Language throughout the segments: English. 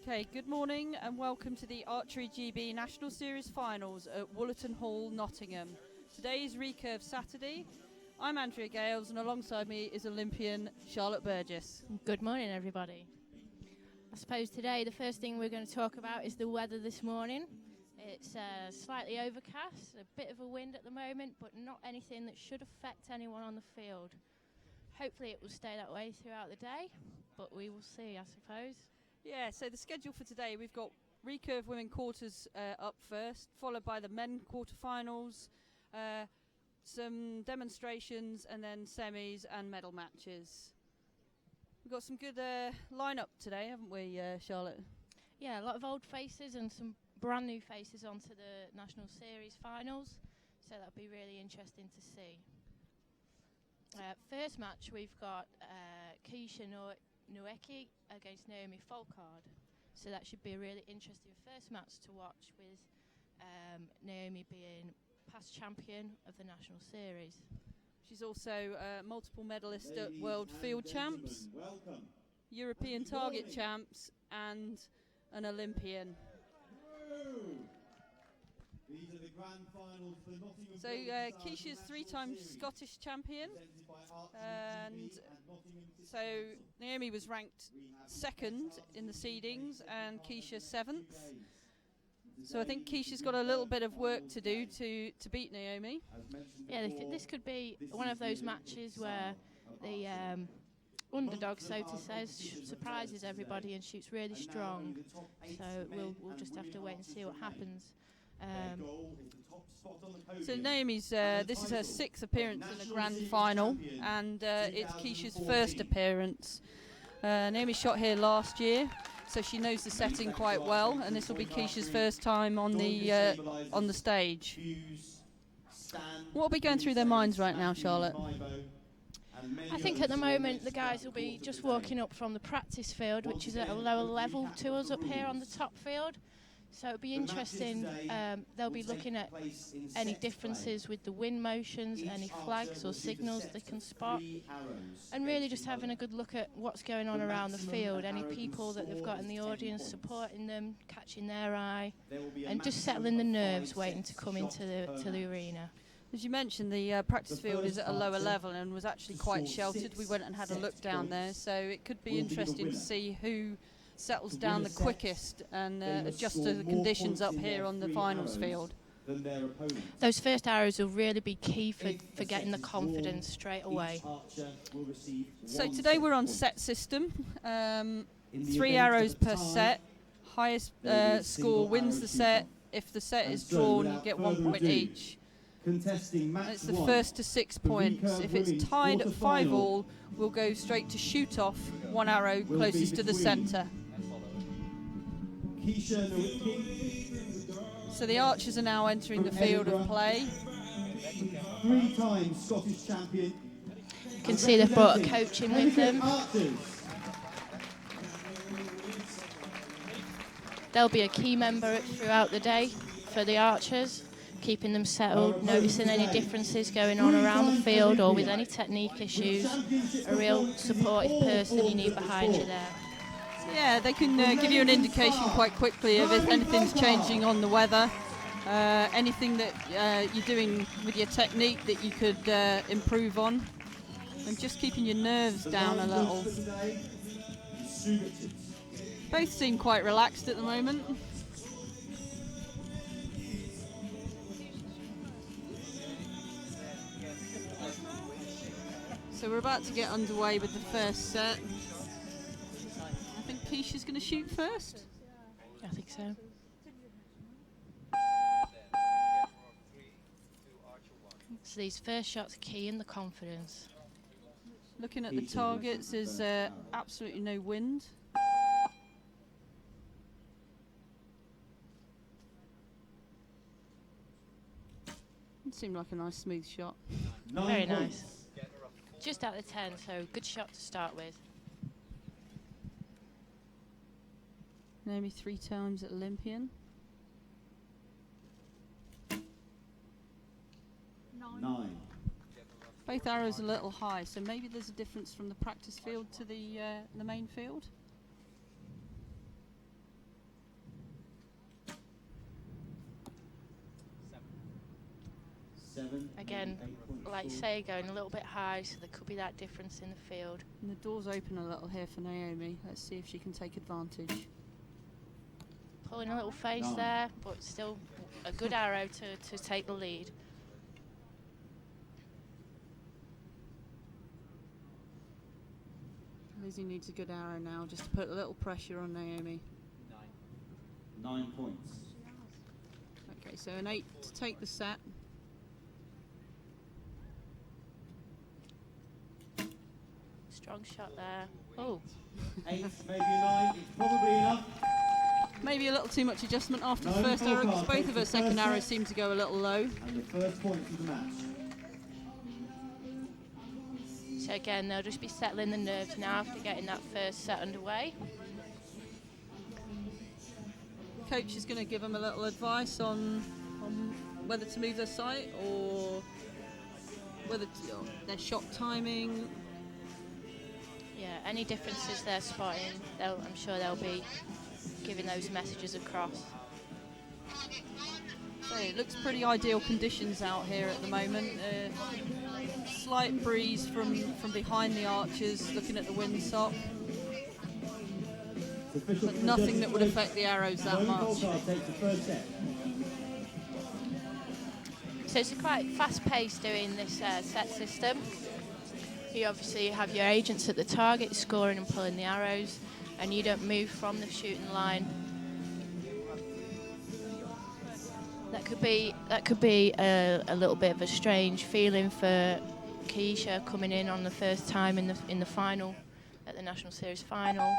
Okay, good morning and welcome to the Archery GB National Series Finals at Woollerton Hall, Nottingham. Today is Recurve Saturday. I'm Andrea Gales and alongside me is Olympian Charlotte Burgess. Good morning, everybody. I suppose today the first thing we're going to talk about is the weather this morning. It's slightly overcast, a bit of a wind at the moment, but not anything that should affect anyone on the field. Hopefully it will stay that way throughout the day, but we will see, I suppose. Yeah, so the schedule for today, we've got Recurve women quarters up first, followed by the men quarterfinals, some demonstrations, and then semis and medal matches. We've got some good lineup today, haven't we, Charlotte? Yeah, a lot of old faces and some brand new faces onto the National Series finals, so that'll be really interesting to see. First match, we've got Kyshiea Nowicki against Naomi Folkard, so that should be a really interesting first match to watch, with Naomi being past champion of the National Series. She's also multiple medalist at World Field Champs, European Target Champs and an Olympian. These are the grand finals for Nottingham. So Kyshia's three-time Scottish champion, and so Naomi was ranked second in the seedings and Kyshiea seventh. So I think Kyshia's got a little bit of work to do to beat Naomi. Yeah, this could be one of those matches where the underdog, so to say, surprises everybody and shoots really strong. So we'll just have to wait and see what happens. So Naomi's, this is her sixth appearance in the grand final, and it's Kyshia's first appearance. Naomi shot here last year, so she knows the setting quite well, and this will be Kyshia's first time on the stage. What will be going through their minds right now, Charlotte? I think at the moment the guys will be just walking up from the practice field, which is at a lower level to us up here on the top field. So it'll be interesting. They'll be looking at any differences with the wind motions, any flags or signals they can spot, and really just having a good look at what's going on around the field, any people that they've got in the audience supporting them, catching their eye, and just settling the nerves waiting to come into the arena. As you mentioned, the practice field is at a lower level and was actually quite sheltered. We went and had a look down there, so it could be interesting to see who settles down the quickest and adjusts to the conditions up here on the finals field. Those first arrows will really be key for getting the confidence straight away. So today we're on set system, 3 arrows per set. Highest score wins the set. If the set is drawn, you get 1 point each. And it's the first to 6 points. If it's tied at 5-all, we'll go straight to shoot off, 1 arrow closest to the centre. So the archers are now entering the field of play. 3-time Scottish champion. You can see they've brought a coach in with them. There'll be a key member throughout the day for the archers, keeping them settled, noticing any differences going on around the field or with any technique issues. A real supportive person you need behind you there. Yeah, they can give you an indication quite quickly of if anything's changing on the weather, anything that you're doing with your technique that you could improve on, and just keeping your nerves down a little. Both seem quite relaxed at the moment. So we're about to get underway with the first set. I think Kyshia's going to shoot first. I think so. So these first shots are key in the confidence. Looking at the targets, there's absolutely no wind. It seemed like a nice smooth shot. Very nice. Just out of 10, so good shot to start with. Naomi 3 times at Olympian. 9. Both arrows a little high, so maybe there's a difference from the practice field to the main field. Again, like you say, going a little bit high, so there could be that difference in the field. And the door's open a little here for Naomi. Let's see if she can take advantage. Pulling a little face there, but still a good arrow to take the lead. Lizzy needs a good arrow now, just to put a little pressure on Naomi. 9 points. Okay, so an 8 to take the set. Strong shot there. Oh. 8, maybe a 9. It's probably enough. Maybe a little too much adjustment after the No, first arrow, because Folkard both takes of her the second first arrows set. seem to go a little low. And the first point of the match. So again, they'll just be settling the nerves now after getting that first set underway. Coach is going to give them a little advice on whether to move their sight or whether their shot timing. Yeah, any differences they're spotting, I'm sure they'll be giving those messages across. So it looks pretty ideal conditions out here at the moment. Slight breeze from behind the archers, looking at the windsock, but nothing that would affect the arrows that much. Folkard takes the first set. So it's quite fast-paced doing this set system. You obviously have your agents at the target scoring and pulling the arrows, and you don't move from the shooting line. That could be a little bit of a strange feeling for Kyshiea coming in on the first time in the final, at the National Series final.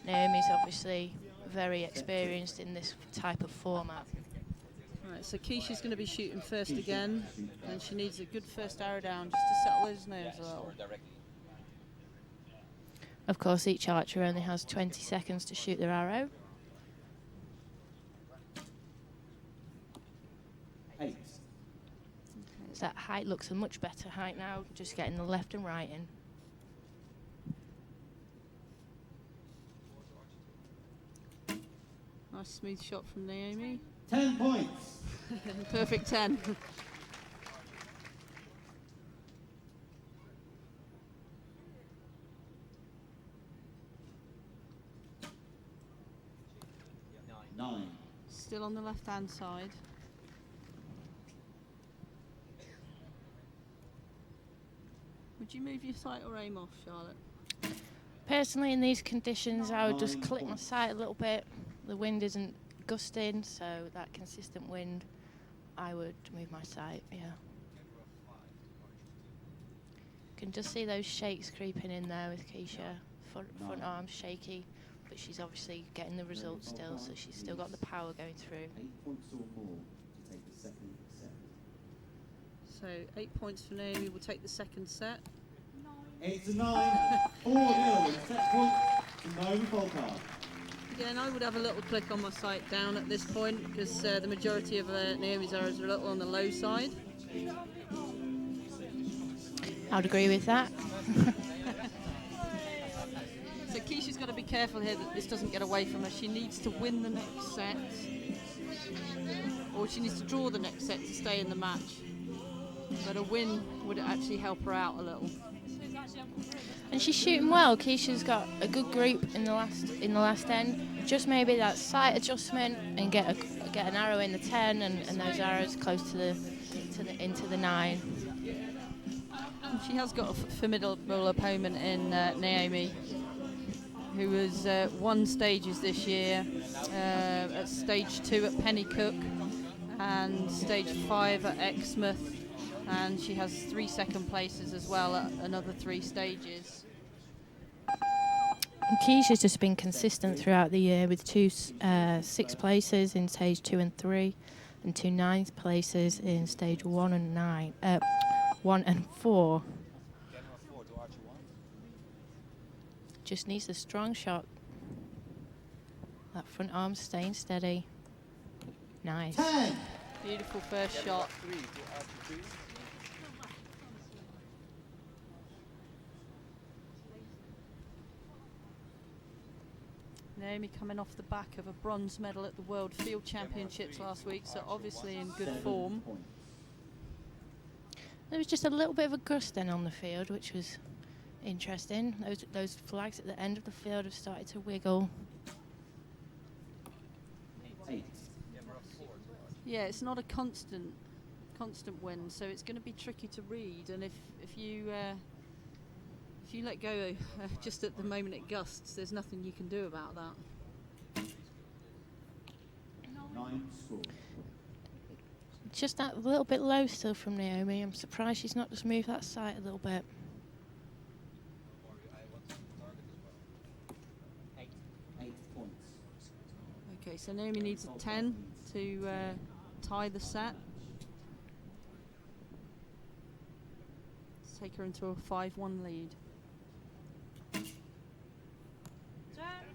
Naomi's obviously very experienced in this type of format. Right, so Kyshia's going to be shooting first again, and she needs a good first arrow down just to settle those nerves a little. Of course, each archer only has 20 seconds to shoot their arrow. 8. So that height looks a much better height now, just getting the left and right in. Nice smooth shot from Naomi. 10 points. Perfect 10. Nine. Still on the left-hand side. Would you move your sight or aim off, Charlotte? Personally, in these conditions, I would just click my sight a little bit. The wind isn't gusting, so that consistent wind, I would move my sight, yeah. Can just see those shakes creeping in there with Kyshiea. Front arm shaky, but she's obviously getting the results still, so she's still got the power going through. 8 points or more to take the second set. So 8 points for Naomi. We'll take the second set. 8 to 9. 4-0. Set point to Naomi Folkard. Again, I would have a little click on my sight down at this point, because the majority of Naomi's arrows are a little on the low side. I would agree with that. So Kyshia's got to be careful here that this doesn't get away from her. She needs to win the next set, or she needs to draw the next set to stay in the match. But a win would actually help her out a little. And she's shooting well. Kyshia's got a good group in the last end. Just maybe that sight adjustment and get an arrow in the 10 and those arrows close to into the 9. And she has got a formidable opponent in Naomi, who has won stages this year, at stage 2 at Pennycook and stage 5 at Exmouth, and she has 3 second places as well at another 3 stages. Kyshia's just been consistent throughout the year with 2 6th places in stage 2 and 3 and 2 9th places in stage 1 and 4. Just needs a strong shot. That front arm staying steady. Nice. 10. Beautiful first shot. Naomi coming off the back of a bronze medal at the World Field Championships last week, so obviously in good 7 form. points. There was just a little bit of a gust then on the field, which was interesting. Those flags at the end of the field have started to wiggle. Yeah, it's not a constant wind, so it's going to be tricky to read. And if you let go just at the moment it gusts, there's nothing you can do about that. 9 score. Just that little bit low still from Naomi. I'm surprised she's not just moved that sight a little bit. 8 points. Okay, so Naomi needs a 10 to tie the set. Let's take her into a 5-1 lead.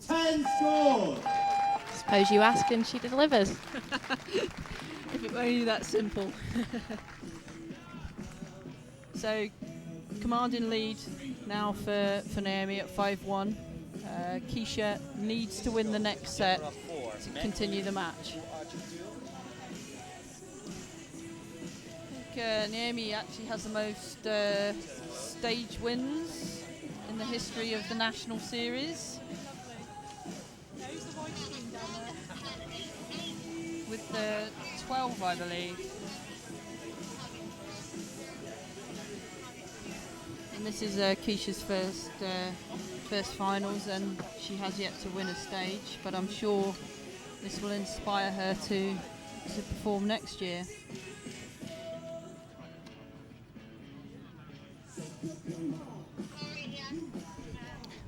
10 scored. Suppose you ask and she delivers. If it were only that simple. So, commanding lead now for Naomi at 5-1. Kyshiea needs to win the next set to continue the match. I think Naomi actually has the most stage wins in the history of the National Series. With the 12, I believe. And this is Kyshia's first finals, and she has yet to win a stage, but I'm sure this will inspire her to perform next year.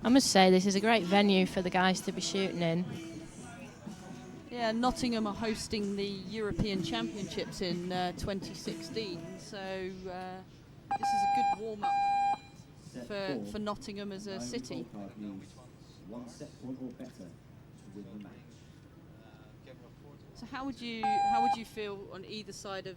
I must say this is a great venue for the guys to be shooting in. Yeah, Nottingham are hosting the European Championships in 2016, so this is a good warm-up for Nottingham as a city. One set point or better to win the match. So how would you feel on either side of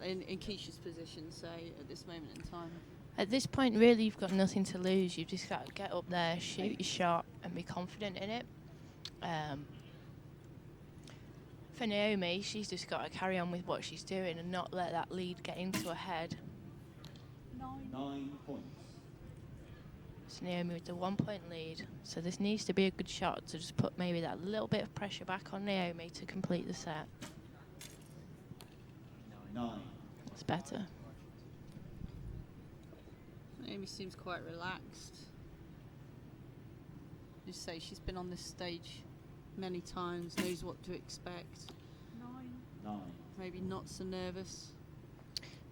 in Kyshia's position, say, at this moment in time? At this point, really, you've got nothing to lose. You've just got to get up there, shoot your shot, and be confident in it. For Naomi, she's just got to carry on with what she's doing and not let that lead get into her head. 9 points. It's Naomi with the 1 point lead. So this needs to be a good shot to just put maybe that little bit of pressure back on Naomi to complete the set. 9. That's better. Naomi seems quite relaxed. You say she's been on this stage many times, knows what to expect. 9. Maybe not so nervous.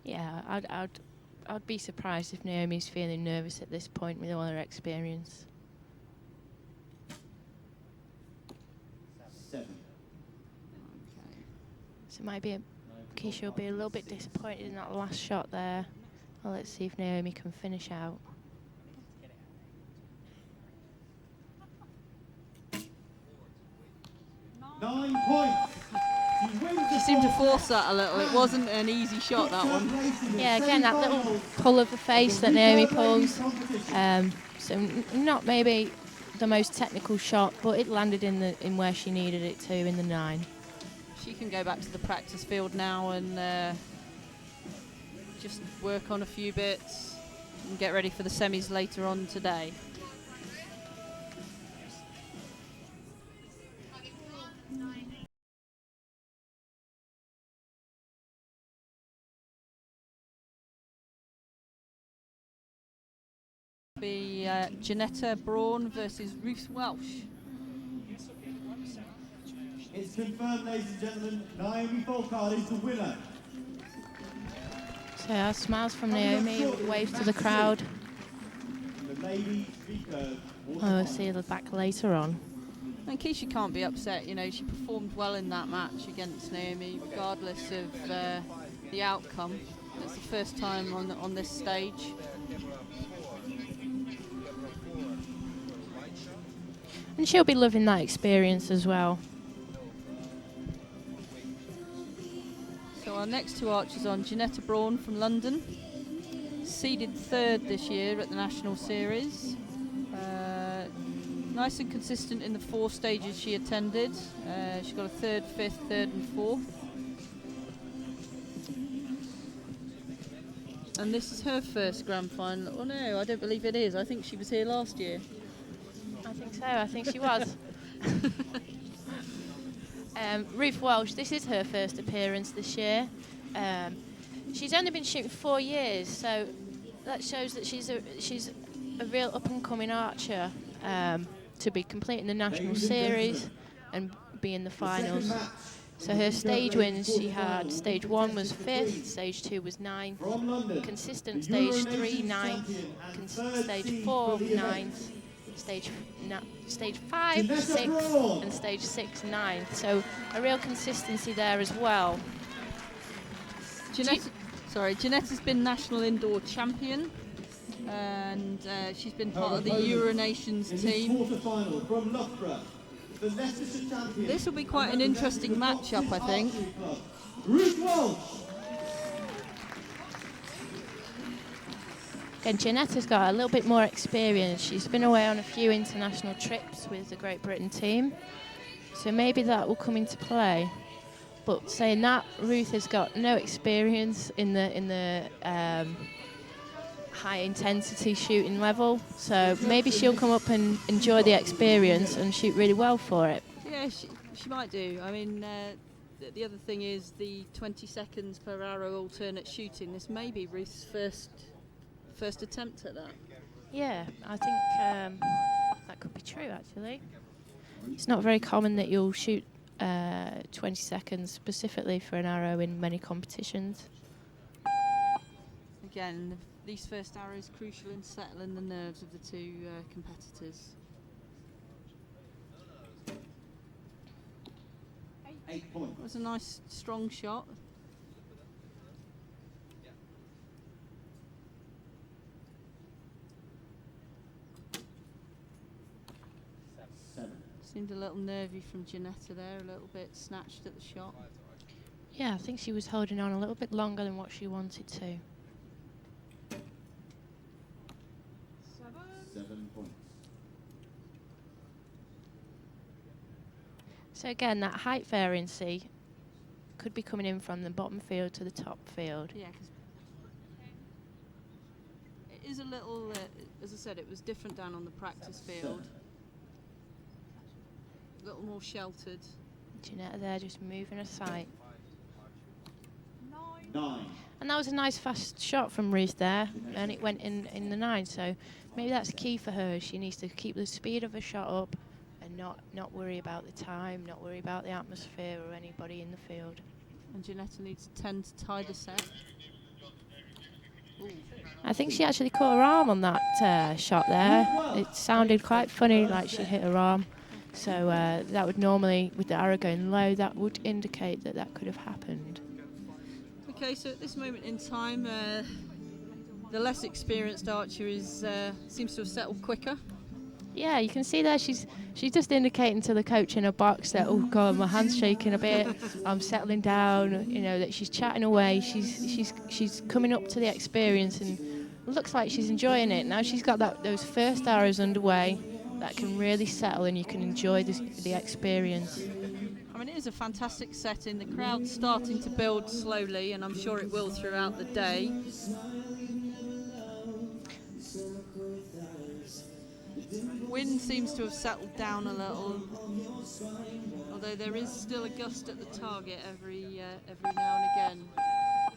Yeah, I'd be surprised if Naomi's feeling nervous at this point with all her experience. 7. Okay. So it might be Kyshiea will be a little bit disappointed in that last shot there. Well, let's see if Naomi can finish out. 9 points. She seemed to force that a little. It wasn't an easy shot, that one. Yeah, again, that little pull of the face that Naomi pulls. So not maybe the most technical shot, but it landed in where she needed it to, in the 9. She can go back to the practice field now and just work on a few bits and get ready for the semis later on today. Be Jeanetta Braun versus Ruth Welsh. It's confirmed, ladies and gentlemen, Naomi Folkard is the winner. So smiles from Naomi, waves to the crowd. The lady Recurve. We'll see her back later on. And Kyshiea can't be upset, you know, she performed well in that match against Naomi, regardless of the outcome. It's the first time on this stage. And she'll be loving that experience as well. So our next two archers on, Jeanetta Braun from London, seeded 3rd this year at the National Series. Nice and consistent in the 4 stages she attended. She got a 3rd, 5th, 3rd and 4th. And this is her first grand final. Oh no, I don't believe it is. I think she was here last year. I think so. I think she was. Ruth Welsh, this is her first appearance this year. She's only been shooting 4 years, so that shows that she's a real up-and-coming archer to be completing the national series and be in the finals. So her stage wins, she had stage 1 was 5th, stage 2 was 9th, consistent stage 3 9th, stage 4 9th, stage 5 6th, and stage 6 9th. So a real consistency there as well. Jeanetta's been national indoor champion, and she's been part of the Euro Nations team. This will be quite an interesting matchup, I think. Again, Jeanetta's got a little bit more experience. She's been away on a few international trips with the Great Britain team, so maybe that will come into play. But saying that, Ruth has got no experience in the high intensity shooting level, so maybe she'll come up and enjoy the experience and shoot really well for it. Yeah, she might do. I mean, the other thing is the 20 seconds per arrow alternate shooting. This may be Ruth's first attempt at that. Yeah, I think that could be true, actually. It's not very common that you'll shoot 20 seconds specifically for an arrow in many competitions. Again, these first arrows crucial in settling the nerves of the two competitors. 8 points. It was a nice, strong shot. Seemed a little nervy from Jeanetta there, a little bit snatched at the shot. Yeah, I think she was holding on a little bit longer than what she wanted to. 7 points. So again, that height variancy could be coming in from the bottom field to the top field. Yeah, because it is a little, as I said, it was different down on the practice field. A little more sheltered. Jeanetta there just moving her sight. 9. And that was a nice fast shot from Ruth there, and it went in the 9, so maybe that's key for her. She needs to keep the speed of her shot up and not worry about the time, not worry about the atmosphere or anybody in the field. And Jeanetta needs 10 to tie the set. Ooh. I think she actually caught her arm on that shot there. It sounded quite funny, like she hit her arm. So that would normally, with the arrow going low, that would indicate that that could have happened. Okay, so at this moment in time, the less experienced archer seems to have settled quicker. Yeah, you can see there she's just indicating to the coach in her box that, oh God, my hand's shaking a bit, I'm settling down, you know, that she's chatting away, she's coming up to the experience and looks like she's enjoying it. Now she's got those first arrows underway that can really settle and you can enjoy the experience. I mean, it is a fantastic setting. The crowd's starting to build slowly, and I'm sure it will throughout the day. Wind seems to have settled down a little, although there is still a gust at the target every now and again.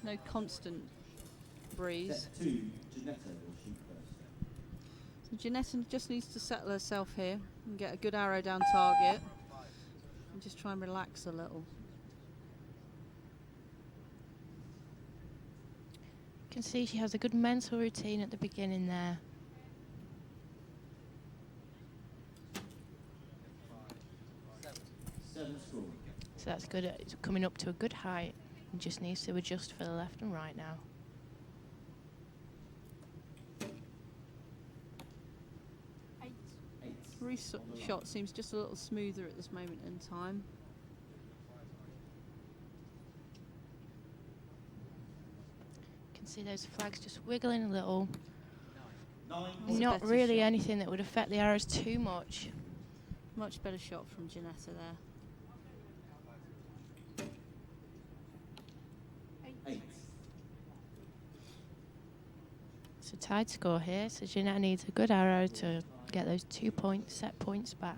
No constant breeze. Set 2, Jeanetta will shoot first. So Jeanetta just needs to settle herself here and get a good arrow down target. And just try and relax a little. You can see she has a good mental routine at the beginning there. So that's good. It's coming up to a good height and just needs to adjust for the left and right now. Ruth's shot seems just a little smoother at this moment in time. You can see those flags just wiggling a little. 9. Not really anything that would affect the arrows too much. Much better shot from Jeanetta there. 8. It's a tied score here, so Jeanetta needs a good arrow to get those 2 set points back.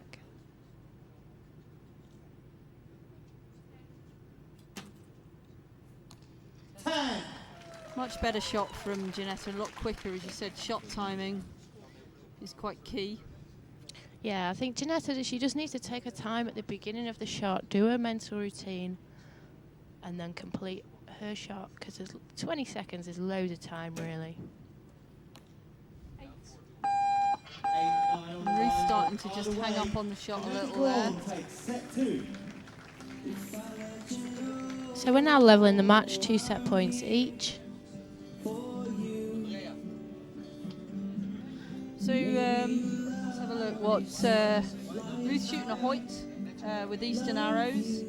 Much better shot from Jeanetta, a lot quicker, as you said. Shot timing is quite key. Yeah, I think Jeanetta, she just needs to take her time at the beginning of the shot, do her mental routine, and then complete her shot, because 20 seconds is loads of time, really. And Ruth starting to just hang up on the shot a little there. So we're now leveling the match, 2 set points each. So let's have a look. What's Ruth shooting a Hoyt with Eastern arrows,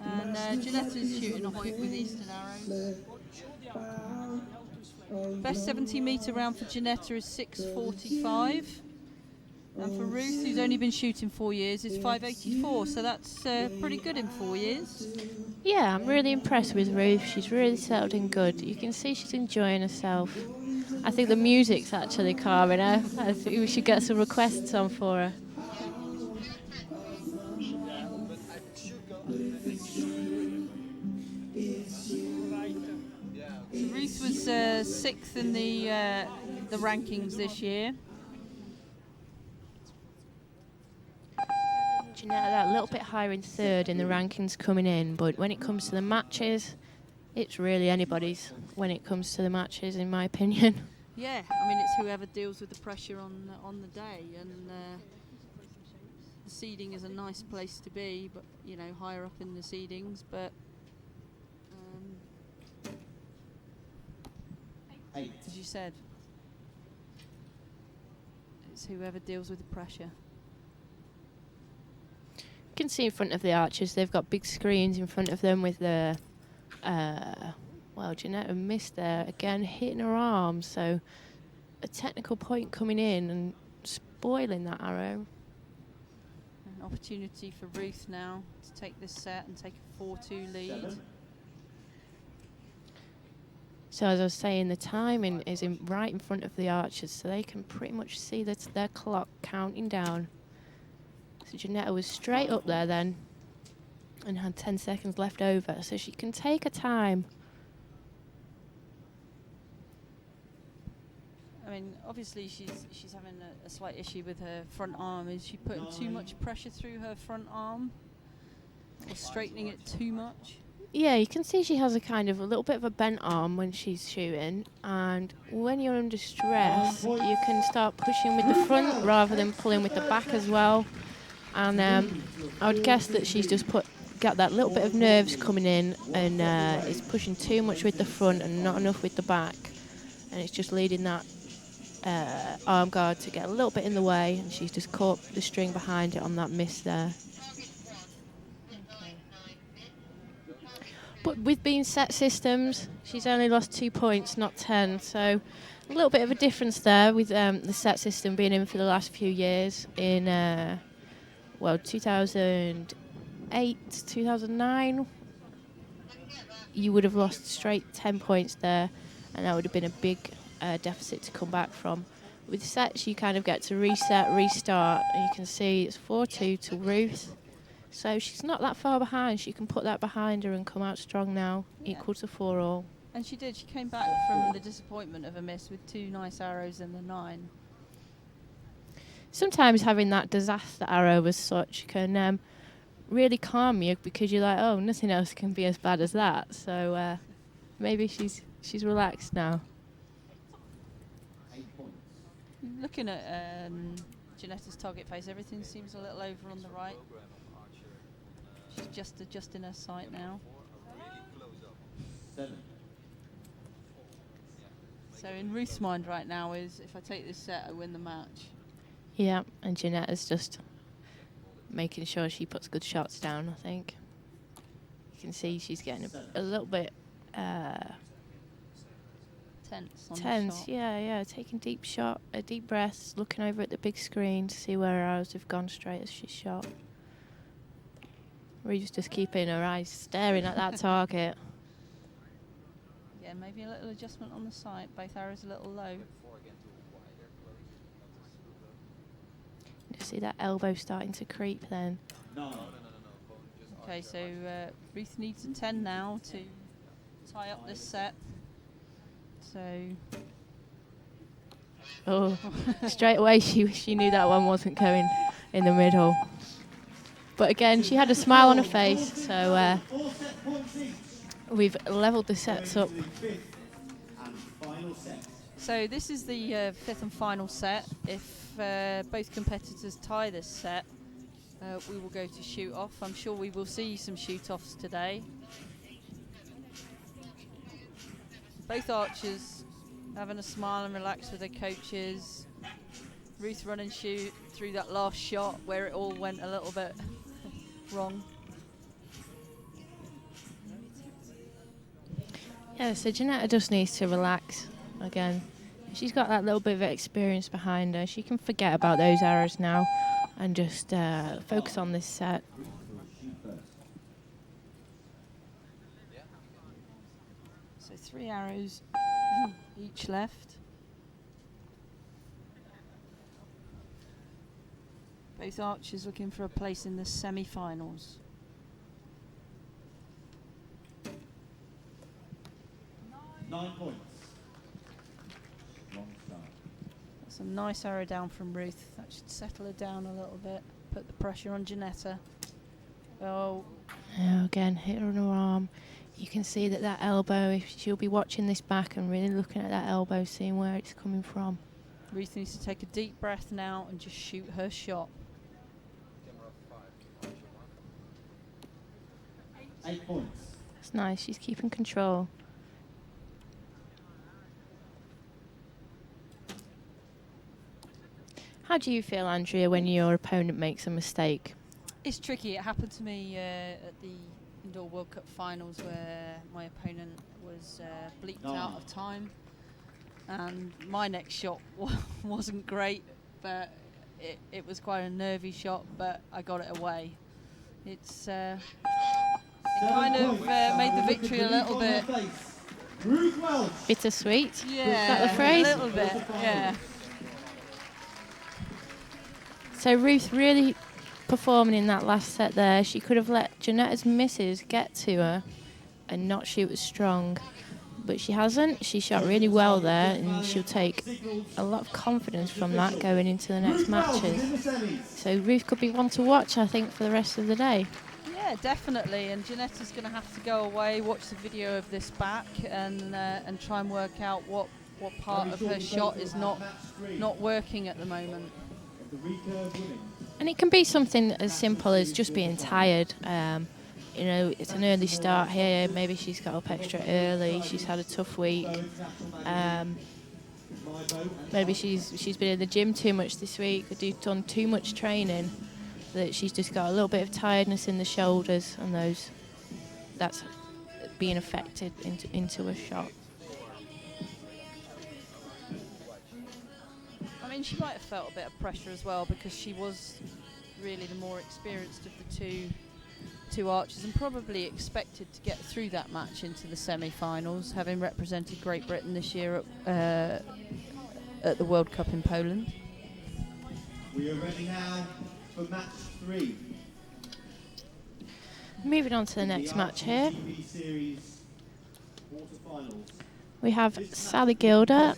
and Jeanetta's shooting a Hoyt with Eastern arrows. Best 70-metre round for Jeanetta is 6:45, and for Ruth, who's only been shooting 4 years, is 5:84. So that's pretty good in 4 years. Yeah, I'm really impressed with Ruth. She's really settled in good. You can see she's enjoying herself. I think the music's actually calming her. I think we should get some requests on for her. So Ruth was 6th in the rankings this year. Jeanetta, that little bit higher in 3rd in the rankings coming in, but when it comes to the matches, it's really anybody's when it comes to the matches, in my opinion. Yeah, I mean, it's whoever deals with the pressure on the day, and the seeding is a nice place to be, but you know, higher up in the seedings, but as you said, it's whoever deals with the pressure. You can see in front of the archers, they've got big screens in front of them with the well, Jeanetta missed there again, hitting her arm, so a technical point coming in and spoiling that arrow. An opportunity for Ruth now to take this set and take a 4-2 lead. So as I was saying, the timing is right in front of the archers, so they can pretty much see their clock counting down. So Jeanetta was straight up there then and had 10 seconds left over, so she can take her time. I mean, obviously she's having a slight issue with her front arm. Is she putting too much pressure through her front arm, or straightening it too much? Yeah, you can see she has a kind of a little bit of a bent arm when she's shooting, and when you're under stress, you can start pushing with the front rather than pulling with the back as well. And I would guess that she's just got that little bit of nerves coming in, and is pushing too much with the front and not enough with the back, and it's just leading that arm guard to get a little bit in the way, and she's just caught the string behind it on that miss there. But with being set systems, she's only lost 2 points, not 10, so a little bit of a difference there with the set system being in for the last few years. In 2008, 2009, you would have lost straight 10 points there, and that would have been a big deficit to come back from. With sets, you kind of get to reset, restart, and you can see it's 4-2 to Ruth. So she's not that far behind. She can put that behind her and come out strong now, equal to 4-all. And she did. She came back from the disappointment of a miss with 2 nice arrows in the 9. Sometimes having that disaster arrow as such can really calm you, because you're like, oh, nothing else can be as bad as that. So maybe she's relaxed now. Looking at Jeanetta's target face, everything seems a little over on the right. She's just adjusting her sight now. 7. So in Ruth's mind right now is, if I take this set, I win the match. Yeah, and Jeanetta's just making sure she puts good shots down, I think. You can see she's getting a little bit tense on tense, the shot. yeah, taking deep breaths, looking over at the big screen to see where her arrows have gone straight as she shot. Ruth's just keeping her eyes staring at that target. Yeah, Again, maybe a little adjustment on the sight. Both arrows a little low. You see that elbow starting to creep then. Okay, so Ruth needs a 10 now to tie up this set. So. Oh, straight away she knew that one wasn't going in the middle. But again, she had a smile on her face, so we've levelled the sets up. So this is the fifth and final set. If both competitors tie this set, we will go to shoot off. I'm sure we will see some shoot offs today. Both archers having a smile and relax with their coaches. Ruth run and shoot through that last shot where it all went a little bit wrong. Yeah, so Jeanetta just needs to relax again. She's got that little bit of experience behind her. She can forget about those arrows now and just focus on this set. So 3 arrows each left. Both archers looking for a place in the semi-finals. Nine points. That's a nice arrow down from Ruth. That should settle her down a little bit. Put the pressure on Jeanetta. Oh. Yeah, again, hit her on her arm. You can see that elbow, if she'll be watching this back and really looking at that elbow, seeing where it's coming from. Ruth needs to take a deep breath now and just shoot her shot. 8 points. That's nice. She's keeping control. How do you feel, Andrea, when your opponent makes a mistake? It's tricky. It happened to me at the Indoor World Cup finals where my opponent was bleeped out of time. And my next shot wasn't great, but it was quite a nervy shot, but I got it away. It's it kind of made the victory a little bit bittersweet. Yeah, is that the phrase? A little bit, yeah. So Ruth really performing in that last set there. She could have let Jeanetta's misses get to her and not shoot as strong, but she hasn't. She shot really well there, and she'll take a lot of confidence from that going into the next matches. So Ruth could be one to watch, I think, for the rest of the day. Yeah, definitely. And Jeanetta's going to have to go away, watch the video of this back, and try and work out what part of her shot is not working at the moment. And it can be something as simple as just being tired. You know, it's an early start here. Maybe she's got up extra early. She's had a tough week. Maybe she's been in the gym too much this week, or done too much training, that she's just got a little bit of tiredness in the shoulders, and that's being affected into a shot. I mean, she might have felt a bit of pressure as well, because she was really the more experienced of the two archers, and probably expected to get through that match into the semi-finals, having represented Great Britain this year at the World Cup in Poland. We are ready now for match 3. Moving on to the next match here. We have Sally Gilder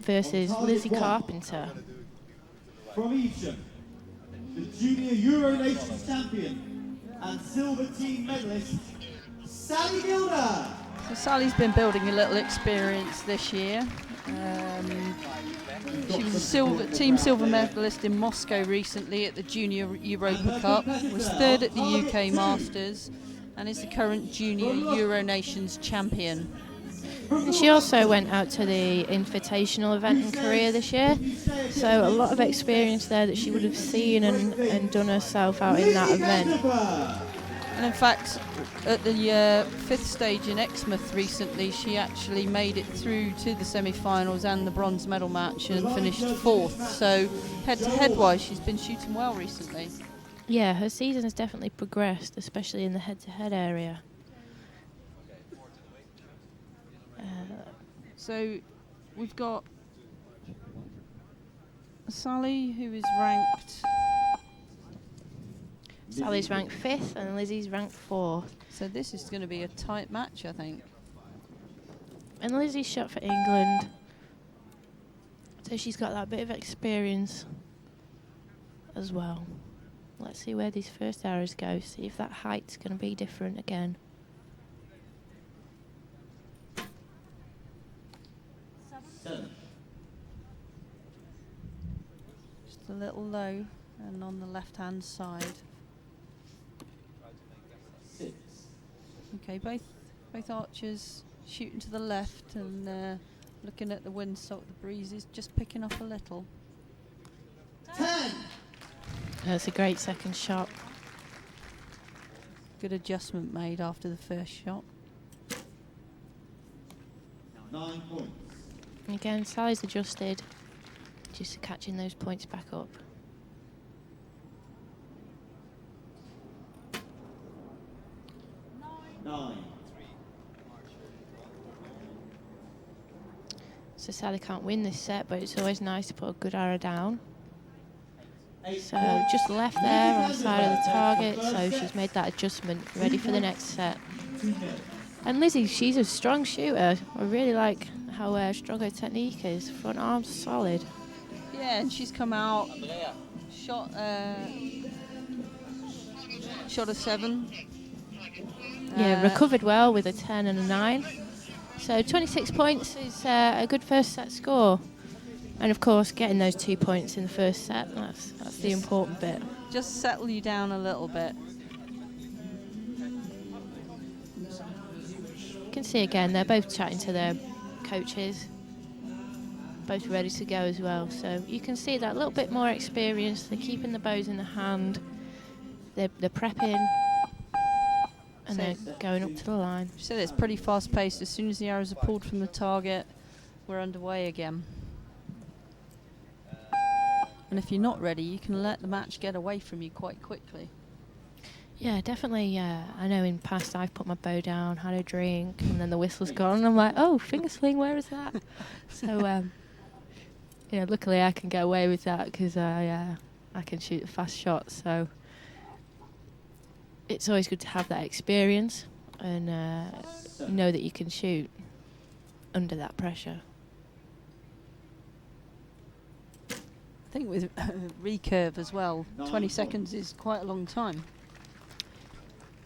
versus Lizzy Carpenter. From Evesham, the Junior Euro Nations champion and silver team medalist, Sally Gilder. So Sally's been building a little experience this year. She was a team silver medalist in Moscow recently at the Junior Europa Cup, was third at the UK Masters, and is the current Junior Euro Nations champion. And she also went out to the Invitational event in Korea this year, so a lot of experience there that she would have seen and done herself out in that event. And in fact, at the fifth stage in Exmouth recently, she actually made it through to the semi-finals and the bronze medal match and finished 4th. So head-to-head wise, she's been shooting well recently. Yeah, her season has definitely progressed, especially in the head-to-head area. So we've got Sally, who is ranked... Sally's ranked 5th and Lizzy's ranked 4th. So this is going to be a tight match, I think. And Lizzy's shot for England. So she's got that bit of experience as well. Let's see where these first arrows go. See if that height's going to be different again. Just a little low and on the left-hand side. Okay, both archers shooting to the left and looking at the windsock. The breeze is just picking up a little. 10. That's a great second shot. Good adjustment made after the first shot. 9 points. And again, Sally's adjusted, just catching those points back up. So Sally can't win this set, but it's always nice to put a good arrow down. So just left there on the side of the target, so she's made that adjustment, ready for the next set. And Lizzy, she's a strong shooter. I really like how strong her technique is. Front arm's solid. Yeah, and she's come out, shot a 7. Yeah, recovered well with a 10 and a 9. So 26 points is a good first set score. And of course, getting those 2 points in the first set, that's the important bit. Just settle you down a little bit. You can see again, they're both chatting to their coaches. Both ready to go as well. So you can see that little bit more experience. They're keeping the bows in the hand. They're prepping. And they're going up to the line. She said it's pretty fast paced. As soon as the arrows are pulled from the target, we're underway again. And if you're not ready, you can let the match get away from you quite quickly. Yeah, definitely. I know in past I've put my bow down, had a drink, and then the whistle's gone, and I'm like, oh, finger sling, where is that? So, yeah, luckily I can get away with that because I can shoot a fast shot. So it's always good to have that experience and know that you can shoot under that pressure. I think with recurve as well, 20 seconds is quite a long time.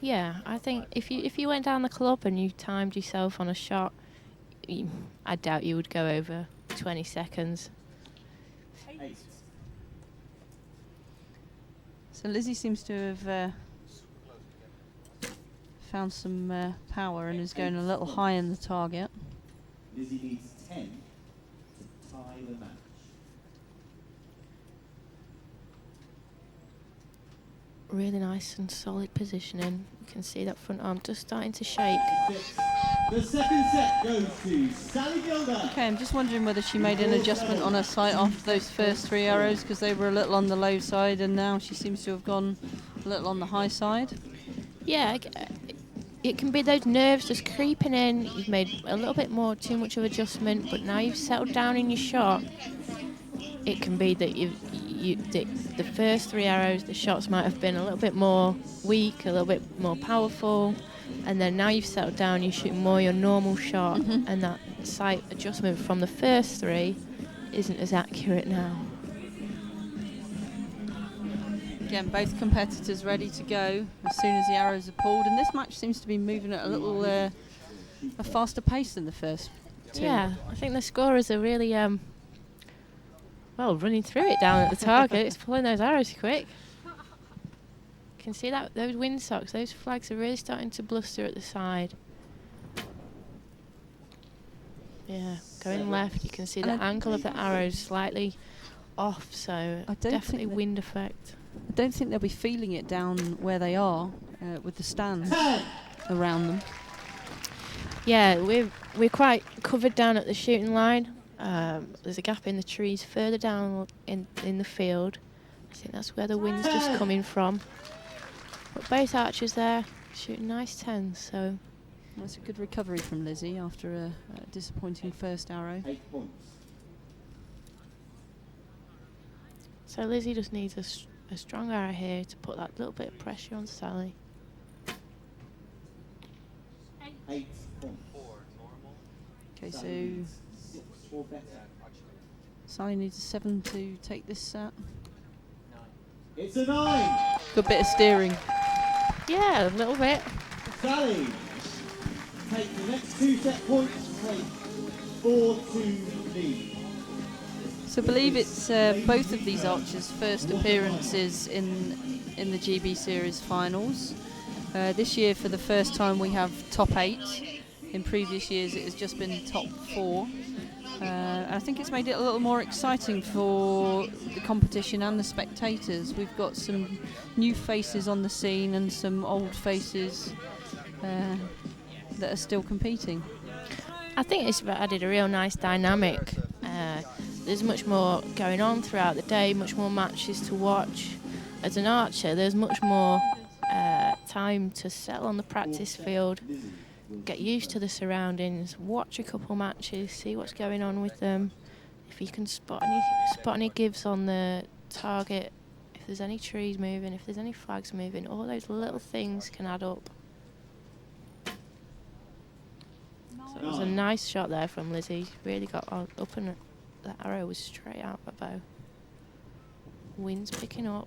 Yeah, I think if you went down the club and you timed yourself on a shot, I doubt you would go over 20 seconds. 8. So Lizzy seems to have found some power and is going a little high in the target. Lizzy needs 10 to tie the match. Really nice and solid positioning. You can see that front arm just starting to shake. 6. The second set goes to Sally Gilder. Okay, I'm just wondering whether she made an adjustment on her sight after those first 3 arrows because they were a little on the low side, and now she seems to have gone a little on the high side. Yeah, it can be those nerves just creeping in. You've made a little bit more too much of adjustment, but now you've settled down in your shot. It can be that the first 3 arrows, the shots might have been a little bit more weak, a little bit more powerful, and then now you've settled down, you shoot more your normal shot, and that sight adjustment from the first 3 isn't as accurate now. Again, both competitors ready to go as soon as the arrows are pulled, and this match seems to be moving at a little a faster pace than the first 2. Yeah, I think the scorers are really running through it down at the target. It's pulling those arrows quick. You can see that those windsocks, those flags are really starting to bluster at the side. Yeah, going left, you can see the angle of the arrows slightly off, so definitely wind effect. I don't think they'll be feeling it down where they are with the stands around them. Yeah, we're quite covered down at the shooting line. There's a gap in the trees further down in the field. I think that's where the wind's just coming from. But both archers there shooting nice 10s, so That's a good recovery from Lizzy after a disappointing first arrow. 8 points. So Lizzy just needs a strong arrow here to put that little bit of pressure on Sally. 8 points. Okay, so 6 or better. Sally needs a 7 to take this set. It's a 9. Good bit of steering. Yeah, a little bit. Sally, take the next 2 set points, take 4-2 lead. So I believe it's both of these archers' first appearances in the GB Series finals. This year, for the first time, we have top 8. In previous years, it has just been top 4. And I think it's made it a little more exciting for the competition and the spectators. We've got some new faces on the scene and some old faces that are still competing. I think it's added a real nice dynamic. There's much more going on throughout the day, much more matches to watch. As an archer, there's much more time to settle on the practice field, get used to the surroundings, watch a couple matches, see what's going on with them. If you can spot any gives on the target, if there's any trees moving, if there's any flags moving, all those little things can add up. So it was a nice shot there from Lizzy. Really got up, and that arrow was straight out the bow. Wind's picking up.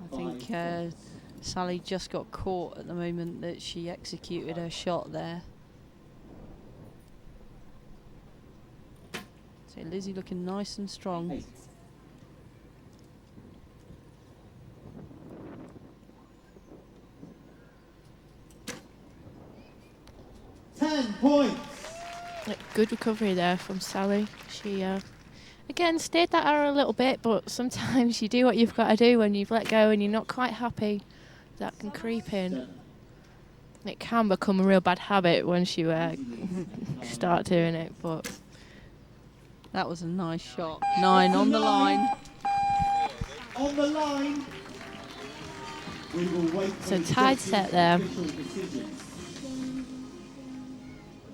I think Sally just got caught at the moment that she executed her shot there. So Lizzy looking nice and strong. 8. 10 points. Good recovery there from Sally. She again steered that arrow a little bit, but sometimes you do what you've got to do when you've let go and you're not quite happy. That can creep in. It can become a real bad habit once you start doing it, but that was a nice shot. 9 on the line. On the line. We will wait for so tied set there.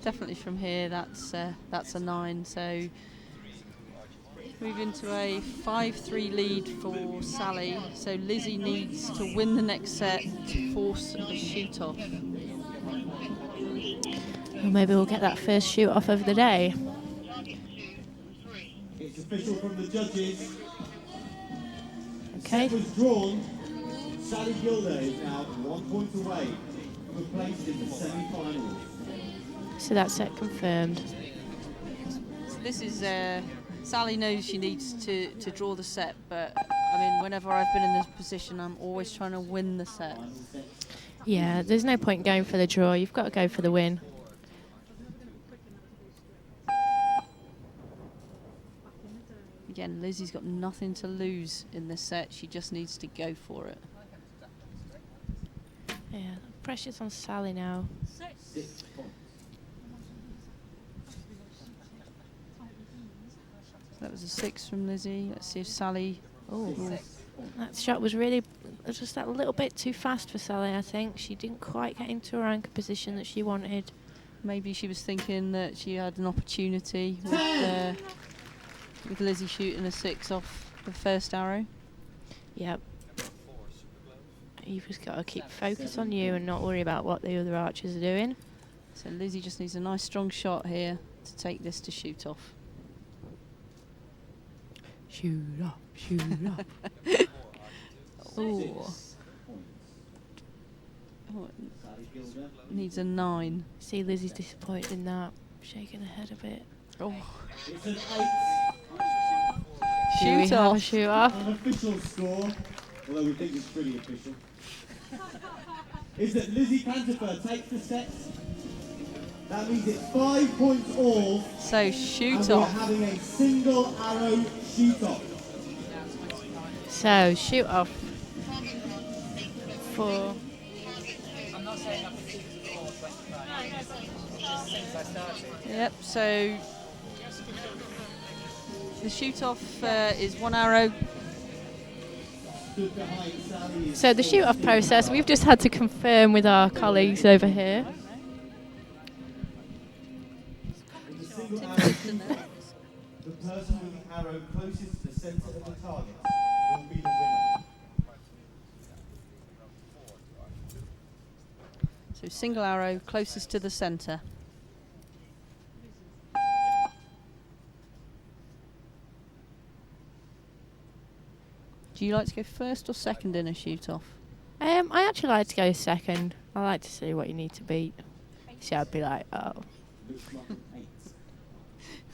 Definitely from here, that's a 9. So move into a 5-3 lead for Sally. So Lizzy needs to win the next set to force the shoot off. Well, maybe we'll get that first shoot off of the day. It's official from the judges. Okay. Set was drawn. Sally Gilder is now 1 point away from placed in the semi-finals. So that's set confirmed. So this is Sally knows she needs to draw the set, but I mean, whenever I've been in this position, I'm always trying to win the set. Yeah, there's no point going for the draw. You've got to go for the win. Again, Lizzy's got nothing to lose in this set. She just needs to go for it. Yeah, the pressure's on Sally now. 6 points. That was a 6 from Lizzy. Let's see if Sally... Oh, that shot was really just that little bit too fast for Sally, I think. She didn't quite get into her anchor position that she wanted. Maybe she was thinking that she had an opportunity with Lizzy shooting a 6 off the first arrow. Yep. You've just got to keep focus on you and not worry about what the other archers are doing. So Lizzy just needs a nice strong shot here to take this to shoot off. Shoot up, shoot up. Oh, needs a 9. See, Lizzy's disappointed in that, shaking her head a bit. Oh, It's an 8. shoot off. Shoot off. An official score, although we think it's pretty official, is that Lizzy Cantopher takes the set. That means it's 5 points all. So shoot and off. we're having a single arrow shoot off. So, shoot off for... Yep, so the shoot off is 1 arrow. So the shoot-off process, we've just had to confirm with our colleagues over here. The person with the arrow closest to the centre of the target will be the winner. So single arrow closest to the centre. Do you like to go first or second in a shoot-off? I actually like to go second. I like to see what you need to beat. So I'd be like, oh.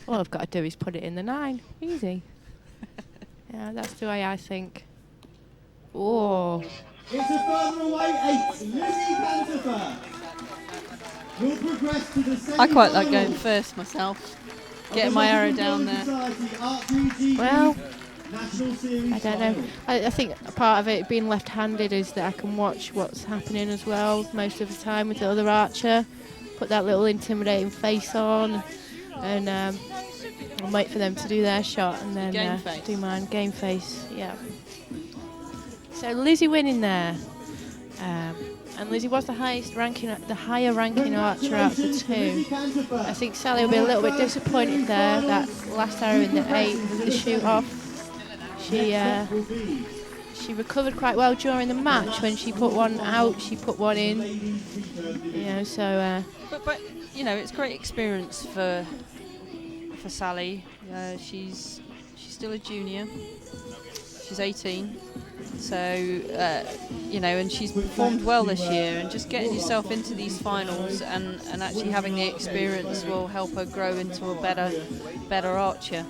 All I've got to do is put it in the 9. Easy. Yeah, that's the way I think. Oh. It's a further away 8. Lizzy Cantopher will progress to the semi-final. I quite like going first myself. Getting my arrow down there. Well, I don't know. I think a part of it being left-handed is that I can watch what's happening as well most of the time with the other archer. Put that little intimidating face on, and I'll wait for them to do their shot and then do mine. Game face, yeah. So Lizzy winning there, and Lizzy was the higher ranking archer out of the 2. I think Sally will be a little bit disappointed there. That last arrow in the 8 with the shoot off. She recovered quite well during the match. When she put one out, she put one in. You know, so. But you know, it's great experience for Sally. She's still a junior. She's 18, so you know, and she's performed well this year. And just getting yourself into these finals and actually having the experience will help her grow into a better archer.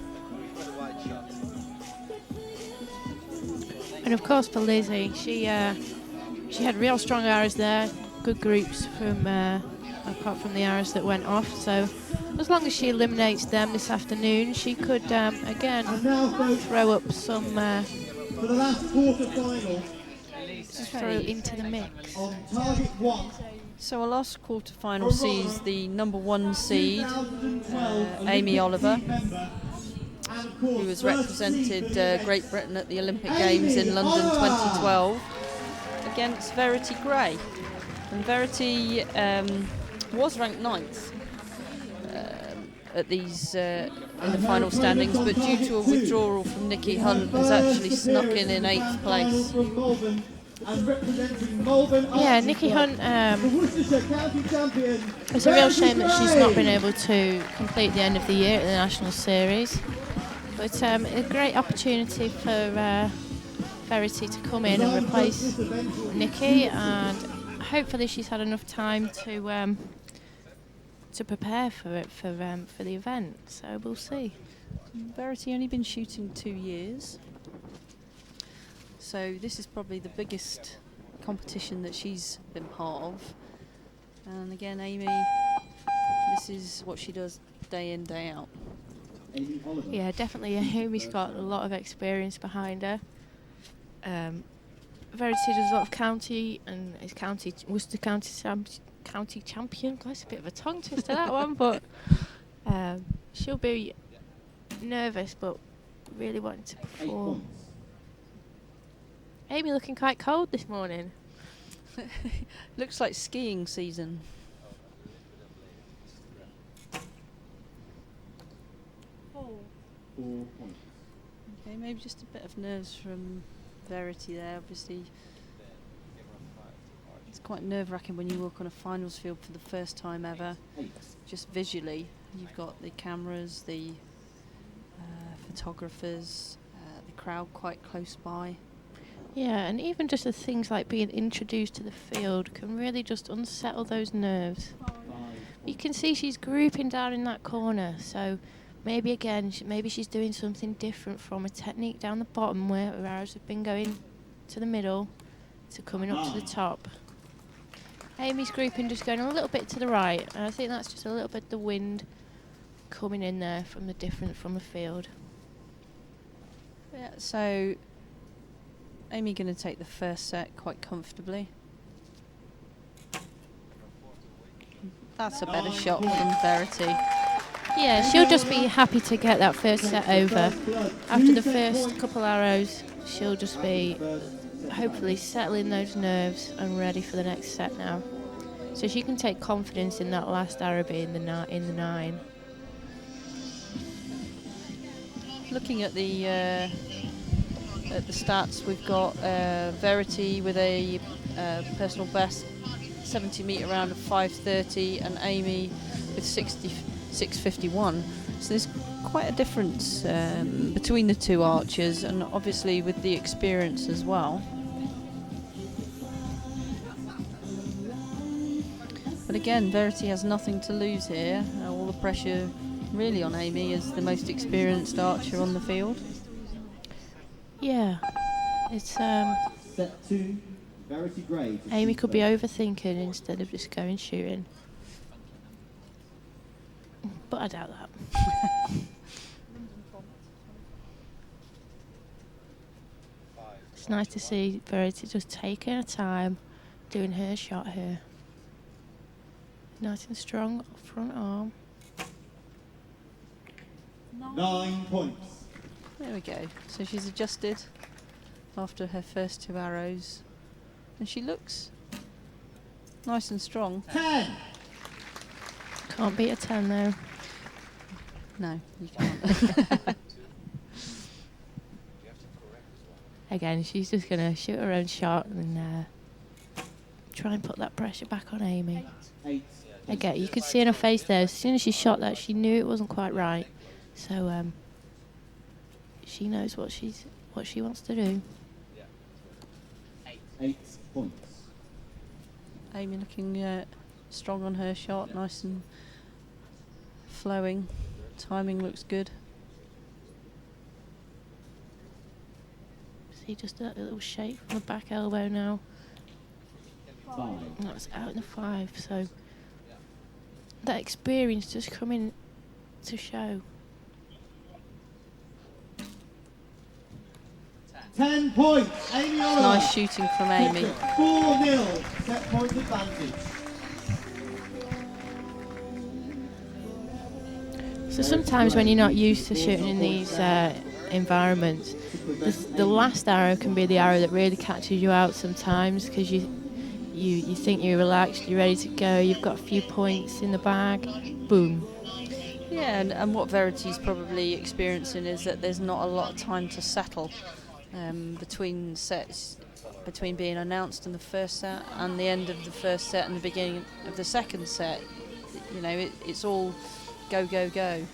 And of course for Lizzy, she had real strong arrows there, good groups from apart from the arrows that went off. So as long as she eliminates them this afternoon, she could again throw up some. For the last quarter final, throw into the mix. On target 1. So our last quarter final sees the number 1 seed, Amy Oliver, who has represented Great Britain at the Olympic Games in London 2012, against Verity Gray. And Verity was ranked 9th at these in the final standings, but due to a withdrawal from Nikki Hunt, has actually snuck in 8th place. Yeah, Nikki Hunt, it's a real shame that she's not been able to complete the end of the year at the National Series. But a great opportunity for Verity to come in and replace Nikki, and hopefully she's had enough time to prepare for it for the event. So we'll see. Verity only been shooting 2 years, so this is probably the biggest competition that she's been part of. And again, Amy, this is what she does day in, day out. Yeah, definitely. Amy's got a lot of experience behind her. Verity does a lot of county and is Worcester County champion. That's a bit of a tongue twister, that one, but she'll be nervous but really wanting to perform. Amy looking quite cold this morning. Looks like skiing season. Okay, maybe just a bit of nerves from Verity there. Obviously, it's quite nerve-wracking when you walk on a finals field for the first time ever. Just visually, you've got the cameras, the photographers, the crowd quite close by. Yeah, and even just the things like being introduced to the field can really just unsettle those nerves. You can see she's grouping down in that corner, so maybe again, maybe she's doing something different from a technique down the bottom where her arrows have been going to the middle to coming up to the top. Amy's grouping just going a little bit to the right, and I think that's just a little bit the wind coming in there from the field. Yeah, so Amy going to take the first set quite comfortably. That's a better shot from Verity. Yeah, she'll just be happy to get that first set over. After the first couple arrows, she'll just be hopefully settling those nerves and ready for the next set now. So she can take confidence in that last arrow being in the 9. Looking at the stats, we've got Verity with a personal best 70-metre round of 5:30, and Amy with 6:51. So there's quite a difference between the two archers, and obviously with the experience as well. But again, Verity has nothing to lose here. All the pressure really on Amy as the most experienced archer on the field. Yeah, it's Set 2, Verity Gray. Amy could be overthinking instead of just going shooting. But I doubt that. It's nice to see Verity just taking her time, doing her shot here. Nice and strong front arm. 9 points. There we go. So she's adjusted after her first 2 arrows, and she looks nice and strong. 10. Can't beat a 10 though. No, you can't. Again, she's just going to shoot her own shot and try and put that pressure back on Amy. 8. Again, you could see in her face there, as soon as she shot that, she knew it wasn't quite right. So she knows what she wants to do. 8 points. Amy looking strong on her shot, nice and flowing. Timing looks good. See just that little shake from the back elbow now. 5. That's out in the 5, so that experience just coming to show. 10 points. Amy Oliver. Nice shooting from Amy. 4-0. Set point advantage. So sometimes when you're not used to shooting in these environments, the last arrow can be the arrow that really catches you out sometimes, because you think you're relaxed, you're ready to go, you've got a few points in the bag, boom. Yeah, and what Verity's probably experiencing is that there's not a lot of time to settle between sets, between being announced in the first set and the end of the first set and the beginning of the second set. You know, it's all go, go, go.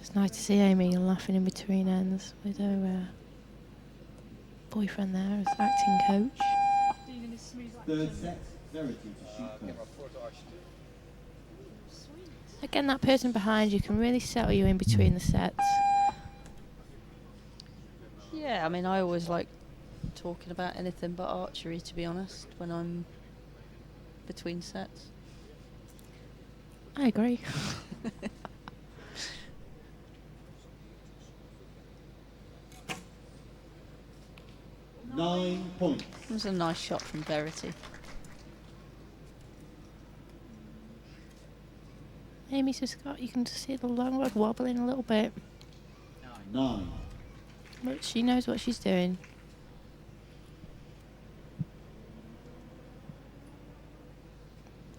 It's nice to see Amy laughing in between ends with her boyfriend there as acting coach. Third set, Verity to shoot first. Again, that person behind you can really settle you in between the sets. Yeah, I mean, I always like talking about anything but archery, to be honest, when I'm between sets. I agree. 9 points. It was a nice shot from Verity. Amy's just got, you can just see the long rod wobbling a little bit. 9. But she knows what she's doing.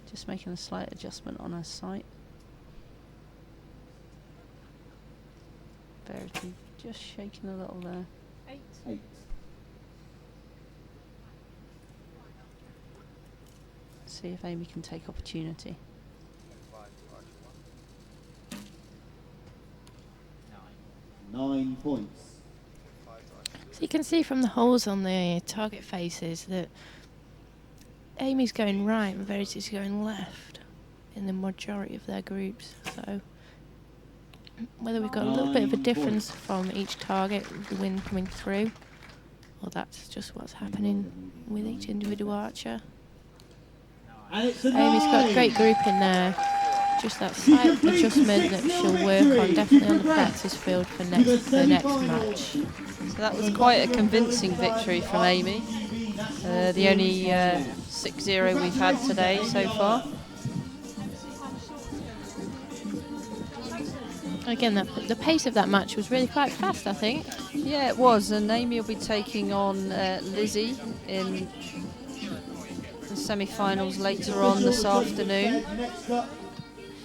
Just making a slight adjustment on her sight. Verity just shaking a little there. 8. See if Amy can take opportunity. 9 points. So you can see from the holes on the target faces that Amy's going right and Verity's going left in the majority of their groups. So whether we've got a little bit of a difference from each target with the wind coming through, or that's just what's happening with each individual archer. Amy's got great group in there. Just that slight adjustment that she'll work on, definitely on the practice field for the next match. So that was quite a convincing victory from Amy. The only 6-0 we've had today so far. Again, the pace of that match was really quite fast, I think. Yeah, it was, and Naomi will be taking on Lizzy in the semi-finals later on this afternoon.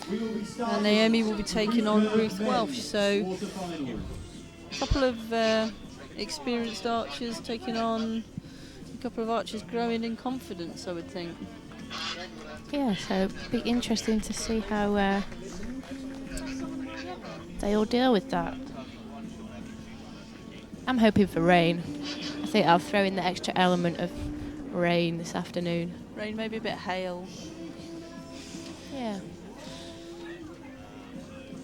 And Naomi will be taking on Ruth Welsh, so a couple of experienced archers taking on a couple of archers growing in confidence, I would think. Yeah, so it'd be interesting to see how they all deal with that. I'm hoping for rain. I think I'll throw in the extra element of rain this afternoon. Rain, maybe a bit of hail. Yeah.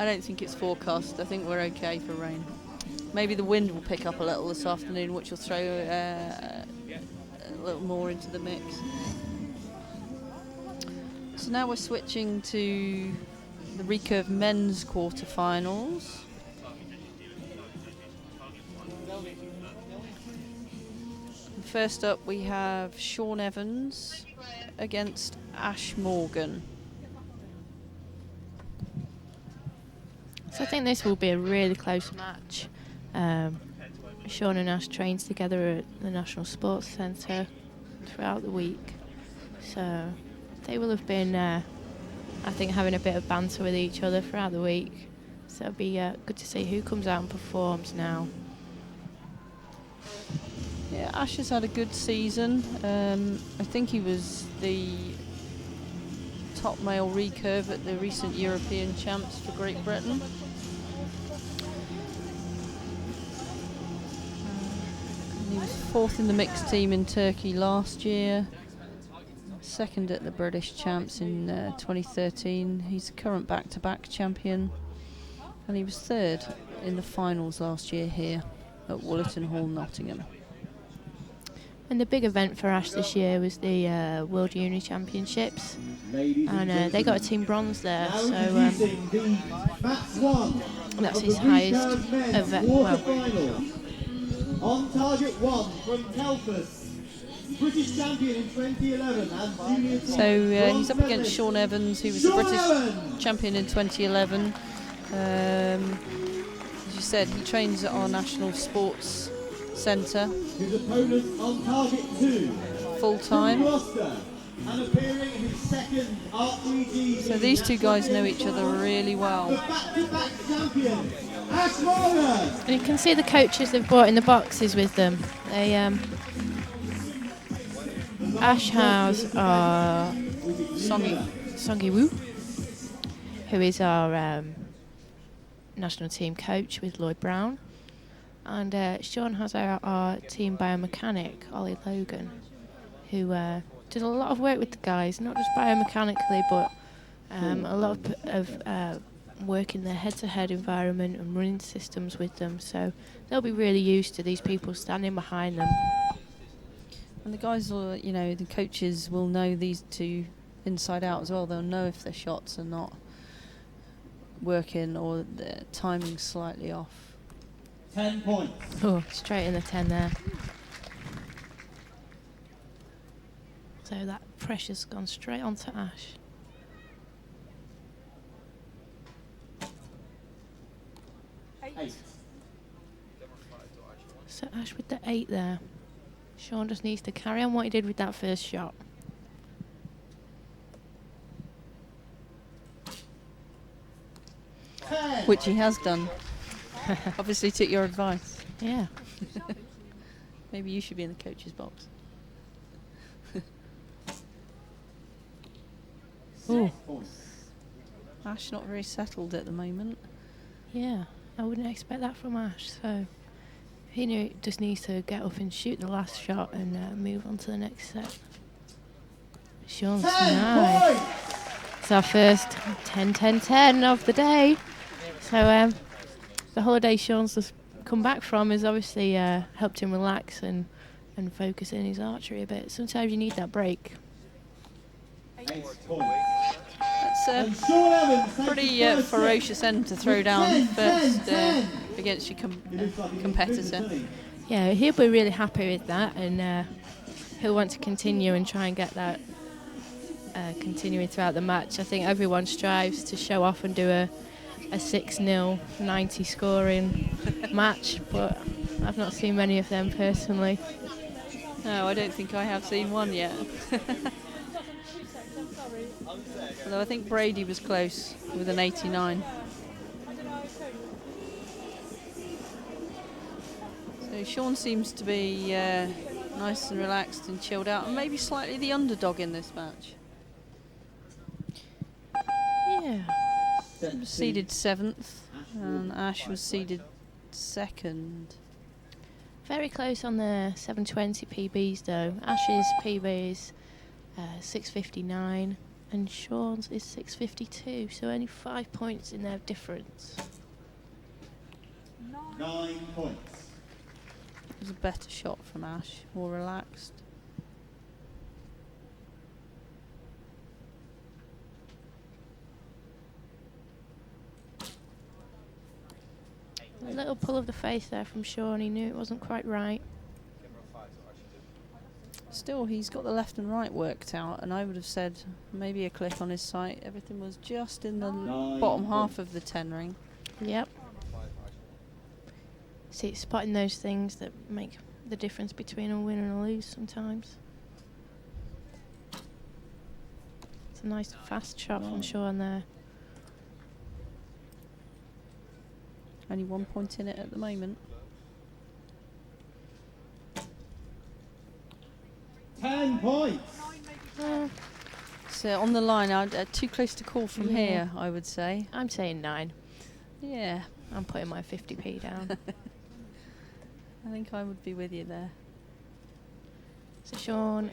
I don't think it's forecast. I think we're okay for rain. Maybe the wind will pick up a little this afternoon, which will throw a little more into the mix. So now we're switching to the Recurve men's quarterfinals. First up, we have Sean Evans against Ashe Morgan. So I think this will be a really close match. Sean and Ashe trained together at the National Sports Centre throughout the week. So they will have been, I think, having a bit of banter with each other throughout the week. So it'll be good to see who comes out and performs now. Yeah, Ashe has had a good season. I think he was the top male recurve at the recent European Champs for Great Britain. He was 4th in the mixed team in Turkey last year, 2nd at the British Champs in 2013. He's the current back-to-back champion, and he was 3rd in the finals last year here at Woollerton Hall, Nottingham. And the big event for Ashe this year was the World Uni Championships, and they got a team bronze there, so that's his highest event. Well, on target 1 from Telford, British champion in 2011 and junior team. So he's up against Sean Evans, who was the British champion in 2011. As you said, he trains at our National Sports Centre. His opponent on target 2. Full time. And appearing in his 2nd Archery GC. So these two guys know each other really well. The back-to-back champion, Ashe Morgan. and you can see the coaches they've brought in the boxes with them. They Ashe has Songi Wu, who is our national team coach with Lloyd Brown. And Sean has our team biomechanic, Ollie Logan, who did a lot of work with the guys, not just biomechanically, but a lot of work in their head-to-head environment and running systems with them. So they'll be really used to these people standing behind them. And the guys will, you know, the coaches will know these two inside out as well. They'll know if their shots are not working or the timing's slightly off. 10 points. Oh, straight in the 10 there. So that pressure's gone straight onto Ashe. So Ashe with the 8 there. Sean just needs to carry on what he did with that first shot. Which he has done. Obviously took your advice. Yeah. Maybe you should be in the coach's box. Ooh. Ashe not very settled at the moment. Yeah, I wouldn't expect that from Ashe. So he just needs to get up and shoot the last shot and move on to the next set. Sean's nice. It's our first 10-10-10 of the day. So the holiday Sean's just come back from has obviously helped him relax and focus in his archery a bit. Sometimes you need that break. That's a pretty ferocious end to throw down first against your competitor. Yeah, he'll be really happy with that, and he'll want to continue and try and get that continuing throughout the match. I think everyone strives to show off and do a a 6-0, 90 scoring match, but I've not seen many of them personally. No, I don't think I have seen one yet. Although I think Brady was close with an 89. So Sean seems to be nice and relaxed and chilled out, and maybe slightly the underdog in this match. Yeah. He was seeded 7th, and Ashe was seeded 2nd. Very close on the 720 PBs though. Ashe's PB is 659 and Sean's is 652, so only 5 points in their difference. 9 points. It was a better shot from Ashe, more relaxed. A little pull of the face there from Sean. He knew it wasn't quite right. Still, he's got the left and right worked out, and I would have said maybe a click on his sight. Everything was just in the bottom half of the 10 ring. Yep. See, it's spotting those things that make the difference between a win and a lose sometimes. It's a nice fast shot from Sean there. Only 1 point in it at the moment. 10 points. So on the line, too close to call from here, I would say. I'm saying 9. Yeah. I'm putting my 50p down. I think I would be with you there. So Sean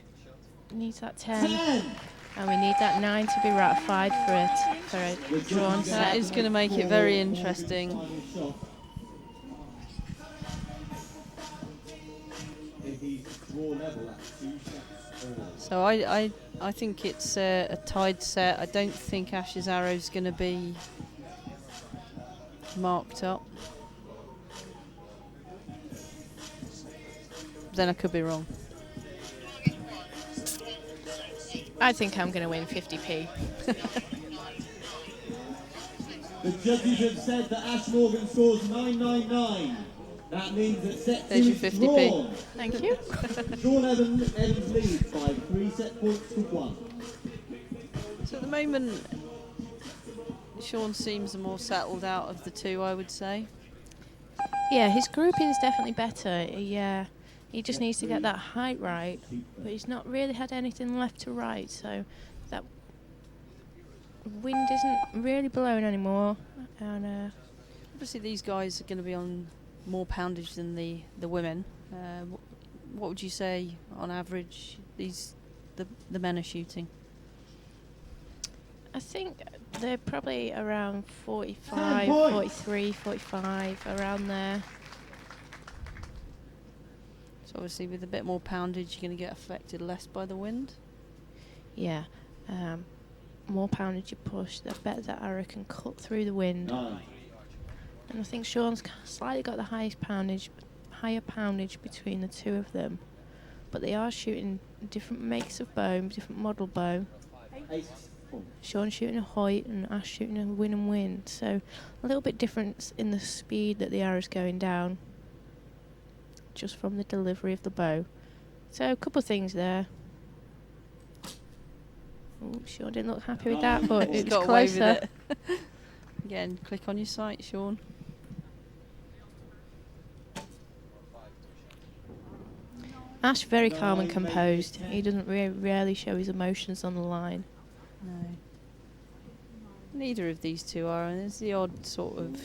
needs that 10. And we need that 9 to be ratified for a drawn set. That is going to make it very interesting. So I think it's a tied set. I don't think Ashe's arrow is going to be marked up. Then I could be wrong. I think I'm going to win 50p. The judges have said that Ashe Morgan scores 999. That means that set 2 is 50p. drawn. Thank you. Sean Evans leads by 3 set points to 1. So at the moment, Sean seems the more settled out of the two, I would say. Yeah, his grouping is definitely better. He just needs to get that height right, but he's not really had anything left to right, so that wind isn't really blowing anymore. And obviously these guys are going to be on more poundage than the women. What would you say on average the men are shooting? I think they're probably around 45, 43, 45, around there. So obviously with a bit more poundage you're going to get affected less by the wind. Yeah, more poundage you push, the better that arrow can cut through the wind. And I think Sean's slightly got the higher poundage between the two of them. But they are shooting different makes of bow, different model bow. Sean shooting a Hoyt and Ashe shooting a win and win. So a little bit difference in the speed that the arrow's going down, just from the delivery of the bow. So a couple of things there. Ooh, Sean didn't look happy with that, but it was got closer. away with it. Again, click on your sight, Sean. Ashe very calm and composed. He doesn't rarely show his emotions on the line. No. Neither of these two are, and there's the odd sort of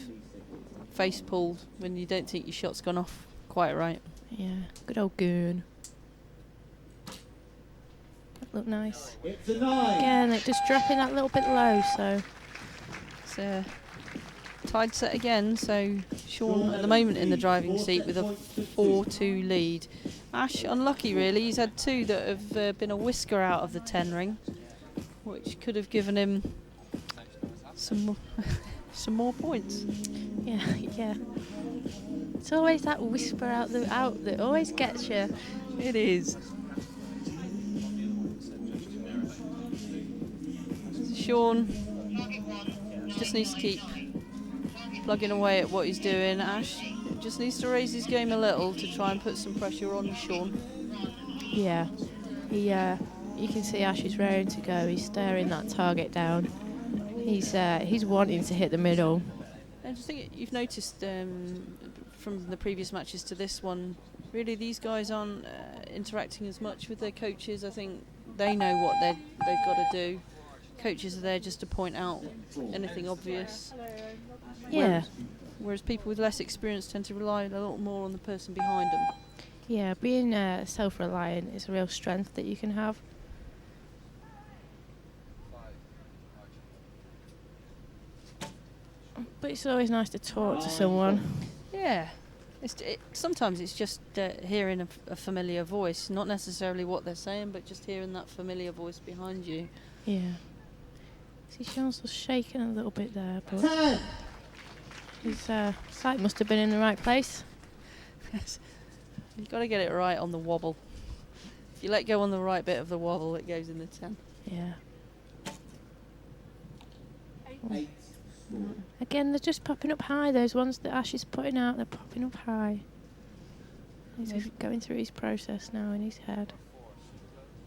face pulled when you don't think your shot's gone off quite right. Yeah, good old goon. That looked nice. It's a 9. Again, it just dropping that little bit low, so. It's a tied set again, so Sean at the moment in the driving seat with a 4-2 lead. Ashe unlucky really, he's had 2 that have been a whisker out of the 10 ring, which could have given him some more points. Yeah. It's always that whisper out that always gets you. It is. Sean just needs to keep plugging away at what he's doing. Ashe just needs to raise his game a little to try and put some pressure on Sean. Yeah, you can see Ashe is raring to go. He's staring that target down. He's wanting to hit the middle. I just think you've noticed from the previous matches to this one, really these guys aren't interacting as much with their coaches. I think they know what they've got to do. Coaches are there just to point out anything obvious. Yeah. Whereas people with less experience tend to rely a little more on the person behind them. Yeah, being self-reliant is a real strength that you can have. But it's always nice to talk to someone. Yeah. Sometimes it's just hearing a familiar voice, not necessarily what they're saying, but just hearing that familiar voice behind you. Yeah. See, Sean's just shaking a little bit there, but his sight must have been in the right place. You've got to get it right on the wobble. If you let go on the right bit of the wobble, it goes in the 10. Yeah. Again, they're just popping up high. Those ones that Ashe is putting out, they're popping up high. He's going through his process now in his head.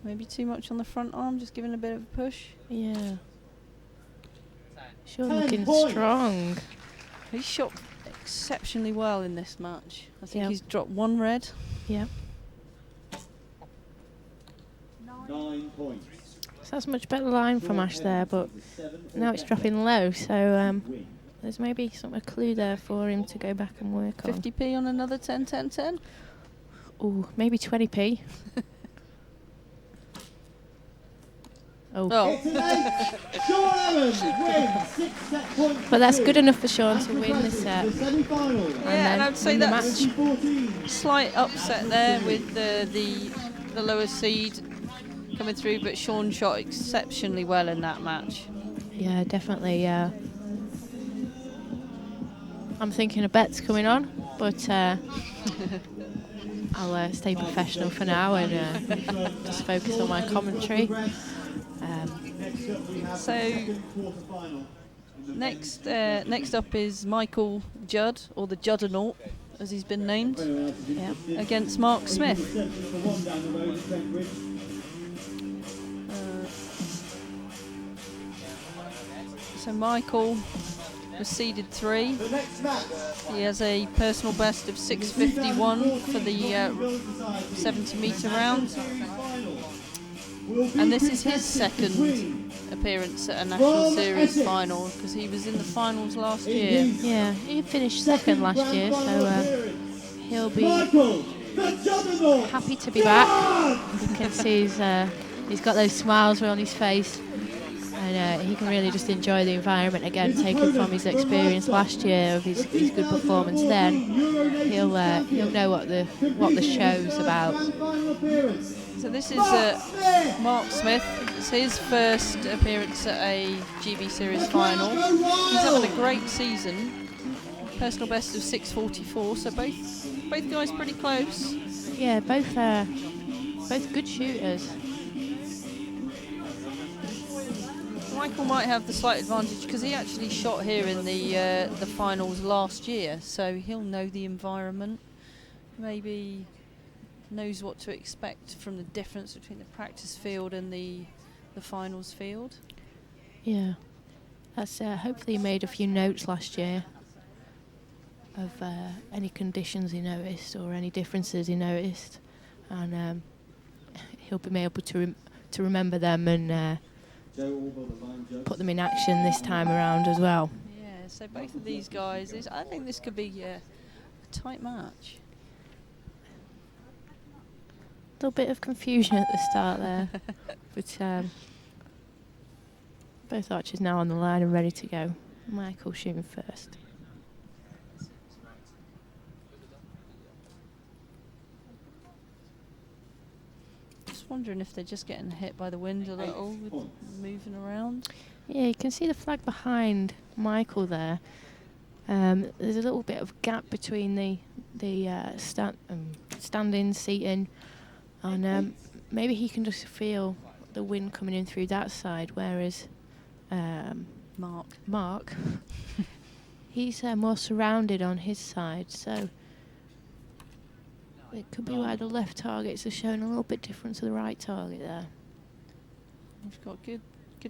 Maybe too much on the front arm, just giving a bit of a push. Yeah. Sean looking strong. He shot exceptionally well in this match. I think Yep. he's dropped one red. Yep. 9 points. So that's a much better line from Ashe there, but now it's dropping low, so there's maybe a clue there for him to go back and work on. 50p on another 10, 10, 10. Ooh, maybe 20p. Oh. Sean Evans wins 6 set points. But that's good enough for Sean to win the set. Yeah, and I'd say win the that's match. slight upset there with the lower seed coming through, but Sean shot exceptionally well in that match. Yeah, definitely. Yeah. I'm thinking a bet's coming on, but I'll stay professional for now and just focus on my commentary. So next up is Michael Judd, or the Juddernaut, as he's been named, against Mark Smith. So Michael was seeded 3. He has a personal best of 6:51 for the 70-metre round. And this is his second appearance at a National Series final, because he was in the finals last year. Yeah, he finished second last year, so he'll be happy to be back. You can see he's got those smiles on his face, and he can really just enjoy the environment again, taken from his experience last year of his good performance. Then he'll know what the show's about. So this is Mark Smith. It's his first appearance at a GB Series final. He's having a great season. Personal best of 6:44. So both guys pretty close. Yeah, both good shooters. Michael might have the slight advantage because he actually shot here in the finals last year, so he'll know the environment. Maybe knows what to expect from the difference between the practice field and the finals field. Yeah, that's hopefully he made a few notes last year of any conditions he noticed or any differences he noticed, and he'll be able to remember them and put them in action this time around as well. Yeah, so both of these guys, I think this could be a tight match. A little bit of confusion at the start there, but both archers now on the line and ready to go. Michael shooting first. Just wondering if they're just getting hit by the wind a little with moving around. Yeah, you can see the flag behind Michael there. There's a little bit of gap between the standing, seating, and maybe he can just feel the wind coming in through that side, whereas Mark he's more surrounded on his side, so it could be why the left targets are showing a little bit different to the right target there. We've got good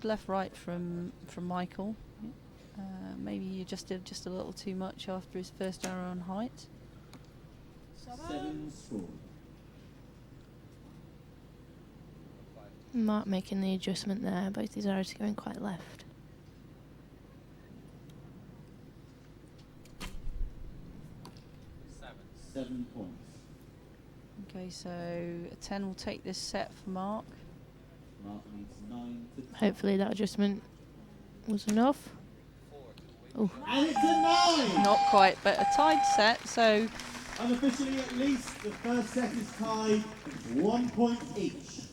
left-right from Michael. Maybe he adjusted just a little too much after his first arrow on height. 7 scored. Mark making the adjustment there, both his arrows are going quite left. Seven points. Okay, so a 10 will take this set for Mark. Mark needs 9 to 10. Hopefully that adjustment was enough. Oh, And it's a 9! Not quite, but a tied set, so Unofficially, at least, the first set is tied, 1 point each.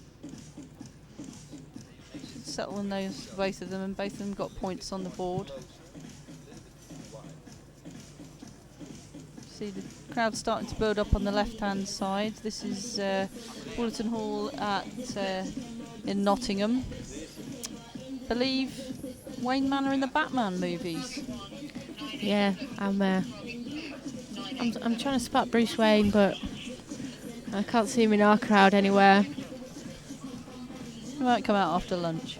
should settle in those for both of them, and both of them got points on the board. See the crowd starting to build up on the left-hand side. This is Bulletin Hall at in Nottingham. Believe Wayne Manor in the Batman movies. yeah, I'm trying to spot Bruce Wayne, but I can't see him in our crowd anywhere. He might come out after lunch.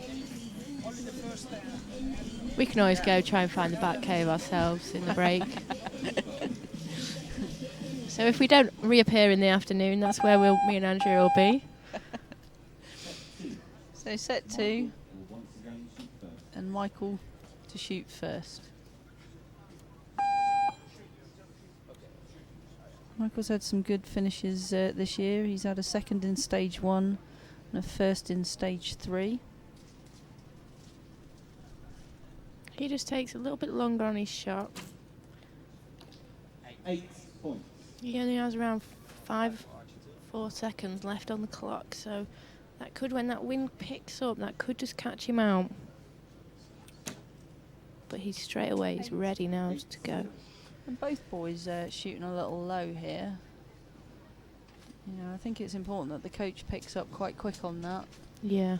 We can always go try and find the Batcave ourselves in the break. So if we don't reappear in the afternoon, that's where me and Andrew will be. So set 2, and Michael to shoot first. Michael's had some good finishes this year. He's had a second in stage 1 and a first in stage 3. He just takes a little bit longer on his shot. 8 points. He only has around 4 seconds left on the clock, so that could, when that wind picks up, that could just catch him out. But he's straight away, he's ready now to go. And both boys shooting a little low here. You know, I think it's important that the coach picks up quite quick on that. Yeah.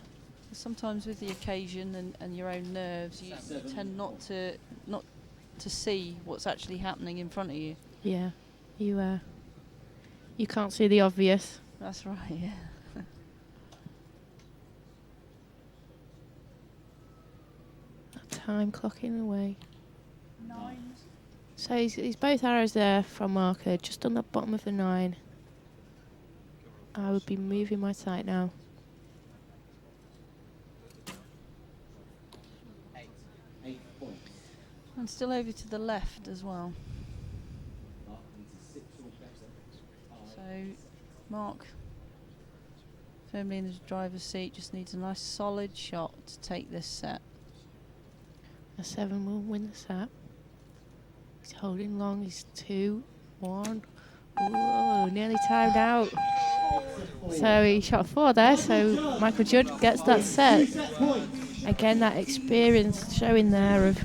Sometimes with the occasion and your own nerves, you tend not to see what's actually happening in front of you. Yeah. You can't see the obvious. That's right, yeah. Time clocking away. 9. So he's both arrows there from marker, just on the bottom of the 9. I would be moving my sight now. 8 points. And still over to the left as well. Mark needs a 6 or better. So Mark, firmly in the driver's seat, just needs a nice solid shot to take this set. A 7 will win the set. He's holding long. He's 2, 1. Ooh, nearly timed out. So he shot a 4 there. So Michael Judd gets that set. Again, that experience showing there of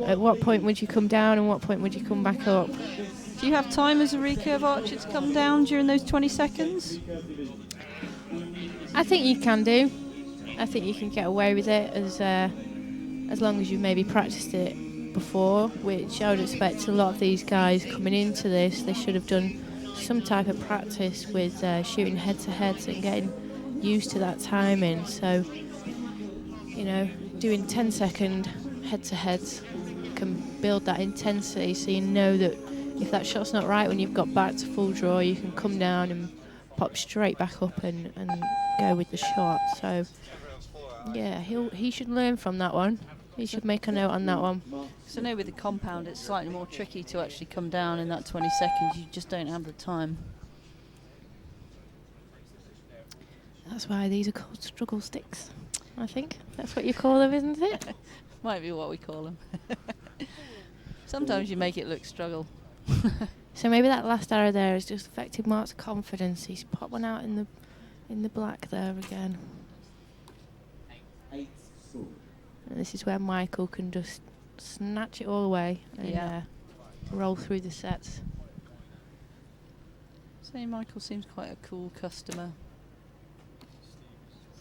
at what point would you come down and what point would you come back up. Do you have time as a recurve archer to come down during those 20 seconds? I think you can do. I think you can get away with it as long as you've maybe practiced it before, which I would expect a lot of these guys coming into this, they should have done some type of practice with shooting head-to-heads and getting used to that timing. So, you know, doing 10-second head-to-heads can build that intensity, so you know that if that shot's not right when you've got back to full draw, you can come down and pop straight back up and go with the shot. So, yeah, he should learn from that one. He should make a note on that one. So I know with the compound it's slightly more tricky to actually come down in that 20 seconds. You just don't have the time. That's why these are called struggle sticks, I think. That's what you call them, isn't it? Might be what we call them. Sometimes you make it look struggle. So maybe that last arrow there has just affected Mark's confidence. He's popped one out in the black there again. 8 scored. And this is where Michael can just snatch it all away and roll through the sets. So Michael seems quite a cool customer.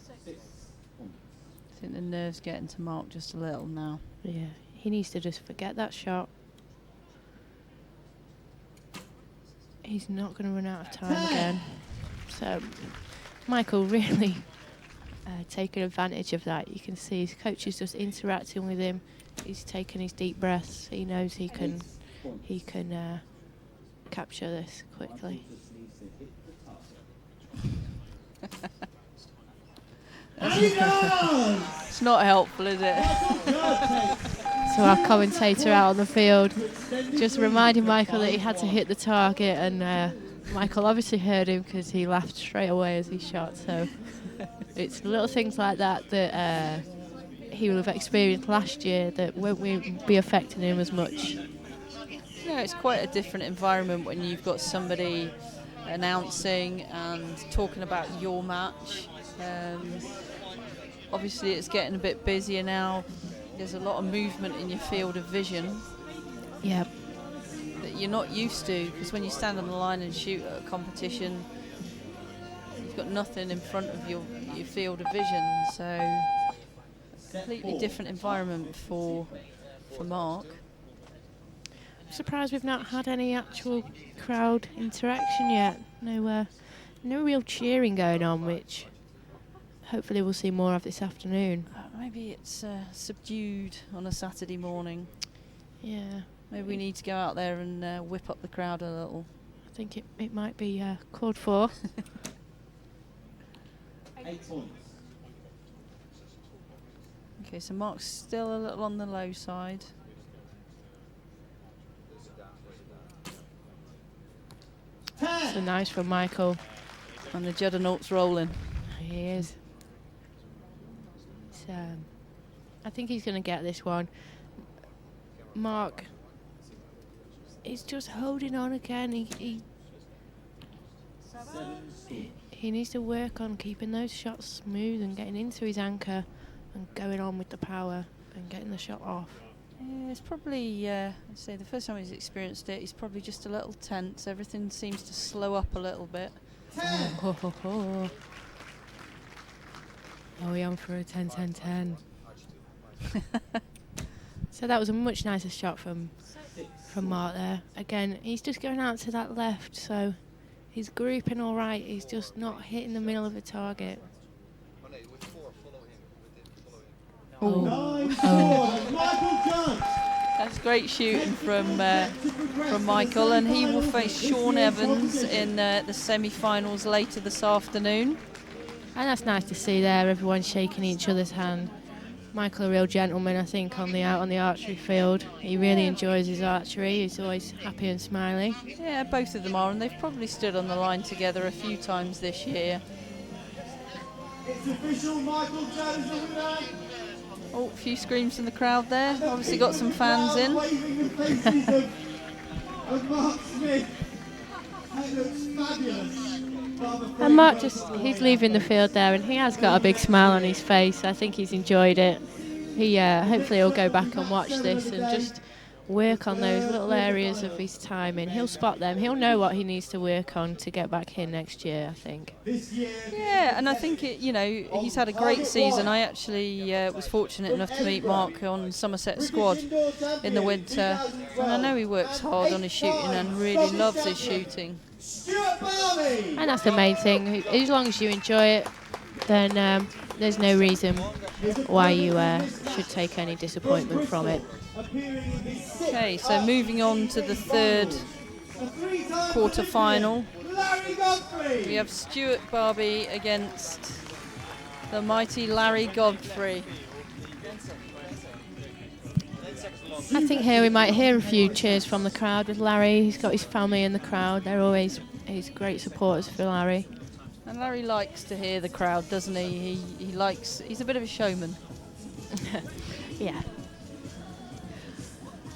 6 points. I think the nerves getting to Mark just a little now. Yeah, he needs to just forget that shot he's not going to run out of time again. So Michael really taking advantage of that. You can see his coach is just interacting with him. He's taking his deep breaths. He knows he can capture this quickly. It's not helpful, is it? So our commentator out on the field just reminding Michael that he had to hit the target, and Michael obviously heard him because he laughed straight away as he shot. So it's little things like that that he will have experienced last year that won't be affecting him as much. Yeah, it's quite a different environment when you've got somebody announcing and talking about your match. Obviously it's getting a bit busier now. There's a lot of movement in your field of vision. Yeah. That you're not used to, because when you stand on the line and shoot at a competition, you've got nothing in front of your field of vision. So completely different environment for Mark. I'm surprised we've not had any actual crowd interaction yet. No real cheering going on, which hopefully we'll see more of this afternoon. Maybe it's subdued on a Saturday morning. Yeah. Maybe we need to go out there and whip up the crowd a little. I think it might be called for. 8 points. Okay, so Mark's still a little on the low side. So nice from Michael. And the Juddernauts rolling. He is. I think he's going to get this one. Mark is just holding on again. He needs to work on keeping those shots smooth and getting into his anchor and going on with the power and getting the shot off. Yeah, it's probably, I'd say the first time he's experienced it, he's probably just a little tense. Everything seems to slow up a little bit. Oh, we're on for a 10-10-10. So that was a much nicer shot from Mark there. Again, he's just going out to that left, so he's grouping all right. He's just not hitting the middle of the target. Michael Judd. That's great shooting from Michael, and he will face Sean Evans in the semi-finals later this afternoon. And that's nice to see there, everyone shaking each other's hand. Michael, a real gentleman, I think, on the archery field. He really enjoys his archery. He's always happy and smiley. Yeah, both of them are, and they've probably stood on the line together a few times this year. It's official, Michael Judd is the winner. Oh, a few screams from the crowd there. Obviously got some fans in. Waving the faces of Mark Smith. That looks fabulous. And Mark he's leaving the field there, and he has got a big smile on his face. I think he's enjoyed it. He hopefully he'll go back and watch this and just work on those little areas of his timing. He'll spot them. He'll know what he needs to work on to get back in next year, I think. Yeah, and I think he's had a great season. I actually was fortunate enough to meet Mark on Somerset squad in the winter, and I know he works hard on his shooting and really loves his shooting. And that's the main thing. As long as you enjoy it, then there's no reason why you should take any disappointment from it. Okay, so moving on to the third quarter-final. We have Stuart Barby against the mighty Larry Godfrey. I think here we might hear a few cheers from the crowd with Larry. He's got his family in the crowd. They're always great supporters for Larry. And Larry likes to hear the crowd, doesn't he? He's a bit of a showman. Yeah.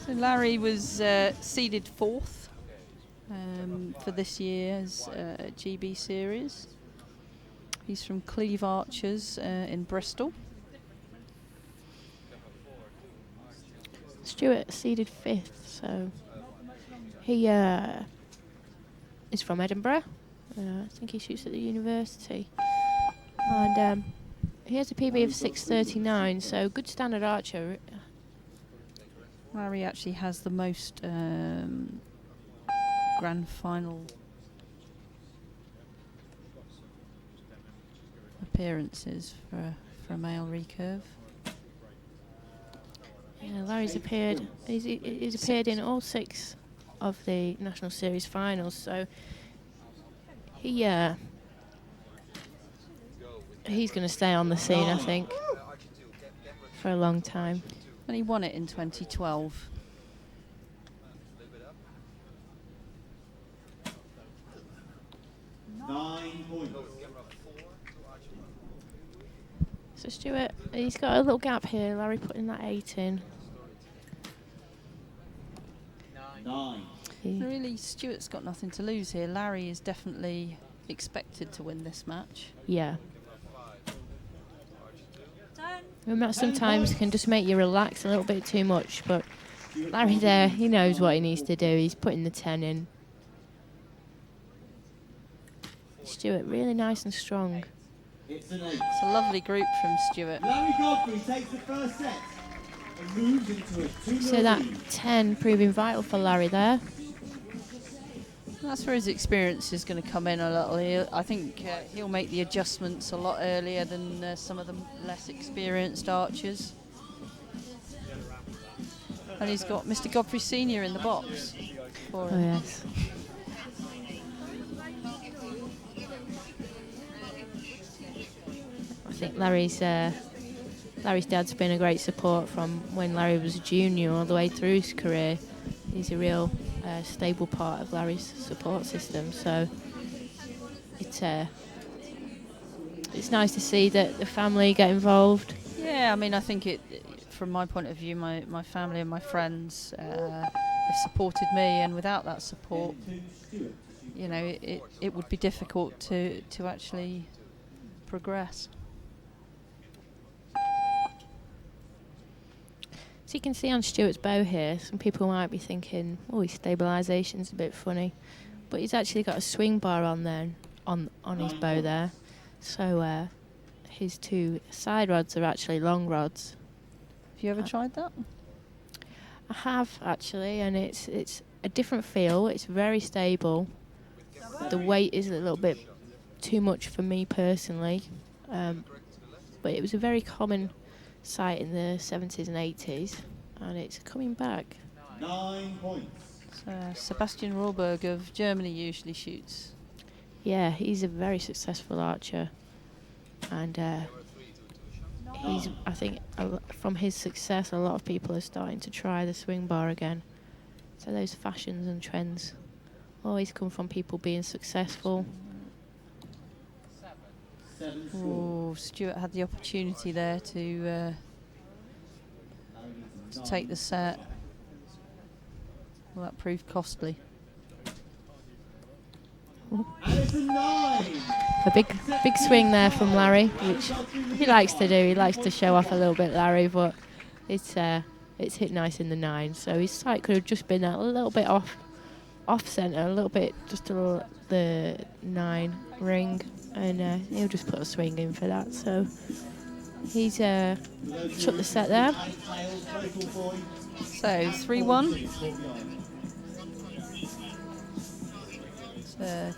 So Larry was seeded 4th for this year's GB series. He's from Cleve Archers in Bristol. Stuart seeded 5th, so he is from Edinburgh. I think he shoots at the university. And he has a PB of 6.39, so good standard archer. Larry actually has the most grand final appearances for a male recurve. Yeah, Larry's appeared. He's appeared in all 6 of the National Series finals, so he's going to stay on the scene, I think, for a long time. And he won it in 2012. So Stuart, he's got a little gap here. Larry putting that 8 in. 9. Really, Stuart's got nothing to lose here. Larry is definitely expected to win this match. Yeah. And that sometimes can just make you relax a little bit too much, but Larry there, he knows what he needs to do. He's putting the 10 in. Stuart, really nice and strong. It's an 8. It's a lovely group from Stuart. Larry Godfrey takes the first set and moves into a 2-0 So that lead. 10 proving vital for Larry there. That's where his experience is going to come in a little. I think he'll make the adjustments a lot earlier than some of the less experienced archers. And he's got Mr. Godfrey Senior in the box for him. Oh, yes. I think Larry's dad's been a great support from when Larry was a junior all the way through his career. He's a real stable part of Larry's support system, so it's nice to see that the family get involved. Yeah, I mean, I think from my point of view, my family and my friends have supported me, and without that support, you know, it would be difficult to actually progress. So you can see on Stuart's bow here, some people might be thinking, oh, his stabilisation's a bit funny. But he's actually got a swing bar on there, on his bow there. So his 2 side rods are actually long rods. Have you ever tried that? I have, actually, and it's a different feel. It's very stable. The weight is a little bit too much for me personally. But it was a very common sight in the 70s and 80s, and it's coming back. 9 points. Sebastian Rohrberg of Germany usually shoots. Yeah, he's a very successful archer, and I think from his success, a lot of people are starting to try the swing bar again. So those fashions and trends always come from people being successful. Oh, Stuart had the opportunity there to take the set. Well, that proved costly. A big swing there from Larry, which he likes to do. He likes to show off a little bit, Larry, but it's hit nice in the 9. So his sight could have just been a little bit off centre, a little bit just to the 9 ring, and he'll just put a swing in for that. So he's took the set there. So 3-1.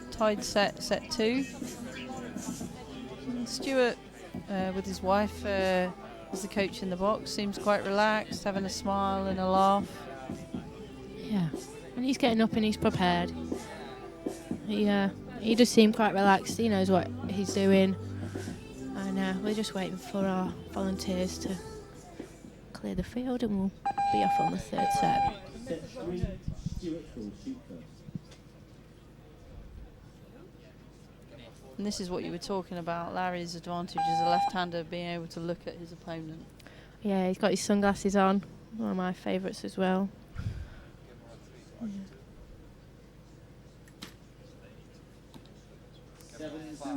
Tied set 2. And Stuart, with his wife as the coach in the box, seems quite relaxed, having a smile and a laugh. Yeah, and he's getting up and he's prepared. He does seem quite relaxed. He knows what he's doing, and we're just waiting for our volunteers to clear the field, and we'll be off on the 3rd set. Set 3, Stuart will shoot first. And this is what you were talking about, Larry's advantage as a left-hander, being able to look at his opponent. Yeah, he's got his sunglasses on, one of my favourites as well.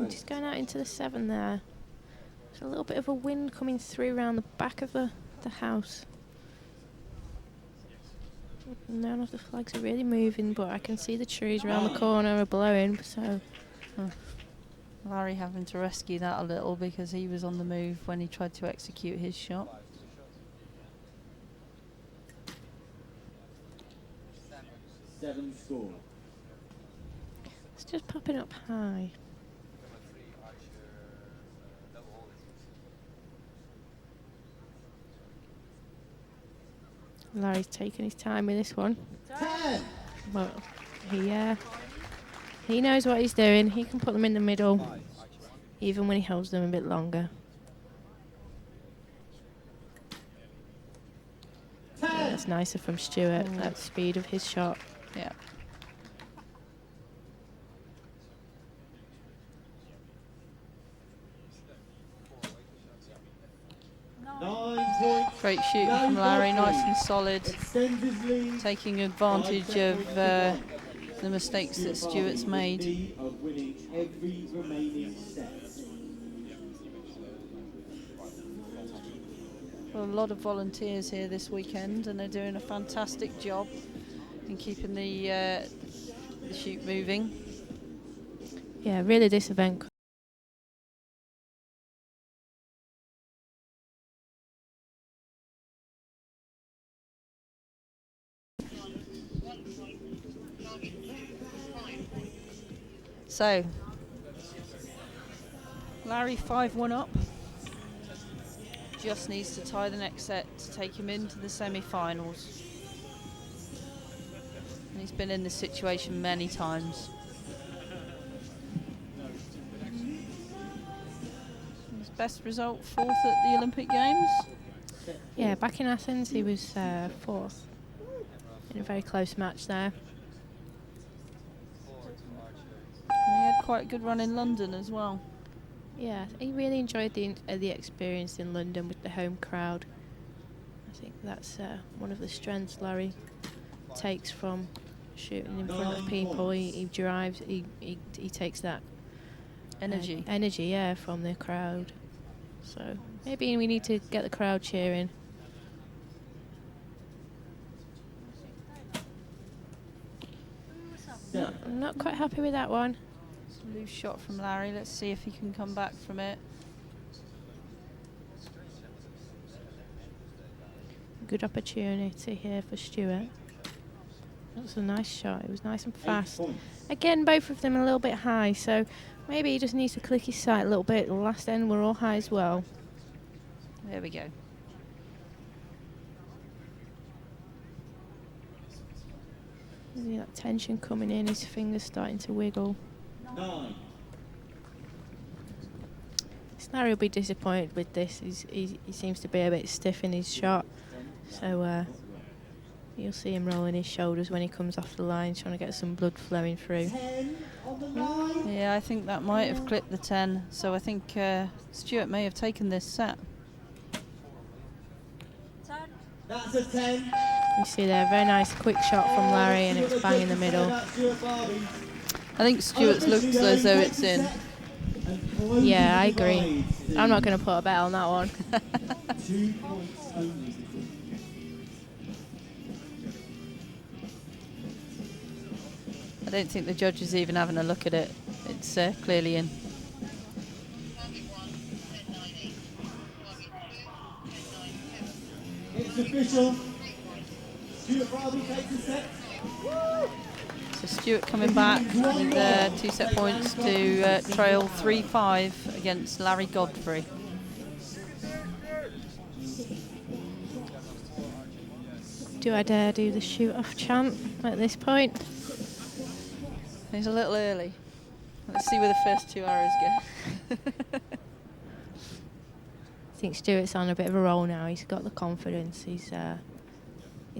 Just going out into the 7 there. There's a little bit of a wind coming through around the back of the house. None of the flags are really moving, but I can see the trees around the corner are blowing, so... Larry having to rescue that a little because he was on the move when he tried to execute his shot. Seven score. It's just popping up high. Larry's taking his time with this one. Well, he knows what he's doing. He can put them in the middle, even when he holds them a bit longer. Yeah, that's nicer from Stuart, that speed of his shot. Yeah. Great shooting from Larry, nice and solid, taking advantage of the mistakes that Stuart's made. Well, a lot of volunteers here this weekend, and they're doing a fantastic job in keeping the shoot moving. Yeah, really this event. So, Larry 5-1 up. Just needs to tie the next set to take him into the semi-finals. And he's been in this situation many times. His best result, 4th at the Olympic Games. Yeah, back in Athens he was 4th in a very close match there. And he had quite a good run in London as well. Yeah, he really enjoyed the experience in London with the home crowd. I think that's one of the strengths Larry takes from shooting in front of people. He drives, he takes that Energy. energy, yeah, from the crowd. So maybe we need to get the crowd cheering. I'm not quite happy with that one. Loose shot from Larry. Let's see if he can come back from it. Good opportunity here for Stuart. That was a nice shot. It was nice and fast. Again, both of them a little bit high, so maybe he just needs to click his sight a little bit. The last end were all high as well. There we go. See that tension coming in, his fingers starting to wiggle. 9. Larry will be disappointed with this. He seems to be a bit stiff in his shot, so you'll see him rolling his shoulders when he comes off the line, trying to get some blood flowing through. Yeah, I think that might have clipped the 10, so I think Stuart may have taken this set. That's a 10. You see there, very nice quick shot from Larry, and it's bang in the middle. I think Stuart's looked as though it's in. Yeah, I agree. I'm not going to put a bet on that one. 2 points only. I don't think the judge is even having a look at it. It's clearly in. It's official. Stuart Barby takes the set. So Stuart coming back with 2 set points to trail 3-5 against Larry Godfrey. Do I dare do the shoot-off chant at this point? He's a little early. Let's see where the first 2 arrows go. I think Stuart's on a bit of a roll now. He's got the confidence. He's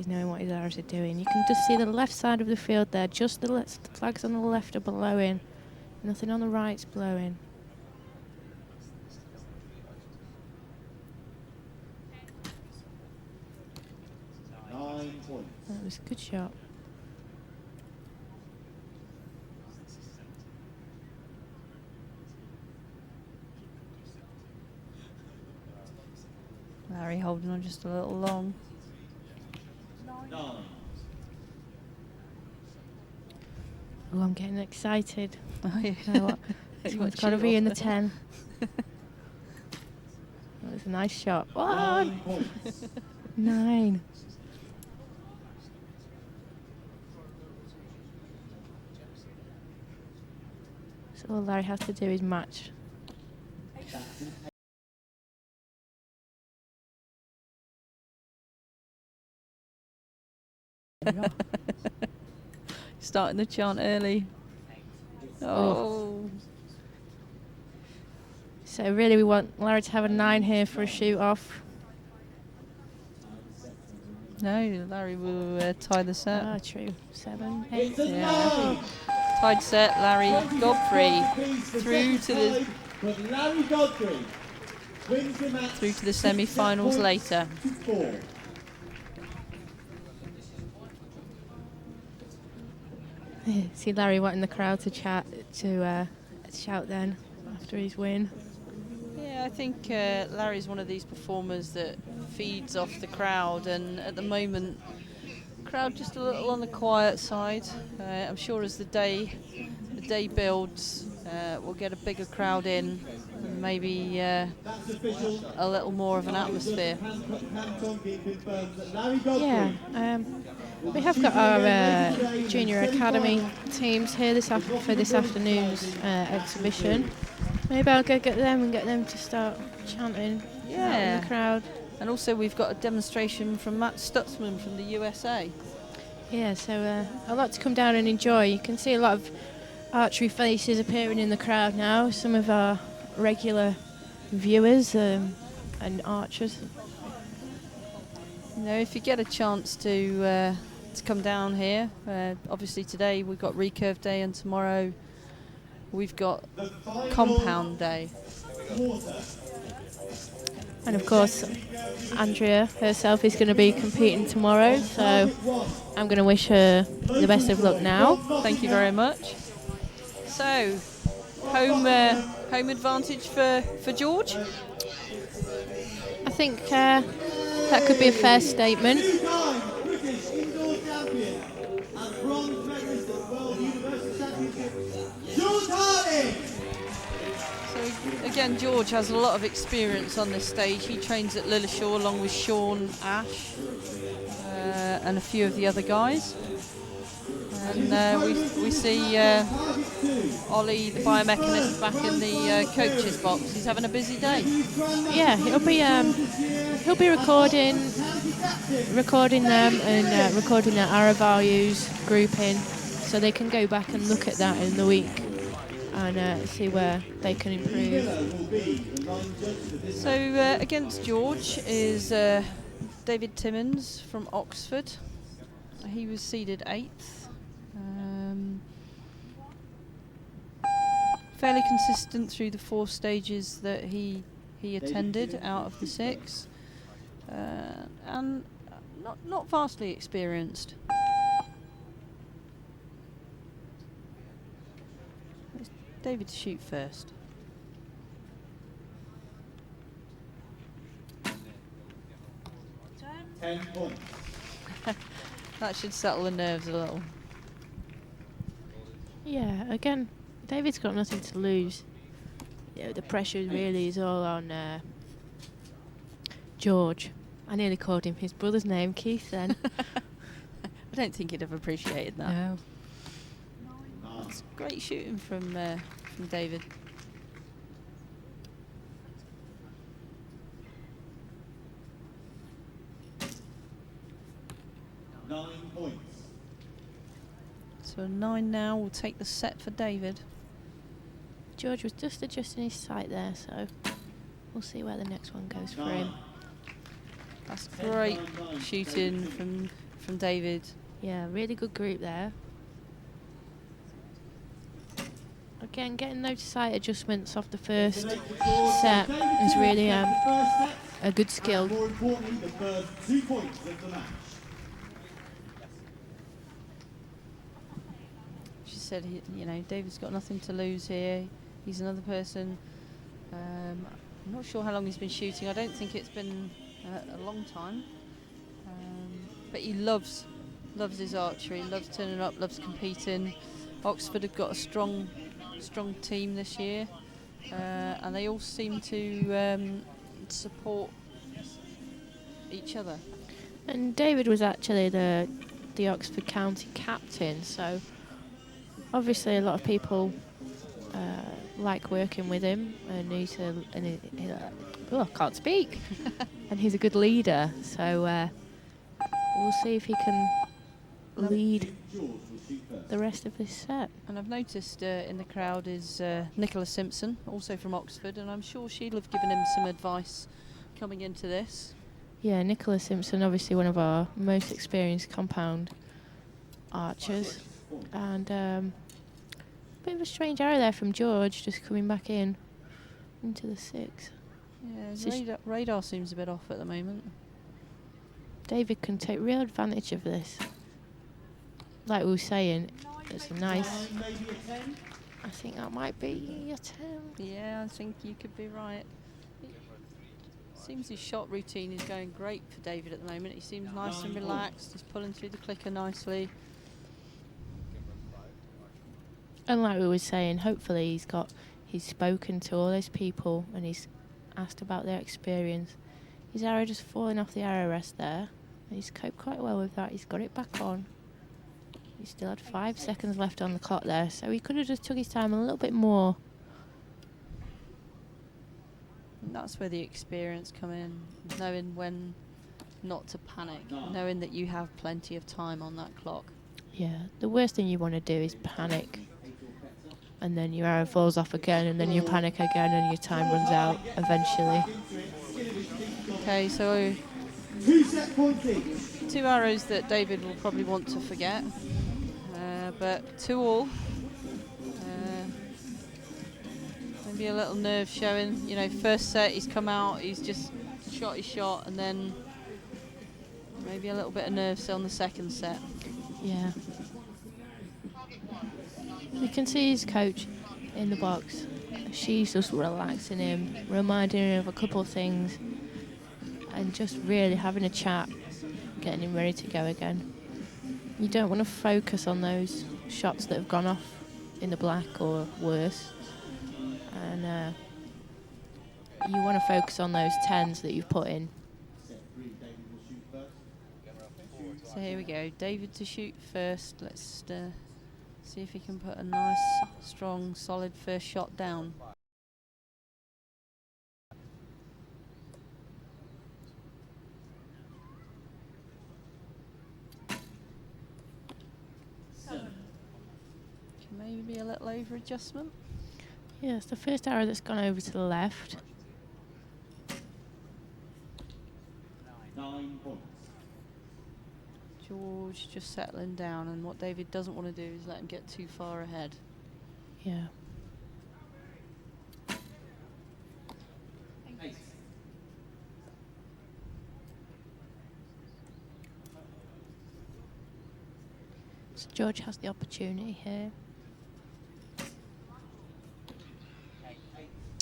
knowing what his arrows are doing. You can just see the left side of the field there. Just the flags on the left are blowing. Nothing on the right's blowing. That was a good shot. Larry holding on just a little long. 9. Oh, I'm getting excited. Oh, yeah. You know what? It's got to be in the 10. That was a nice shot. 1. 9. So all Larry has to do is match. Starting the chant early. Oh. So really we want Larry to have a 9 here for a shoot off. No, Larry will tie the set. Ah, true. 7, 8. Yeah. Tied set, Larry Godfrey through to the semi-finals later. See Larry wanting the crowd to shout then after his win. Yeah, I think Larry's one of these performers that feeds off the crowd, and at the moment, crowd just a little on the quiet side. I'm sure as the day builds, we'll get a bigger crowd in, and maybe a little more of an atmosphere. Yeah, we have got our junior academy teams here for this afternoon's exhibition. Maybe I'll go get them and get them to start chanting out in the crowd. And also we've got a demonstration from Matt Stutzman from the USA. Yeah, so a lot to come down and enjoy. You can see a lot of archery faces appearing in the crowd now, some of our regular viewers and archers. You know, if you get a chance to come down here, obviously today we've got Recurve Day, and tomorrow we've got Compound Day. And of course, Andrea herself is going to be competing tomorrow, so I'm going to wish her the best of luck now. Thank you very much. So, home advantage for George? I think that could be a fair statement. So again, George has a lot of experience on this stage. He trains at Lilleshall along with Sean, Ashe, and a few of the other guys. And we see Ollie, the biomechanist, back in the coach's box. He's having a busy day. Yeah, he'll be recording them and recording their arrow values, grouping, so they can go back and look at that in the week and see where they can improve. So against George is David Timmins from Oxford. He was seeded 8th. Fairly consistent through the 4 stages that he attended out of the 6, and not vastly experienced. It's David to shoot first. That should settle the nerves a little. Yeah, again, David's got nothing to lose. Yeah, the pressure really is all on George. I nearly called him his brother's name, Keith, then. I don't think he'd have appreciated that. No. That's great shooting from David. So 9 now will take the set for David. George was just adjusting his sight there, so we'll see where the next one goes for him. That's great shooting from David. Yeah, really good group there. Again, getting those sight adjustments off the first set is really a good skill. More importantly, the first 2 points of the match. She said, David's got nothing to lose here. He's another person. I'm not sure how long he's been shooting. I don't think it's been a long time. But he loves his archery, loves turning up, loves competing. Oxford have got a strong team this year, and they all seem to support each other. And David was actually the Oxford County captain, so obviously a lot of people like working with him, and I can't speak. And he's a good leader, so we'll see if he can lead the rest of this set. And I've noticed in the crowd is Nicola Simpson, also from Oxford, and I'm sure she'll have given him some advice coming into this. Yeah, Nicola Simpson, obviously one of our most experienced compound archers. And bit of a strange arrow there from George, just coming back in into the 6. Yeah, his radar seems a bit off at the moment. David can take real advantage of this. Like we were saying, it's a nice... I think that might be a 10. Yeah, I think you could be right. Seems his shot routine is going great for David at the moment. He seems nice and relaxed. He's pulling through the clicker nicely. And like we were saying, hopefully he's spoken to all those people and he's asked about their experience. His arrow just falling off the arrow rest there. And he's coped quite well with that. He's got it back on. He still had 5 seconds left on the clock there, so he could have just took his time a little bit more. And that's where the experience come in, knowing when not to panic, knowing that you have plenty of time on that clock. Yeah, the worst thing you want to do is panic. And then your arrow falls off again, and then you panic again, and your time runs out eventually. Okay, so 2 arrows that David will probably want to forget, but 2 all. Maybe a little nerve showing. You know, first set he's come out, he's just shot his shot, and then maybe a little bit of nerves on the second set. Yeah. You can see his coach in the box. She's just relaxing him, reminding him of a couple of things, and just really having a chat, getting him ready to go again. You don't want to focus on those shots that have gone off in the black or worse. And you want to focus on those 10s that you've put in. So here we go, David to shoot first. Let's see if he can put a nice, strong, solid first shot down. Can maybe be a little over adjustment. Yeah, it's the first arrow that's gone over to the left. 9 points. George just settling down, and what David doesn't want to do is let him get too far ahead. Yeah. 8. So George has the opportunity here.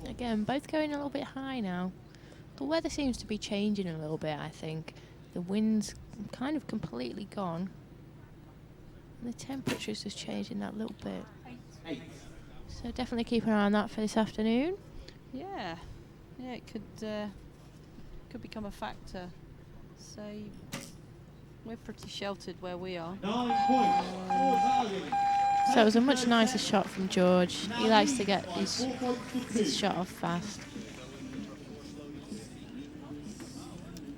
Again, both going a little bit high now. The weather seems to be changing a little bit, I think. The wind's kind of completely gone. And the temperature's just changing that little bit. 8. So definitely keep an eye on that for this afternoon. Yeah, it could become a factor. So we're pretty sheltered where we are. 9 points. So it was a much nicer shot from George. He likes to get his shot off fast.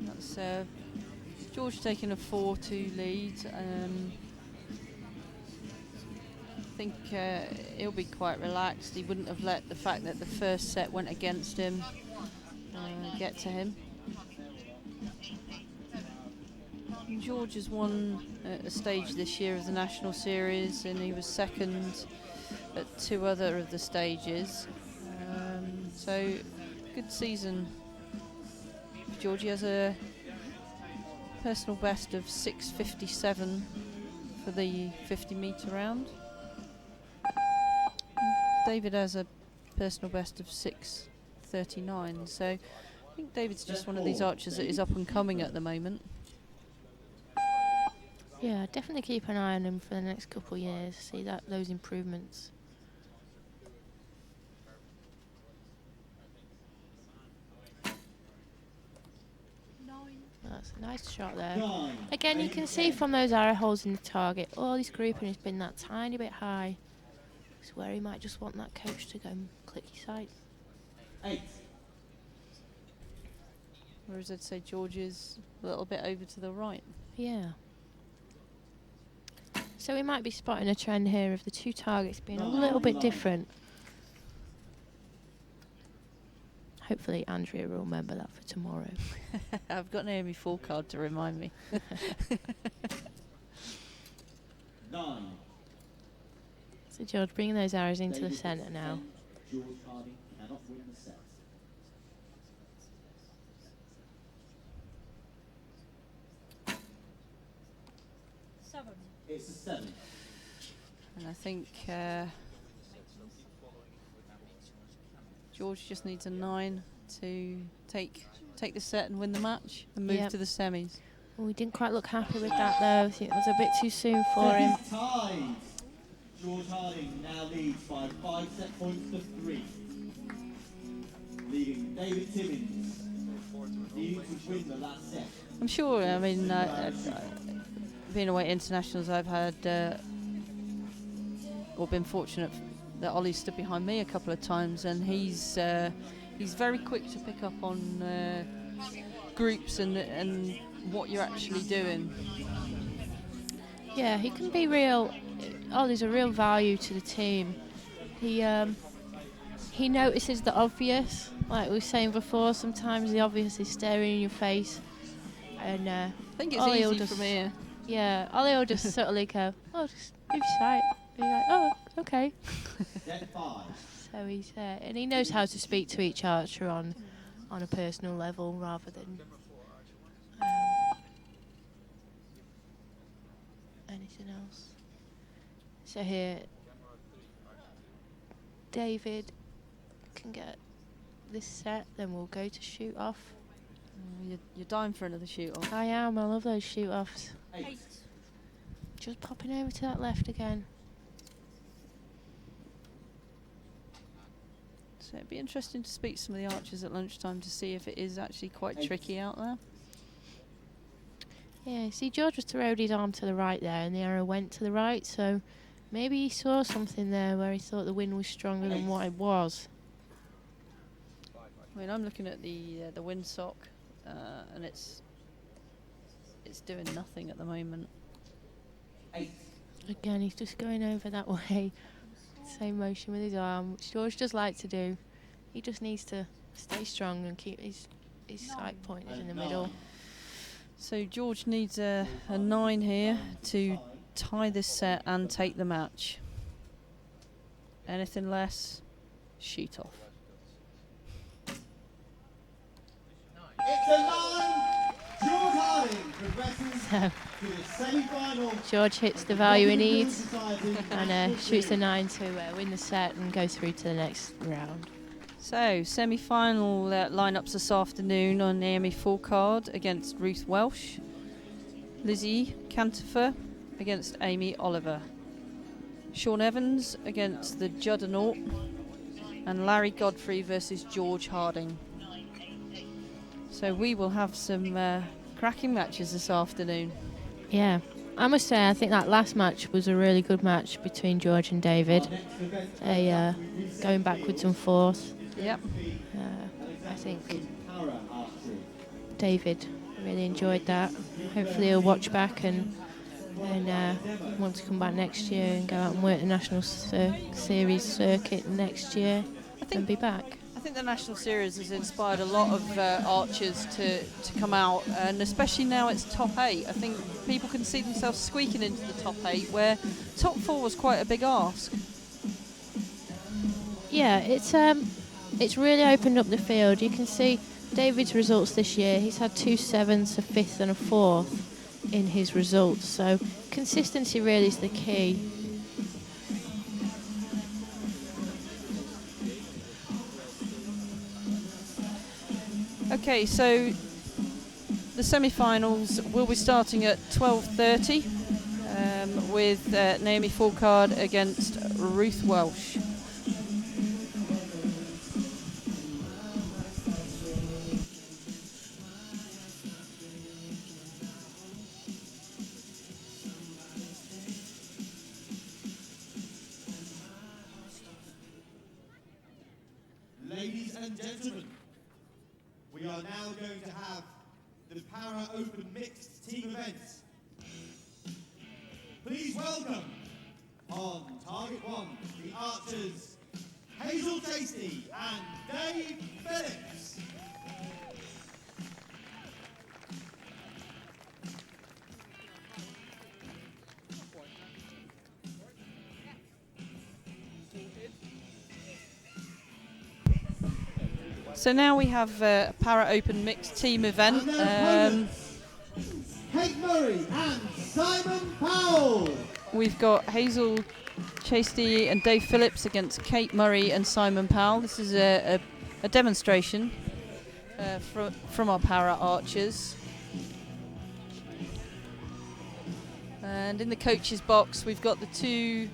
That's George taking a 4-2 lead. I think he'll be quite relaxed. He wouldn't have let the fact that the first set went against him get to him. George has won a stage this year of the National Series, and he was second at 2 other of the stages. So good season. George has a personal best of 6:57 for the 50-metre round. David has a personal best of 6:39. So I think David's just one of these archers that is up and coming at the moment. Yeah, definitely keep an eye on him for the next couple of years. See those improvements. That's a nice shot there. Again, you can see from those arrow holes in the target, all this grouping has been that tiny bit high. It's where he might just want that coach to go and click his sight. 8. Whereas I'd say George is a little bit over to the right. Yeah. So we might be spotting a trend here of the two targets being a little bit different. Hopefully Andrea will remember that for tomorrow. I've got Naomi Folkard to remind me. 9. So George, bringing those arrows into the centre now. George Harding cannot win the set. It's a 7. And I think George just needs a 9 to take the set and win the match and move to the semis. Well, we didn't quite look happy with that though. I think it was a bit too soon for him. Tied. George Harding now leads by 5 set points to 3. Leading David Timmins, needing to win the last set. I'm sure, I mean, being away at internationals, I've had, or been fortunate that Ollie stood behind me a couple of times, and he's very quick to pick up on groups and what you're actually doing. Yeah, he can be real. Ollie's a real value to the team. He notices the obvious, like we were saying before. Sometimes the obvious is staring in your face, and I think it's Ollie easy from here. Yeah, Ollie will just subtly go, "Oh, just move your sight." Be like, "Oh, okay." So he's and he knows how to speak to each archer on a personal level rather than anything else. So here, David can get this set, then we'll go to shoot off. You're dying for another shoot off. I am. I love those shoot offs. 8. Just popping over to that left again. So it'd be interesting to speak to some of the archers at lunchtime to see if it is actually quite tricky out there. Yeah, see, George was to road his arm to the right there, and the arrow went to the right, so maybe he saw something there where he thought the wind was stronger than what it was. I mean, I'm looking at the windsock, and it's doing nothing at the moment. 8. Again, he's just going over that way. Same motion with his arm, which George does like to do. He just needs to stay strong and keep his sight pointed in the middle. So George needs a 9 here to tie this set and take the match. Anything less, shoot off. It's a 9. George Harding progresses to the semi-final. George hits the value he needs and shoots the 9 to win the set and go through to the next round. So, semi-final lineups this afternoon on Naomi Folkard against Ruth Welsh, Lizzy Cantopher against Amy Oliver, Sean Evans against the Judd and Larry Godfrey versus George Harding. So we will have some cracking matches this afternoon. Yeah, I must say I think that last match was a really good match between George and David. They going backwards and forth. Yep. I think David really enjoyed that. Hopefully he'll watch back and want to come back next year and go out and work the National Series circuit next year and be back. I think the National Series has inspired a lot of archers to come out, and especially now it's top 8. I think people can see themselves squeaking into the top 8, where top 4 was quite a big ask. Yeah, it's really opened up the field. You can see David's results this year. He's had 2 7s, a 5th and a 4th in his results. So consistency really is the key. Okay, so the semi-finals will be starting at 12:30 with Naomi Folkard against Ruth Welsh. Ladies and gentlemen, we are now going to have the Para Open Mixed Team Events. Please welcome, on target 1, the archers, Hazel Chaisty and Dave Phillips. So now we have a Para Open mixed team event. Kate Murray and Simon Powell. We've got Hazel Chaisty and Dave Phillips against Kate Murray and Simon Powell. This is a demonstration from our Para archers. And in the coaches box we've got the 2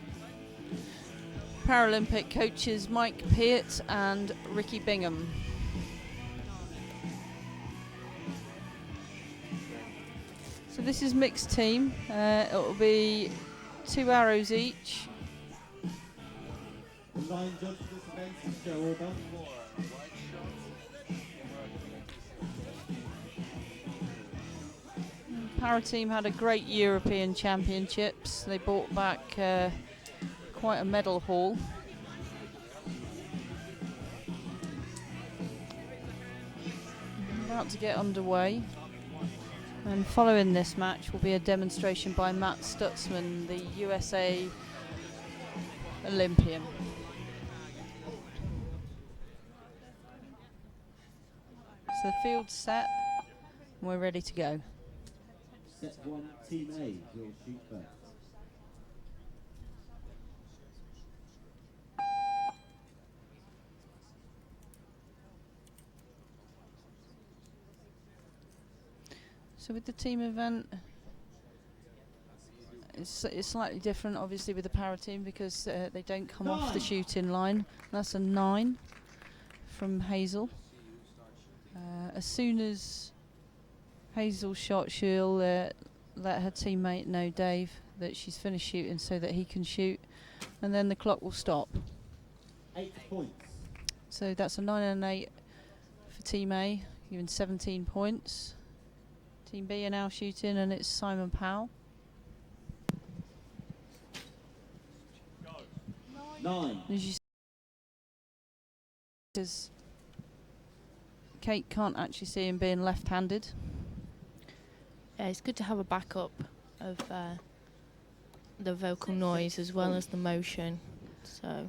Paralympic coaches, Mike Peart and Ricky Bingham. So this is mixed team. It will be 2 arrows each. The line judge for this event is Joe Orban. Para team had a great European Championships. They brought back quite a medal haul. About to get underway. And following this match will be a demonstration by Matt Stutzman, the USA Olympian. So the field's set, and we're ready to go. Set 1, Team A will shoot first. So with the team event, it's slightly different obviously with the Para team because they don't come off the shooting line. That's a 9 from Hazel. As soon as Hazel shot, she'll let her teammate know, Dave, that she's finished shooting so that he can shoot, and then the clock will stop. 8 points. So that's a 9 and an 8 for Team A, giving 17 points. Team B are now shooting, and it's Simon Powell. 9. As you see, Kate can't actually see him being left-handed. Yeah, it's good to have a backup of the vocal noise as well as the motion, so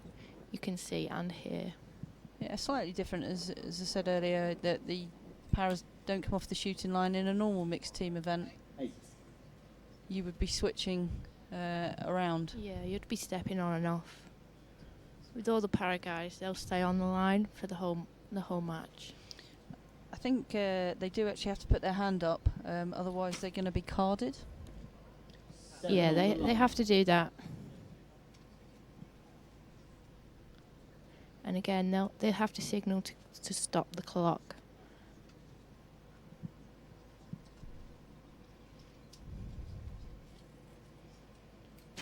you can see and hear. Yeah, slightly different, as I said earlier, that the Paras don't come off the shooting line in a normal mixed team event. 8. You would be switching around. Yeah, you'd be stepping on and off. With all the Para guys, they'll stay on the line for the whole match. I think they do actually have to put their hand up, otherwise they're going to be carded. Yeah, they have to do that. And again, they'll have to signal to stop the clock.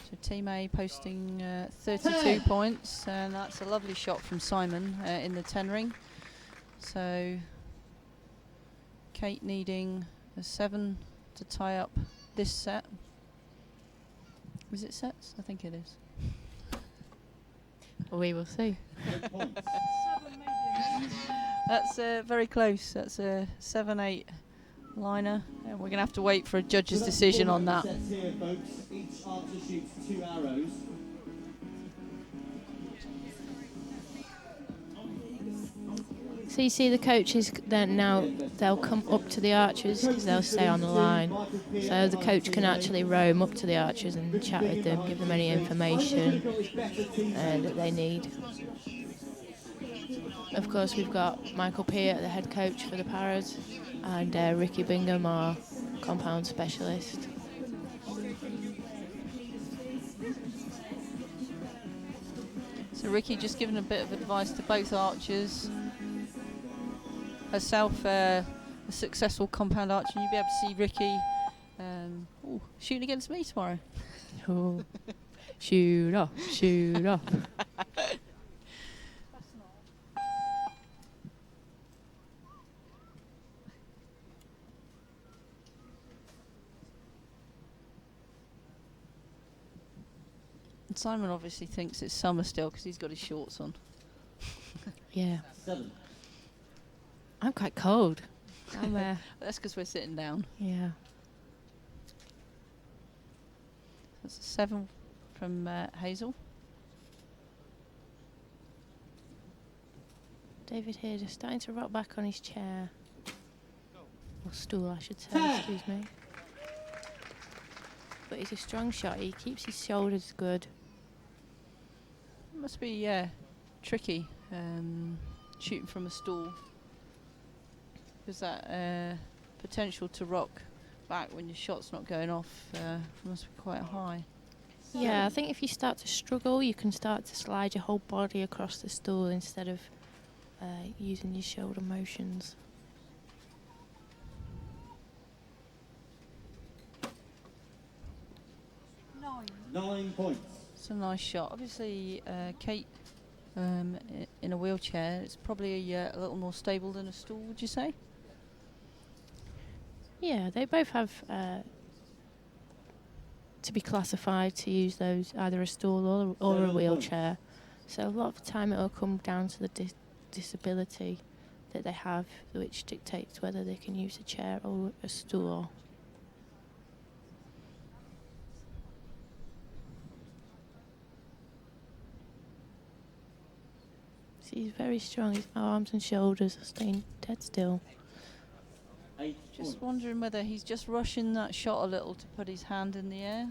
So Team A posting 32 points, and that's a lovely shot from Simon in the 10 ring. So Kate needing a 7 to tie up this set. Is it sets? I think it is. We will see. That's very close. That's a 7-8 liner, and we're going to have to wait for a judge's decision on that. Sets here, folks. Each archer shoots 2 arrows. So you see the coaches then now they'll come up to the archers because they'll stay on the line. So the coach can actually roam up to the archers and chat with them, give them any information that they need. Of course, we've got Michael Peart, the head coach for the Paras, and Ricky Bingham, our compound specialist. So Ricky just giving a bit of advice to both archers. Herself a successful compound archer, and you'll be able to see Ricky shooting against me tomorrow. Oh. Shoot off, shoot off. Simon obviously thinks it's summer still because he's got his shorts on. Yeah. 7. I'm quite cold. I'm That's because we're sitting down. Yeah. That's a 7 from Hazel. David here just starting to rock back on his chair. Or stool, I should say, excuse me. But he's a strong shot. He keeps his shoulders good. It must be, tricky shooting from a stool. Because that potential to rock back when your shot's not going off must be quite high. Yeah, I think if you start to struggle, you can start to slide your whole body across the stool instead of using your shoulder motions. 9 points. It's a nice shot. Obviously, Kate in a wheelchair, it's probably a little more stable than a stool, would you say? Yeah, they both have to be classified to use those, either a stool or a wheelchair. So a lot of the time it will come down to the disability that they have, which dictates whether they can use a chair or a stool. So he's very strong. His arms and shoulders are staying dead still. 8 Just points. wondering whether he's just rushing that shot a little to put his hand in the air.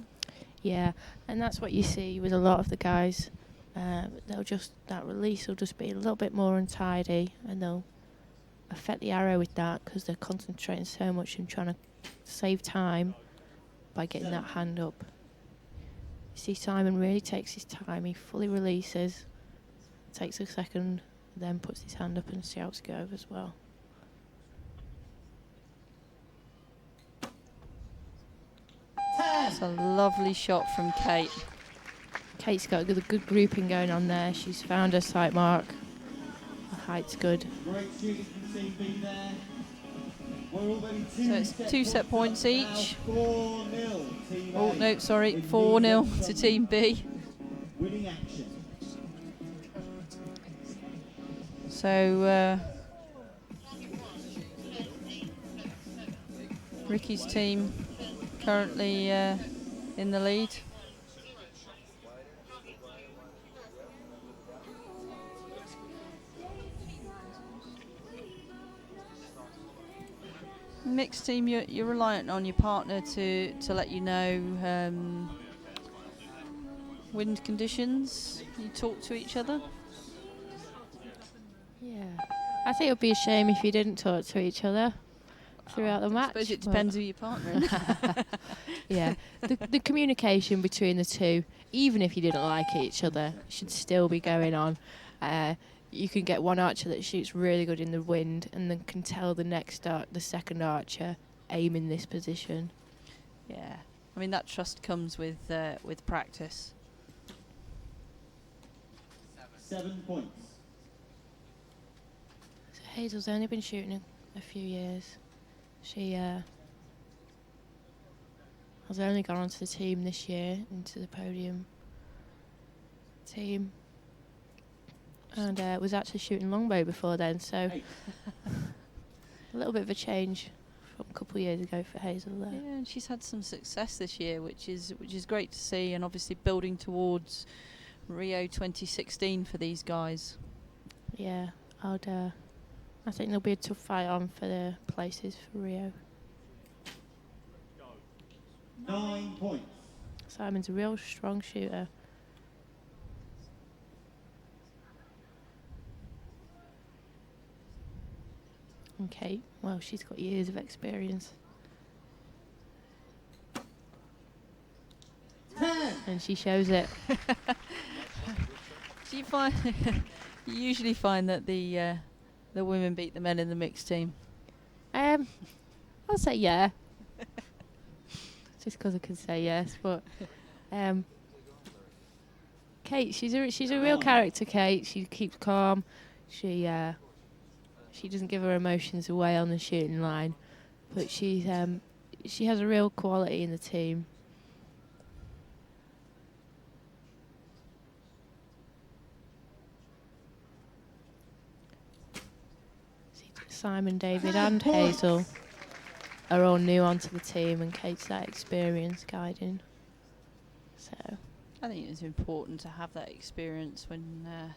Yeah, and that's what you see with a lot of the guys. That release will just be a little bit more untidy, and they'll affect the arrow with that because they're concentrating so much and trying to save time by getting that hand up. You see Simon really takes his time. He fully releases, takes a second, then puts his hand up and shouts go as well. It's a lovely shot from Kate. Kate's got a good grouping going on there. She's found her sight mark. The height's good. Great shooting from Team B there. We're already So it's 2 set points each. 4-0 Team Oh, A. no, sorry, With 4-0 lead to Team B. Winning action. So Ricky's team currently in the lead. Mixed team, you're reliant on your partner to let you know wind conditions. You talk to each other. Yeah, I think it would be a shame if you didn't talk to each other throughout the match. I suppose it depends who your partner is. Yeah, the communication between the two, even if you didn't like each other, should still be going on. You can get one archer that shoots really good in the wind and then can tell the second archer, aim in this position. Yeah, I mean that trust comes with practice. 7 points. So Hazel's only been shooting a few years. She has only gone onto the team this year, into the podium team, and was actually shooting longbow before then, so a little bit of a change from a couple of years ago for Hazel there. Yeah, and she's had some success this year, which is great to see, and obviously building towards Rio 2016 for these guys. Yeah, I think there'll be a tough fight on for the places for Rio. 9 points. Simon's a real strong shooter. And Kate, well, she's got years of experience. 10. And she shows it. Do you find you usually find that the women beat the men in the mixed team? I'll say yeah. Just because I can say yes, but Kate, she's a real character. Kate, she keeps calm. She doesn't give her emotions away on the shooting line, but she has a real quality in the team. Simon, David and Hazel are all new onto the team, and Kate's that experience guiding. So I think it's important to have that experience when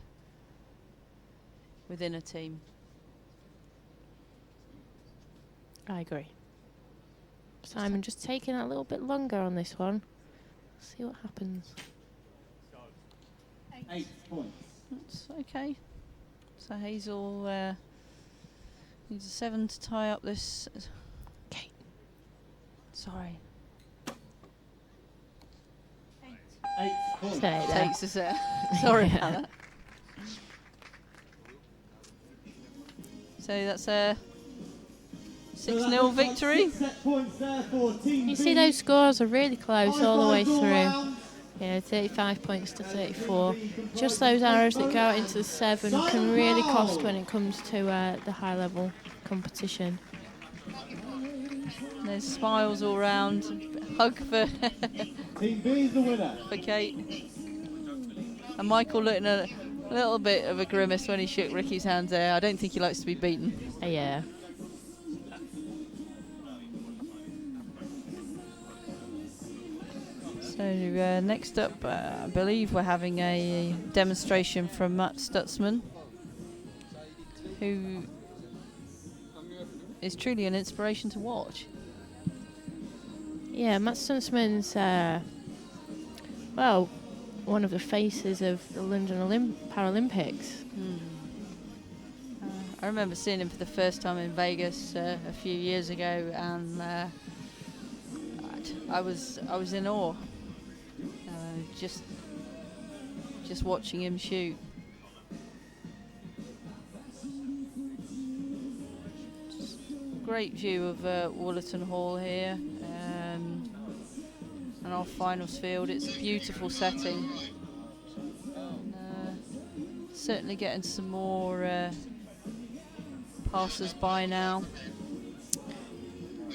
within a team. I agree. Simon just taking a little bit longer on this one. See what happens. 8 points. That's okay. So Hazel needs a 7 to tie up this. Okay. Sorry. 8 points. Takes us there. Sorry about that. So that's a 6-0 victory. 6 set points there for Team You B. see those scores are really close all the way High-five all through. round. Yeah, 35 points to 34. Just those arrows that go out into the 7 can really cost when it comes to the high level competition. There's smiles all round. Hug for Team B is the winner. for Kate. And Michael looking a little bit of a grimace when he shook Ricky's hand there. I don't think he likes to be beaten. Yeah. So next up, I believe we're having a demonstration from Matt Stutzman, who is truly an inspiration to watch. Yeah, Matt Stutzman's, well, one of the faces of the London Paralympics. I remember seeing him for the first time in Vegas a few years ago, and I was in awe. Just watching him shoot. Just great view of Wollerton Hall here, and our finals field. It's a beautiful setting. And, certainly getting some more passers by now.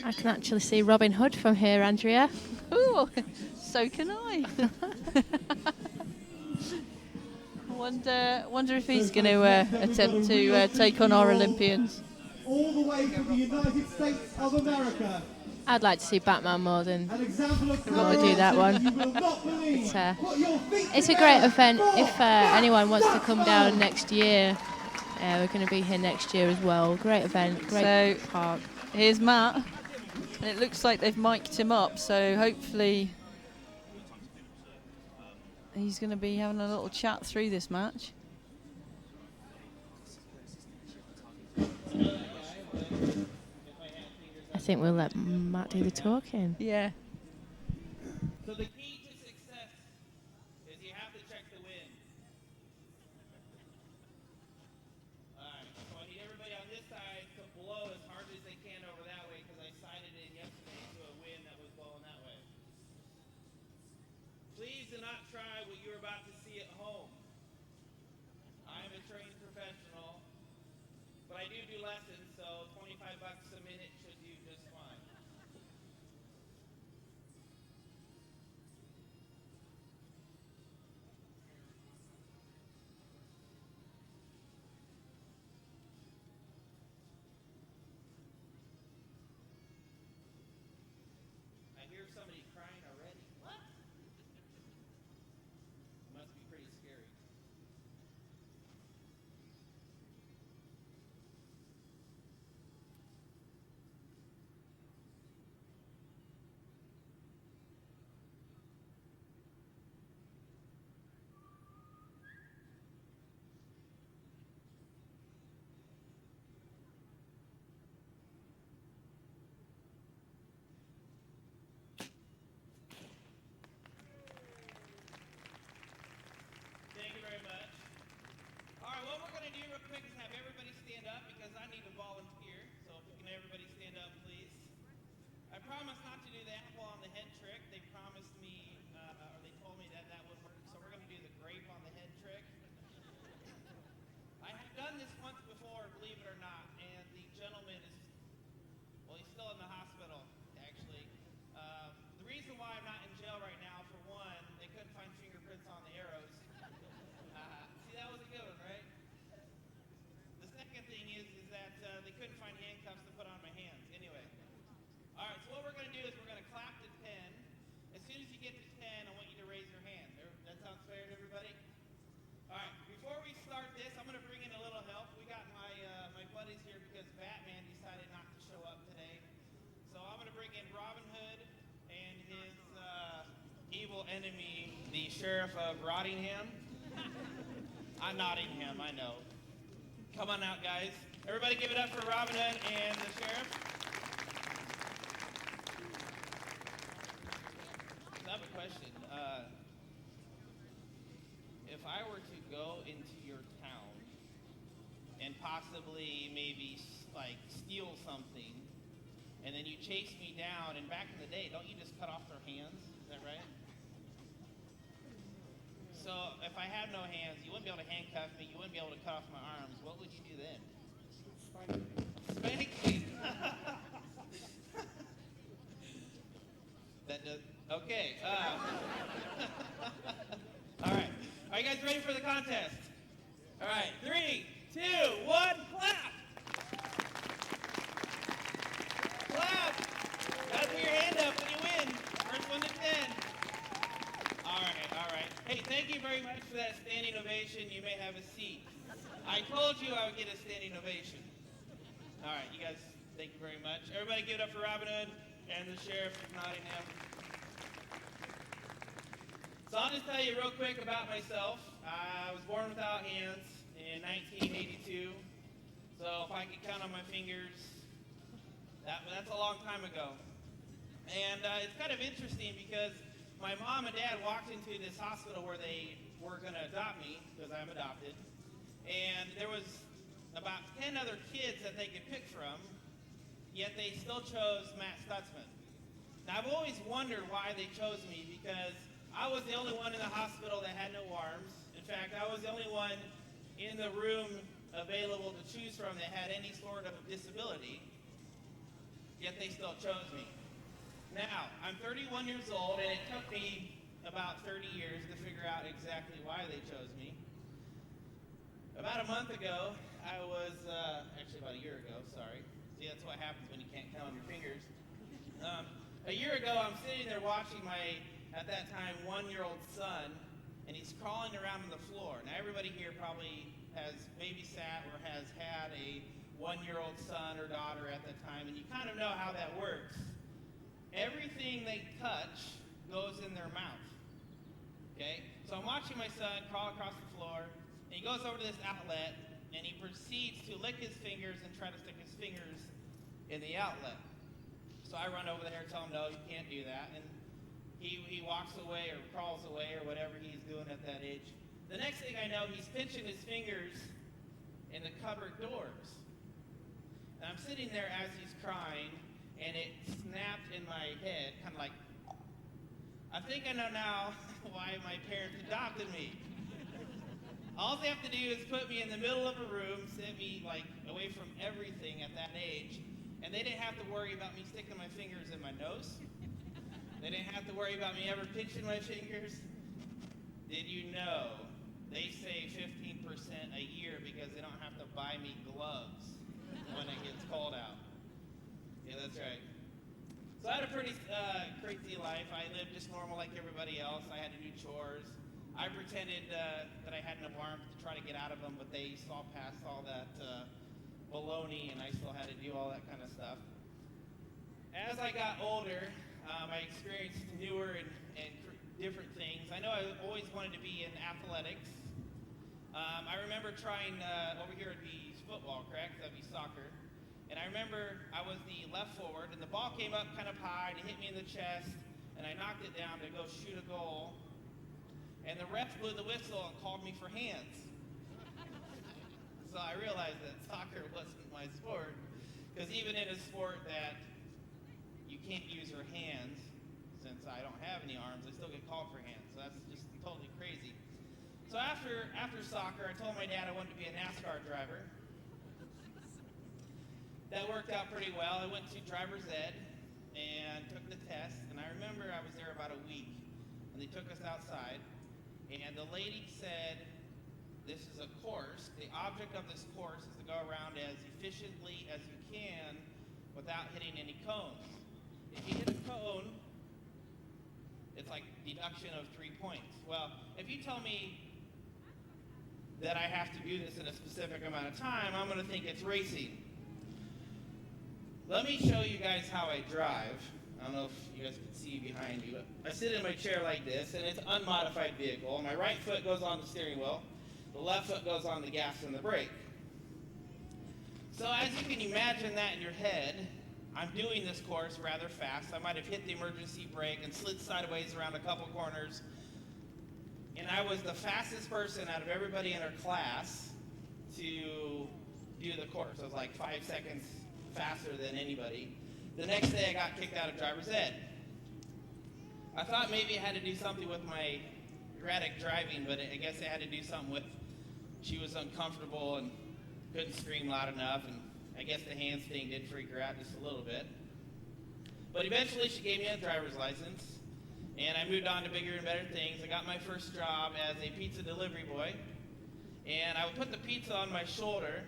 I can actually see Robin Hood from here, Andrea. Ooh, so can I. Wonder if he's going to attempt to take on our Olympians. All the way from the United States of America. I'd like to see Batman more than An example of Robert do that one. you will not believe. Put your feet It's a great event. If anyone wants to come down next year, we're going to be here next year as well. Great event, great park. Here's Matt, and it looks like they've mic'd him up, so hopefully he's going to be having a little chat through this match. I think we'll let Matt do the talking. Yeah. So the key to success is you have to check the wind. Alright, so I need everybody on this side to blow as hard as they can over that way because I sighted in yesterday to a wind that was blowing that way. Please do not try what you're about to see at home. I am a trained professional, but I do lessons, so $25 a minute should do just fine. I hear somebody crying already. What? Must be pretty scary. Thank you very much. All right, what we're going to do real quick is have everybody stand up because I need a volunteer. So if we can everybody stand up, please. I promise not to do the apple on the head trick. They promised me, or they told me that that would work. So we're going to do the grape on the head trick. I have done this once before, believe it or not, and the gentleman is, well, he's still in the hospital, actually. The reason why I'm not in jail right now, for one, they couldn't find fingerprints on the arrows. See, that was a good one, right? The second thing is that they couldn't find Batman decided not to show up today. So I'm going to bring in Robin Hood and his evil enemy, the Sheriff of Nottingham. Nottingham, I know. Come on out, guys. Everybody give it up for Robin Hood and the Sheriff. I have a question. If I were to go into your town and possibly maybe like steal something, and then you chase me down, and back in the day, don't you just cut off their hands? Is that right? So if I had no hands, you wouldn't be able to handcuff me, you wouldn't be able to cut off my arms. What would you do then? Spank me. That does, okay. All right. Are you guys ready for the contest? All right. 3, 2, 1, clap! Clap! Gotta put your hand up when you win. First 1 to 10. All right. Hey, thank you very much for that standing ovation. You may have a seat. I told you I would get a standing ovation. All right, you guys, thank you very much. Everybody give it up for Robin Hood and the Sheriff of Nottingham. So I'll just tell you real quick about myself. I was born without hands in 1982. So if I could count on my fingers, that's a long time ago. And it's kind of interesting because my mom and dad walked into this hospital where they were going to adopt me, because I'm adopted. And there was about 10 other kids that they could pick from, yet they still chose Matt Stutzman. Now, I've always wondered why they chose me, because I was the only one in the hospital that had no arms. In fact, I was the only one in the room available to choose from that had any sort of disability, yet they still chose me. Now, I'm 31 years old, and it took me about 30 years to figure out exactly why they chose me. About a month ago, actually about a year ago, sorry. See, that's what happens when you can't count on your fingers. A year ago, I'm sitting there watching my, at that time, 1-year-old son, and he's crawling around on the floor. Now, everybody here probably has babysat or has had a 1-year-old son or daughter at that time, and you kind of know how that works. Everything they touch goes in their mouth, okay? So I'm watching my son crawl across the floor, and he goes over to this outlet, and he proceeds to lick his fingers and try to stick his fingers in the outlet. So I run over there and tell him, no, you can't do that, and he walks away or crawls away or whatever he's doing at that age. The next thing I know, he's pinching his fingers in the cupboard doors. And I'm sitting there as he's crying, and it snapped in my head, kind of like, I think I know now why my parents adopted me. All they have to do is put me in the middle of a room, sit me like away from everything at that age, and they didn't have to worry about me sticking my fingers in my nose. They didn't have to worry about me ever pinching my fingers. Did you know they save 15% a year because they don't have to buy me gloves when it gets cold out? Yeah, that's right. So I had a pretty crazy life. I lived just normal like everybody else. I had to do chores. I pretended that I had no arms to try to get out of them, but they saw past all that baloney, and I still had to do all that kind of stuff. As I got older, I experienced newer and different things. I know I always wanted to be in athletics. I remember trying, over here it'd be football, correct? That'd be soccer. And I remember I was the left forward, and the ball came up kind of high, and it hit me in the chest, and I knocked it down to go shoot a goal. And the ref blew the whistle and called me for hands. So I realized that soccer wasn't my sport, because even in a sport that you can't use your hands, since I don't have any arms, I still get called for hands. So that's just totally crazy. So after soccer, I told my dad I wanted to be a NASCAR driver. That worked out pretty well. I went to driver's ed and took the test, and I remember I was there about a week, and they took us outside, and the lady said, this is a course. The object of this course is to go around as efficiently as you can without hitting any cones. If you hit a cone, it's like deduction of 3 points. Well, if you tell me that I have to do this in a specific amount of time, I'm going to think it's racing. let me show you guys how I drive. I don't know if you guys can see behind me, but I sit in my chair like this, and it's an unmodified vehicle. My right foot goes on the steering wheel. The left foot goes on the gas and the brake. So as you can imagine that in your head, I'm doing this course rather fast. I might have hit the emergency brake and slid sideways around a couple corners. And I was the fastest person out of everybody in our class to do the course. I was like 5 seconds faster than anybody. The next day I got kicked out of driver's ed. I thought maybe it had to do something with my erratic driving, but I guess it had to do something with she was uncomfortable and couldn't scream loud enough, and I guess the hands thing did freak her out just a little bit. But eventually she gave me a driver's license, and I moved on to bigger and better things. I got my first job as a pizza delivery boy, and I would put the pizza on my shoulder,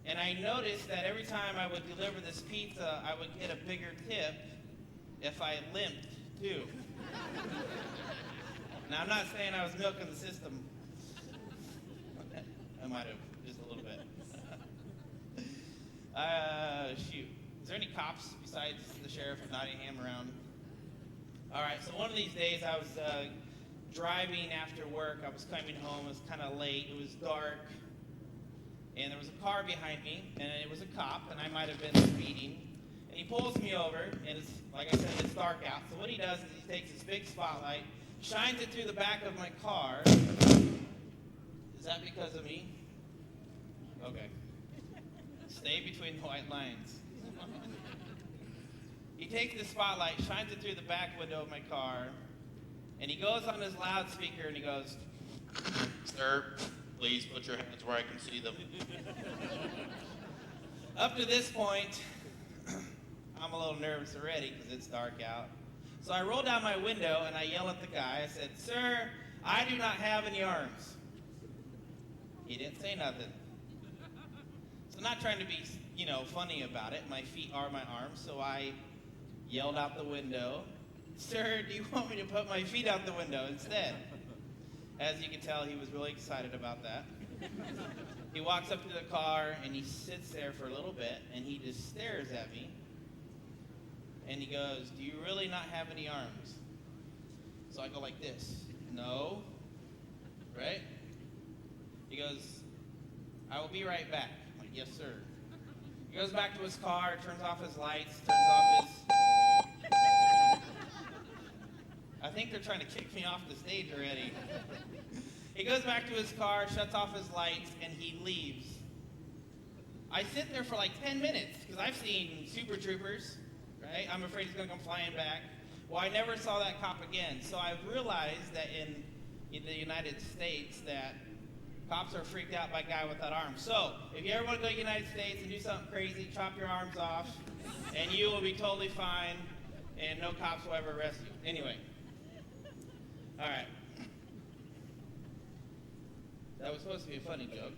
and I noticed that every time I would deliver this pizza, I would get a bigger tip if I limped too. Now, I'm not saying I was milking the system. I might have, just a little bit. Shoot. Is there any cops besides the sheriff of Nottingham around? All right, so one of these days I was driving after work. I was coming home. It was kind of late. It was dark. And there was a car behind me, and it was a cop, and I might have been speeding. And he pulls me over, and it's, like I said, it's dark out. So what he does is he takes his big spotlight, shines it through the back of my car. Is that because of me? Okay. Stay between the white lines. He takes the spotlight, shines it through the back window of my car, and he goes on his loudspeaker and he goes, "Sir, please put your hands where I can see them." Up to this point, I'm a little nervous already because it's dark out. So I roll down my window and I yell at the guy. I said, "Sir, I do not have any arms." He didn't say nothing. So I'm not trying to be, funny about it. My feet are my arms, so I yelled out the window, "Sir, do you want me to put my feet out the window instead?" As you can tell, he was really excited about that. He walks up to the car and he sits there for a little bit and he just stares at me. And he goes, "Do you really not have any arms?" So I go like this, "No." Right? He goes, "I will be right back." I'm like, "Yes, sir." He goes back to his car, turns off his lights, turns off his... I think they're trying to kick me off the stage already. He goes back to his car, shuts off his lights, and he leaves. I sit there for like 10 minutes, because I've seen Super Troopers, right? I'm afraid he's going to come flying back. Well, I never saw that cop again. So I've realized that in the United States that cops are freaked out by a guy without arms. So if you ever want to go to the United States and do something crazy, chop your arms off, and you will be totally fine, and no cops will ever arrest you. Anyway. All right. That was supposed to be a funny joke.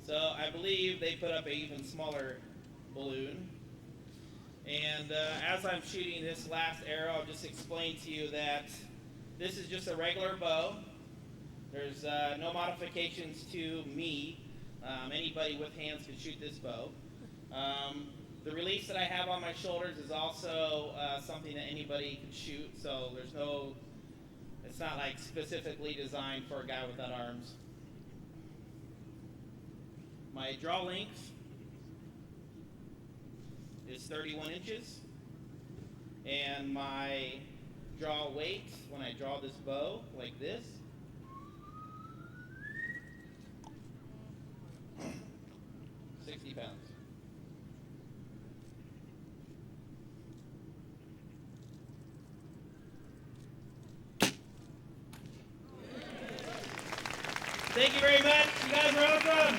So I believe they put up an even smaller balloon. And as I'm shooting this last arrow, I'll just explain to you that this is just a regular bow. There's no modifications to me. Anybody with hands can shoot this bow. The release that I have on my shoulders is also something that anybody can shoot, so it's not like specifically designed for a guy without arms. My draw length is 31 inches, and my draw weight, when I draw this bow like this, is 60 pounds. Thank you very much. You guys are awesome.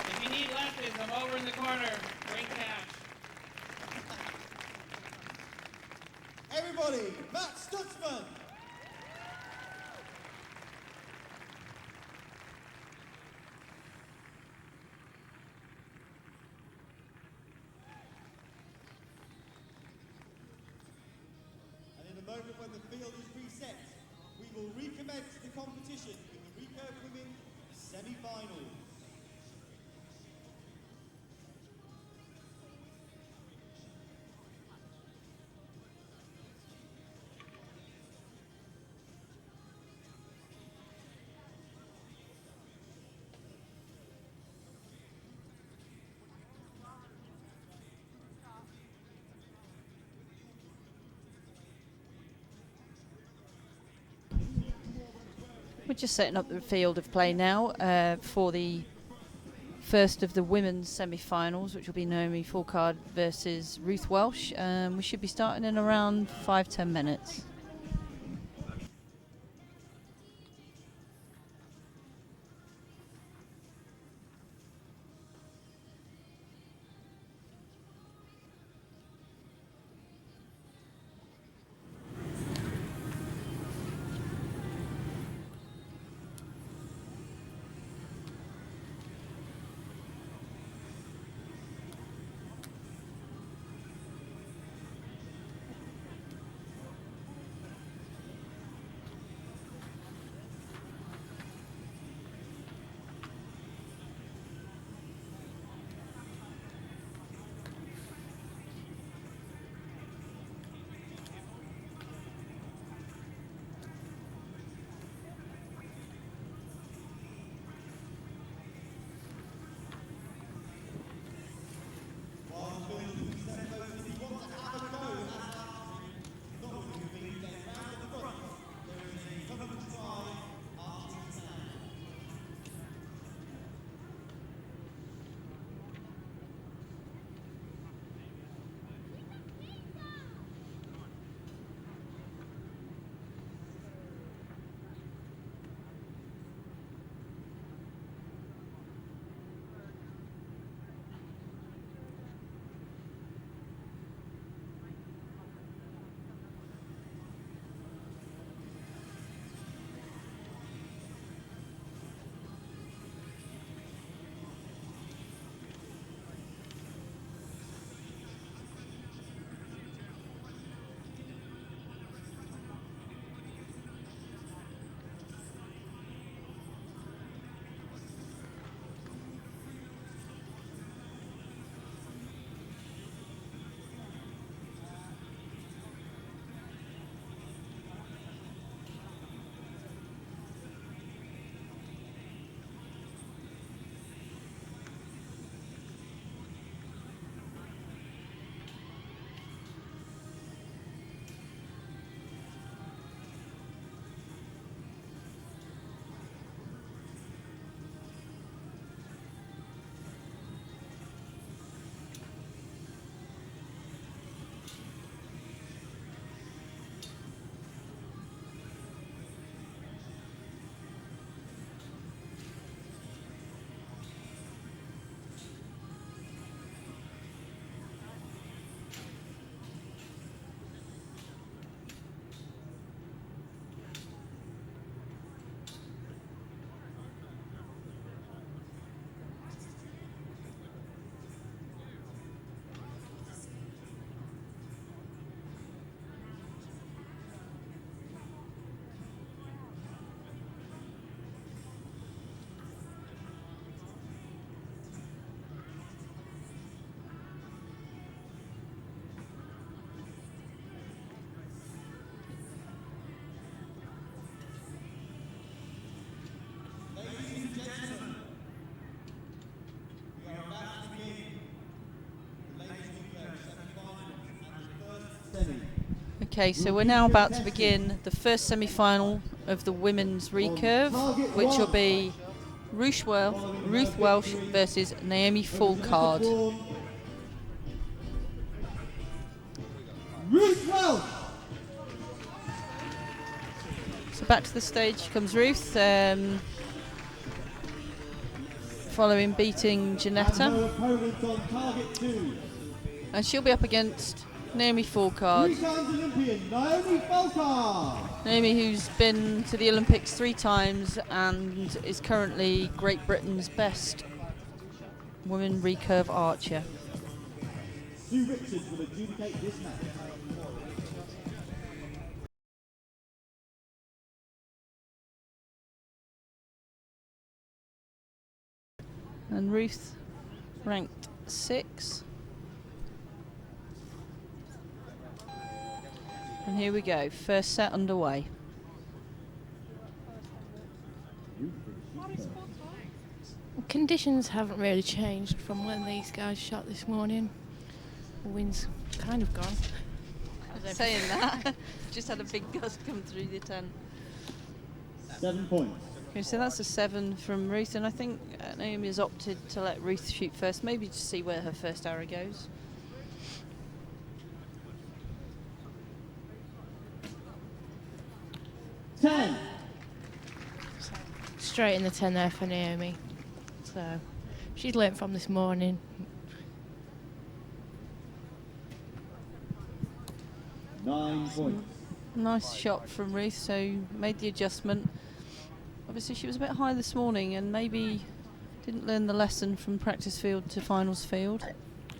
If you need lessons, I'm over in the corner. Bring cash. Everybody, Matt Stutzman. And in a moment when the field is reset, we will recommence the competition with the Recurve Women semi-final. We're just setting up the field of play now for the first of the women's semi-finals, which will be Naomi Folkard versus Ruth Welsh. We should be starting in around 5-10 minutes. Okay, so we're now about to begin the first semi-final of the women's recurve, which will be Ruth Welsh versus Naomi Folkard. Ruth Welsh! So back to the stage comes Ruth, following beating Jeanetta. And she'll be up against Naomi Folkard. Olympian Naomi Folkard. Naomi, who's been to the Olympics 3 times and is currently Great Britain's best women recurve archer. Sue Richards will adjudicate this match. And Ruth ranked 6. And here we go, first set underway. Conditions haven't really changed from when these guys shot this morning. The wind's kind of gone. Saying that, just had a big gust come through the tent. 7 points. Okay, so that's a 7 from Ruth, and I think Naomi has opted to let Ruth shoot first, maybe to see where her first arrow goes. Straight in the 10 there for Naomi. So she's learnt from this morning. Nine points. Nice shot from Ruth, so made the adjustment. Obviously she was a bit high this morning and maybe didn't learn the lesson from practice field to finals field.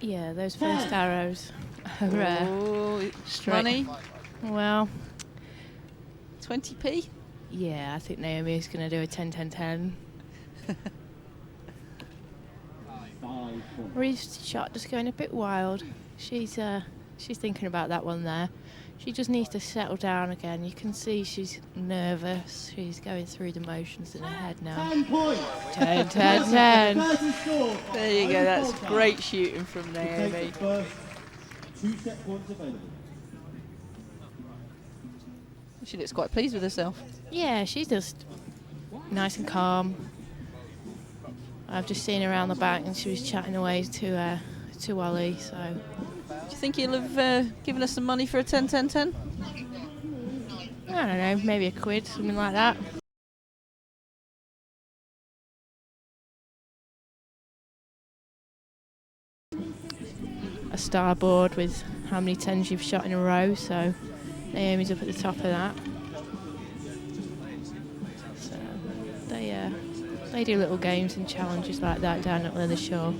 Yeah, those first arrows are money. Well, 20p? Yeah, I think Naomi is going to do a 10-10-10. Ruth's shot just going a bit wild. She's thinking about that one there. She just needs to settle down again. You can see she's nervous. She's going through the motions in her head now. 10 points. 10-10-10. There you go. That's great shooting from Naomi. First 2 set points available. She looks quite pleased with herself. Yeah, she's just nice and calm. I've just seen her around the back and she was chatting away to Ollie. So, do you think he'll have given us some money for a 10-10-10? I don't know, maybe a quid, something like that. A starboard with how many 10s you've shot in a row, so Naomi's up at the top of that. So they do little games and challenges like that down at Leather Shore.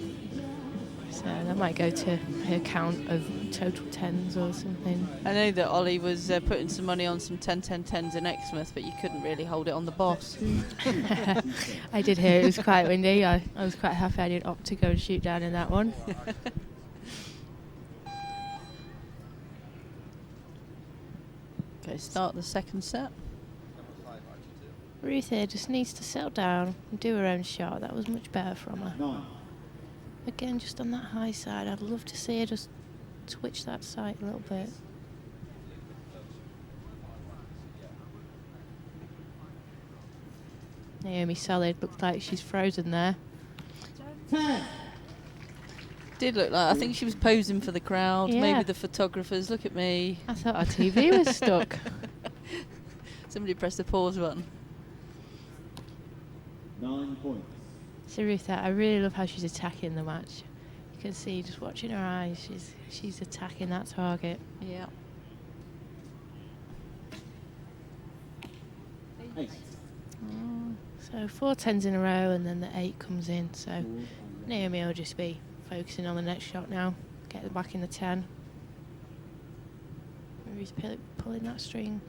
So that might go to her count of total 10s or something. I know that Ollie was putting some money on some 10-10-10s in Exmouth, but you couldn't really hold it on the boss. I did hear it was quite windy. I was quite happy I didn't opt to go and shoot down in that one. Okay, start the second set. Ruth here just needs to settle down and do her own shot. That was much better from her. 9. Again, just on that high side, I'd love to see her just twitch that sight a little bit. Naomi solid, looked like she's frozen there. 10. Did look like, I think she was posing for the crowd, Yeah. maybe the photographers. Look at me. I thought our TV was stuck. Somebody pressed the pause button. 9 points. So Ruth, I really love how she's attacking the match. You can see just watching her eyes, she's attacking that target. Yeah. 8. So 4 10s in a row and then the 8 comes in. So Naomi will just be focusing on the next shot now. Get her back in the 10. Ruth pulling that string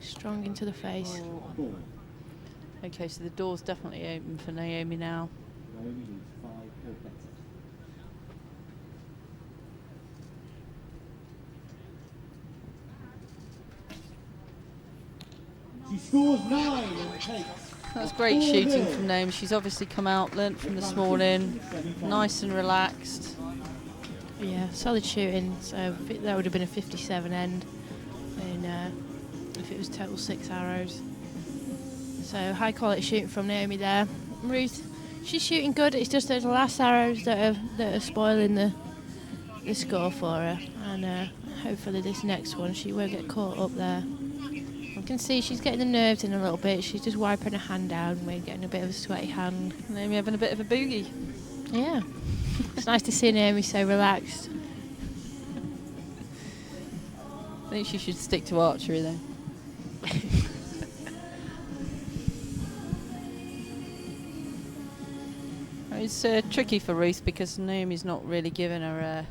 strong into the face. 4. Okay, so the door's definitely open for Naomi now. Naomi needs 5 or better. She scores 9 and takes. That's great shooting from Naomi. She's obviously come out, learnt from this morning. Nice and relaxed. Yeah, solid shooting. So that would have been a 57 end if it was total 6 arrows. So high quality shooting from Naomi there. Ruth, she's shooting good. It's just those last arrows that are spoiling the score for her. And hopefully this next one she won't get caught up there. You can see she's getting the nerves in a little bit. She's just wiping her hand down and we're getting a bit of a sweaty hand. Naomi having a bit of a boogie. Yeah. It's nice to see Naomi so relaxed. I think she should stick to archery then. It's tricky for Ruth because Naomi's not really giving her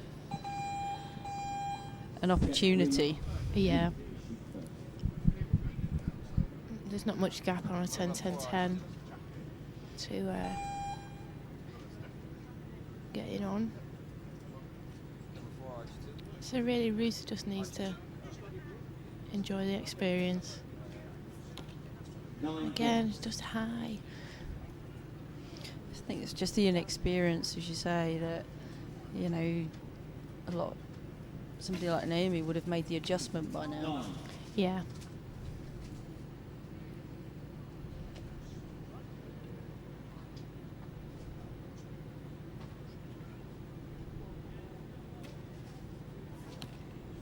an opportunity. Yeah. There's not much gap on a 10-10-10 to getting on. So really, Ruth just needs to enjoy the experience. Again, it's just high. I think it's just the inexperience, as you say, that, you know, somebody like Naomi would have made the adjustment by now. Yeah.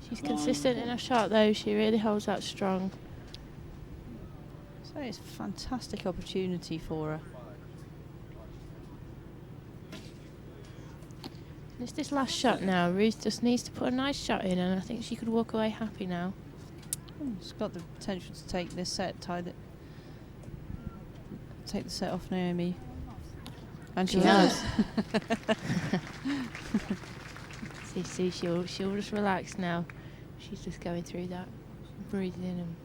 She's consistent in her shot, though. She really holds that strong. So it's a fantastic opportunity for her. It's this last shot now. Ruth just needs to put a nice shot in, and I think she could walk away happy now. She's got the potential to take this set, take the set off Naomi. And she has. See, she'll just relax now. She's just going through that breathing and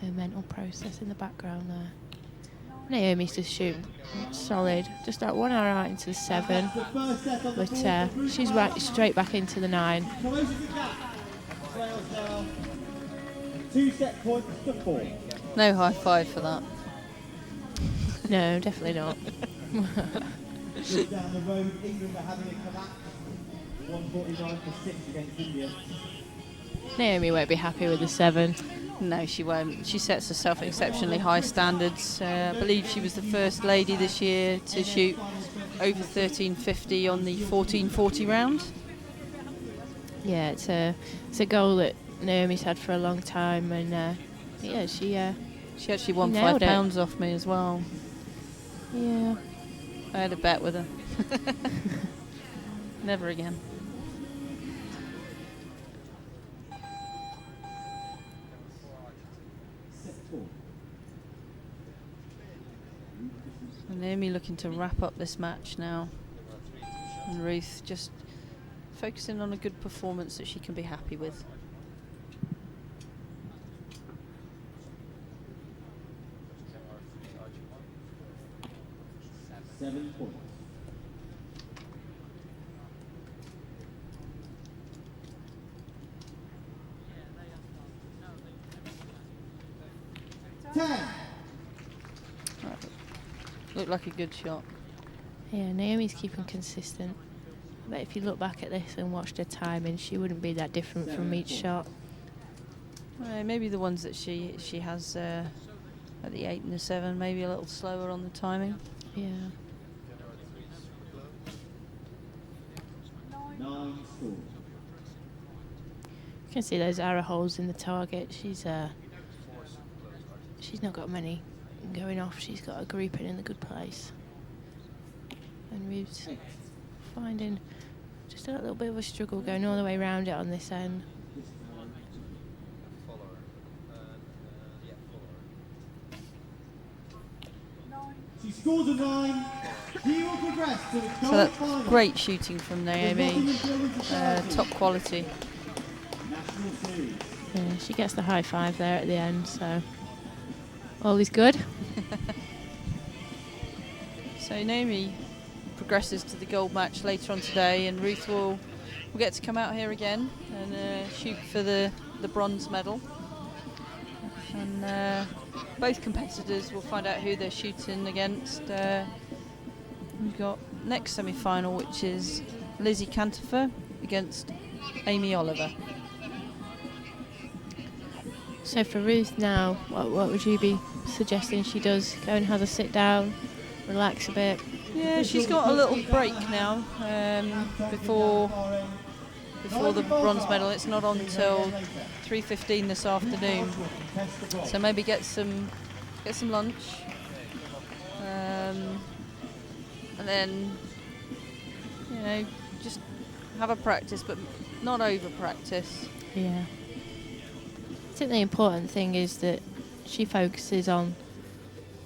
her mental process in the background there. Naomi's just shooting solid, just that 1 hour out into the 7, but she's right straight back into the 9. 2 set points to 4. No high five for that. No, definitely not. Just down the road, England are having a collapse. 149 for 6 against India. Naomi won't be happy with the 7. No, she won't. She sets herself exceptionally high standards. I believe she was the first lady this year to shoot over 1350 on the 1440 round. Yeah, it's a goal that Naomi's had for a long time, and yeah, she actually won £5 off me as well. Yeah, I had a bet with her. Never again. And Naomi looking to wrap up this match now. And Ruth just focusing on a good performance that she can be happy with. £7 10. Looked like a good shot. yeah. Naomi's keeping consistent. But if you look back at this and watched her timing, she wouldn't be that different from each shot. Maybe the ones that she has at the 8 and the 7, maybe a little slower on the timing. Yeah. 9 score. You can see those arrow holes in the target. She's not got many going off. She's got a group in the good place. And Ruth's finding just a little bit of a struggle going all the way around it on this end. She scores a 9. She will progress to the So gold that's final. great shooting from Naomi. Top quality. National Series. Yeah, she gets the high five there at the end, so all is good. So Naomi progresses to the gold match later on today, and Ruth will get to come out here again and shoot for the bronze medal. And both competitors will find out who they're shooting against. We've got next semi-final, which is Lizzy Cantopher against Amy Oliver. So for Ruth now, what would you be suggesting she does? Go and have a sit down, relax a bit? Yeah, she's got a little break now before the bronze medal. It's not on until 3:15 this afternoon, so maybe get some lunch, and then just have a practice, but not over practice. Yeah. I think the important thing is that she focuses on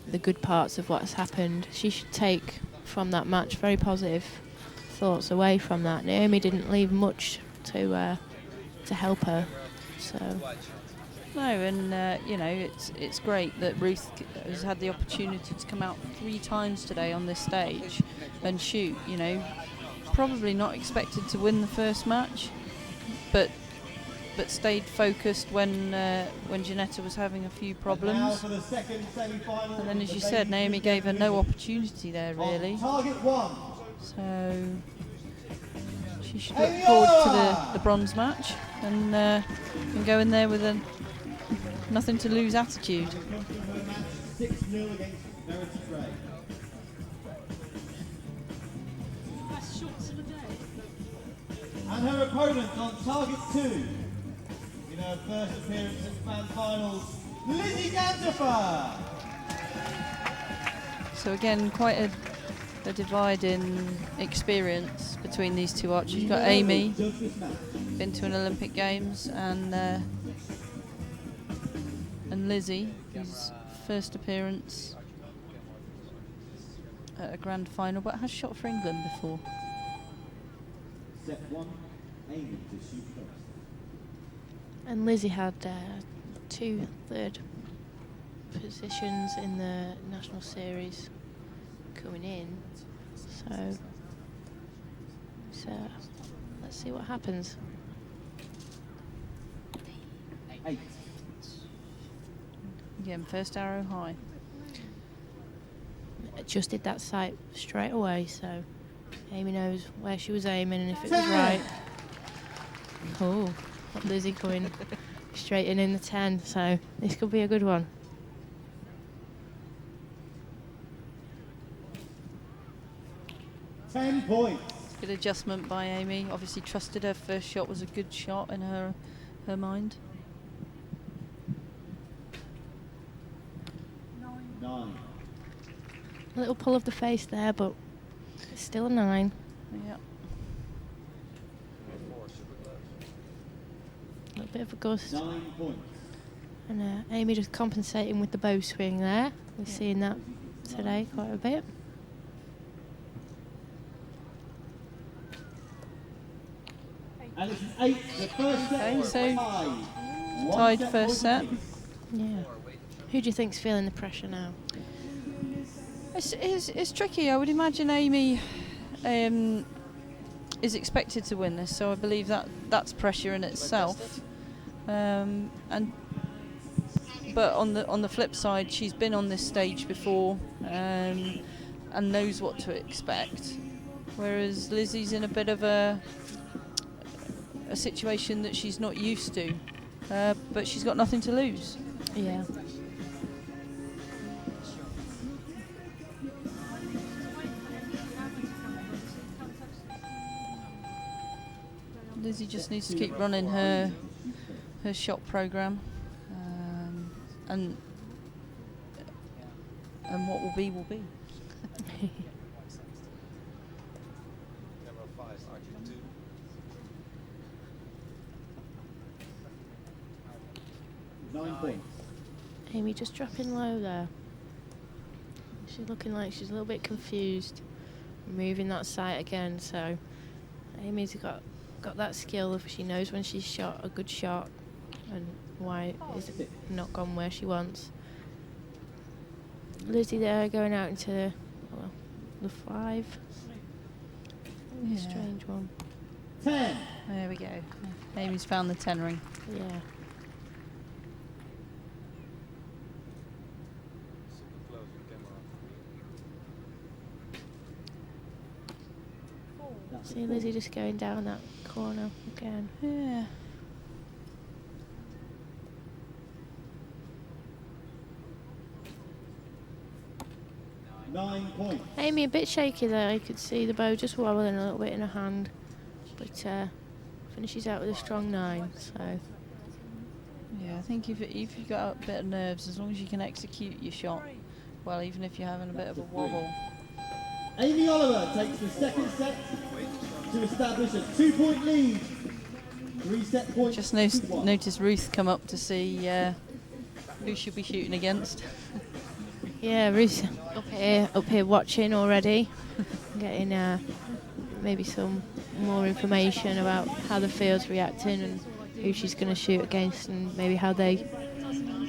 the good parts of what's happened. She should take from that match very positive thoughts away from that. Naomi didn't leave much to help her, so No, and you know, it's great that Ruth has had the opportunity to come out 3 times today on this stage and shoot. You know, probably not expected to win the first match, but stayed focused when Jeanetta was having a few problems. And then, as you said, Naomi gave her no opportunity there really. So she should look forward to the bronze match and go in there with a nothing to lose attitude. 6-0 against Verity. And her opponent on target 2, in her first appearance at Grand Finals, Lizzy Cantopher. So again, quite a divide in experience between these two archers. You've got Amy, been to an Olympic Games, and Lizzy, whose first appearance at a grand final, but has shot for England before. Set 1, Amy to shoot first. And Lizzy had 2 third positions in the national series coming in, so let's see what happens. 8. Again, first arrow high. Adjusted that sight straight away, so Amy knows where she was aiming and if it was right. Oh, got Lizzy going straight in the 10, so this could be a good one. $10 points. Good adjustment by Amy. Obviously trusted her first shot was a good shot in her mind. 9. A little pull of the face there, but it's still a 9. Yeah. A little bit of a gust. 9 points. And Amy just compensating with the bow swing there. We're seeing that today quite a bit. And it's 8, the first set. Okay, so tied. tied first set. Yeah. Who do you think's feeling the pressure now? It's tricky. I would imagine Amy is expected to win this, so I believe that's pressure in itself. But on the flip side, she's been on this stage before and knows what to expect, whereas Lizzy's in a bit of a situation that she's not used to, but she's got nothing to lose. Yeah. Lizzy just needs to keep running her shot program, and what will be will be. Amy just dropping low there. She's looking like she's a little bit confused. Moving that sight again, so Amy's got that skill of she knows when she's shot a good shot and why is it not gone where she wants. Lizzy there going out into the 5. Yeah. Strange one. 10. There we go. Amy's found the 10 ring. Yeah. See Lizzy just going down that corner again. Yeah. $9 points. Amy a bit shaky there. You could see the bow just wobbling a little bit in her hand, but finishes out with a strong 9. So Yeah, I think if you've got a bit of nerves, as long as you can execute your shot well, even if you're having a bit of a wobble. Amy Oliver takes the second set to establish a 2-point lead. 3 set points. Just noticed Ruth come up to see who she'll be shooting against. yeah, Ruth up here watching already, getting maybe some more information about how the field's reacting and who she's going to shoot against and maybe how they...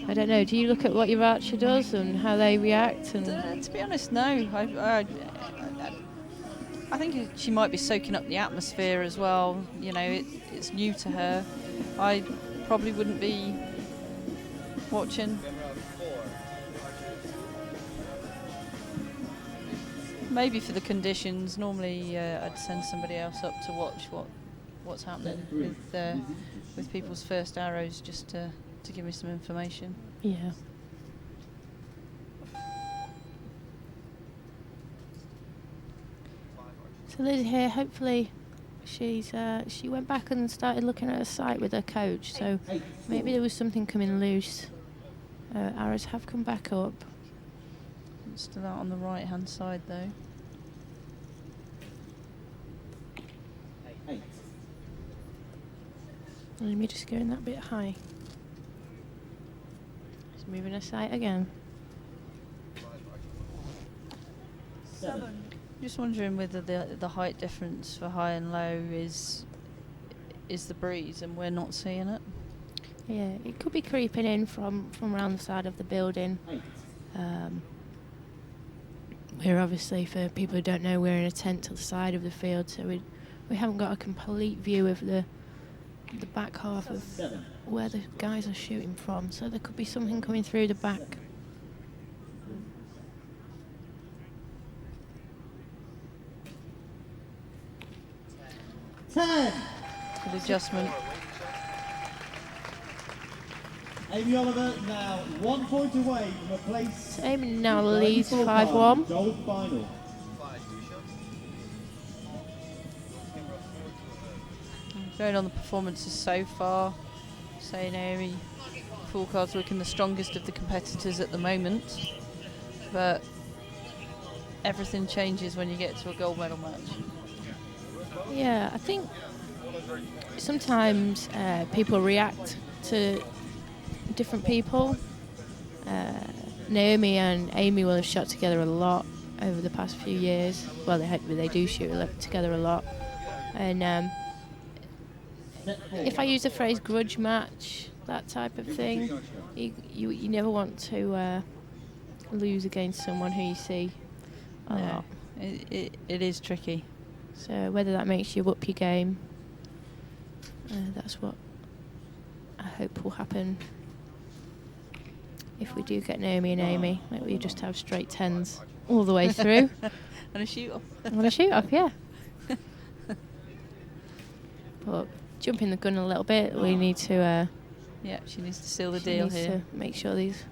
I don't know, do you look at what your archer does and how they react? And to be honest, no. I think she might be soaking up the atmosphere as well. You know, it's new to her. I probably wouldn't be watching. Maybe for the conditions. Normally, I'd send somebody else up to watch what's happening with people's first arrows, just to give me some information. Yeah. So Lizzy here, hopefully she went back and started looking at her sight with her coach, so maybe there was something coming loose. Arrows have come back up. Still out on the right hand side though. Let me just go in that bit high. Just moving her sight again. Just wondering whether the height difference for high and low is the breeze and we're not seeing it. Yeah, it could be creeping in from around the side of the building. We're obviously, for people who don't know, we're in a tent to the side of the field, so we haven't got a complete view of the back half of where the guys are shooting from, so there could be something coming through the back. Ten. Good adjustment. Amy Oliver now 1 point away from a place. So Amy now leads Folkard, 5-1. Gold final. Going on the performances so far, saying Naomi Folkard's looking the strongest of the competitors at the moment, but everything changes when you get to a gold medal match. Yeah, I think sometimes people react to different people. Naomi and Amy will have shot together a lot over the past few years. Well, they do shoot together a lot. And if I use the phrase grudge match, that type of thing, you never want to lose against someone who you see a lot. It is tricky. So whether that makes you up your game, that's what I hope will happen if we do get Naomi and Amy. Like we just have straight 10s all the way through. And a shoot off. And a shoot off, yeah. But jumping the gun a little bit, we need to... yeah, she needs to seal the deal here. To make sure these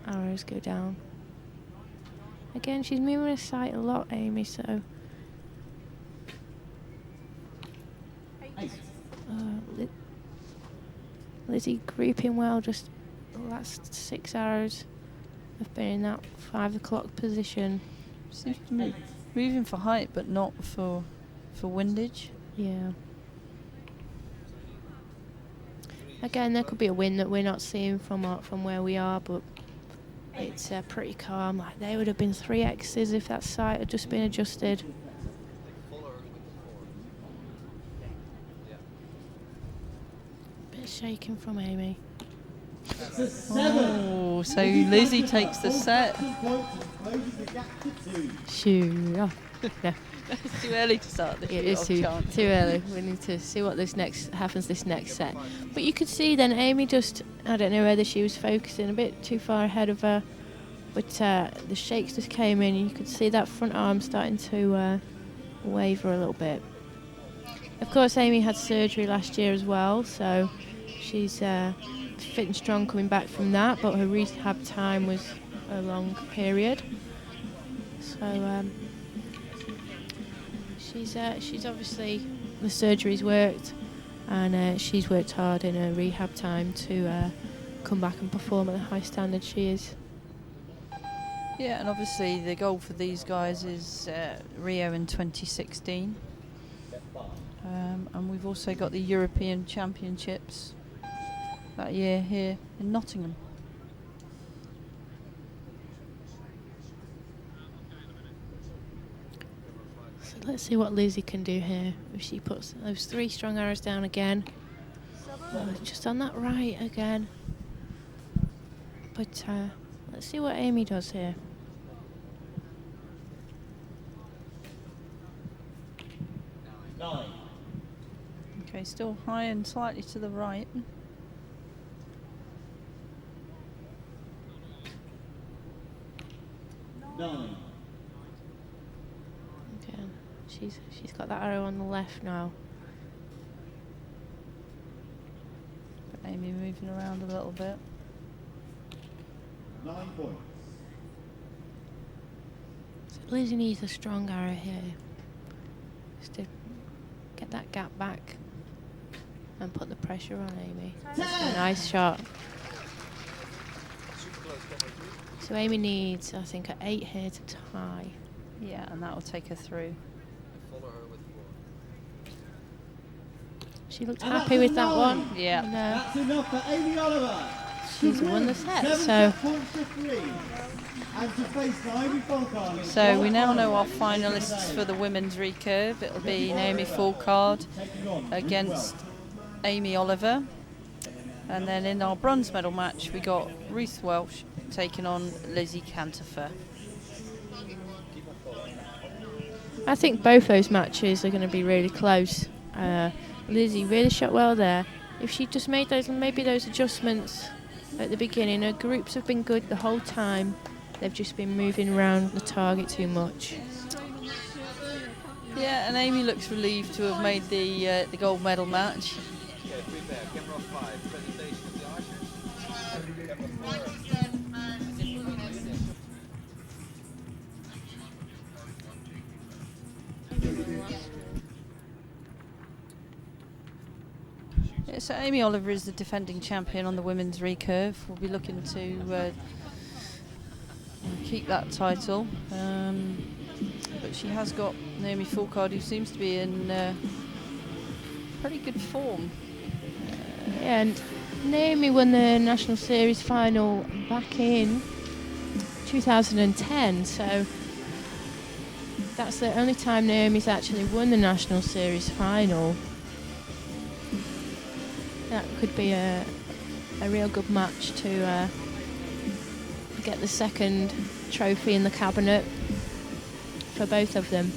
arrows go down. Again, she's moving her sight a lot, Amy, so... Lizzy grouping well, just the last 6 arrows have been in that 5 o'clock position. Seems to be moving for height, but not for windage. Yeah. Again, there could be a wind that we're not seeing from where we are, but it's pretty calm. Like they would have been 3Xs if that sight had just been adjusted. Bit shaking from Amy. Oh, so Lizzy takes the set. Shoot. Oh, no. It's too early to start the It is too early. We need to see what happens this next set. But you could see then Amy just, I don't know whether she was focusing a bit too far ahead of her, but the shakes just came in and you could see that front arm starting to waver a little bit. Of course, Amy had surgery last year as well, so she's fit and strong coming back from that, but her rehab time was a long period. So she's obviously, the surgery's worked, and she's worked hard in her rehab time to come back and perform at the high standard she is. Yeah, and obviously the goal for these guys is Rio in 2016. And we've also got the European Championships that year here in Nottingham. So let's see what Lizzy can do here. If she puts those 3 strong arrows down again. Just on that right again. But let's see what Amy does here. Okay, still high and slightly to the right. Nine. Okay, she's got that arrow on the left now. Amy moving around a little bit. 9 points. So Lizzy needs a strong arrow here. Just to get that gap back and put the pressure on Amy. That's a nice shot. So Amy needs, I think, an 8 here to tie. Yeah, and that will take her through. She looked happy with that one. Yeah. And, That's enough for Amy Oliver. she's won the set, 7 so set points to 3. And to face Naomi Folkard. So we now know our finalists for the women's recurve. It'll be Naomi Folkard against Amy Oliver. And then in our bronze medal match, we got Ruth Welsh taking on Lizzy Cantopher. I think both those matches are going to be really close. Lizzy really shot well there. If she just made those, maybe those adjustments at the beginning, her groups have been good the whole time. They've just been moving around the target too much. Yeah, and Amy looks relieved to have made the gold medal match. Yeah, so Amy Oliver is the defending champion on the women's recurve. We'll be looking to keep that title, but she has got Naomi Folkard, who seems to be in pretty good form. Yeah, and Naomi won the National Series final back in 2010, so that's the only time Naomi's actually won the National Series final. That could be a real good match to get the second trophy in the cabinet for both of them.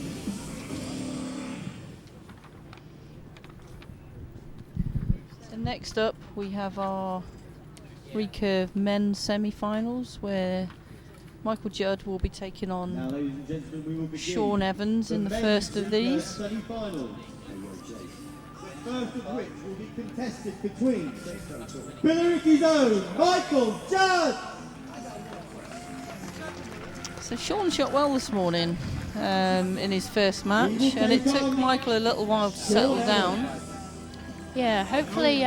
So next up we have our recurve men's semi-finals, where Michael Judd will be taking on Now, ladies and gentlemen, we will begin Sean Evans in the first of these. Semi-final. First of which will be contested between Verity's own Michael Judd. So Sean shot well this morning in his first match, and it took Michael a little while to settle down. Yeah, hopefully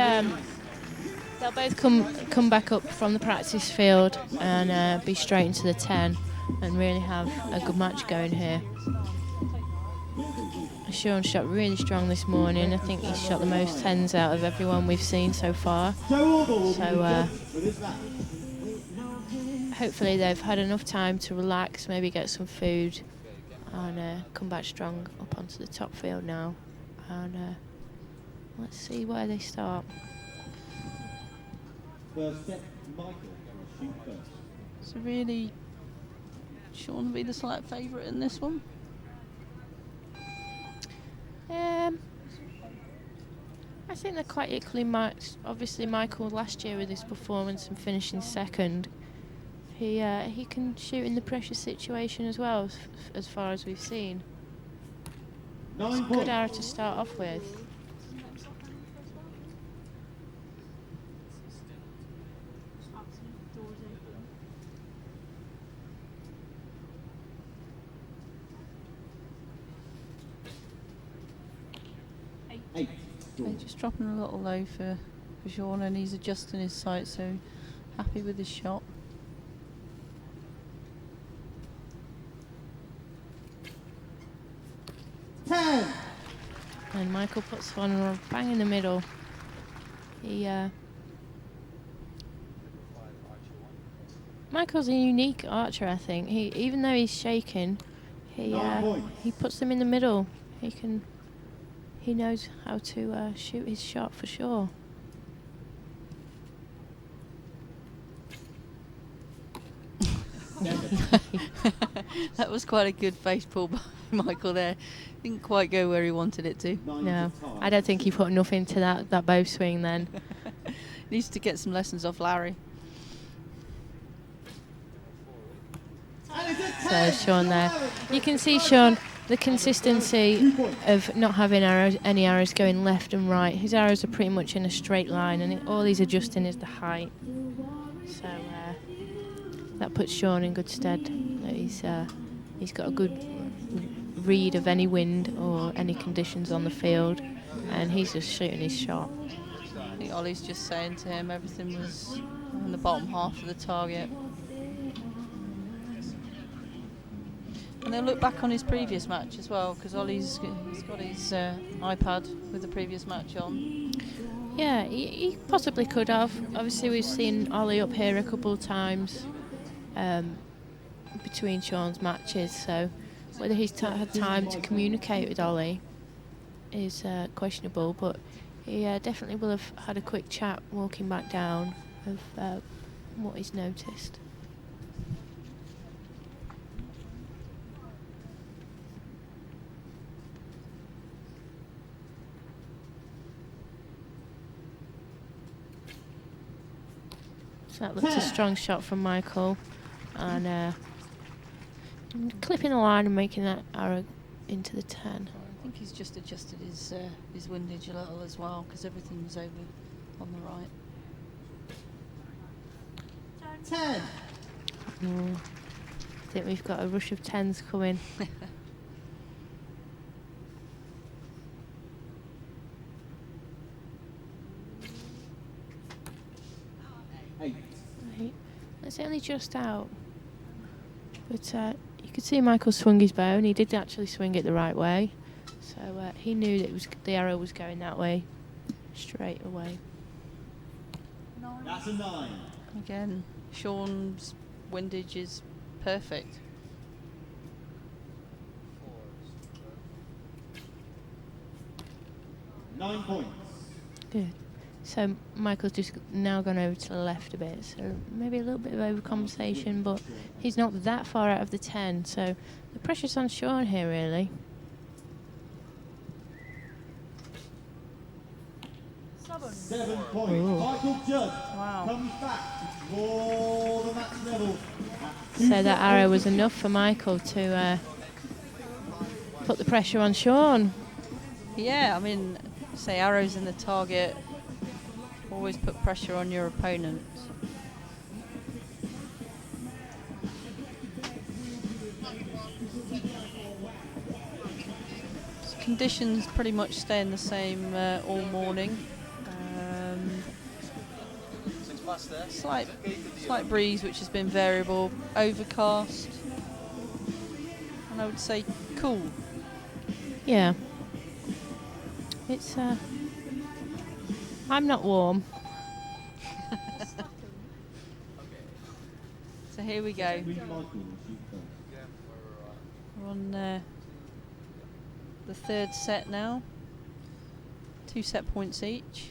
they'll both come back up from the practice field and be straight into the 10 and really have a good match going here. Sean shot really strong this morning. I think he shot the most 10s out of everyone we've seen so far. So hopefully they've had enough time to relax, maybe get some food, and come back strong up onto the top field now. And let's see where they start. First set, Michael will shoot first. So really, Sean will be the slight favourite in this one. I think they're quite equally matched. Obviously, Michael last year with his performance and finishing second, he can shoot in the pressure situation as well, as far as we've seen. 9 Good points. arrow to start off with. Okay, just dropping a little low for Sean, and he's adjusting his sight, so happy with his shot. And Michael puts one bang in the middle. Michael's a unique archer, I think. Even though he's shaking, he puts them in the middle. He knows how to shoot his shot for sure. That was quite a good face pull by Michael there. Didn't quite go where he wanted it to. No, I don't think he put enough into that bow swing then. Needs to get some lessons off Larry. So Sean there. You can see, Sean, the consistency of not having any arrows going left and right. His arrows are pretty much in a straight line, and all he's adjusting is the height. So that puts Sean in good stead. He's got a good read of any wind or any conditions on the field, and he's just shooting his shot. I think Ollie's just saying to him everything was in the bottom half of the target. And they'll look back on his previous match as well, because Ollie's got his iPad with the previous match on. Yeah, he possibly could have. Obviously, we've seen Ollie up here a couple of times between Sean's matches, so whether he's had time to communicate with Ollie is questionable, but he definitely will have had a quick chat walking back down of what he's noticed. So that looks a strong shot from Michael, and clipping the line and making that arrow into the 10. I think he's just adjusted his windage a little as well, because everything was over on the right. 10. I think we've got a rush of 10s coming. 8. Right. It's only just out. But you could see Michael swung his bow, and he did actually swing it the right way. So he knew that the arrow was going that way, straight away. That's a 9. Again, Sean's windage is perfect. 9 points. Good. So Michael's just now gone over to the left a bit, so maybe a little bit of overcompensation, but he's not that far out of the 10, so the pressure's on Sean here, really. 7 points. Ooh. Michael Judd Wow. comes back to more than match level. So that arrow was enough for Michael to put the pressure on Sean. Yeah, I mean, say arrows in the target, always put pressure on your opponent. Conditions pretty much staying the same all morning. Slight breeze, which has been variable, overcast, and I would say cool. Yeah. It's I'm not warm. So here we go. We're on the third set now. 2 set points each.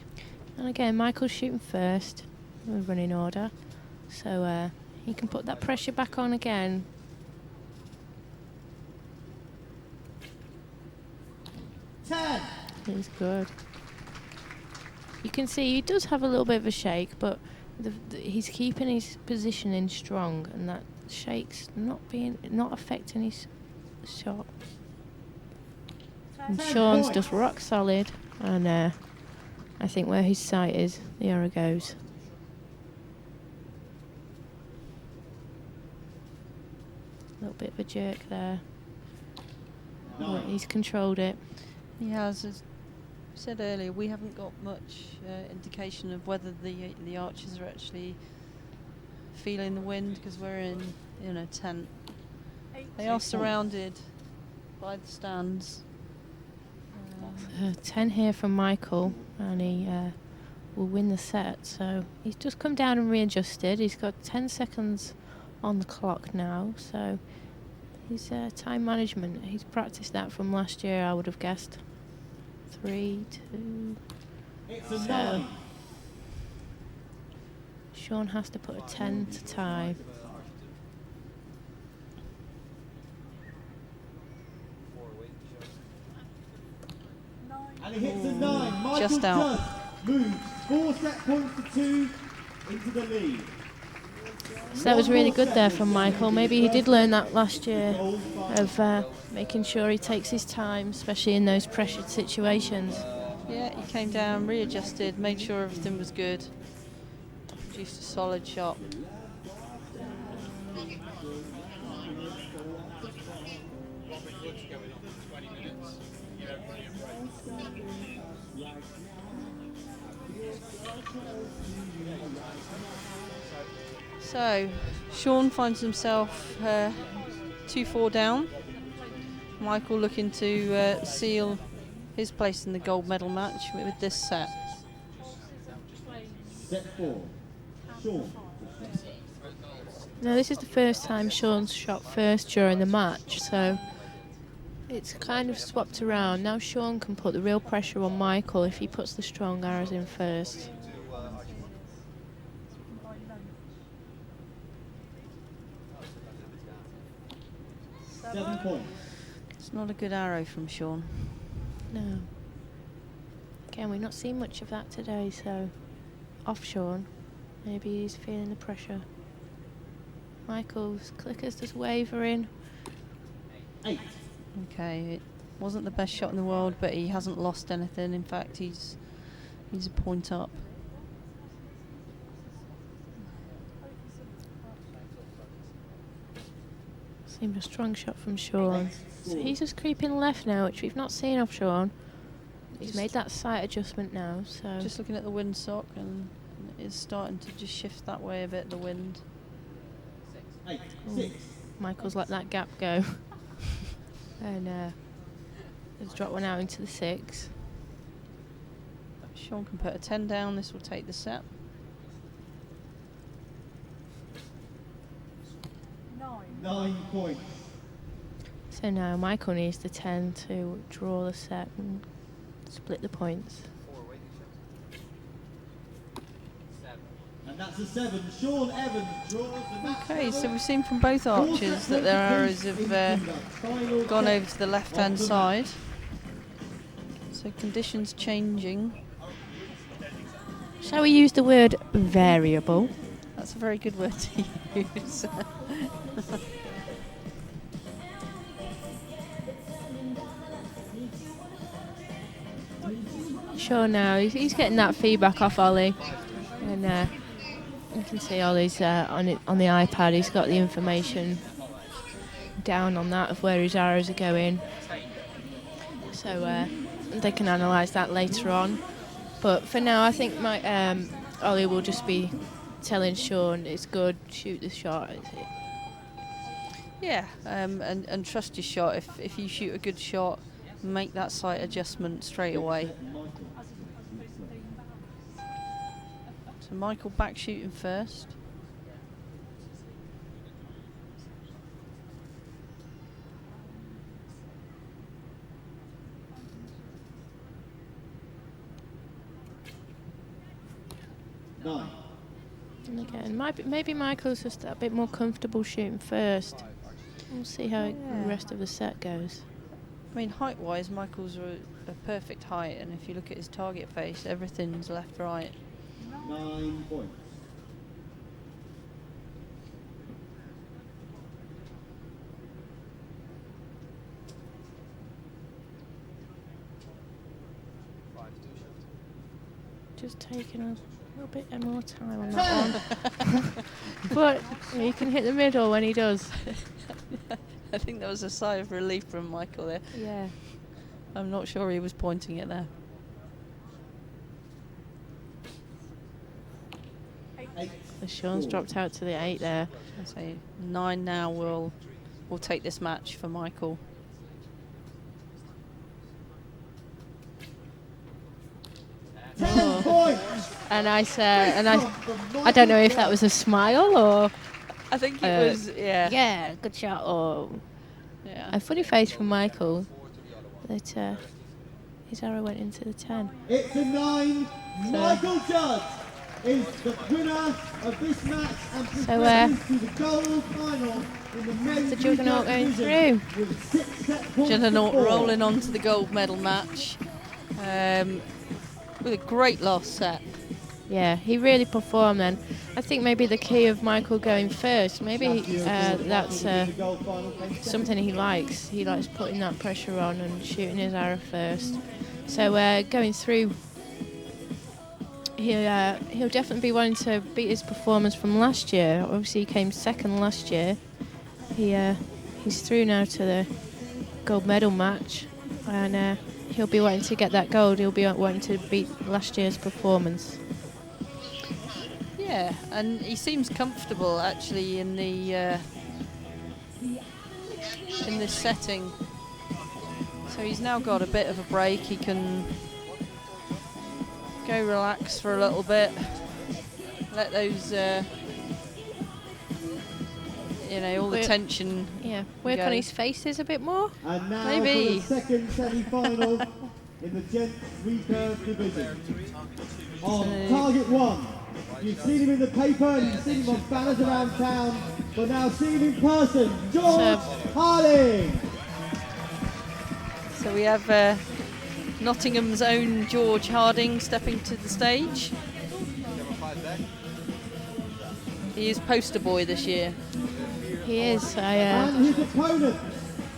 And again, Michael's shooting first. We're running order. So he can put that pressure back on again. 10. He's good. You can see he does have a little bit of a shake, but he's keeping his positioning strong, and that shake's not affecting his shot. And Sean's just rock solid, and I think where his sight is, the arrow goes. A little bit of a jerk there. But he's controlled it. He has, as said earlier, we haven't got much indication of whether the archers are actually feeling the wind, because we're in a tent. They are surrounded by the stands. 10 here from Michael, and he will win the set. So he's just come down and readjusted. He's got 10 seconds on the clock now, so his time management, he's practiced that from last year, I would have guessed. 3, 2. So Sean has to put a 10 to tie. just out. Judd moves 4 set points to 2 into the lead. So that was really good there from Michael. Maybe he did learn that last year of making sure he takes his time, especially in those pressured situations. Yeah, he came down, readjusted, made sure everything was good. Produced a solid shot. So, Sean finds himself 2-4 down. Michael looking to seal his place in the gold medal match with this set. Set 4. Sean. Now this is the first time Sean's shot first during the match, so it's kind of swapped around. Now Sean can put the real pressure on Michael if he puts the strong arrows in first. It's not a good arrow from Sean. No. Again, we've not seen much of that today, so off Sean. Maybe he's feeling the pressure. Michael's clicker's just wavering. 8. Okay, it wasn't the best shot in the world, but he hasn't lost anything. In fact, he's a point up. Seemed a strong shot from Sean. So he's just creeping left now, which we've not seen off Sean. He's made that sight adjustment now, so... Just looking at the windsock, and it's starting to just shift that way a bit, the wind. 8. Ooh. 6. Michael's let that gap go. And has dropped one out into the 6. Sean can put a 10 down, this will take the set. 9 points. So now Michael needs the 10 to draw the set and split the points. And that's a 7. Sean Evans draws the match. Okay, so we've seen from both archers that their arrows have gone over to the left-hand side. So conditions changing. Shall we use the word variable? That's a very good word to use. Sure, now he's getting that feedback off Ollie, and you can see Ollie's on the iPad. He's got the information down on that of where his arrows are going, so they can analyse that later on. But for now, I think Ollie will just be telling Sean it's good, shoot the shot. Yeah, and trust your shot. If you shoot a good shot, make that sight adjustment straight away. So Michael back shooting first. Nine. And again, maybe Michael's just a bit more comfortable shooting first. We'll see how the rest of the set goes. I mean, height-wise, Michael's a perfect height, and if you look at his target face, everything's left-right. 9 points. Just taking a little bit more time on that one. But you can hit the middle when he does. I think that was a sigh of relief from Michael there. Yeah. I'm not sure he was pointing it there. 8. So Sean's dropped out to the 8 there. So 9 now will take this match for Michael. Oh. And I don't know if that was a smile or I think it was, yeah. Yeah, good shot, or a funny face from Michael that his arrow went into the 10. It's a 9. So Michael Judd is the winner of this match and progresses to the gold final in the men's the Juggernaut going through. with 6 set points. Juggernaut to 4. rolling on to the gold medal match. with a great last set. Yeah, he really performed then. I think maybe the key of Michael going first, maybe that's something he likes. He likes putting that pressure on and shooting his arrow first. So going through, he'll definitely be wanting to beat his performance from last year. Obviously, he came second last year. He's through now to the gold medal match, and he'll be wanting to get that gold. He'll be wanting to beat last year's performance. Yeah, and he seems comfortable actually in the in this setting. So he's now got a bit of a break. He can go relax for a little bit, let those all the tension. Yeah, work on his faces a bit more. And now Maybe. for the second semi-final in the gents recurve division. On target 1. You've seen him in the paper and you've seen him on banners around town, but now seeing him in person, George Harding. So we have Nottingham's own George Harding stepping to the stage. He is poster boy this year. He is. And his opponent.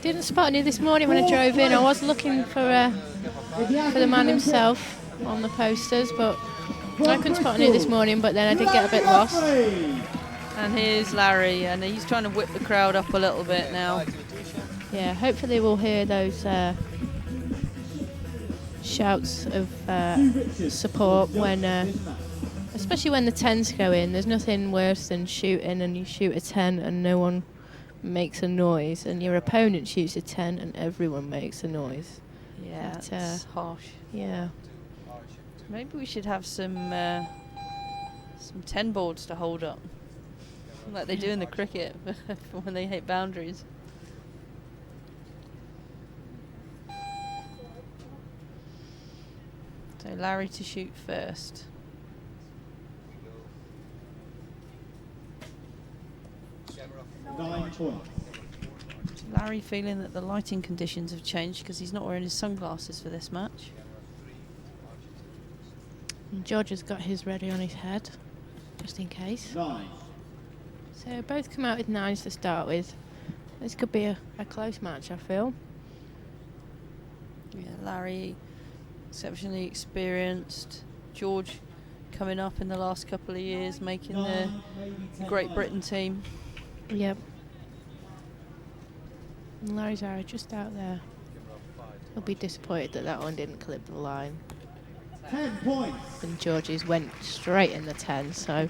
Didn't spot any this morning when I drove in. I was looking for the man himself on the posters, but I couldn't spot any this morning, but then I did get a bit lost. And here's Larry, and he's trying to whip the crowd up a little bit now. Yeah, hopefully we'll hear those shouts of support when, especially when the 10s go in. There's nothing worse than shooting and you shoot a 10 and no one makes a noise, and your opponent shoots a 10 and everyone makes a noise. Yeah, that's harsh. Yeah. Maybe we should have some 10 boards to hold up, like they do in the cricket for when they hit boundaries. So Larry to shoot first. Larry feeling that the lighting conditions have changed because he's not wearing his sunglasses for this match. And George has got his ready on his head, just in case. 9. So both come out with 9s to start with. This could be a close match, I feel. Yeah, Larry, exceptionally experienced. George coming up in the last couple of years, making the Great Britain team. Yep. And Larry's arrow just out there. He'll be disappointed that that one didn't clip the line. 10 points. And George's went straight in the 10, so.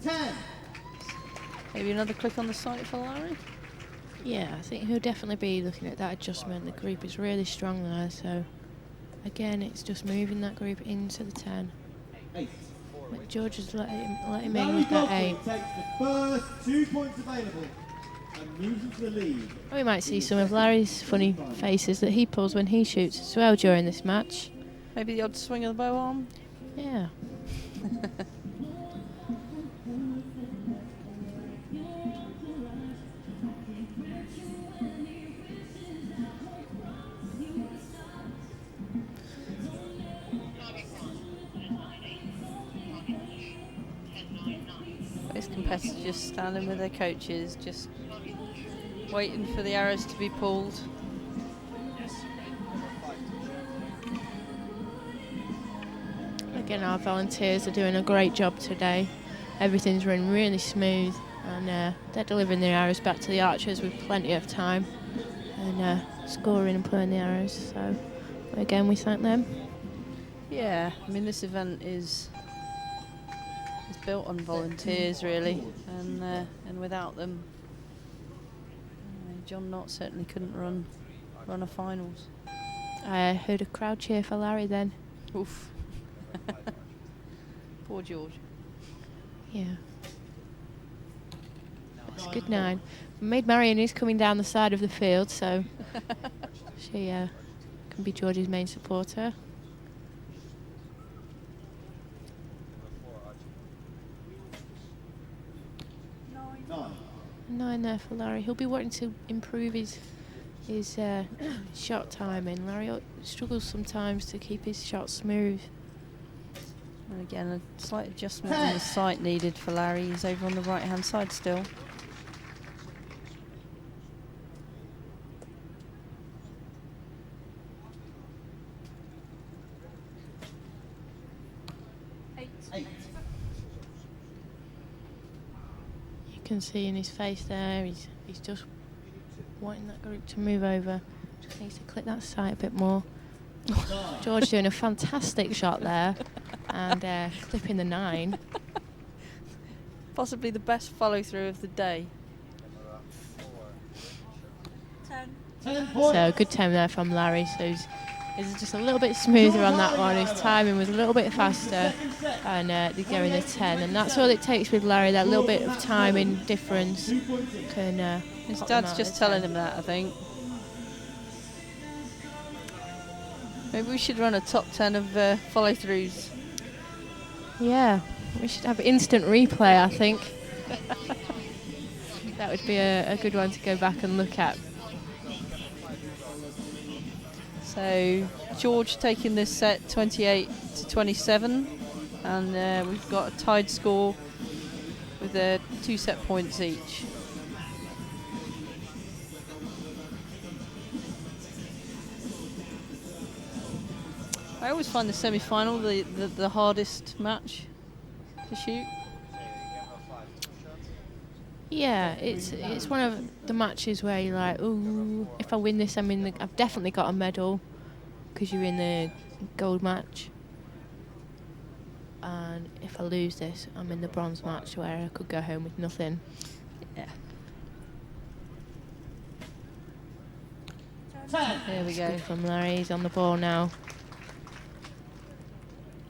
10. Maybe another click on the sight for Larry? Yeah, I think he'll definitely be looking at that adjustment. The group is really strong there, so again, it's just moving that group into the 10. 8. But George has let him in with that 8. Takes the first 2 points available and moves into the lead. We might see some of Larry's funny faces that he pulls when he shoots as well during this match. Maybe the odd swing of the bow arm? Yeah. Both competitors just standing with their coaches, just waiting for the arrows to be pulled. Again, our volunteers are doing a great job today. Everything's running really smooth, and they're delivering their arrows back to the archers with plenty of time, and scoring and pulling the arrows. So again, we thank them. Yeah, I mean, this event is built on volunteers really, and without them, John Knott certainly couldn't run a finals. I heard a crowd cheer for Larry then. Oof. Poor George. Yeah. That's a good 9. Maid Marion is coming down the side of the field, so she can be George's main supporter. 9 there for Larry. He'll be wanting to improve his shot timing. Larry struggles sometimes to keep his shot smooth. And again, a slight adjustment on the sight needed for Larry. He's over on the right-hand side still. You can see in his face there, he's just wanting that group to move over. Just needs to click that sight a bit more. George doing a fantastic shot there and clipping the 9. Possibly the best follow-through of the day. 10 points. So good time there from Larry. So he's just a little bit smoother on that one. His timing was a little bit faster, and they're going a 10. And that's all it takes with Larry. That little bit of timing difference can. His dad's just telling him that, I think. Maybe we should run a top 10 of follow-throughs. Yeah, we should have instant replay, I think. That would be a good one to go back and look at. So George taking this set 28-27, and we've got a tied score with 2 set points each. I always find the semi-final the hardest match to shoot. Yeah, it's one of the matches where you're like, ooh, if I win this, I've definitely got a medal, because you're in the gold match. And if I lose this, I'm in the bronze match where I could go home with nothing. Yeah. 10. There we go. Good from Larry. He's on the ball now.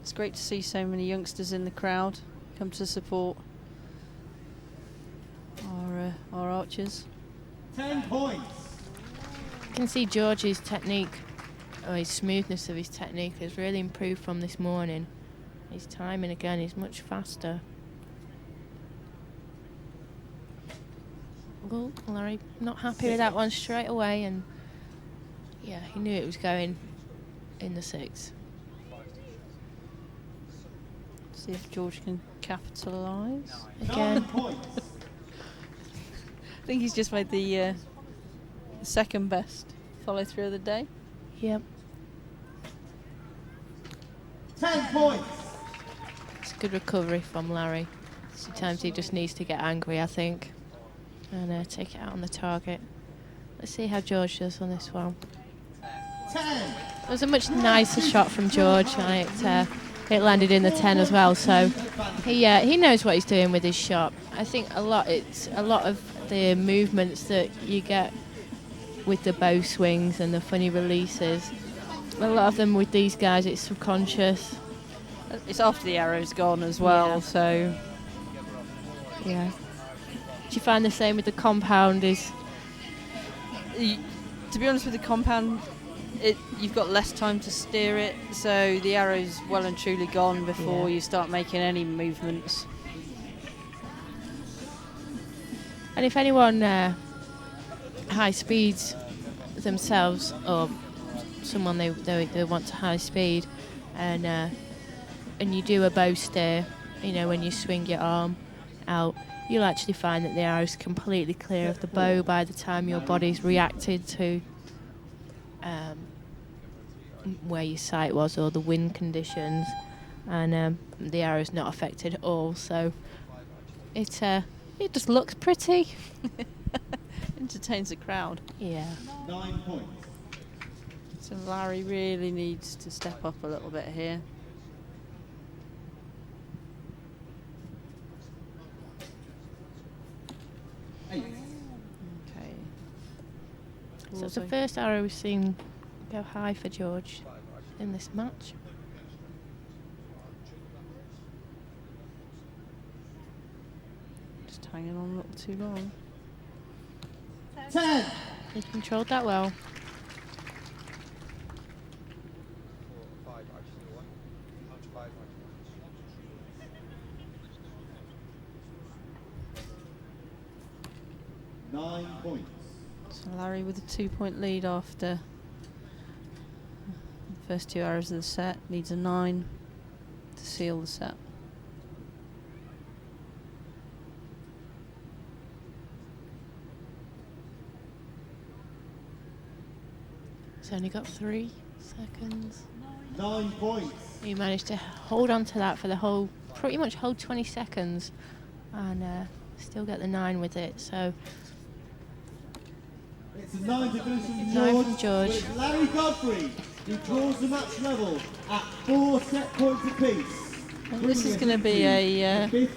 It's great to see so many youngsters in the crowd come to support our archers. 10 points. You can see George's technique, or his smoothness of his technique, has really improved from this morning. His timing again is much faster. Well, Larry not happy with that one straight away, and yeah, he knew it was going in the 6. See if George can capitalise. Again. I think he's just made the second best follow through of the day. Yep. 10 points. It's a good recovery from Larry. Sometimes he just needs to get angry, I think, and take it out on the target. Let's see how George does on this one. 10. It was a much nicer shot from George, and it landed in the 10 as well. So he knows what he's doing with his shot. I think it's a lot of the movements that you get with the bow swings and the funny releases. A lot of them with these guys, it's subconscious. It's after the arrow's gone as well, Yeah. so Yeah. Do you find the same with the compound? to be honest with the compound, you've got less time to steer it, so the arrow's well and truly gone before you start making any movements. And if anyone high speeds themselves, or someone they want to high speed, and you do a bow steer, when you swing your arm out, you'll actually find that the arrow's completely clear of the bow by the time your body's reacted to where your sight was or the wind conditions, and the arrow's not affected at all. So it just looks pretty. Entertains the crowd. Yeah. 9 points. So Larry really needs to step up a little bit here. Okay. So it's the first arrow we've seen go high for George in this match. Just hanging on a little too long. 10. He controlled that well. Larry with a 2-point lead after the first 2 arrows of the set. Needs a 9 to seal the set. He's only got 3 seconds. 9 points. He managed to hold on to that for the whole, pretty much whole 20 seconds, and still get the 9 with it. So It's a 9 to finish from 9 from George. But it's Larry Godfrey who draws the match level at 4 set points apiece. Well, this is going to be a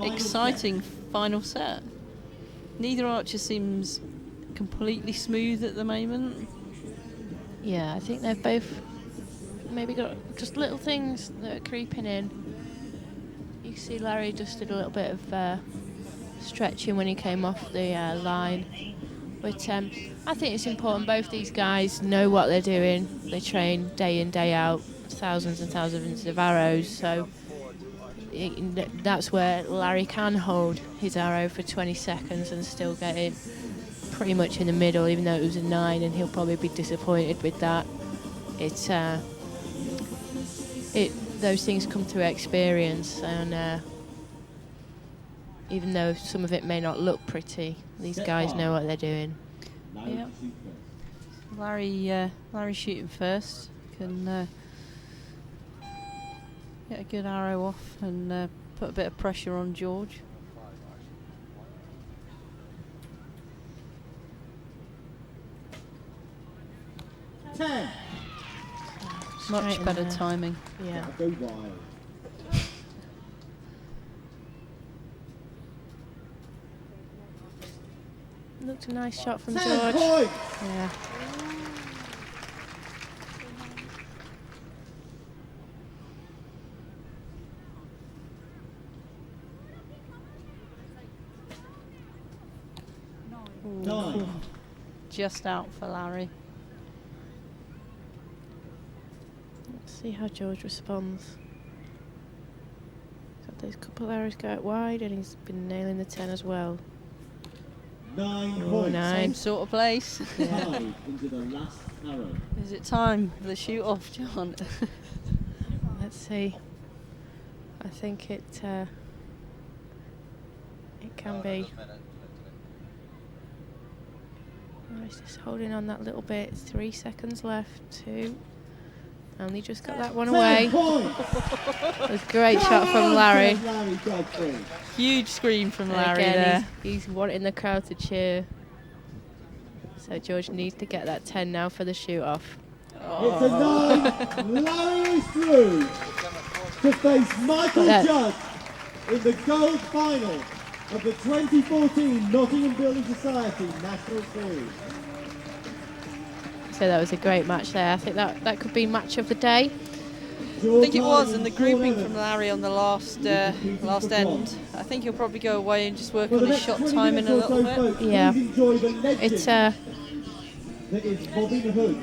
exciting final set. Neither archer seems completely smooth at the moment. Yeah, I think they've both maybe got just little things that are creeping in. You can see Larry just did a little bit of stretching when he came off the line. But I think it's important both these guys know what they're doing. They train day in, day out, thousands and thousands of arrows. So that's where Larry can hold his arrow for 20 seconds and still get it pretty much in the middle, even though it was a 9, and he'll probably be disappointed with that. It's those things come through experience, and even though some of it may not look pretty, these guys know what they're doing. Yeah. Larry shooting first can get a good arrow off and put a bit of pressure on George. Much better timing. Yeah. Go wild. Looked a nice shot from 10 George. points. Yeah. Ooh. 9. Just out for Larry. Let's see how George responds. Got those couple arrows go out wide, and he's been nailing the 10 as well. 9 Oh, points. 9. Same sort of place. Yeah. 5 into the last arrow. Is it time for the shoot off, John? Let's see. I think it can be. Oh, he's just holding on that little bit. 3 seconds left. 2. Only just got that one 10 away. points. It was a great shot from Larry. Larry Godfrey. Huge scream from Larry Again, there. he's wanting the crowd to cheer. So George needs to get that 10 now for the shoot off. It's a 9. Larry is through to face Michael Judd in the gold final of the 2014 Nottingham Building Society National Series. So that was a great match there. I think that could be match of the day. I think it was, and the grouping from Larry on the last end. I think he'll probably go away and just work on his shot timing a little bit. Yeah,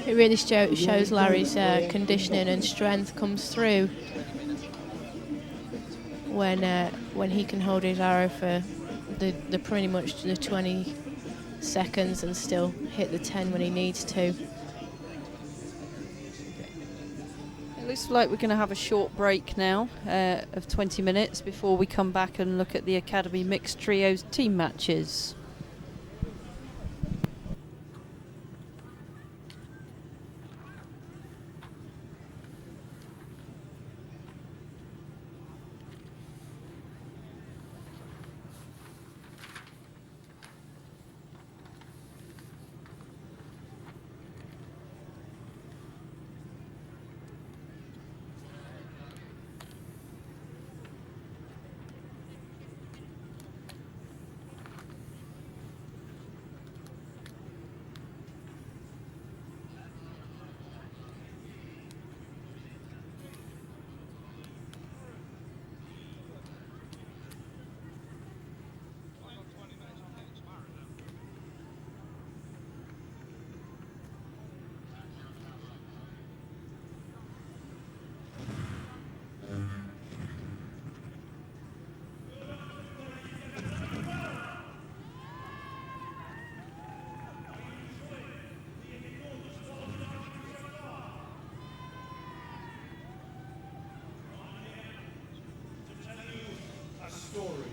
it really shows Larry's conditioning and strength comes through when he can hold his arrow for the pretty much the 20 seconds and still hit the 10 when he needs to. It looks like we're going to have a short break now of 20 minutes before we come back and look at the Academy Mixed Trios team matches.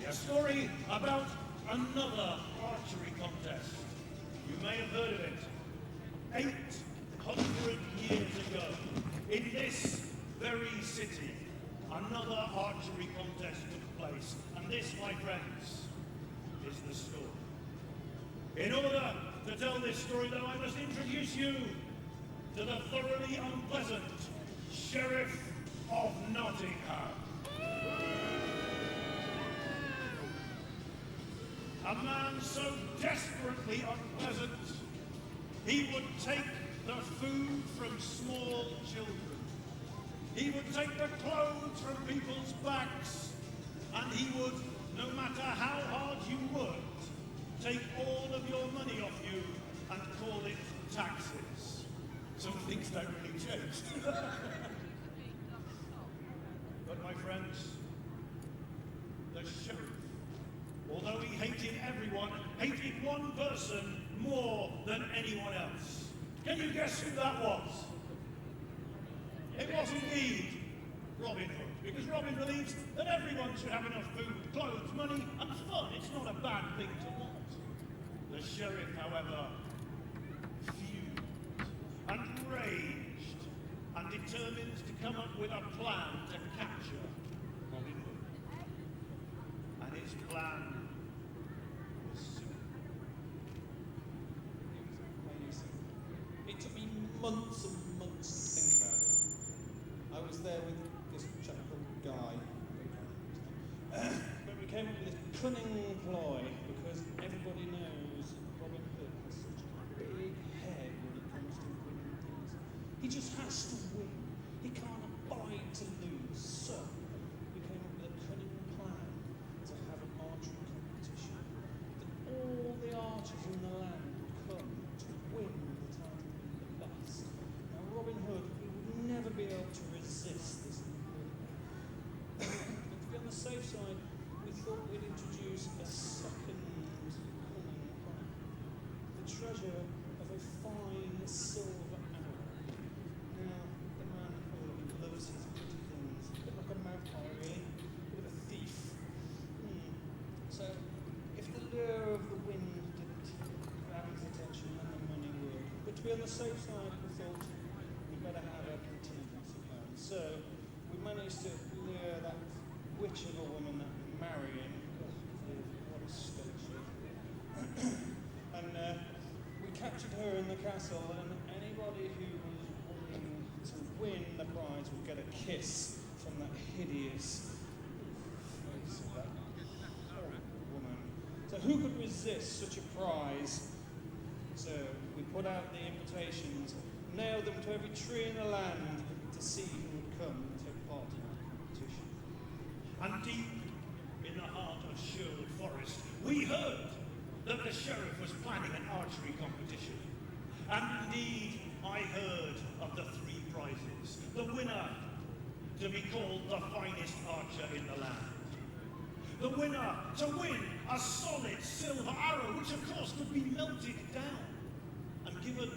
a story about another archery contest. You may have heard of it. 800 years ago, in this very city, another archery contest took place. And this, my friends, is the story. In order to tell this story, though, I must introduce you to the thoroughly unpleasant Sheriff of Nottingham. A man so desperately unpleasant, he would take the food from small children. He would take the clothes from people's backs, and he would, no matter how hard you worked, take all of your money off you and call it taxes. Some things don't really change. But my friends, the sheriff, although he hated everyone, hated one person more than anyone else. Can you guess who that was? It was indeed Robin Hood, because Robin believes that everyone should have enough food, clothes, money, and fun. It's not a bad thing to want. The sheriff, however, fumed and raged and determined to come up with a plan to capture Robin Hood. And his plan was simple. It took me months and months to think about it. I was there with this chap called Guy. But we came up with this cunning ploy because everybody knows Robin Hood has such a big head when it comes to winning things. He just has to win. He can't abide to lose. So we came up with a cunning plan to have an archery competition. That all the archers in the land would come to win the title of the best. Now Robin Hood would never be able to resist this. But to be on the safe side, we thought we'd introduce a second cunning plan. The treasure of a fine silver arrow. Now, the man Hood loves his pretty things. A bit like a magpie, really. A bit of a thief. So, if the lure of the wind didn't grab his attention, then the money would. But to be on the safe side, we thought we'd better have a contingency plan. So, we managed to lure that witch of a woman, that Marion, what a state she is. And we captured her in the castle, and anybody who was willing to win the prize would get a kiss from that hideous face of that horrible woman. So who could resist such a prize? So we put out the invitations, nailed them to every tree in the land to see who would come and take part in our competition. And deep in the heart of Sherwood Forest, we heard that the sheriff was planning an archery competition. And indeed, I heard of the 3 prizes. The winner to be called the finest archer in the land. The winner to win a solid silver arrow, which of course could be melted down and given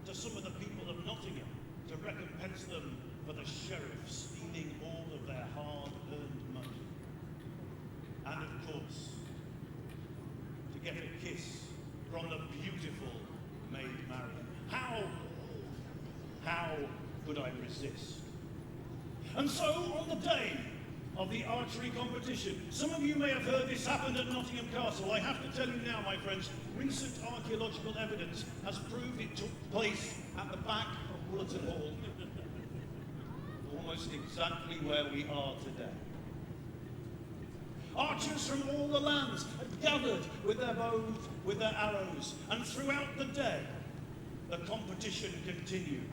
to some of the people of Nottingham to recompense them for the sheriff stealing all of their hard-earned money. And of course, to get a kiss from the beautiful Maid Marian. How could I resist? And so, on the day of the archery competition, some of you may have heard this happened at Nottingham Castle. I have to tell you now, my friends, recent archaeological evidence has proved it took place at the back of Bulletin Hall. Almost exactly where we are today. Archers from all the lands had gathered with their bows, with their arrows, and throughout the day, the competition continued.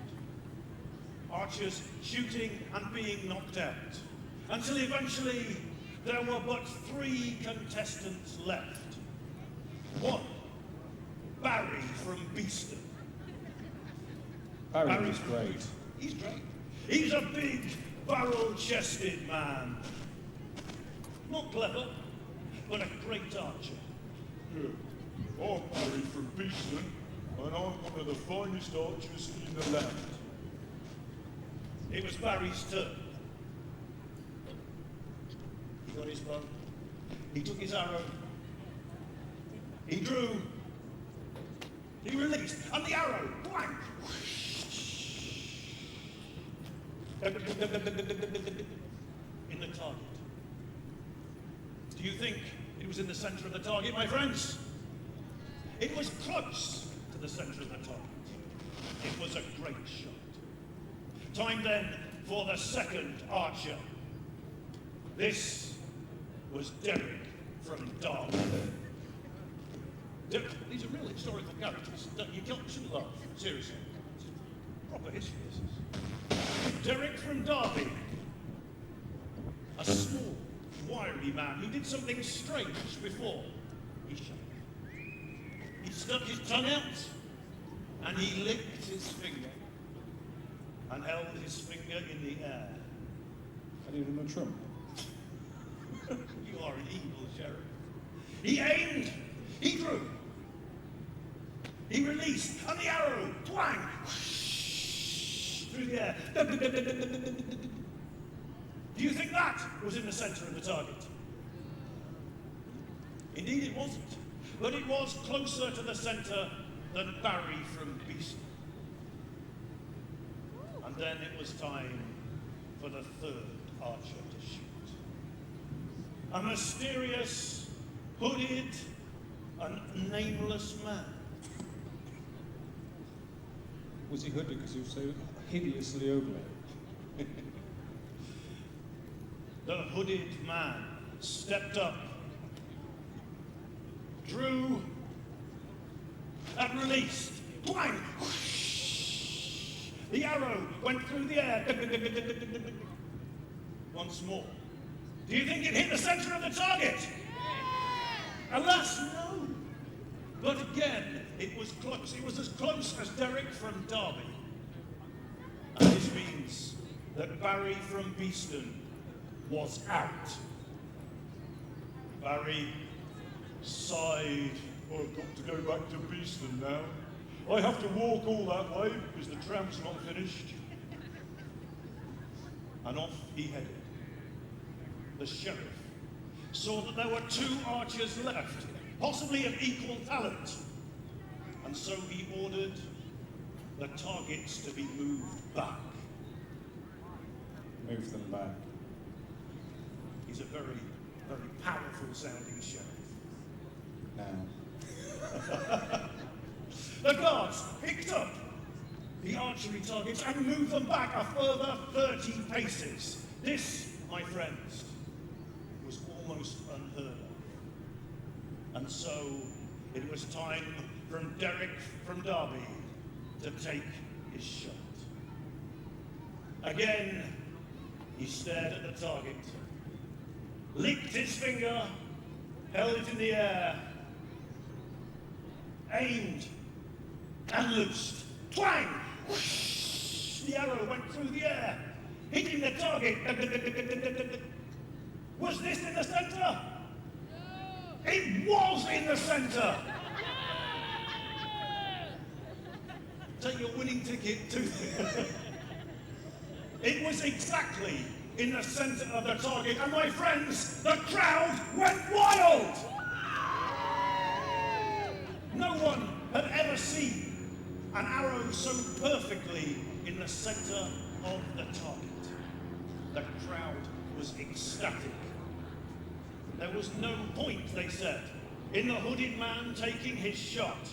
Archers shooting and being knocked out, until eventually there were but 3 contestants left. One, Barry from Beeston. Barry's great. He's great. He's a big, barrel-chested man. Not clever, but a great archer. Yeah. I'm Barry from Beeston, and I'm one of the finest archers in the land. It was Barry's turn. He got his bow. He took his arrow. He drew. He released. And the arrow, blank. In the target. Do you think it was in the center of the target, my friends? It was close to the center of the target. It was a great shot. Time then for the second archer. This was Derek from Derby. These are real historical characters. You shouldn't laugh, seriously. Proper history, this is. Derek from Derby. A small, wiry man who did something strange before he shot. He stuck his tongue out and he licked his finger and held his finger in the air. I need him a trump. You are an evil sheriff. He aimed, he drew, he released, and the arrow, twang, through the air. Do you think that was in the center of the target? Indeed it wasn't, but it was closer to the center than Barry from Beeston. And then it was time for the third archer to shoot. A mysterious, hooded, and nameless man. Was he hooded because he was so hideously ugly? The hooded man stepped up, drew, and released. Bang! The arrow went through the air. Once more. Do you think it hit the center of the target? Alas, no. But again, it was close. It was as close as Derek from Derby. And this means that Barry from Beeston was out. Barry sighed. Well, I've got to go back to Beeston now. I have to walk all that way because the tramp's not finished. And off he headed. The sheriff saw that there were 2 archers left, possibly of equal talent. And so he ordered the targets to be moved back. Move them back. He's a very, very powerful sounding sheriff. Now. The guards picked up the archery targets and moved them back a further 30 paces. This, my friends, was almost unheard of. And so it was time from Derek from Derby to take his shot. Again, he stared at the target, licked his finger, held it in the air, aimed, and loosed. Twang! Whoosh! The arrow went through the air, hitting the target. Was this in the center? No. It was in the center! Take your winning ticket to... It was exactly in the center of the target, and my friends, the crowd went wild! No one had ever seen an arrow so perfectly in the center of the target. The crowd was ecstatic. There was no point, they said, in the hooded man taking his shot.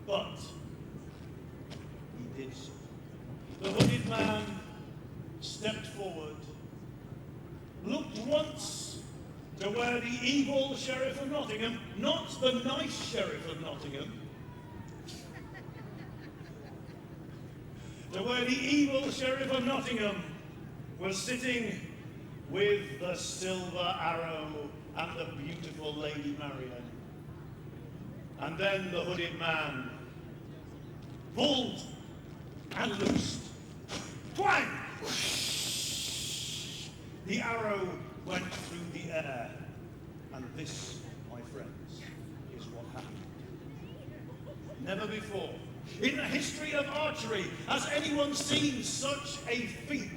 But he did so. The hooded man stepped forward, looked once to where the evil Sheriff of Nottingham, not the nice Sheriff of Nottingham, to where the evil Sheriff of Nottingham was sitting with the silver arrow and the beautiful Lady Marian. And then the hooded man pulled and loosed. Twang! The arrow went through the air. And this, my friends, is what happened. Never before, in the history of archery, has anyone seen such a feat.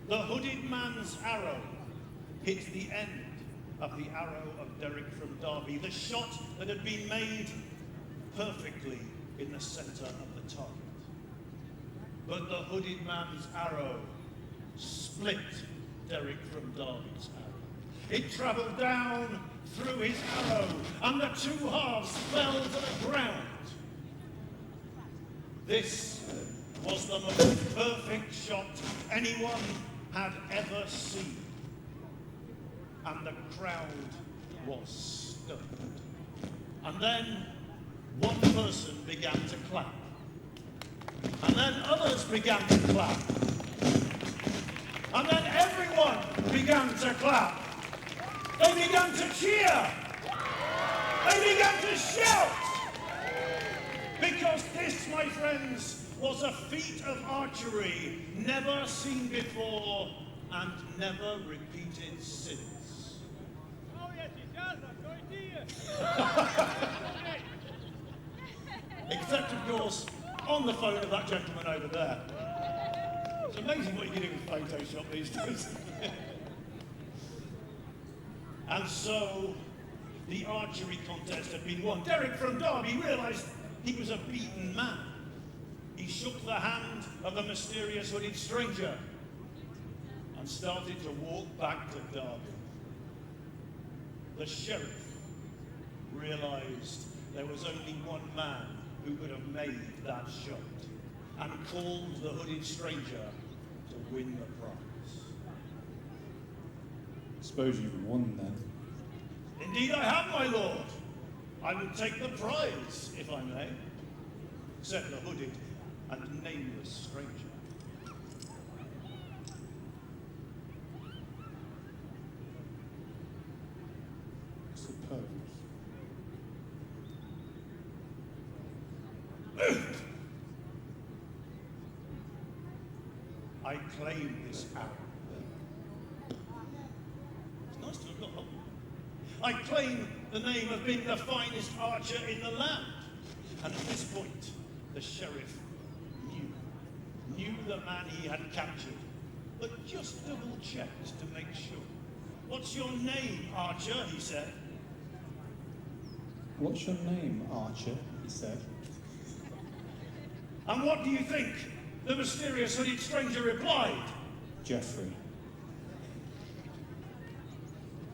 The hooded man's arrow hit the end of the arrow of Derek from Derby, the shot that had been made perfectly in the centre of the target. But the hooded man's arrow split Derek from Derby's arrow. It travelled down through his arrow, and the two halves fell to the ground. This was the most perfect shot anyone had ever seen. And the crowd was stunned. And then one person began to clap. And then others began to clap. And then everyone began to clap. They began to cheer. They began to shout. Because this, my friends, was a feat of archery never seen before and never repeated since. Oh yes, it does. I've no idea. Except, of course, on the phone of that gentleman over there. It's amazing what you can do with Photoshop these days. And so, the archery contest had been won. Derek from Derby realised he was a beaten man. He shook the hand of the mysterious hooded stranger and started to walk back to Derby. The sheriff realised there was only one man who could have made that shot and called the hooded stranger to win the prize. Suppose you've won then. Indeed I have, my lord. I would take the prize, if I may, said the hooded and nameless stranger. Suppose. I claim this arrow. It's nice to have got hold. I claim the name of being the finest archer in the land. And at this point, the sheriff knew the man he had captured, but just double-checked to make sure. What's your name, Archer? He said. What's your name, Archer? He said. And what do you think? The mysterious hooded stranger replied. Geoffrey.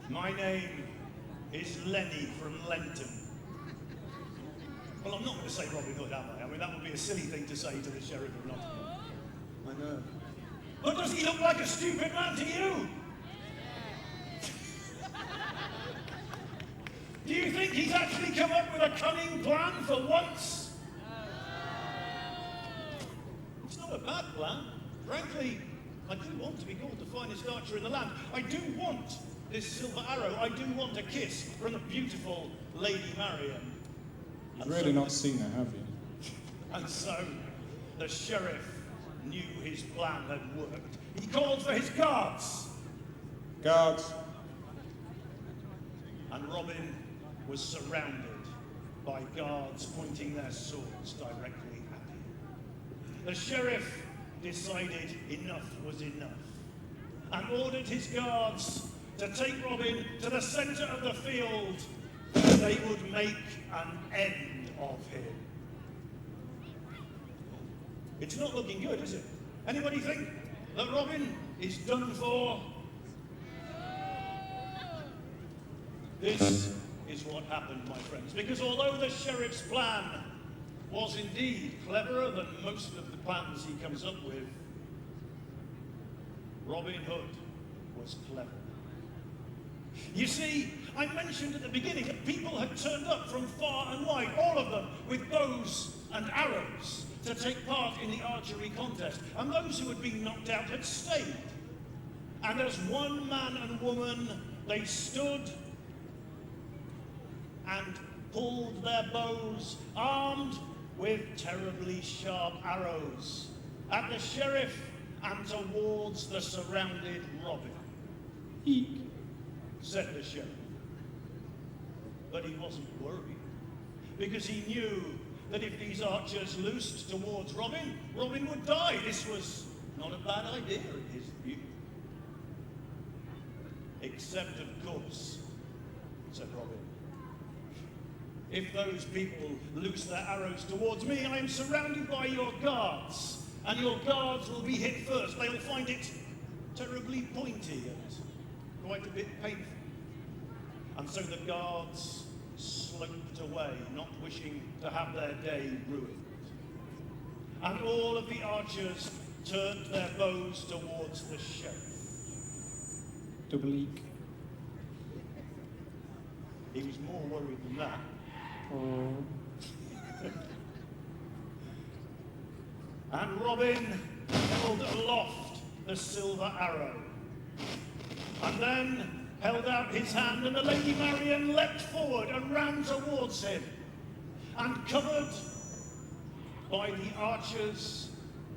My name is Lenny from Lenton. Well, I'm not going to say Robin Hood, am I? I mean, that would be a silly thing to say to the sheriff of Nottingham. I know. But does he look like a stupid man to you? Do you think he's actually come up with a cunning plan for once? It's not a bad plan. Frankly, I do want to be called the finest archer in the land. I do want this silver arrow. I do want a kiss from the beautiful Lady Marion. You've really not seen her, have you? And so, the sheriff knew his plan had worked. He called for his guards. Guards. And Robin was surrounded by guards pointing their swords directly at him. The sheriff decided enough was enough and ordered his guards to take Robin to the centre of the field where they would make an end of him. It's not looking good, is it? Anybody think that Robin is done for? This is what happened, my friends, because although the sheriff's plan was indeed cleverer than most of the plans he comes up with, Robin Hood was clever. You see, I mentioned at the beginning that people had turned up from far and wide, all of them with bows and arrows, to take part in the archery contest, and those who had been knocked out had stayed. And as one man and woman, they stood and pulled their bows, armed with terribly sharp arrows, at the sheriff and towards the surrounded Robin. Eek, said the sheriff. But he wasn't worried, because he knew that if these archers loosed towards Robin, Robin would die. This was not a bad idea in his view. Except, of course, said Robin, if those people loose their arrows towards me, I am surrounded by your guards, and your guards will be hit first. They'll find it terribly pointy and quite a bit painful. And so the guards sloped away, not wishing to have their day ruined. And all of the archers turned their bows towards the sheriff. Double leak. He was more worried than that. Oh. And Robin held aloft the silver arrow, and then held out his hand, and the Lady Marian leapt forward and ran towards him. And covered by the archers,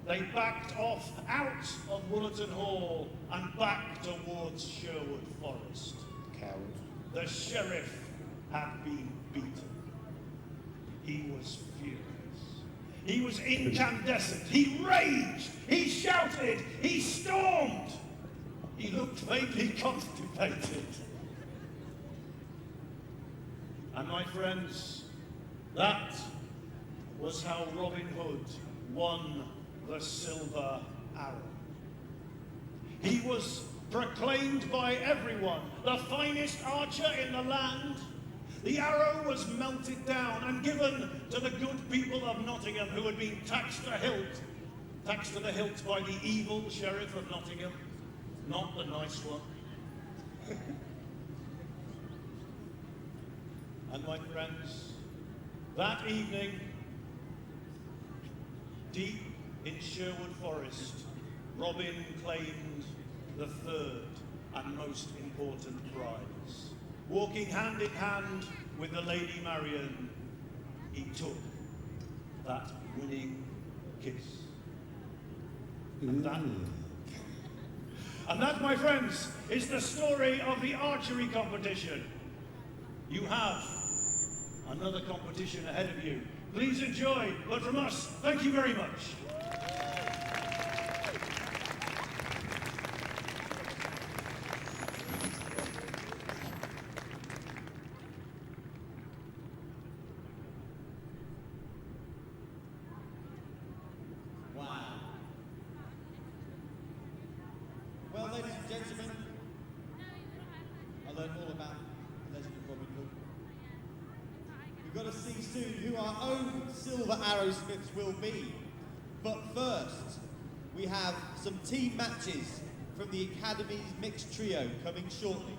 they backed off out of Woollerton Hall and back towards Sherwood Forest. Coward. The sheriff had been beaten. He was furious. He was incandescent. He raged. He shouted. He stormed. He looked vaguely constipated. And my friends, that was how Robin Hood won the silver arrow. He was proclaimed by everyone the finest archer in the land. The arrow was melted down and given to the good people of Nottingham who had been taxed to the hilt by the evil sheriff of Nottingham, not the nice one. And my friends, that evening, deep in Sherwood Forest, Robin claimed the third and most important prize. Walking hand in hand with the Lady Marian, he took that winning kiss. And that, my friends, is the story of the archery competition. You have another competition ahead of you. Please enjoy, but from us, thank you very much. Well, ladies and gentlemen, I learned all about the legend of Robin Hood. We've got to see soon who our own silver arrowsmiths will be. But first, we have some team matches from the Academy's mixed trio coming shortly.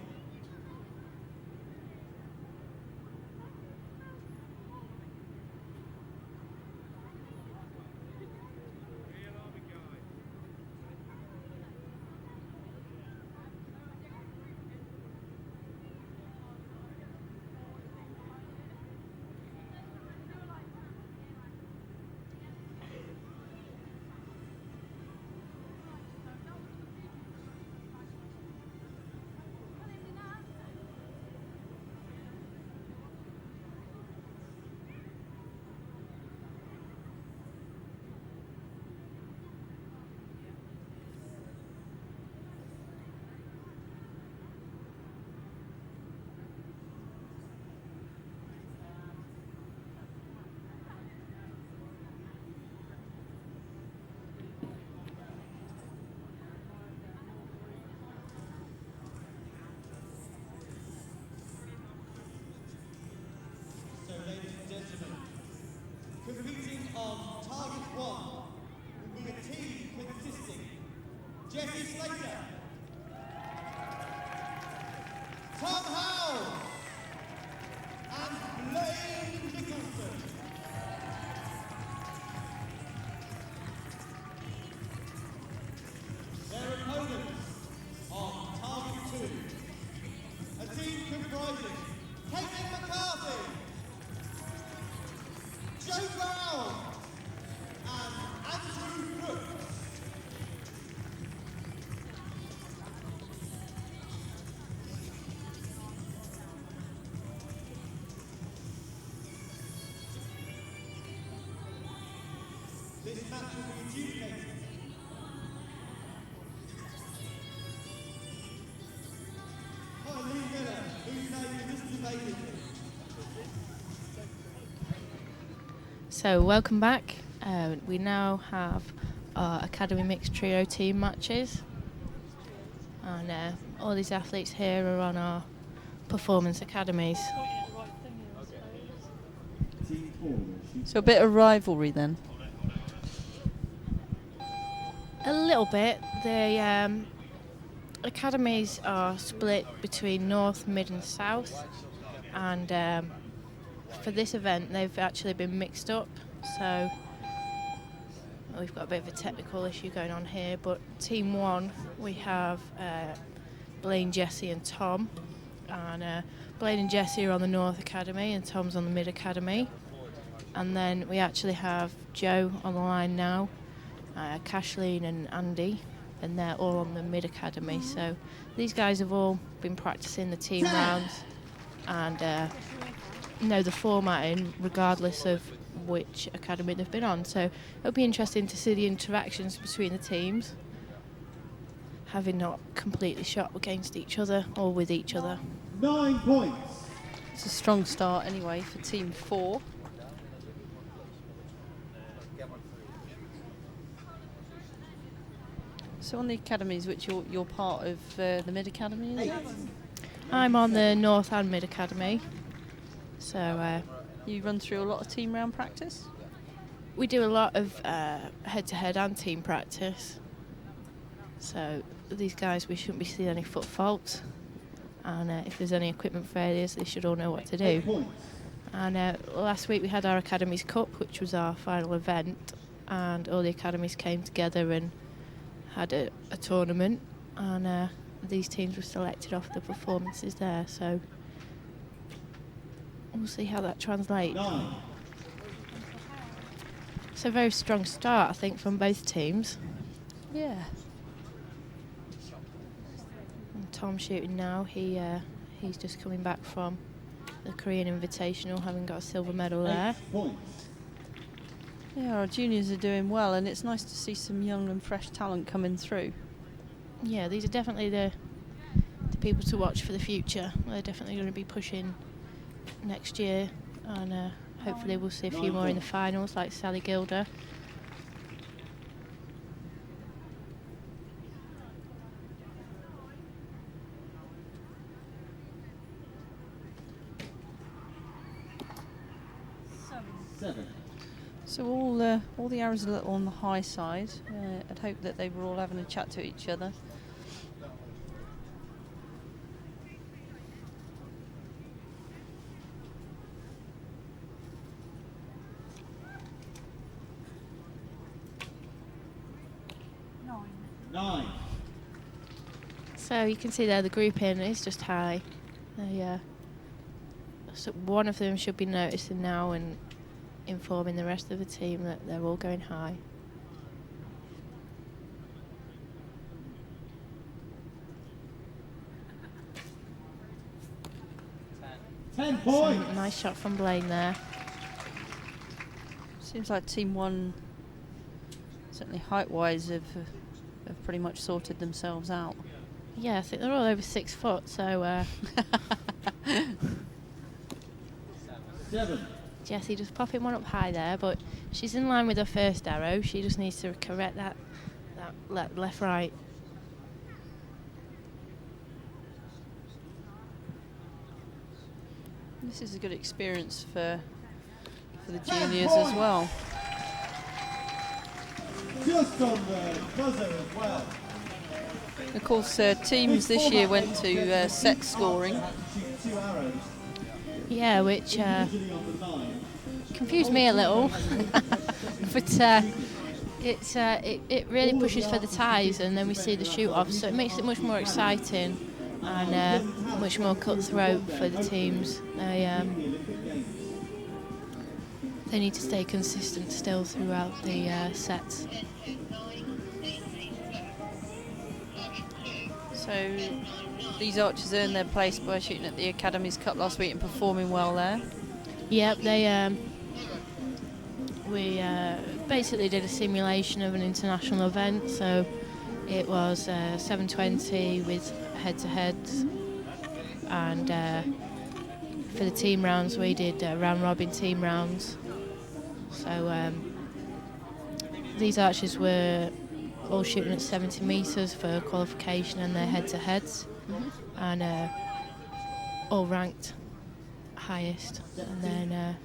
Ladies and gentlemen, competing on target one will be a team consisting Jesse Slater, Tom Howell, and Blaine Nicholson. Their opponents on target two, a team comprising Caitlin McCarthy, Joe Brown and Andrew Brooks. This match will be adjudicated. So welcome back. We now have our Academy Mixed Trio team matches. And all these athletes here are on our performance academies. So a bit of rivalry then? A little bit. The academies are split between North, Mid and South. And for this event they've actually been mixed up. So we've got a bit of a technical issue going on here, but Team 1 we have Blaine, Jesse and Tom, and Blaine and Jesse are on the North Academy and Tom's on the Mid Academy. And then we actually have Joe on the line now, Kathleen and Andy, and they're all on the Mid Academy. So these guys have all been practicing the team rounds and know the formatting regardless of which academy they've been on. So it'll be interesting to see the interactions between the teams, having not completely shot against each other or with each other. 9 points. It's a strong start anyway for Team 4. So on the academies, which you're part of the Mid Academy, is it? I'm on the North and Mid Academy. So you run through a lot of team round practice? We do a lot of head-to-head and team practice. So these guys, we shouldn't be seeing any foot faults. And if there's any equipment failures, they should all know what to do. And last week we had our Academies Cup, which was our final event. And all the academies came together and had a tournament. And these teams were selected off the performances there. So we'll see how that translates. It's a very strong start, I think, from both teams. Yeah. And Tom's shooting now. He's just coming back from the Korean Invitational, having got a silver medal there. Yeah, our juniors are doing well, and it's nice to see some young and fresh talent coming through. Yeah, these are definitely the people to watch for the future. They're definitely going to be pushing next year, and hopefully we'll see a few more in the finals, like Sally Gilder. So all the arrows are a little on the high side. I'd hope that they were all having a chat to each other. So you can see there the grouping is just high. So one of them should be noticing now and informing the rest of the team that they're all going high. Ten points. So, nice shot from Blaine there. Seems like Team 1, certainly height-wise, have pretty much sorted themselves out. Yeah, I think they're all over 6 foot, so... 7. Jessie just popping one up high there, but she's in line with her first arrow. She just needs to correct that left-right. This is a good experience for the juniors as well. Just on the buzzer as well. Of course, teams this year went to set scoring. Yeah, which confused me a little, but it really pushes for the ties, and then we see the shoot-offs, so it makes it much more exciting and much more cutthroat for the teams. They need to stay consistent still throughout the sets. So these archers earned their place by shooting at the Academies Cup last week and performing well there. Yep, we basically did a simulation of an international event, so it was 720 with head-to-heads, and for the team rounds we did round-robin team rounds. So these archers were all shooting at 70 metres for qualification and their head-to-heads, and all ranked highest. And then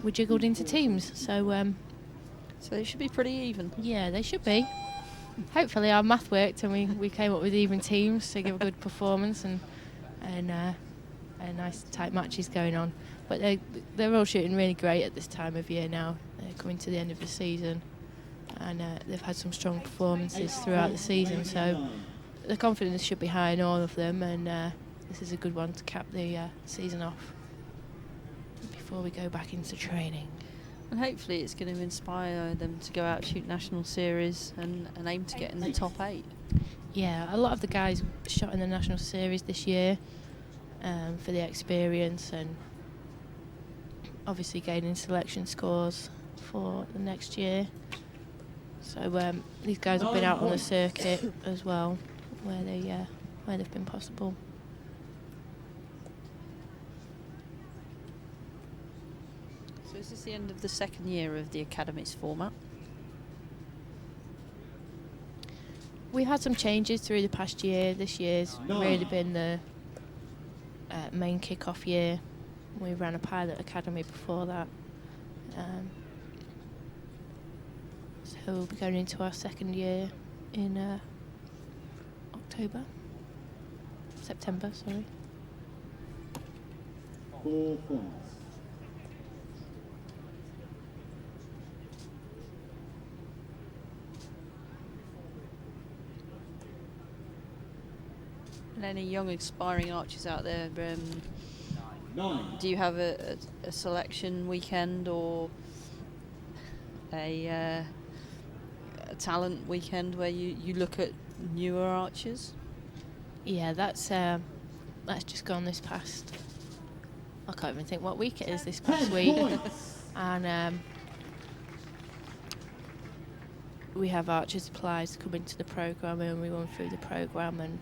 we jiggled into teams. So they should be pretty even. Yeah, they should be. Hopefully our math worked and we came up with even teams to give a good performance and nice tight matches going on. But they're all shooting really great at this time of year now. They're coming to the end of the season, and they've had some strong performances throughout the season, so the confidence should be high in all of them, and this is a good one to cap the season off before we go back into training. And hopefully it's going to inspire them to go out, shoot national series and aim to get in the top 8. Yeah, a lot of the guys shot in the national series this year for the experience and obviously gaining selection scores for the next year. So these guys have been out on the circuit as well, where they've been possible. So is this the end of the second year of the Academy's format? We've had some changes through the past year. This year's really been the main kick-off year. We ran a pilot academy before that. So we'll be going into our second year in September, sorry. 4 points. And any young aspiring archers out there, 9. do you have a selection weekend or a talent weekend where you look at newer archers? Yeah, that's just gone this past. I can't even think what week it is this past week. And we have archers applies come into the programme and we run through the programme and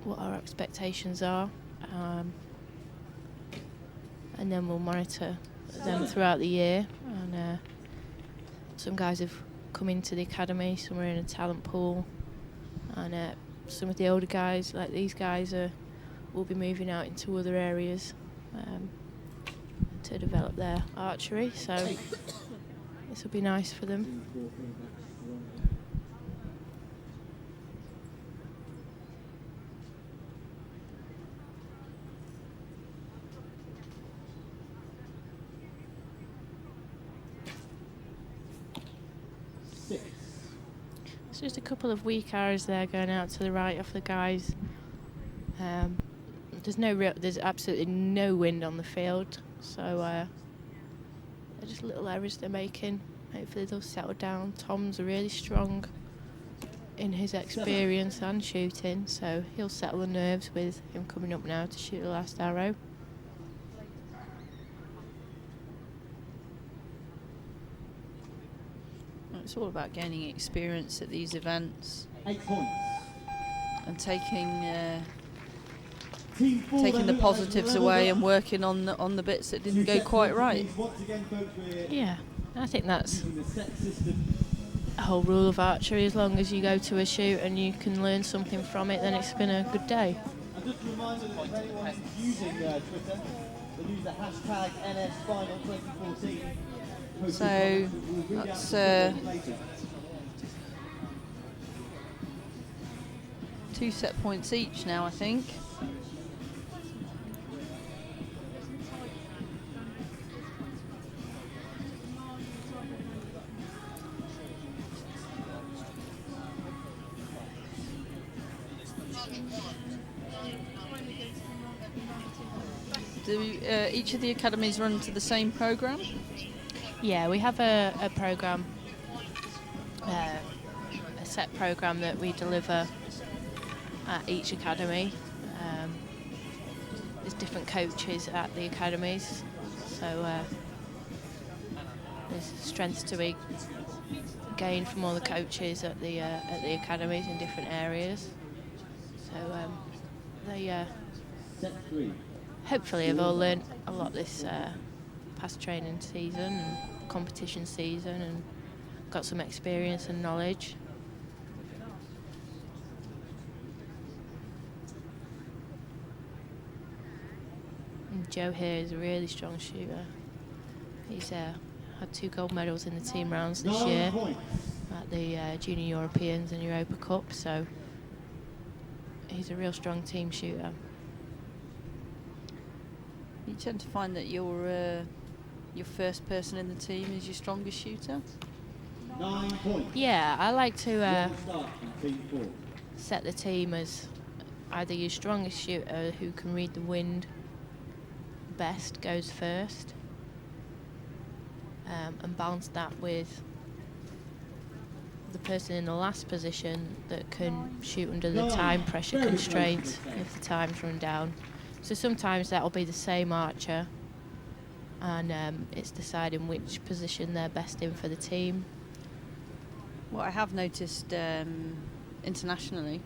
what our expectations are, and then we'll monitor them throughout the year. And some guys have come into the academy, some are in a talent pool, and some of the older guys, like these guys, will be moving out into other areas to develop their archery. So this will be nice for them. Just a couple of weak arrows there going out to the right off the guys. There's absolutely no wind on the field, so they're just little errors they're making. Hopefully they'll settle down. Tom's really strong in his experience and shooting, so he'll settle the nerves with him coming up now to shoot the last arrow. It's all about gaining experience at these events 8 points. and taking the positives away and working on the bits that didn't go quite right. Yeah, I think that's a whole rule of archery. As long as you go to a shoot and you can learn something from it, then it's been a good day. And just a reminder that if anyone's using Twitter, they'll use the hashtag NSFinal2014. So that's 2 set points each now, I think. Do each of the academies run to the same programme? Yeah, we have a programme, a set programme that we deliver at each academy. There's different coaches at the academies, so there's strengths to be gained from all the coaches at the academies in different areas. So they hopefully have all learnt a lot this past training season and competition season, and got some experience and knowledge. And Joe here is a really strong shooter. He's had 2 gold medals in the team rounds this year at the Junior Europeans and Europa Cup, so he's a real strong team shooter. You tend to find that your first person in the team is your strongest shooter? 9 points. Yeah, I like to One start from team 4. set the team as either your strongest shooter who can read the wind best goes first, and balance that with the person in the last position that can shoot under the time pressure constraints if the time's run down. So sometimes that'll be the same archer, and it's deciding which position they're best in for the team. What I have noticed internationally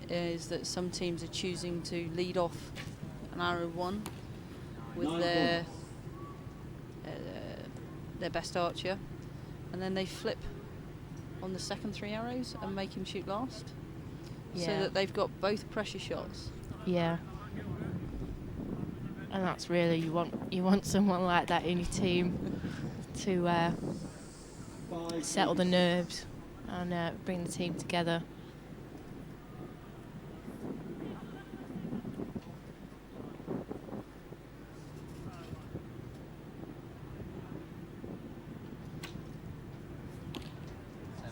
is that some teams are choosing to lead off an arrow 1 with their best archer, and then they flip on the second 3 arrows and make him shoot last, so that they've got both pressure shots. Yeah. And that's really, you want someone like that in your team to settle the nerves and bring the team together.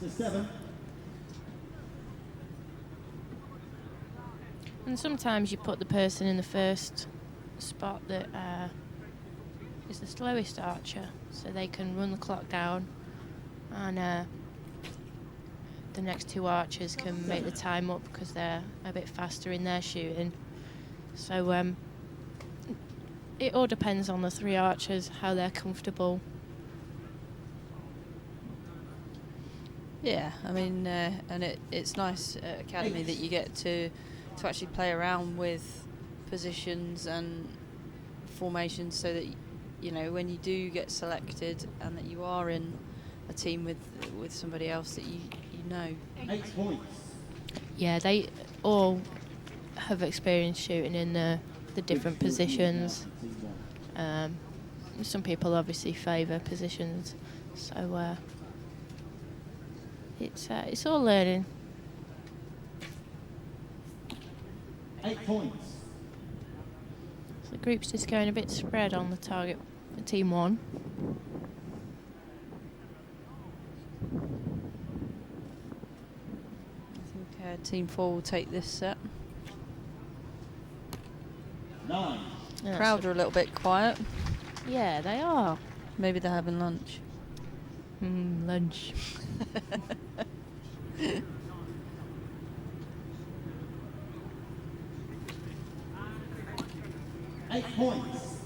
It's a 7. And sometimes you put the person in the first spot that is the slowest archer, so they can run the clock down, and the next 2 archers can make the time up because they're a bit faster in their shooting. So it all depends on the 3 archers, how they're comfortable. Yeah, I mean, and it's nice at Academy that you get to actually play around with positions and formations, so that you know when you do get selected and that you are in a team with somebody else that you know. 8 points. Yeah, they all have experience shooting in the different positions. Some people obviously favour positions, so it's all learning. 8 points. So the group's just going a bit spread on the target for team 1. I think team 4 will take this set. 9. Yeah, Crowd are a little bit quiet. Yeah, they are. Maybe they're having lunch. Lunch. 8 points.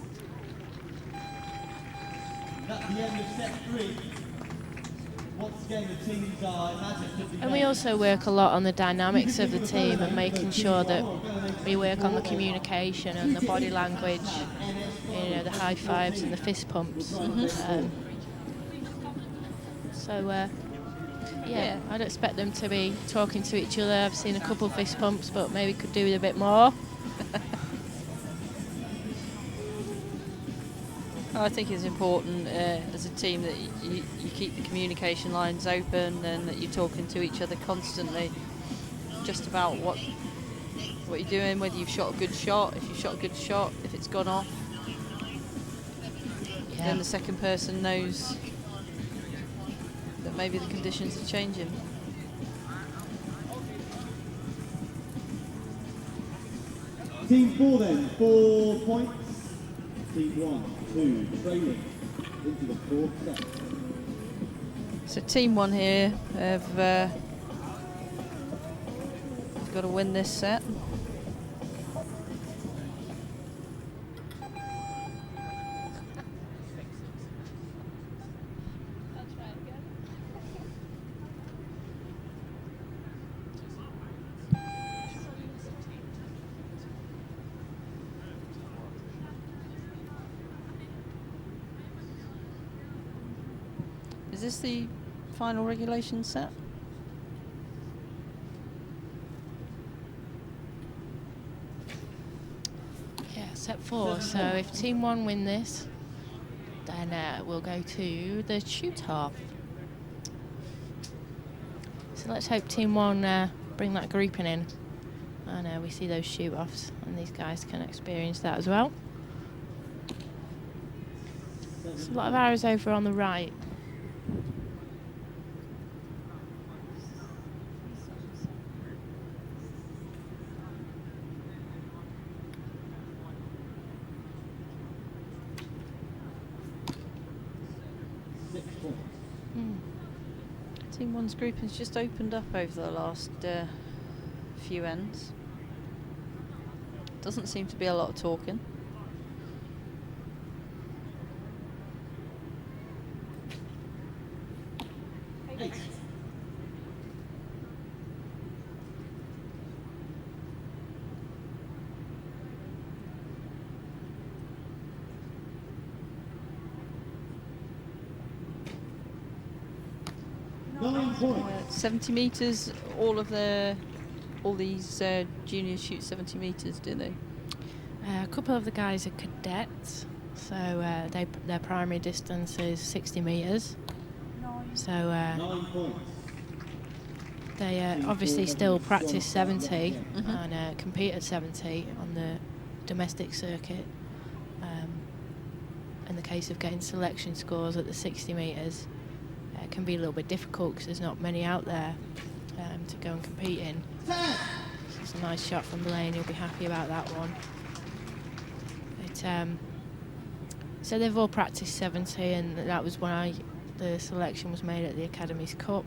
That's the end of set 3. Once again, the teams are imaginatively. And we also work a lot on the dynamics of the team and making sure that we work on the communication and the body language, you know, the high fives and the fist pumps. Yeah, I'd expect them to be talking to each other. I've seen a couple of fist pumps, but maybe could do with a bit more. I think it's important as a team that you keep the communication lines open and that you're talking to each other constantly, just about what you're doing, whether you've shot a good shot, if you've shot a good shot, if it's gone off. Yeah. Then the second person knows that maybe the conditions are changing. Team 4 then, 4 points. Team 1, 2, trailing into the 4th set. So team 1 here have got to win this set. Is this the final regulation set? Yeah, set 4. So if Team 1 win this, then we'll go to the shoot-off. So let's hope Team 1 bring that grouping in. And we see those shoot-offs, and these guys can experience that as well. There's a lot of arrows over on the right. Team 1's grouping's just opened up over the last few ends. Doesn't seem to be a lot of talking. Nine points. 70 metres. All these juniors shoot 70 metres, do they? A couple of the guys are cadets, so their primary distance is 60 metres. So 9 points. they obviously still practice 70 and compete at 70 on the domestic circuit. In the case of getting selection scores at the 60 metres, it can be a little bit difficult because there's not many out there to go and compete in. It's a nice shot from Blaine, you'll be happy about that one. So they've all practiced 70, and that was why the selection was made at the Academies Cup,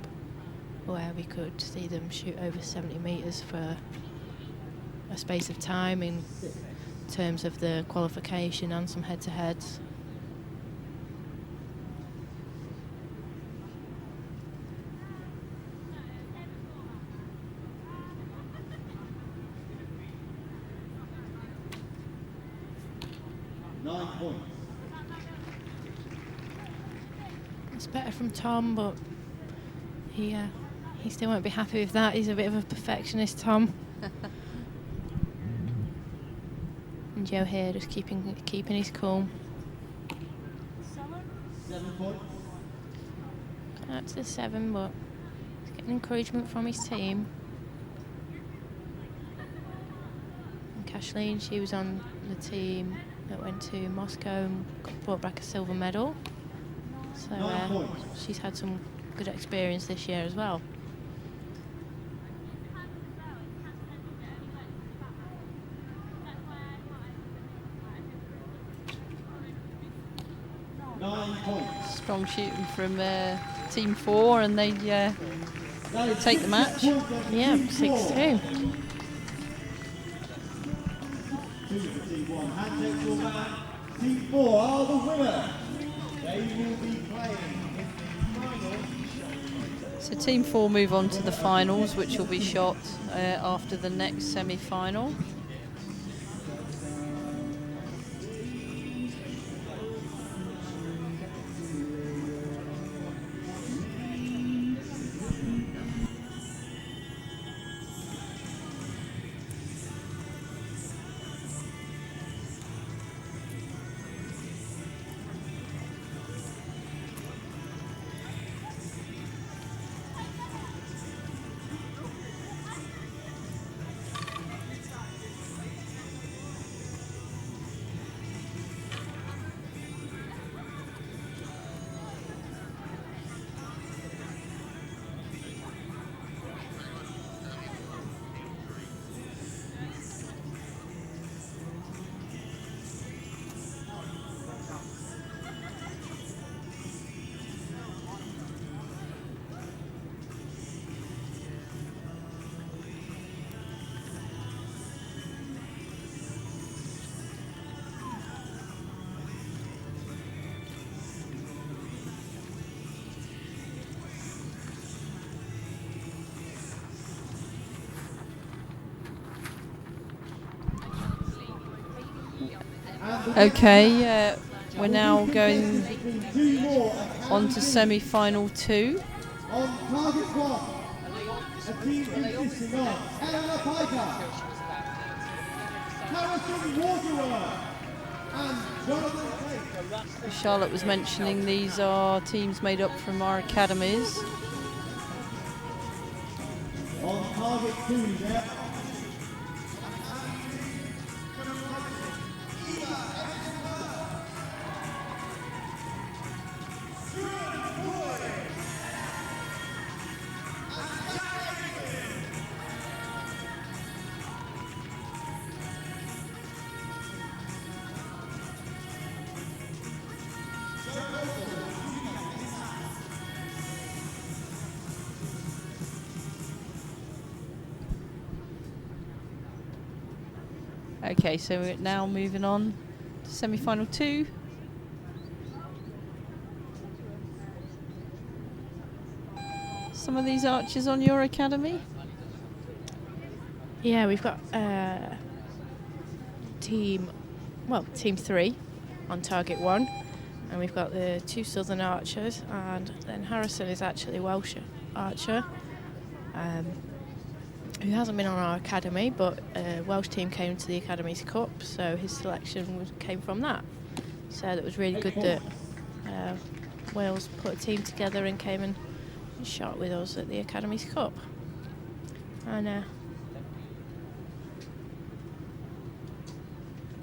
where we could see them shoot over 70 metres for a space of time in terms of the qualification and some head-to-heads. It's better from Tom, but he still won't be happy with that. He's a bit of a perfectionist, Tom. And Joe here just keeping his cool. 7 points. Up to 7, but he's getting encouragement from his team. And Kathleen, she was on the team that went to Moscow and brought back a silver medal. So she's had some good experience this year as well. Strong shooting from Team 4, and they take the match. Yeah, 6-2. Team 4 are the winner. They will be playing in the final. So Team 4 move on to the finals, which will be shot after the next semi-final. Okay, We're now going on to semi-final 2. On target 1, a team consisting of Eleanor Piper, Harrison Waterer, and Jonathan Tate. Charlotte was mentioning these are teams made up from our academies. On target 2 there. Okay, so we're now moving on to semi-final 2. Some of these archers on your academy? Yeah, we've got team 3 on target 1, and we've got the 2 southern archers, and then Harrison is actually a Welsh archer who hasn't been on our academy, but a Welsh team came to the Academy's Cup, so his selection came from that. So that was really good that Wales put a team together and came and shot with us at the Academy's Cup. And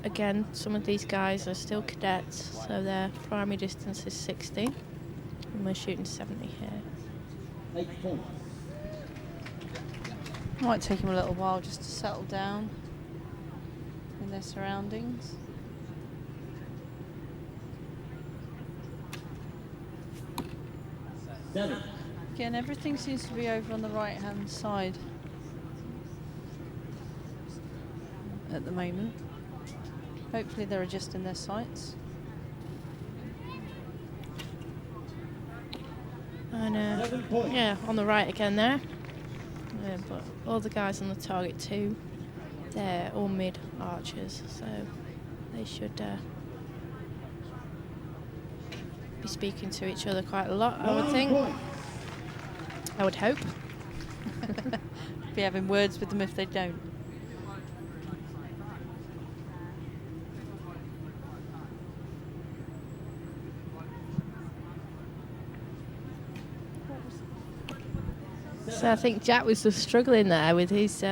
again, some of these guys are still cadets, so their primary distance is 60, and we're shooting 70 here. 8 points. Might take them a little while just to settle down in their surroundings. Again, everything seems to be over on the right-hand side at the moment. Hopefully they're adjusting their sights. And yeah, on the right again there. But all the guys on the target 2, they're all mid archers, so they should be speaking to each other quite a lot, I would think. I would hope. Be having words with them if they don't. So I think Jack was just struggling there with his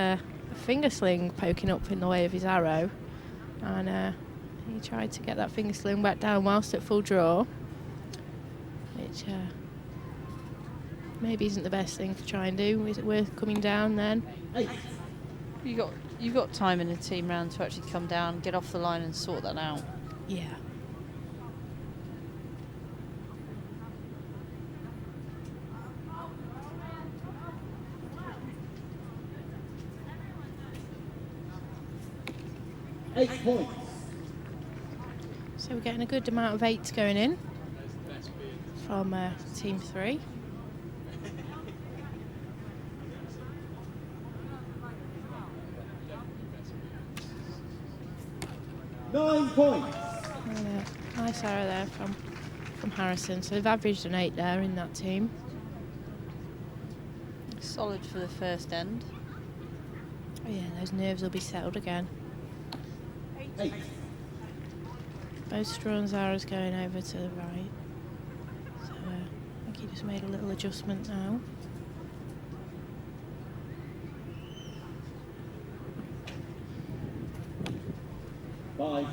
finger sling poking up in the way of his arrow, and he tried to get that finger sling back down whilst at full draw, which maybe isn't the best thing to try and do. Is it worth coming down then? You've got time in a team round to actually come down, get off the line and sort that out. Yeah. Points. So we're getting a good amount of 8s going in from team 3. Nine points. Nice arrow there from Harrison. So they've averaged an 8 there in that team. Solid for the first end. Oh yeah, those nerves will be settled again. 8. Both Strawn's arrows going over to the right. So I think he just made a little adjustment now.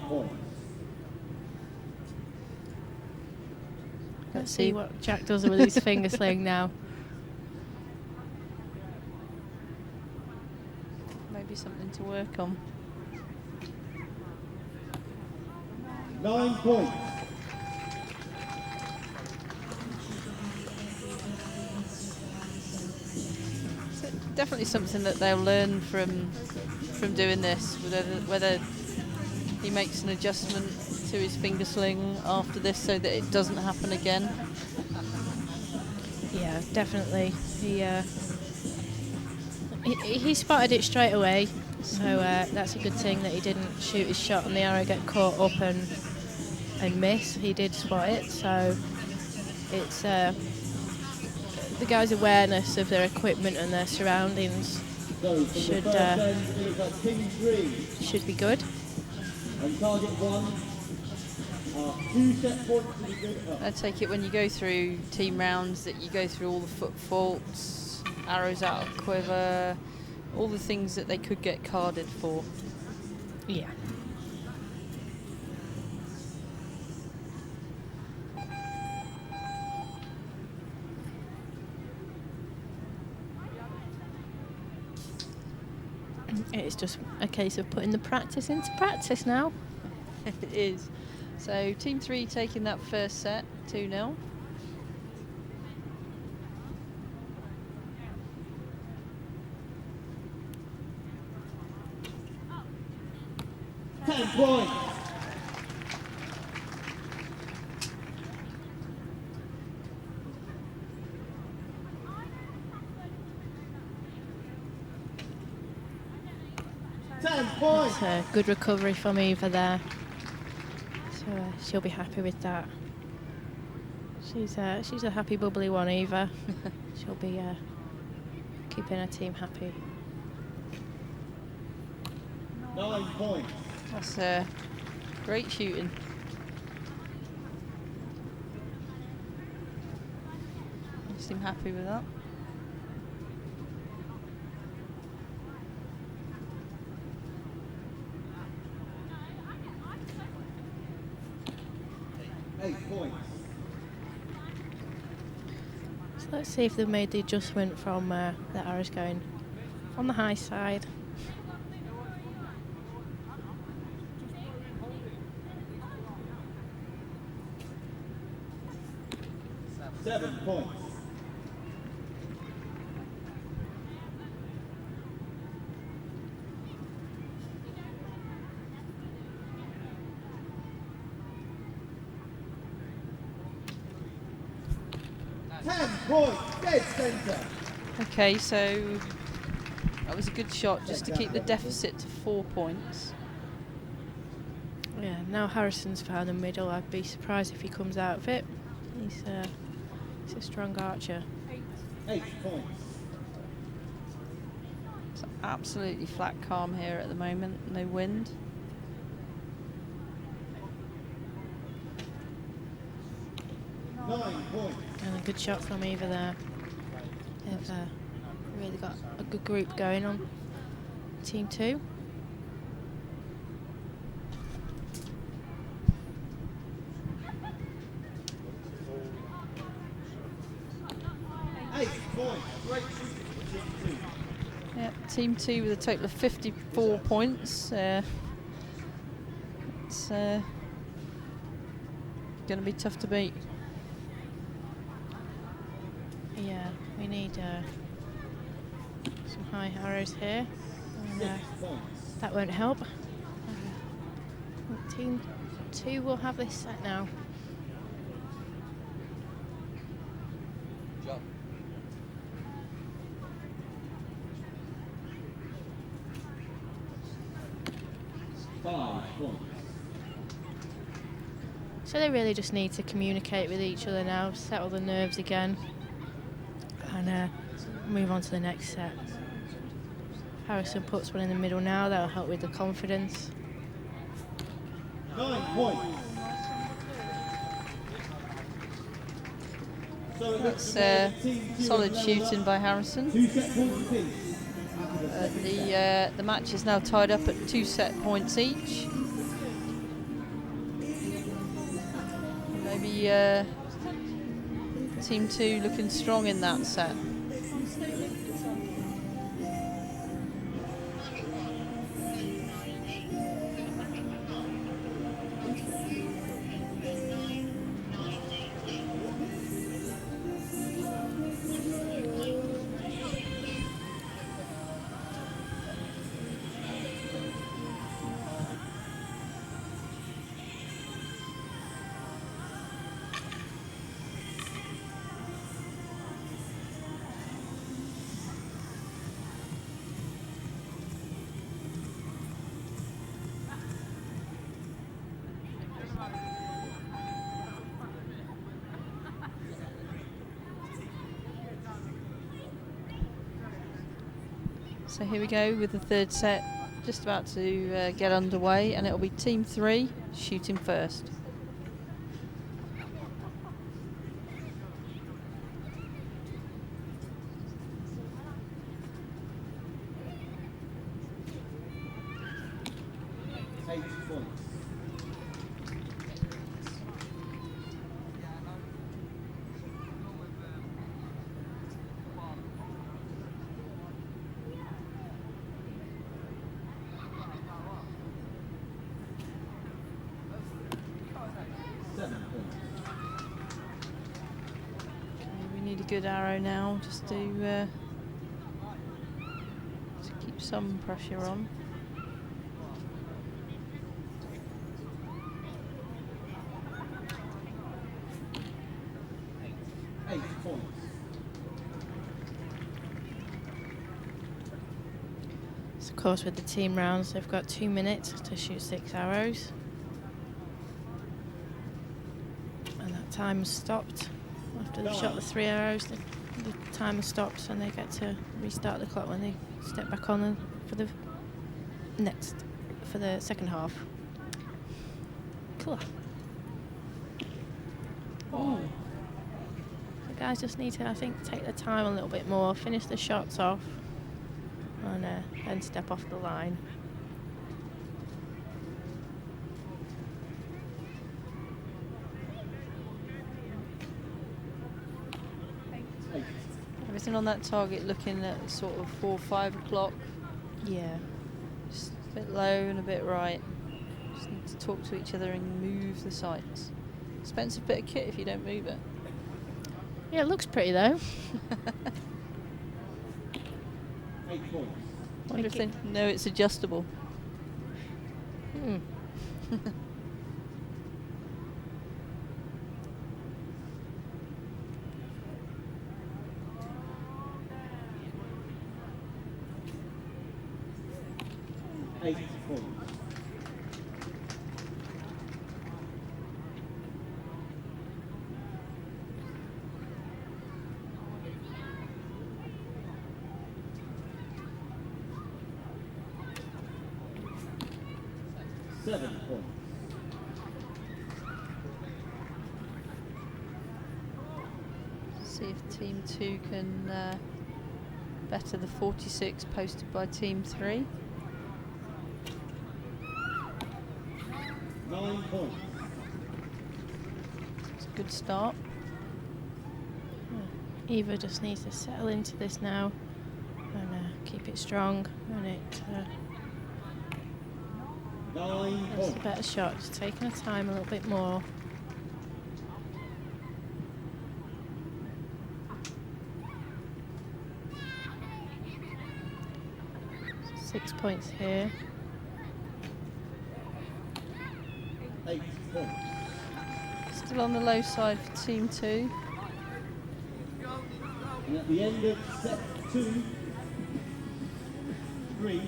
Points. Let's see what Jack does with his finger sling now. Maybe something to work on. 9 points. So definitely something that they'll learn from doing this, whether he makes an adjustment to his finger sling after this so that it doesn't happen again. Yeah, definitely. He spotted it straight away, so that's a good thing that he didn't shoot his shot and the arrow get caught up and and miss. He did spot it, so it's the guys' awareness of their equipment and their surroundings should be good. And target 1 are 2 set points to be good. I take it when you go through team rounds that you go through all the foot faults, arrows out of quiver, all the things that they could get carded for. Yeah. It's just a case of putting the practice into practice now. It is. So team 3 taking that first set, 2-0. Points. It's a good recovery from Eva there. So she'll be happy with that. She's a happy, bubbly one, Eva. She'll be keeping her team happy. 9 points. That's great shooting. You seem happy with that. So let's see if they've made the adjustment from the arrows going on the high side. Seven points. Dead centre. Okay, so that was a good shot just to keep the deficit to 4 points. Yeah, now Harrison's found the middle. I'd be surprised if he comes out of it. He's a strong archer. 8 points. It's absolutely flat calm here at the moment, no wind. And a good shot from Eva there. They've really got a good group going on team 2. Yeah, team 2 with a total of 54 points. It's going to be tough to beat. Yeah, we need some high arrows here. And, that won't help. Team 2 will have this set now. So they really just need to communicate with each other now, settle the nerves again, and move on to the next set. Harrison puts one in the middle now, that'll help with the confidence. 9 points. That's solid shooting by Harrison. 2 set points apiece. The match is now tied up at 2 set points each. Maybe team 2 looking strong in that set. So here we go with the third set, just about to get underway, and it'll be team 3 shooting first. Good arrow now, just to keep some pressure on. So of course with the team rounds they've got 2 minutes to shoot 6 arrows. And that time has stopped. After they've shot the 3 arrows, the timer stops and they get to restart the clock when they step back on for the second half. Cool. Oh. The guys just need to, I think, take the time a little bit more, finish the shots off, and then step off the line. Everything on that target looking at sort of 4 or 5 o'clock. Yeah. Just a bit low and a bit right. Just need to talk to each other and move the sights. Expensive bit of kit if you don't move it. Yeah, it looks pretty though. Wonder if they know it's adjustable. Hmm. 8 points. See if Team 2 can better the 46 posted by Team 3. 9 points. It's a good start. Eva just needs to settle into this now and keep it strong, and it 9 that's points. a better shot, just taking her time a little bit more. 6 points here. 8 points. Still on the low side for Team 2. And at the end of set 2, 3.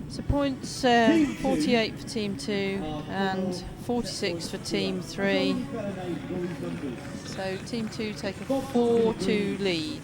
So points 48 for Team 2 and 46 for Team 3. So Team 2 take a 4-2 lead.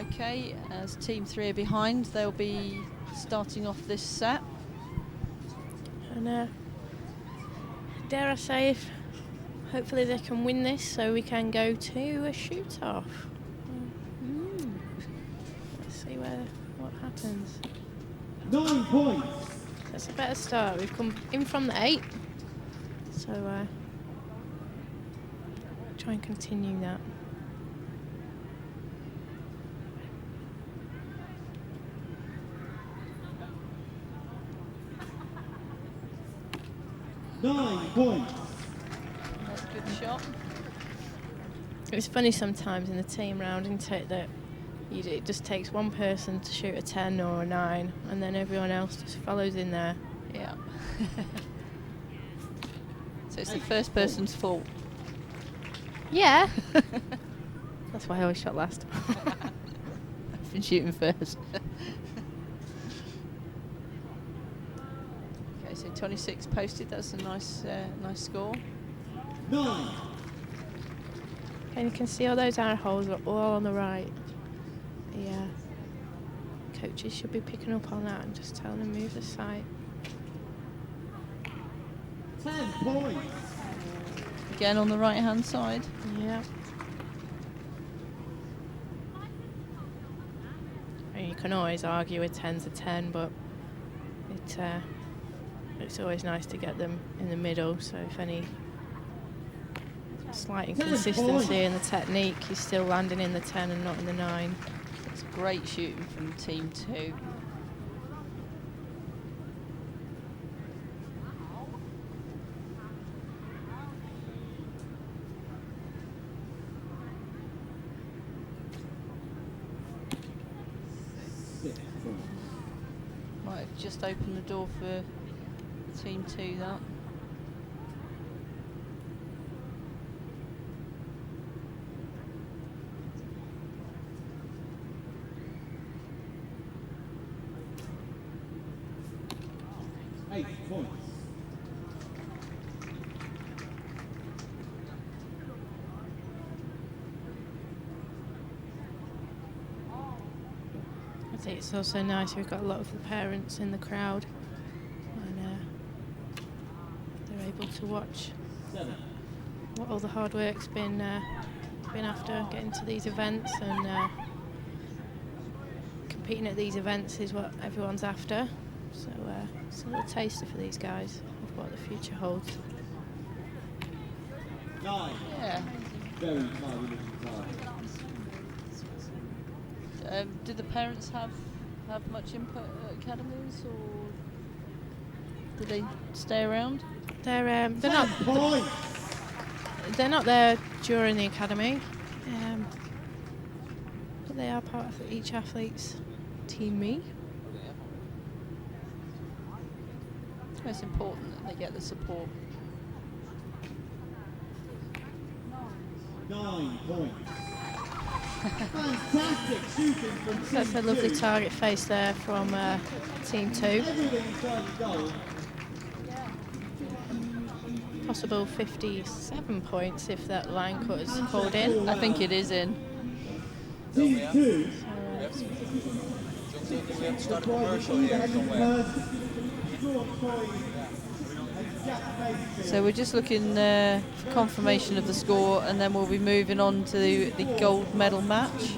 Okay, as Team 3 are behind, they'll be starting off this set. And dare I say, hopefully they can win this so we can go to a shoot-off. Let's see what happens. 9 points. That's a better start. We've come in from the 8, so try and continue that. points. That's a good shot. It's funny sometimes in the team round, isn't it, that it just takes one person to shoot a 10 or a 9, and then everyone else just follows in there. Yeah. So it's the first person's fault. Yeah. That's why I always shot last. I've been shooting first. Okay, so 26 posted. That's a nice score. 9. And you can see all those arrow holes are all on the right. Yeah. Coaches should be picking up on that and just telling them move the sight. 10 points. Again on the right hand side. Yeah. And you can always argue a 10's a 10, but it's always nice to get them in the middle, so if any slight inconsistency in the technique, you're still landing in the 10 and not in the 9. It's great shooting from team 2. Might have just opened the door for team 2, that. Points. I think it's also nice we've got a lot of the parents in the crowd, and they're able to watch what all the hard work's been after getting to these events, and competing at these events is what everyone's after. So it's a little taster for these guys of what the future holds. 9. Yeah. Very tidy looking tie. Do the parents have much input at academies, or do they stay around? They're They're not there during the academy, but they are part of each athlete's team meet. It's important that they get the support. 9 points. Fantastic shooting from team That's a lovely 2. target face there from team 2. Everything's trying to go. Possible 57 points if that line cut is called in. I think it is in. Team 2. We have to start a commercial here somewhere. So we're just looking for confirmation of the score, and then we'll be moving on to the gold medal match.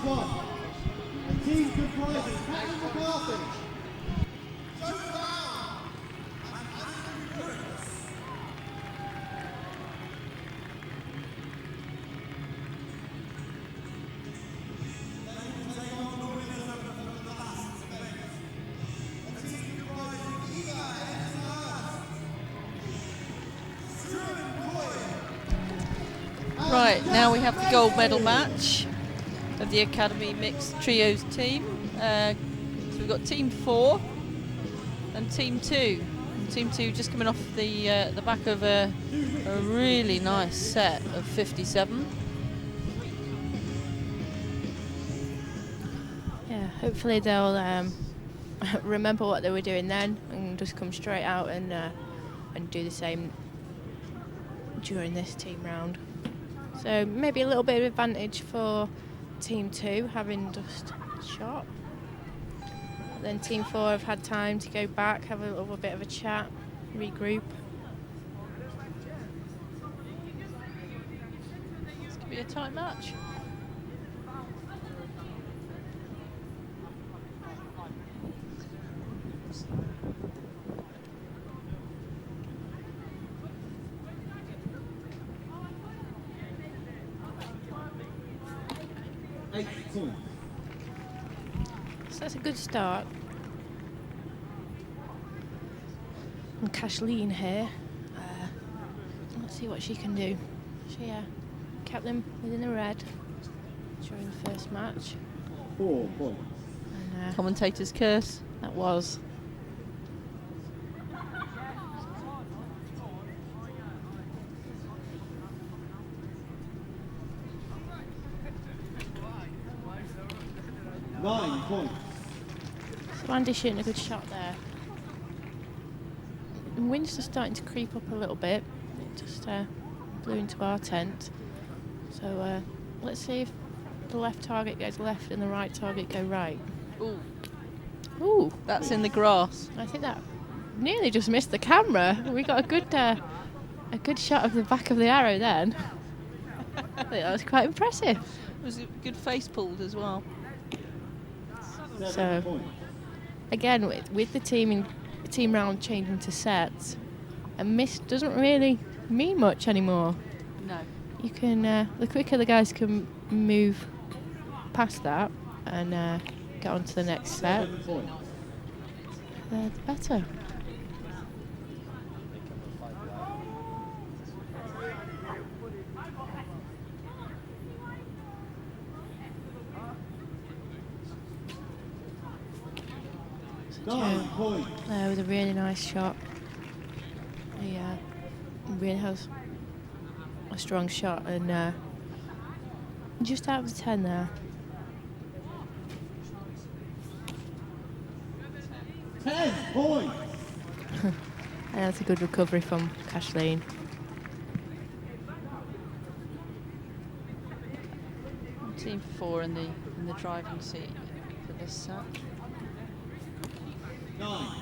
one. A team comprising Captain McCarthy, Right, now we have the gold medal match of the Academy Mixed Trios team. So we've got Team 4 and Team 2. And Team 2 just coming off the back of a really nice set of 57. Yeah, hopefully they'll remember what they were doing then and just come straight out and do the same during this team round. So maybe a little bit of advantage for Team 2 having just shot. Then Team 4 have had time to go back, have a little bit of a chat, regroup. This could be a tight match. So that's a good start. And Kathleen here. Let's see what she can do. She kept them within the red during the first match. 4 points. And, Commentator's curse. that was. Nine points. So Andy shooting a good shot there. The wind's just starting to creep up a little bit. It just blew into our tent. So let's see if the left target goes left and the right target go right. Ooh, Ooh, that's in the grass. I think that nearly just missed the camera. We got a good shot of the back of the arrow then. I think that was quite impressive. It was a good face pulled as well. So again, with the team round changing to sets, a miss doesn't really mean much anymore. No. You can the quicker the guys can move past that and get on to the next set, the better. There was a really nice shot. He really has a strong shot and just out of the 10 there. 10 points. And that's a good recovery from Kathleen. Team 4 in the driving seat for this set. 9.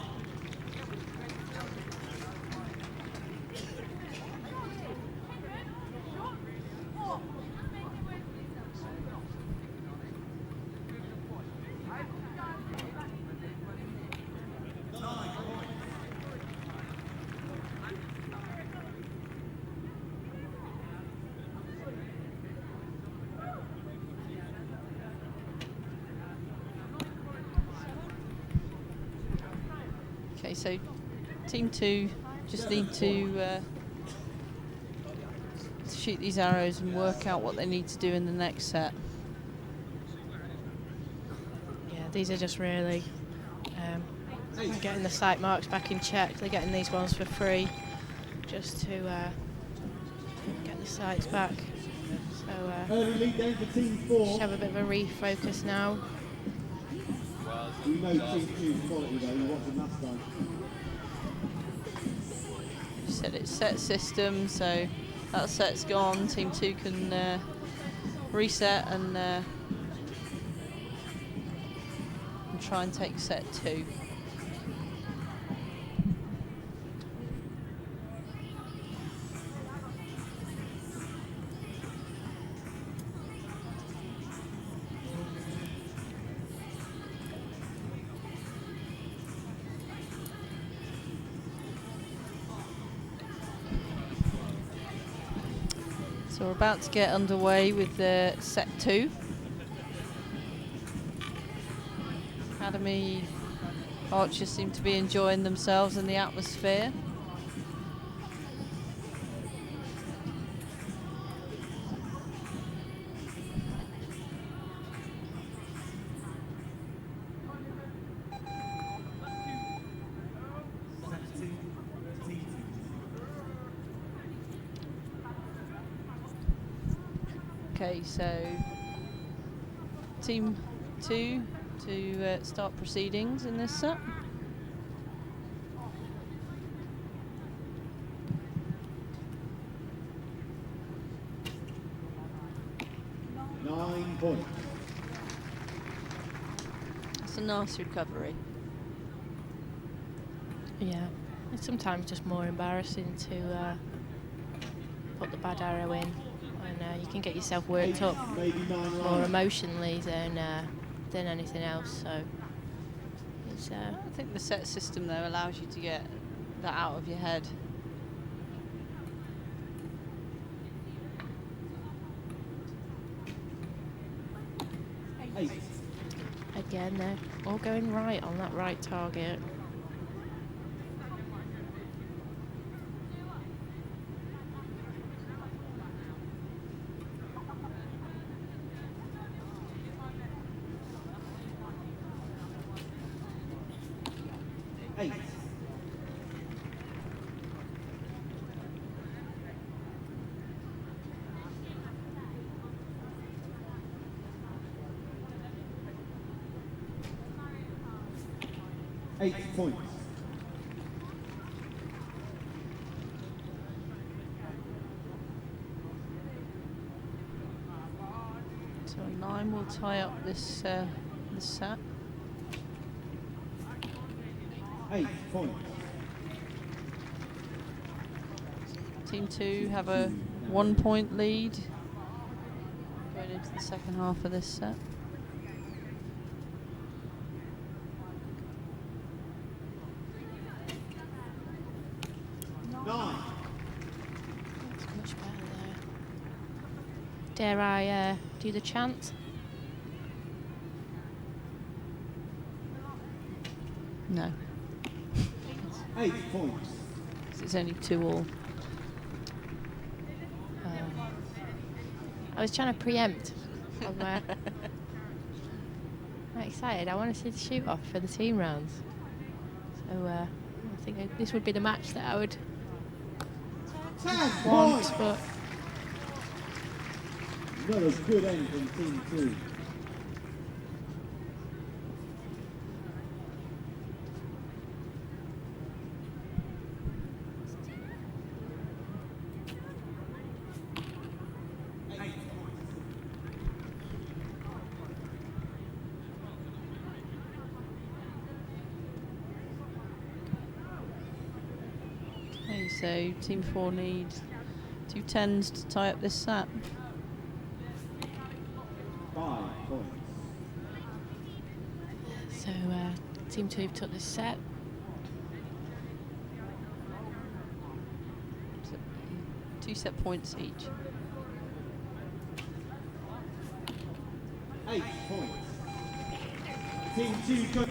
Okay, so Team 2 just need to shoot these arrows and work out what they need to do in the next set. Yeah, these are just really getting the sight marks back in check. They're getting these ones for free just to get the sights back. So Early lead game for Team 4. should have a bit of a refocus now. We know Team 2's quality though, you're watching last time. You said it's set system, so that set's gone. Team 2 can reset and try and take set 2. So we're about to get underway with set 2. Academy archers seem to be enjoying themselves in the atmosphere. Okay, so team 2 to start proceedings in this set. Points. It's a nice recovery. Yeah, it's sometimes just more embarrassing to put the bad arrow in, and you can get yourself worked up more emotionally than anything else. So it's, I think the set system though allows you to get that out of your head. Again, they're all going right on that right target. Eight points. So 9 will tie up this set. 8 points. Team 2 have a 1-point lead going into the second half of this set. Dare I do the chant? No. 8 points. It's only 2-all. I was trying to preempt. I'm excited. I want to see the shoot off for the team rounds. So I think this would be the match that I would want, but. Another good end from Team 2. Okay, so Team 4 need 2 10s to tie up this set. 5 points. So Team 2 took this set. So 2 set points each. 8 points. Team 2 took.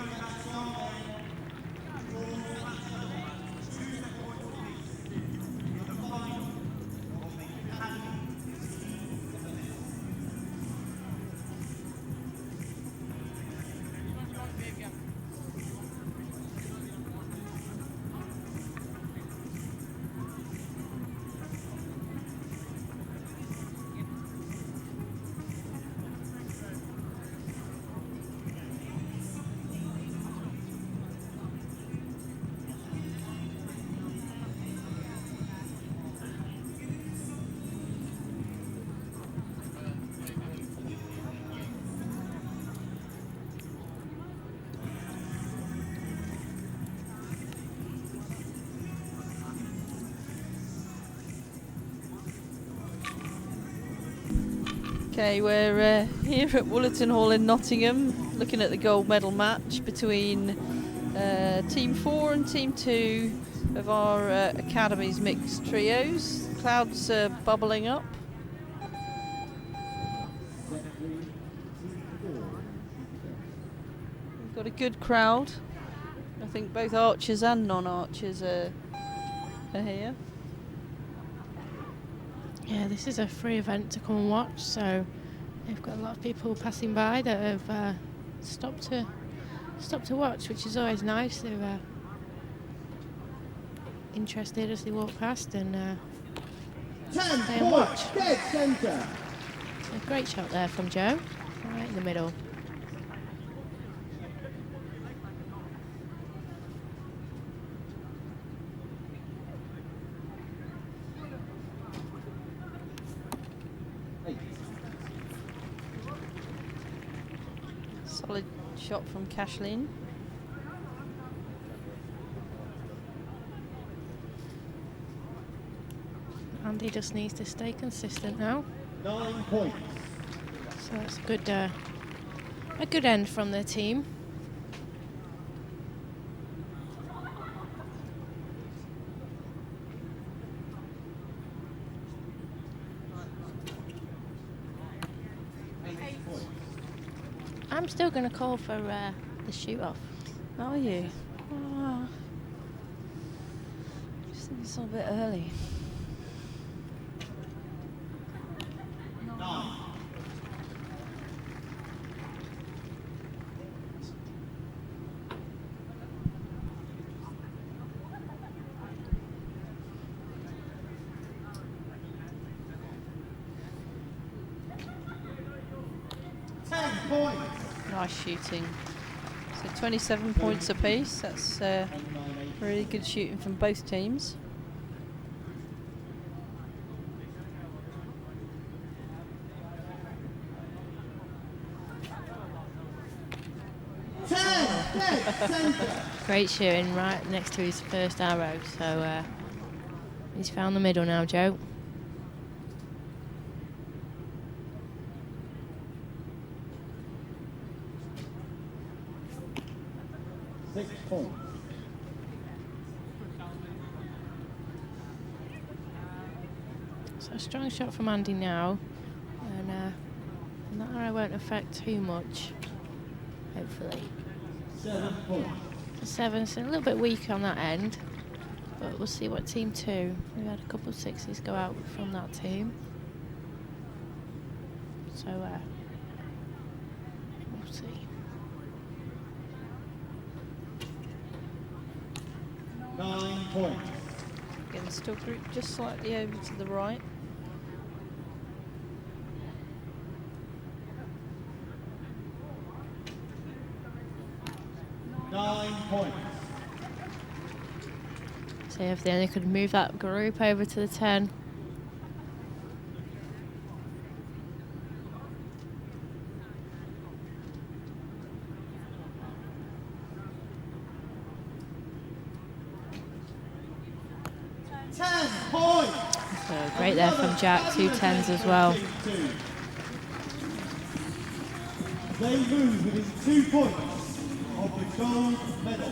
Okay, we're here at Woollerton Hall in Nottingham, looking at the gold medal match between Team 4 and Team 2 of our Academy's mixed trios. Clouds are bubbling up a good crowd. I think both archers and non-archers are here. Yeah, this is a free event to come and watch, so they've got a lot of people passing by that have stopped to watch, which is always nice. They're interested as they walk past and stay and watch. Dead centre. A great shot there from Joe, right in the middle. Solid shot from Cashlin. Andy just needs to stay consistent now. 9 points. So that's a good end from their team. I'm still going to call for the shoot-off. Are you? Oh, I just think it's a little bit early. 9. Nice shooting. So 27 points apiece. That's really good shooting from both teams. Great shooting right next to his first arrow. So he's found the middle now, Joe. So a strong shot from Andy now, and that arrow won't affect too much, hopefully. 7 points. 7, so a little bit weak on that end, but we'll see what team 2. We had a couple of 6s go out from that team. So we'll see. 9 points. Again, still grouped just slightly over to the right. So if they only could move that group over to the 10. So great there from Jack, 2 10s as well. They move within 2 points of the gold medal.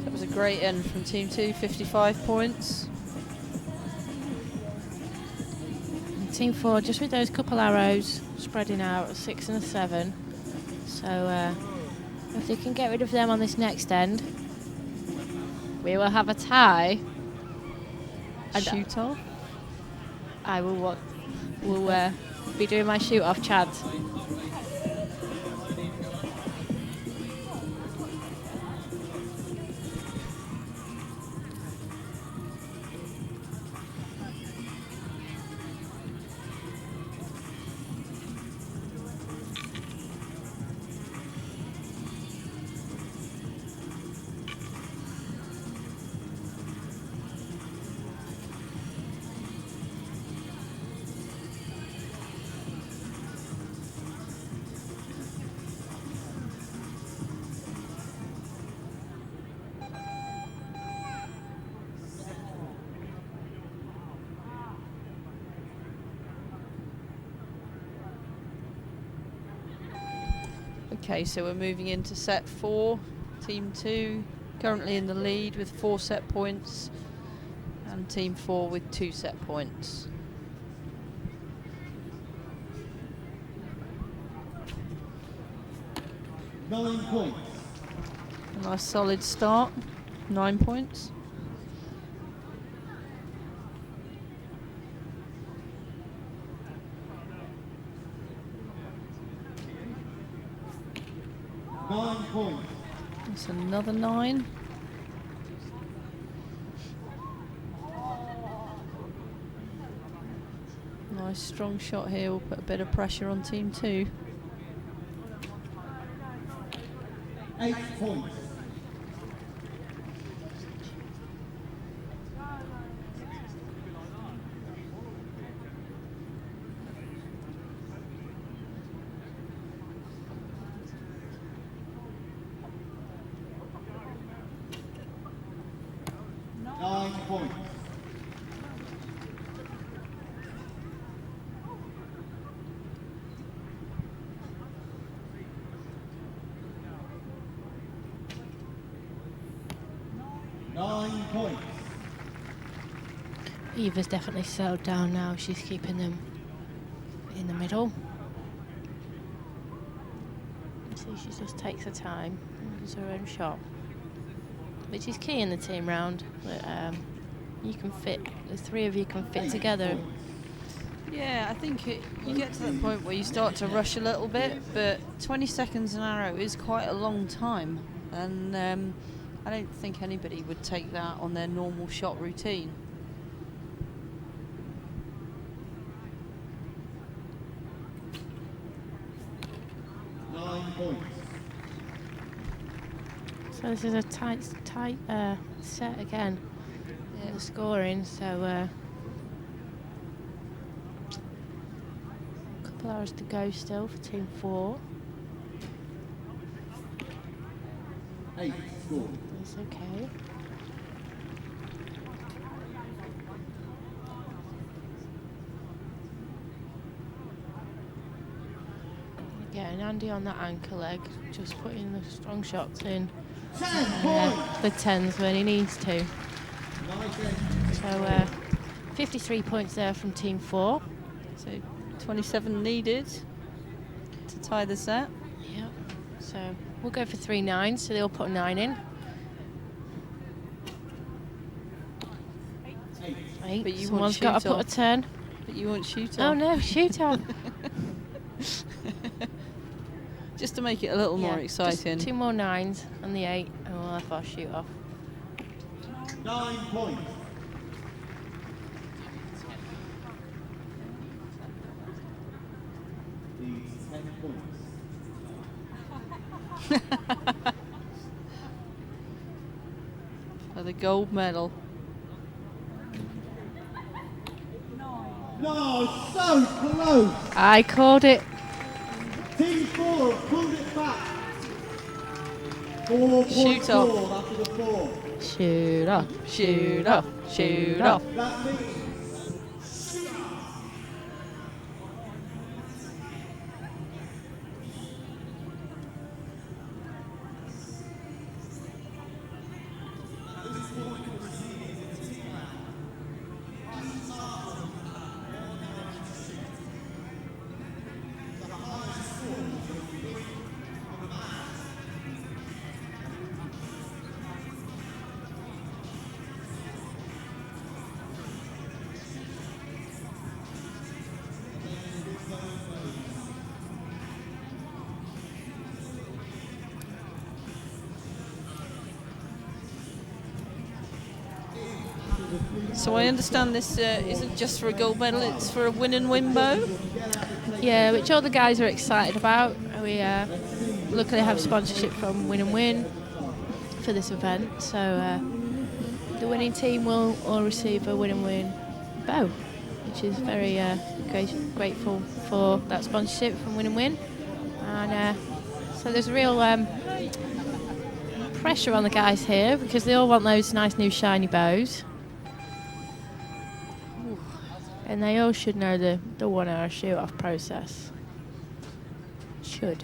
That was a great end from Team 2, 55 points. And Team 4, just with those couple arrows, spreading out, a 6 and a 7. So if they can get rid of them on this next end, we will have a tie. Shoot off. I will be doing my shoot off, Chad. Okay, so we're moving into set 4. Team 2 currently in the lead with 4 set points, and Team 4 with 2 set points. 9 points. A nice solid start. 9 points. That's another 9. Nice strong shot here will put a bit of pressure on team 2. 8 points. Eva's definitely settled down now. She's keeping them in the middle. See, she just takes her time, does her own shot, which is key in the team round. But, you can fit, the 3 of you can fit together. Yeah, I think you get to that point where you start to rush a little bit, but 20 seconds an arrow is quite a long time, and I don't think anybody would take that on their normal shot routine. So this is a tight set again. Yeah, the scoring. So a couple hours to go still for team 4. 8 score. That's okay. Getting Andy on that anchor leg, just putting the strong shots in. The 10s when he needs to. So 53 points there from team 4. So 27 needed to tie the set. Yep. So we'll go for 3 9s, so they'll put a 9 in. 8. But you Someone's got to put a 10. But you won't shoot Oh on. no, shoot on. Just to make it a little more exciting. Just 2 more 9s and the 8, and we'll have our shoot off. 9 points. Needs 10 points. For the gold medal. No, so close. I called it. Team 4 have pulled it back. 4 Shoot points off. all after the 4. Shoot off, shoot off, shoot off. That means So I understand this isn't just for a gold medal, it's for a win and win bow. Yeah, which all the guys are excited about. We luckily have sponsorship from Win and Win for this event, so the winning team will all receive a Win and Win bow, which is very grateful for that sponsorship from Win and Win. And so there's a real pressure on the guys here because they all want those nice new shiny bows. And they all should know the 1 hour shoot off process. Should.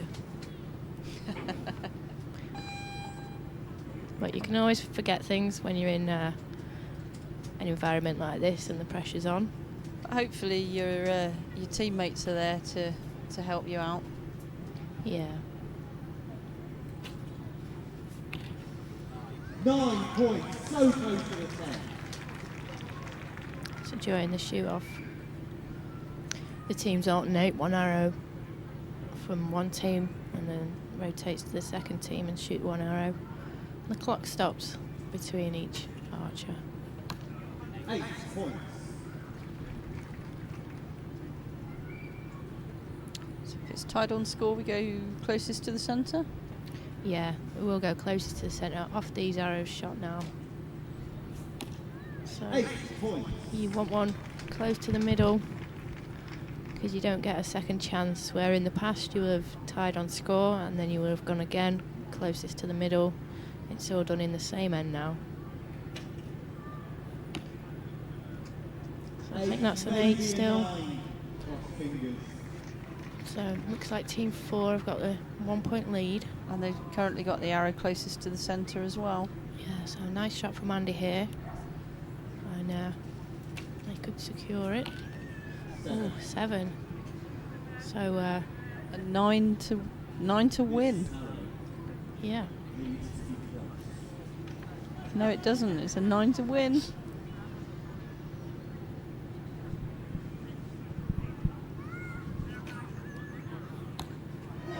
But you can always forget things when you're in an environment like this and the pressure's on. Hopefully your teammates are there to help you out. Yeah. 9 points, so close to the 10. So during the shoot off, the teams alternate 1 arrow from one team and then rotates to the second team and shoot 1 arrow. The clock stops between each archer. 8 points. So if it's tied on score, we go closest to the centre? Yeah, we will go closest to the centre. Off these arrows shot now. So 8 points. you want one close to the middle because you don't get a second chance, where in the past you would have tied on score and then you would have gone again closest to the middle. It's all done in the same end now. So I think that's an 8 still. So looks like team 4 have got the 1 point lead. And they've currently got the arrow closest to the centre as well. Yeah, so a nice shot from Andy here. And they could secure it. Oh, 7. So a 9 to win. Yeah. No, it doesn't. It's a 9 to win.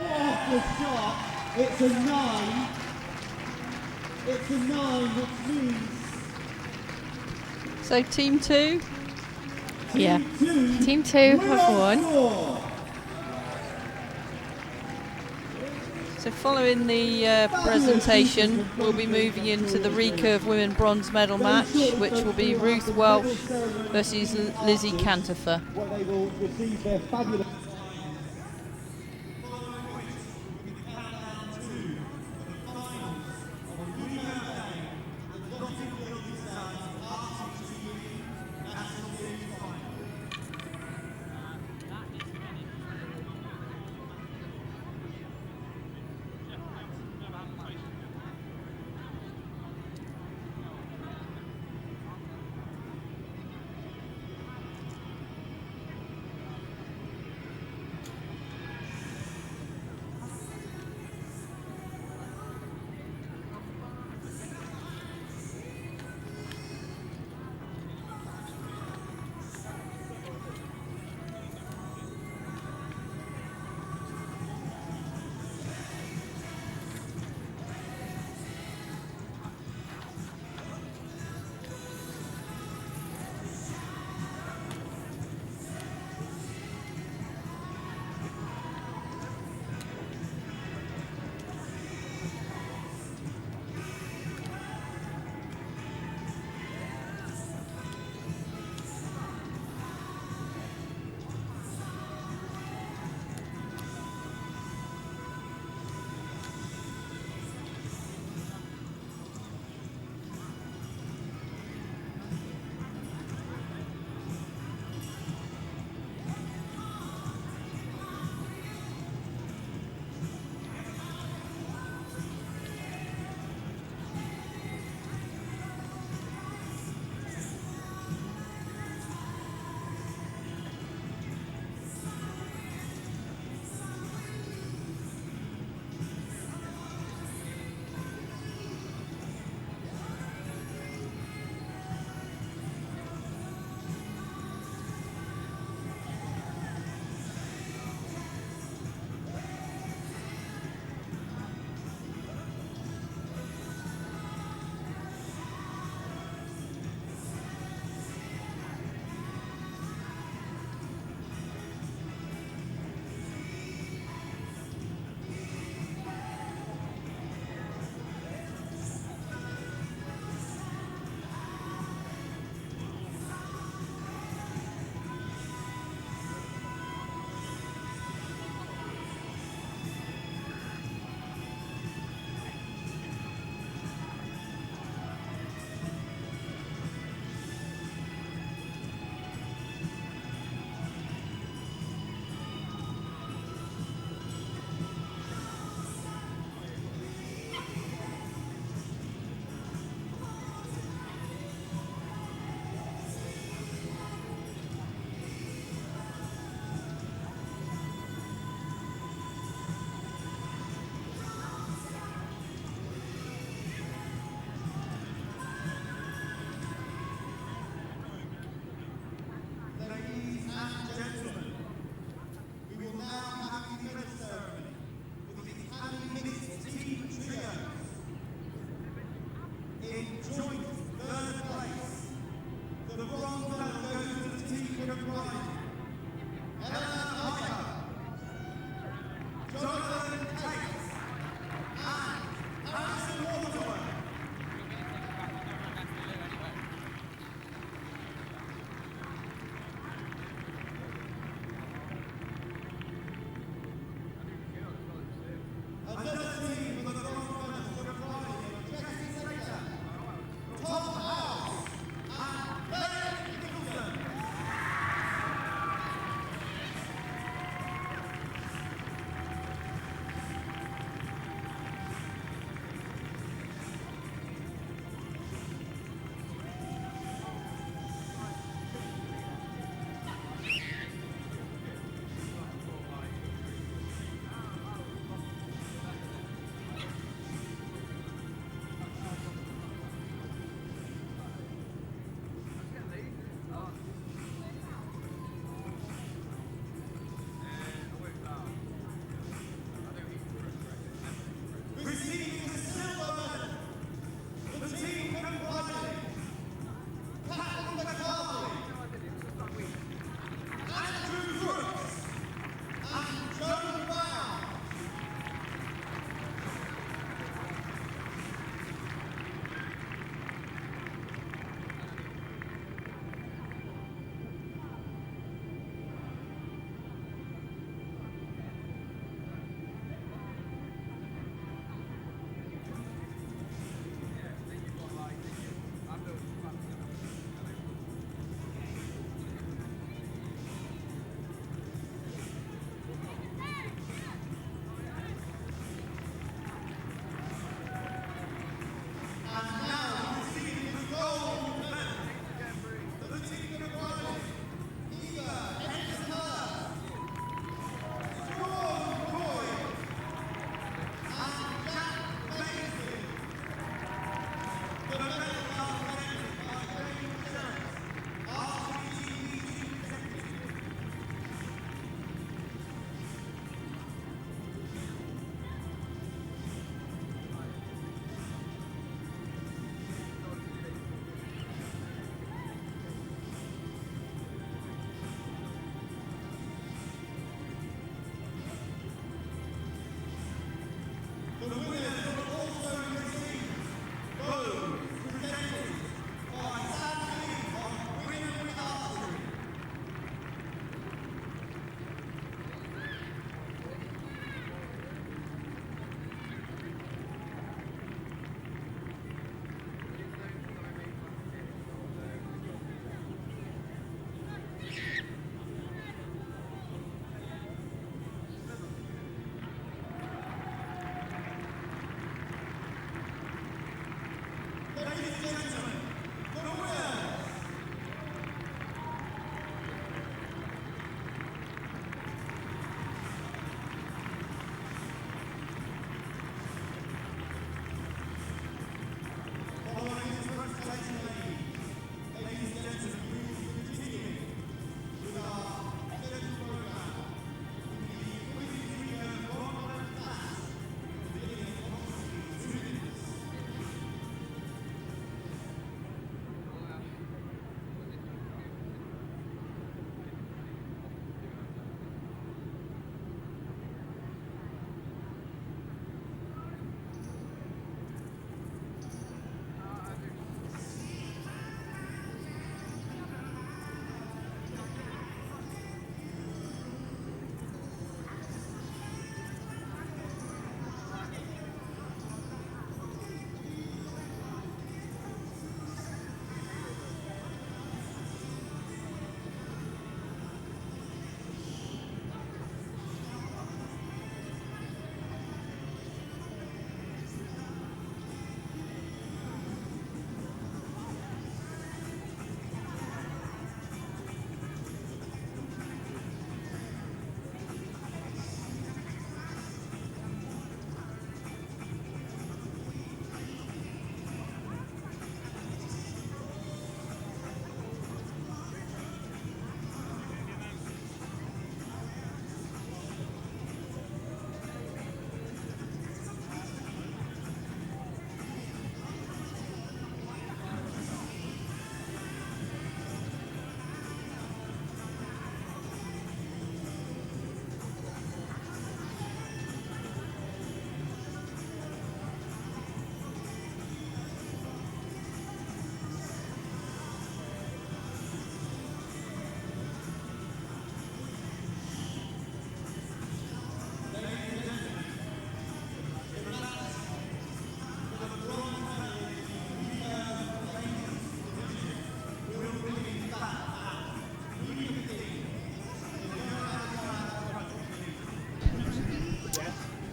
Off the shot, it's a 9. It's a 9, which means... So team 2? Yeah. Team 2 have won. So following the presentation, we'll be moving into the Recurve Women Bronze Medal match, which will be Ruth Welsh versus Lizzy Cantopher. Where they will receive their fabulous...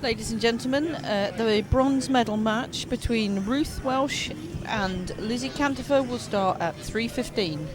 Ladies and gentlemen, the bronze medal match between Ruth Welsh and Lizzy Cantopher will start at 3:15.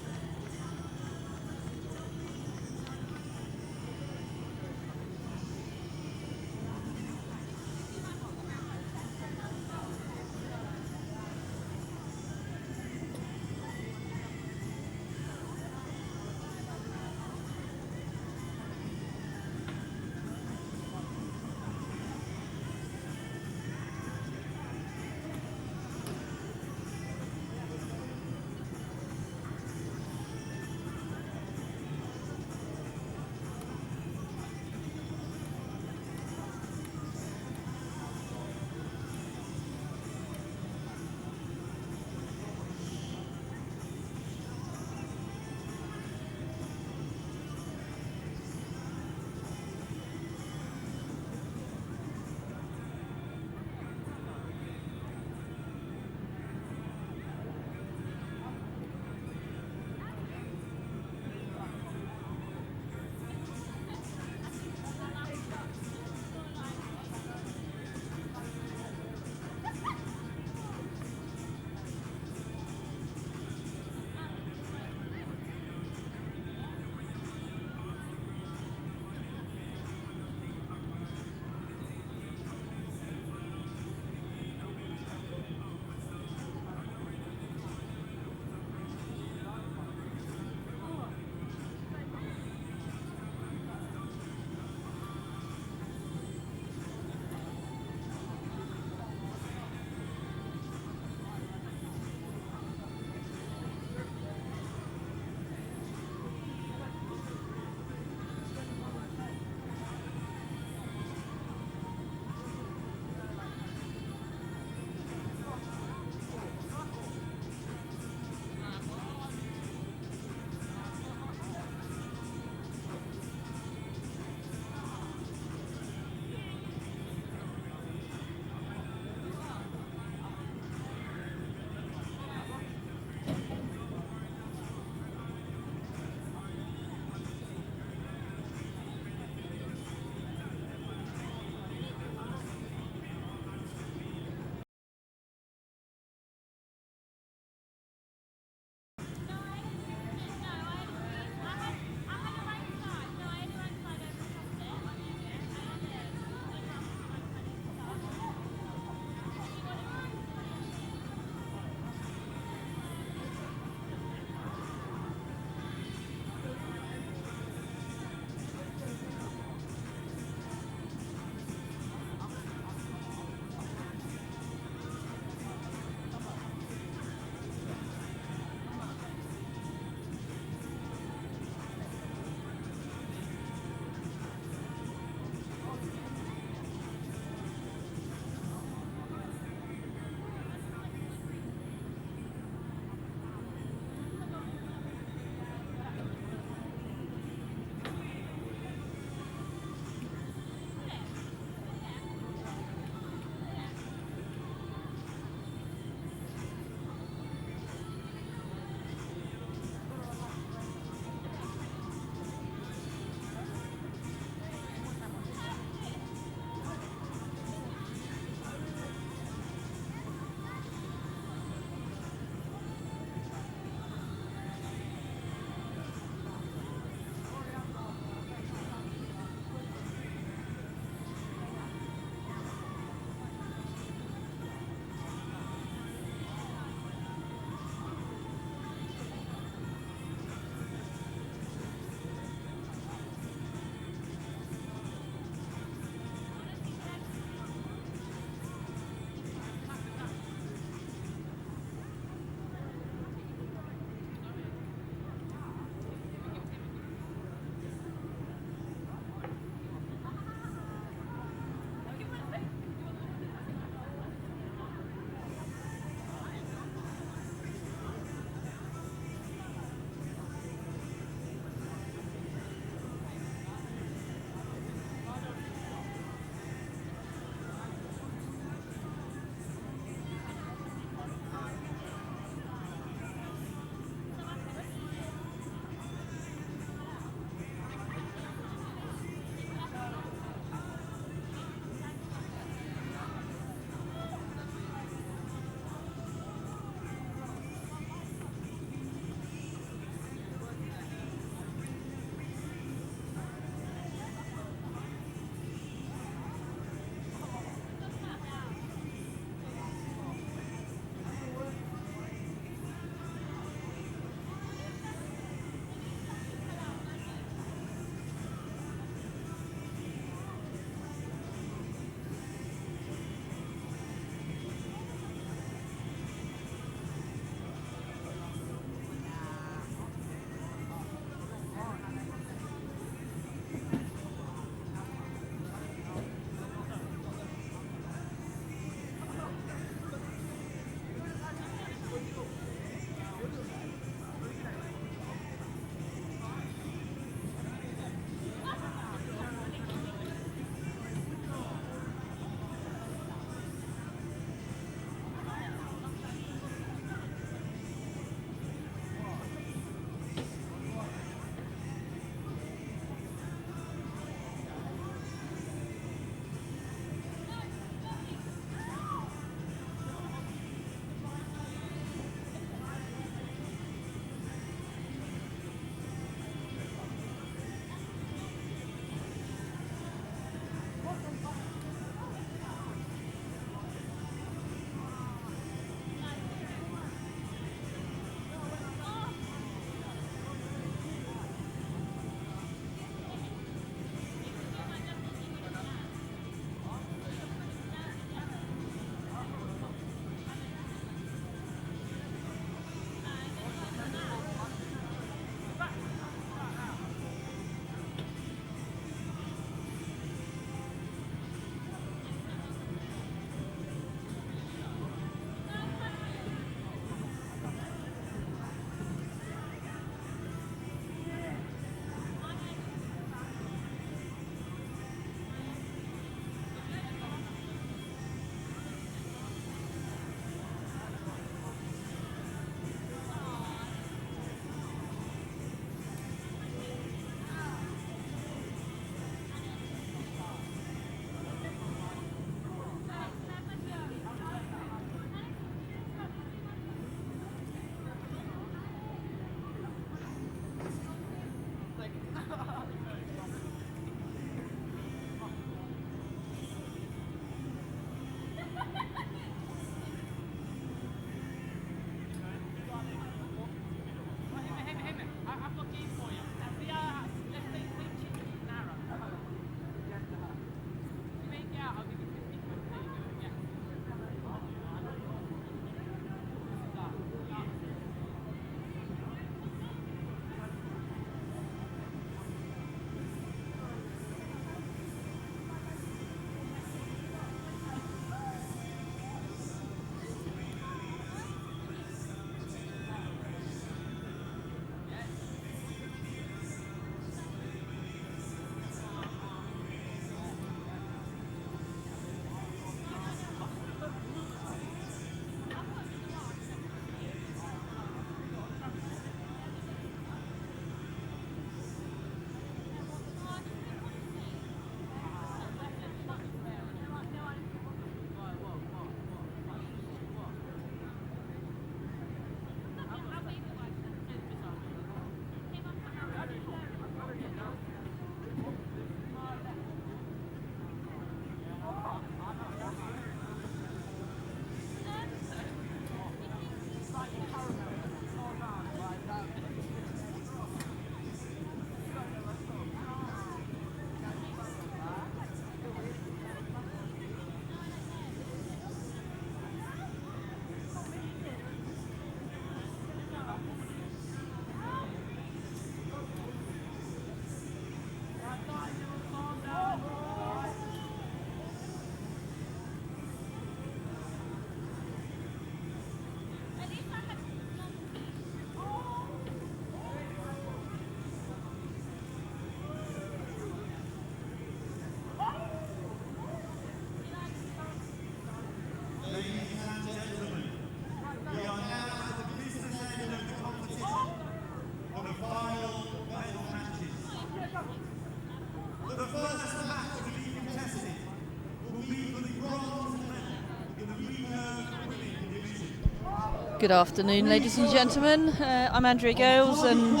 Good afternoon, ladies and gentlemen. I'm Andrea Gales, and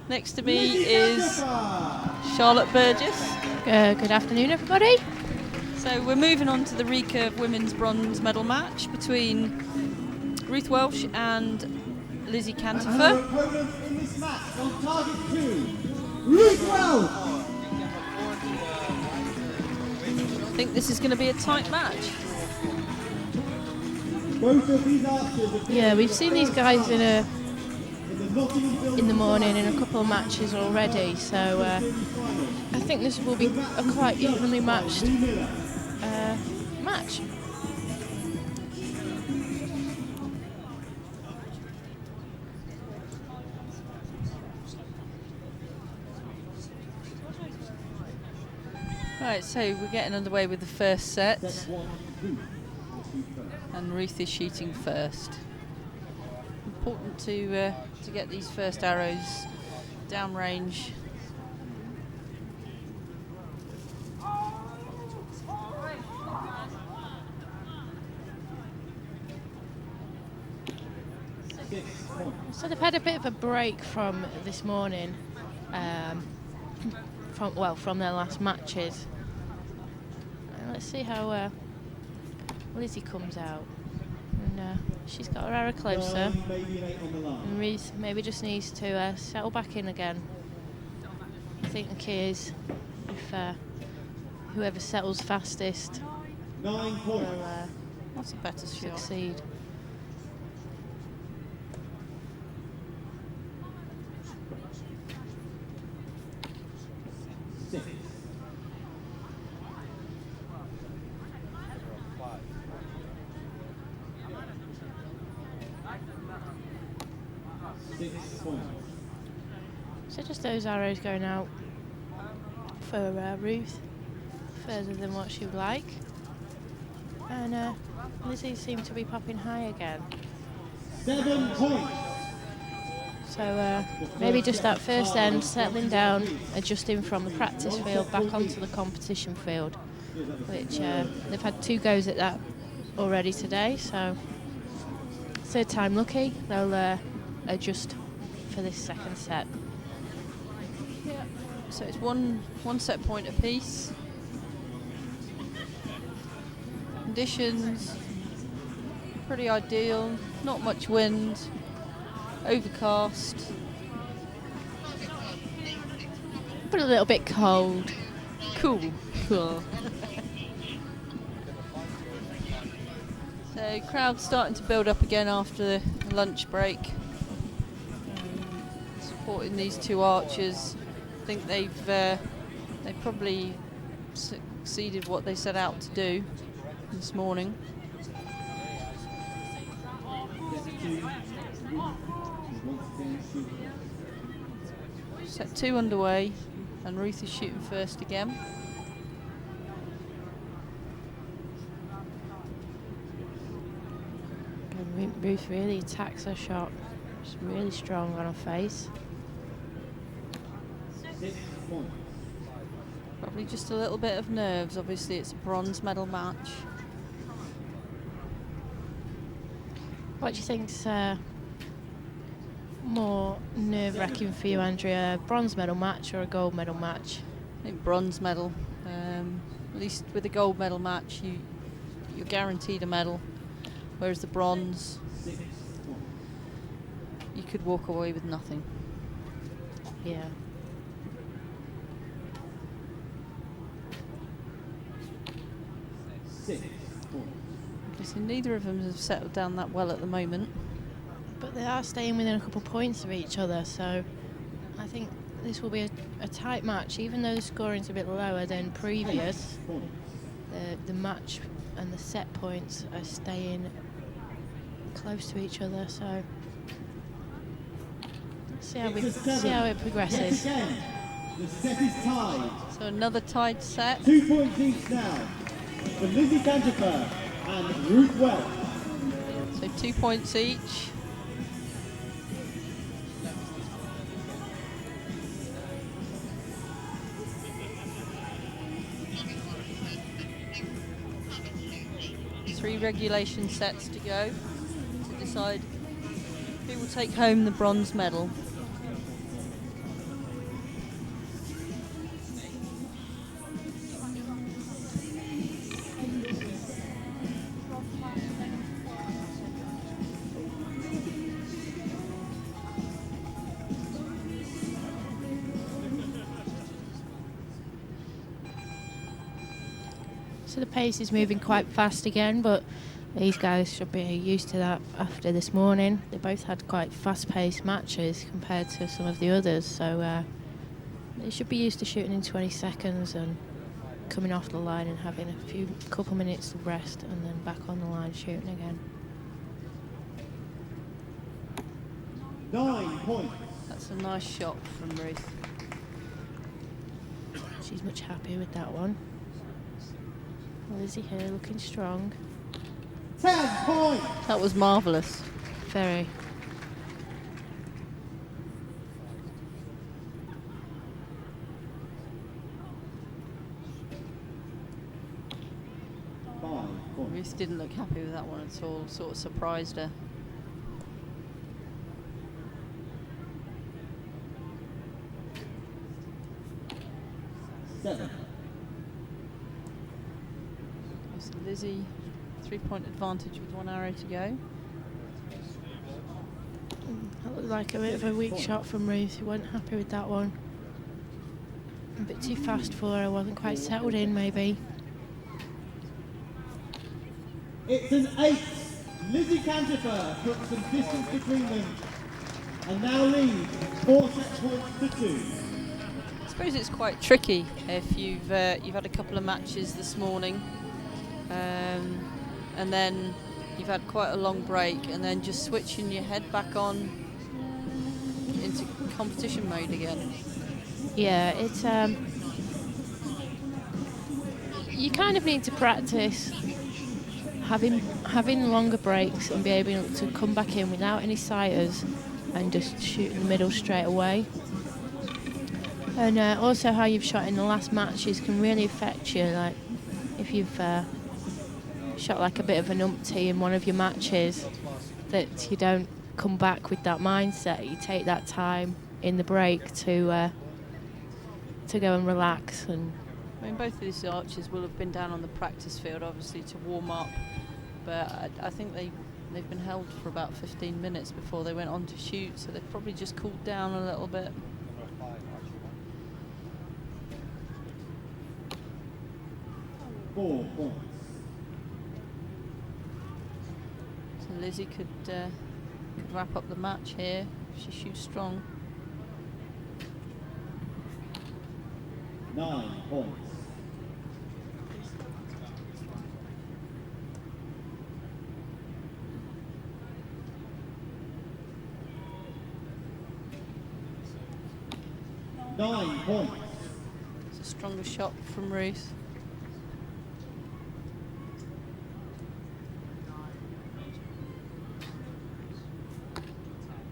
next to me is Charlotte Burgess. Good afternoon, everybody. So we're moving on to the Recurve women's bronze medal match between Ruth Welsh and Lizzy Cantopher. Opponents in this match on target 2, Ruth Welsh. I think this is going to be a tight match. Both of these archers Yeah, we've seen these guys in the morning in a couple of matches already, so I think this will be a quite evenly matched match. Right, so we're getting underway with the first set. And Ruth is shooting first. Important to get these first arrows downrange. So they've had a bit of a break from this morning, from their last matches. Let's see how Lizzy comes out. And she's got her arrow closer. And Ruth maybe just needs to settle back in again. I think the key is if whoever settles fastest will That's a better shot. succeed. So just those arrows going out for Ruth, further than what she would like. And Lizzy seemed to be popping high again. 7 points. So maybe just that first end, settling down, adjusting from the practice field back onto the competition field, which they've had 2 goes at that already today, so third time lucky, they'll adjust for this second set. So it's one set point apiece. Conditions pretty ideal, not much wind, overcast, But a little bit cold. cool. So crowd's starting to build up again after the lunch break. Supporting these 2 archers. I think they've probably succeeded what they set out to do this morning. Set 2 underway, and Ruth is shooting first again. And Ruth really attacks her shot. She's really strong on her face. 6 points. Probably just a little bit of nerves. Obviously, it's a bronze medal match. What do you think's more nerve-wracking for you, Andrea? A bronze medal match or a gold medal match? I think bronze medal. At least with a gold medal match, you're guaranteed a medal. Whereas the bronze, you could walk away with nothing. Yeah. So neither of them have settled down that well at the moment. But they are staying within a couple of points of each other, so I think this will be a tight match, even though the scoring's a bit lower than previous. The match and the set points are staying close to each other, so let's see how it progresses. The set is tied. So another tied set. 2 points each now for Lizzy Cantopher and Ruth Welsh. So 2 points each. Three regulation sets to go to decide Who will take home the bronze medal? So the pace is moving quite fast again, but these guys should be used to that after this morning. They both had quite fast-paced matches compared to some of the others, so they should be used to shooting in 20 seconds and coming off the line and having a couple minutes of rest and then back on the line shooting again. 9 points. That's a nice shot from Ruth. She's much happier with that one. Lizzy here looking strong. 10 points. That was marvellous. Very. Ruth didn't look happy with that one at all, sort of surprised her. So Lizzy, 3-point advantage with 1 arrow to go. That looked like a bit of a weak shot from Ruth. She wasn't happy with that one. A bit too fast for her. Wasn't quite settled in, maybe. It's an 8. Lizzy Cantopher puts some distance between them and now leads 4 set points to 2. I suppose it's quite tricky if you've had a couple of matches this morning, and then you've had quite a long break, and then just switching your head back on into competition mode again. Yeah, it's you kind of need to practice having longer breaks and be able to come back in without any sighters and just shoot in the middle straight away. And also how you've shot in the last matches can really affect you. Like if you've shot like a bit of an umpty in one of your matches, that you don't come back with that mindset. You take that time in the break to go and relax. And I mean, both of these archers will have been down on the practice field, obviously, to warm up. But I think they've been held for about 15 minutes before they went on to shoot, so they've probably just cooled down a little bit. Four points. So Lizzy could wrap up the match here if she shoots strong. 9 points. It's a stronger shot from Ruth.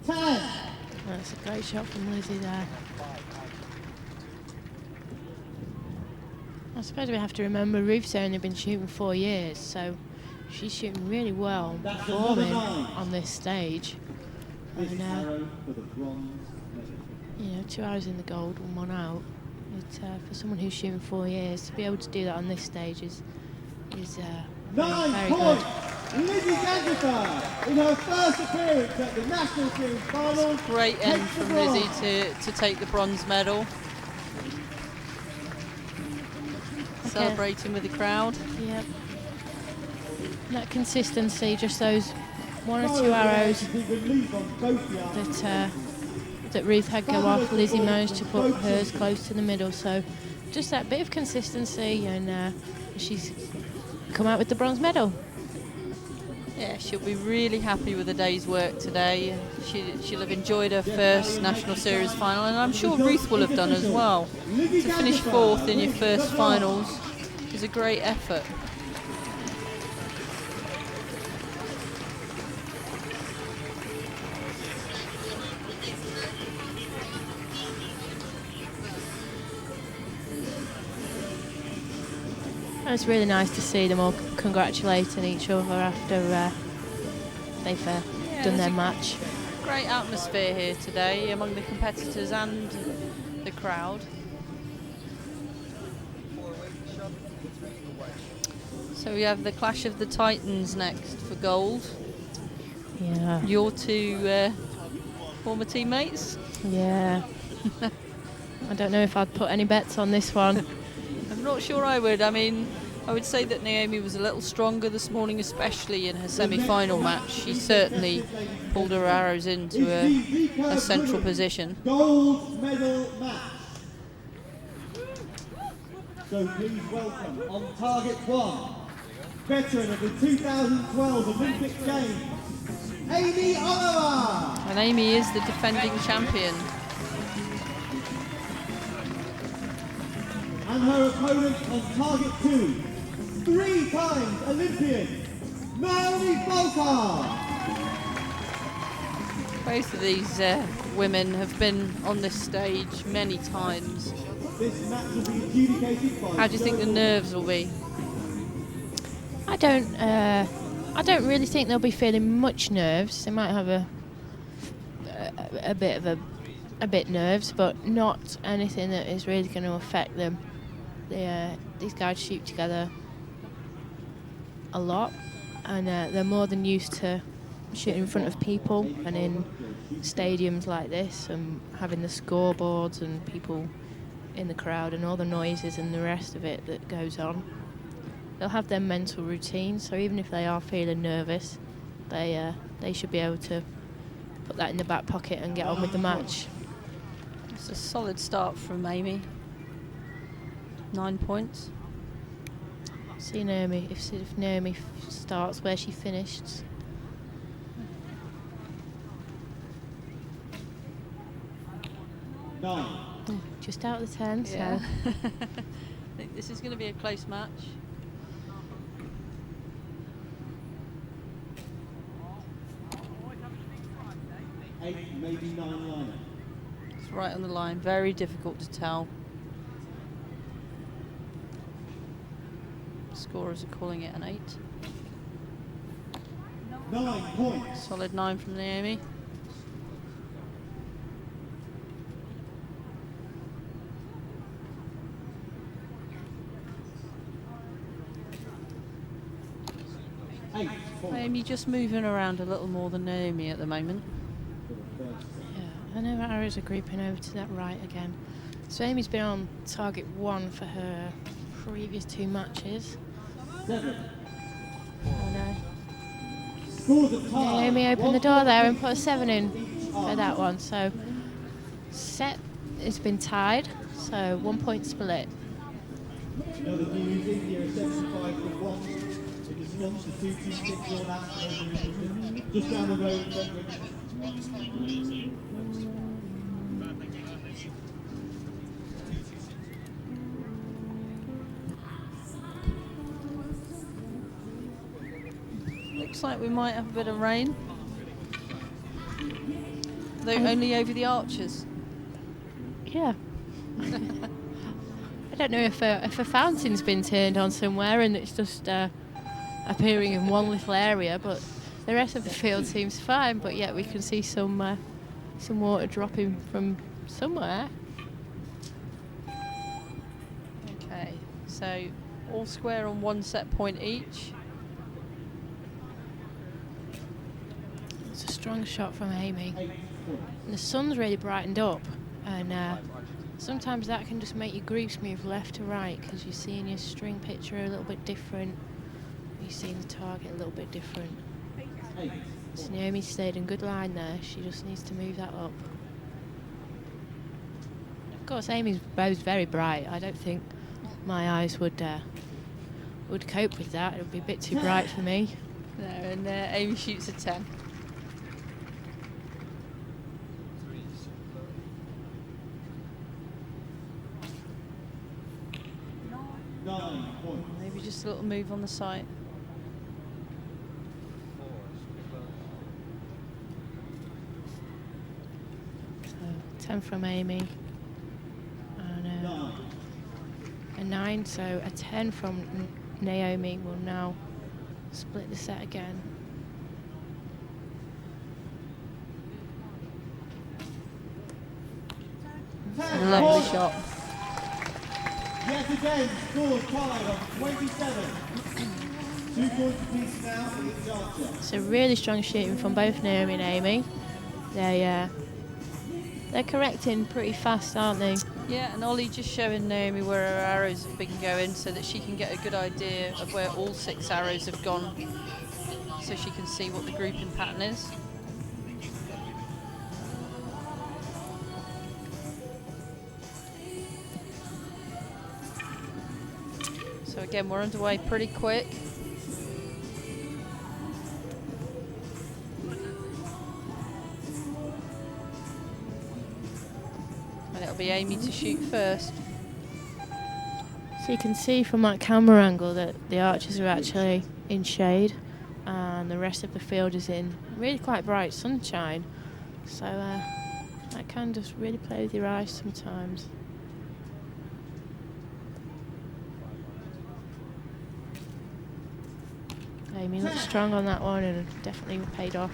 That's a great shot from Lizzy there. I suppose we have to remember Ruth's only been shooting 4 years, so she's shooting really well, performing on this stage. And, you know, 2 hours in the gold and 1 out. For someone who's shooting 4 years, to be able to do that on this stage is very good. Lizzy Cantopher in her first appearance at the National Series Final. Great end from Lizzy to take the bronze medal. Okay. Celebrating with the crowd. Yep. That consistency, just those 1 or 2 arrows that Ruth had go off. Lizzy managed to put hers close to the middle, so just that bit of consistency, and she's come out with the bronze medal. Yeah, she'll be really happy with the day's work today. She'll have enjoyed her first National Series final, and I'm sure Ruth will have done as well. To finish 4th in your first finals is a great effort. It's really nice to see them all congratulating each other after they've done their match. Great atmosphere here today among the competitors and the crowd. So we have the Clash of the Titans next for gold. Yeah. Your two former teammates. Yeah. I don't know if I'd put any bets on this one. I'm not sure I would. I mean, I would say that Naomi was a little stronger this morning, especially in her semi-final match. She certainly pulled her arrows into a central position. Gold medal match. So please welcome on target 1, veteran of the 2012 Olympic Games, Amy Oliver. And Amy is the defending champion. And her opponent on target 2, 3 times Olympian, Naomi Folkard. Both of these women have been on this stage many times. This match will be adjudicated by... How do you think the nerves will be? I don't really think they'll be feeling much nerves. They might have a bit nerves, but not anything that is really going to affect them. These guys shoot together a lot, and they're more than used to shooting in front of people and in stadiums like this, and having the scoreboards and people in the crowd and all the noises and the rest of it that goes on. They'll have their mental routine, so even if they are feeling nervous, they should be able to put that in the back pocket and get on with the match. It's a solid start from Amy. 9 points. See Naomi, if Naomi starts where she finished. Just out of the 10, Yeah. so. I think this is going to be a close match. Maybe 9 liner. It's right on the line, very difficult to tell. Scorers are calling it an 8. 9 points. Solid 9 from Naomi. Amy just moving around a little more than Naomi at the moment. Yeah, I know our arrows are grouping over to that right again. So Amy's been on target 1 for her previous 2 matches. 7. Oh no. Naomi opened the door there and put a 7 in for that one. So set has been tied, so 1 point split. Another news, India 75 to 1. It is not the 226 or that. Just down the road. Looks like we might have a bit of rain. Though only over the arches. Yeah. I don't know if a fountain's been turned on somewhere and it's just appearing in one little area, but the rest of the field seems fine. But yet we can see some water dropping from somewhere. Okay, so all square on 1 set point each. It's a strong shot from Amy. And the sun's really brightened up, and sometimes that can just make your groups move left to right because you're seeing your string picture a little bit different. You're seeing the target a little bit different. So Naomi stayed in good line there. She just needs to move that up. Of course, Amy's bow's very bright. I don't think my eyes would cope with that. It would be a bit too bright for me. There, and Amy shoots a 10. Maybe just a little move on the site. So 10 from Amy. And a 9, so a 10 from Naomi will now split the set again. A lovely shot. Yet again, score tied on 27. 2 points apiece now for each archer. It's a really strong shooting from both Naomi and Amy. They're correcting pretty fast, aren't they? Yeah, and Ollie just showing Naomi where her arrows have been going so that she can get a good idea of where all 6 arrows have gone, so she can see what the grouping pattern is. So again, we're underway pretty quick. And it'll be Amy to shoot first. So you can see from that camera angle that the archers are actually in shade and the rest of the field is in really quite bright sunshine. So that can just really play with your eyes sometimes. Amy looks strong on that one and definitely paid off.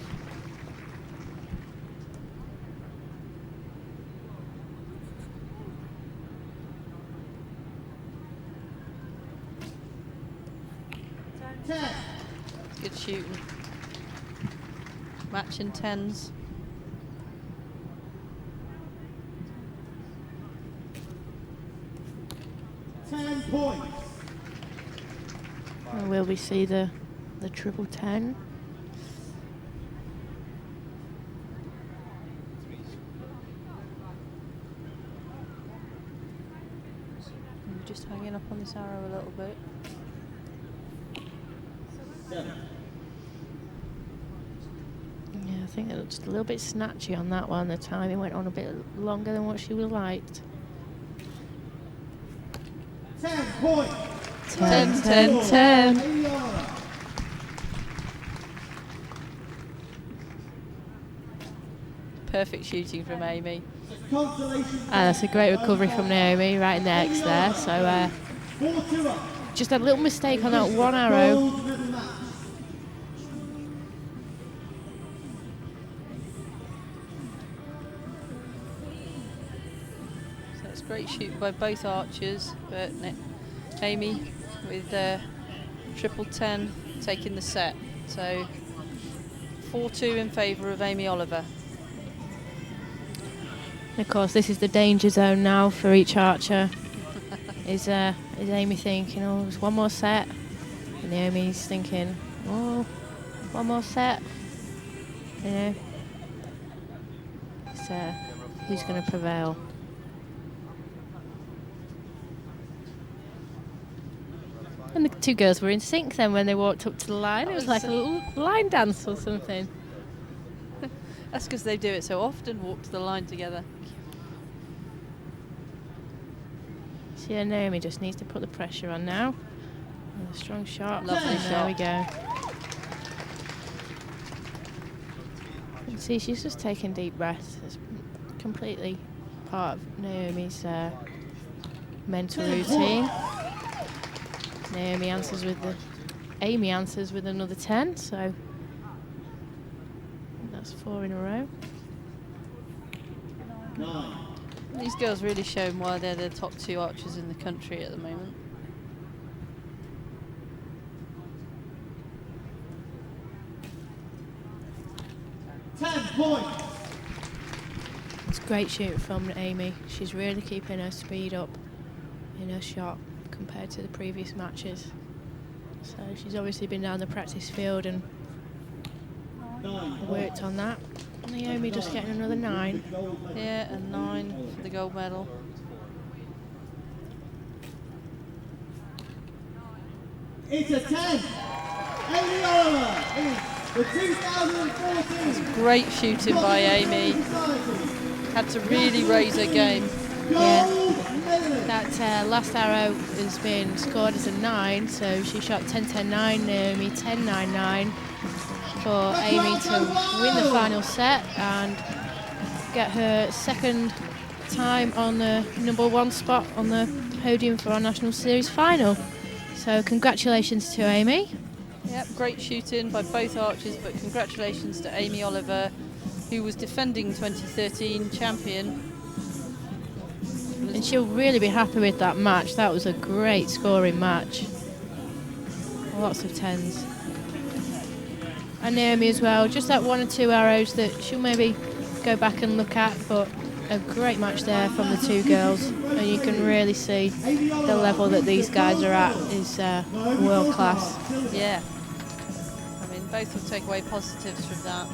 Good shooting. Matching 10s. Points. And will we see the triple 10? I'm just hanging up on this arrow a little bit. 7. Yeah, I think it looked just a little bit snatchy on that one. The timing went on a bit longer than what she would have liked. 10 points. 10, 10, 10. Perfect shooting from Amy. That's a great recovery from Naomi, right in the X there. So just a little mistake on that one arrow. So it's great shooting by both archers, but Amy with triple 10 taking the set. So 4-2 in favour of Amy Oliver. Of course, this is the danger zone now for each archer. Is Amy thinking, oh, there's one more set? And Naomi's thinking, oh, one more set. You know, it's, who's going to prevail? And the two girls were in sync then when they walked up to the line. It was like a little line dance or something. That's because they do it so often, walk to the line together. So yeah, Naomi just needs to put the pressure on now. And a strong shot. Lovely shot. There we go. You can see she's just taking deep breaths. It's completely part of Naomi's mental routine. Amy answers with another 10, so that's 4 in a row. 9. These girls really showing why they're the top 2 archers in the country at the moment. It's great shooting from Amy. She's really keeping her speed up in her shot compared to the previous matches. So she's obviously been down the practice field and worked on that. Naomi just getting another 9. Yeah, and 9 for the gold medal. It's a 10. Amy Oliver is the 2014. It's great shooting by Amy. Had to really raise her game. Yeah. That last arrow has been scored as a 9, so she shot 10-10-9, Naomi 10-9-9 for Amy to win the final set and get her second time on the #1 spot on the podium for our National Series final. So congratulations to Amy. Yep, great shooting by both archers, but congratulations to Amy Oliver, who was defending 2013 champion. And she'll really be happy with that match. That was a great scoring match. Lots of 10s. And Naomi as well. Just that 1 or 2 arrows that she'll maybe go back and look at, but a great match there from the 2 girls. And you can really see the level that these guys are at is world class. Yeah. I mean, both will take away positives from that.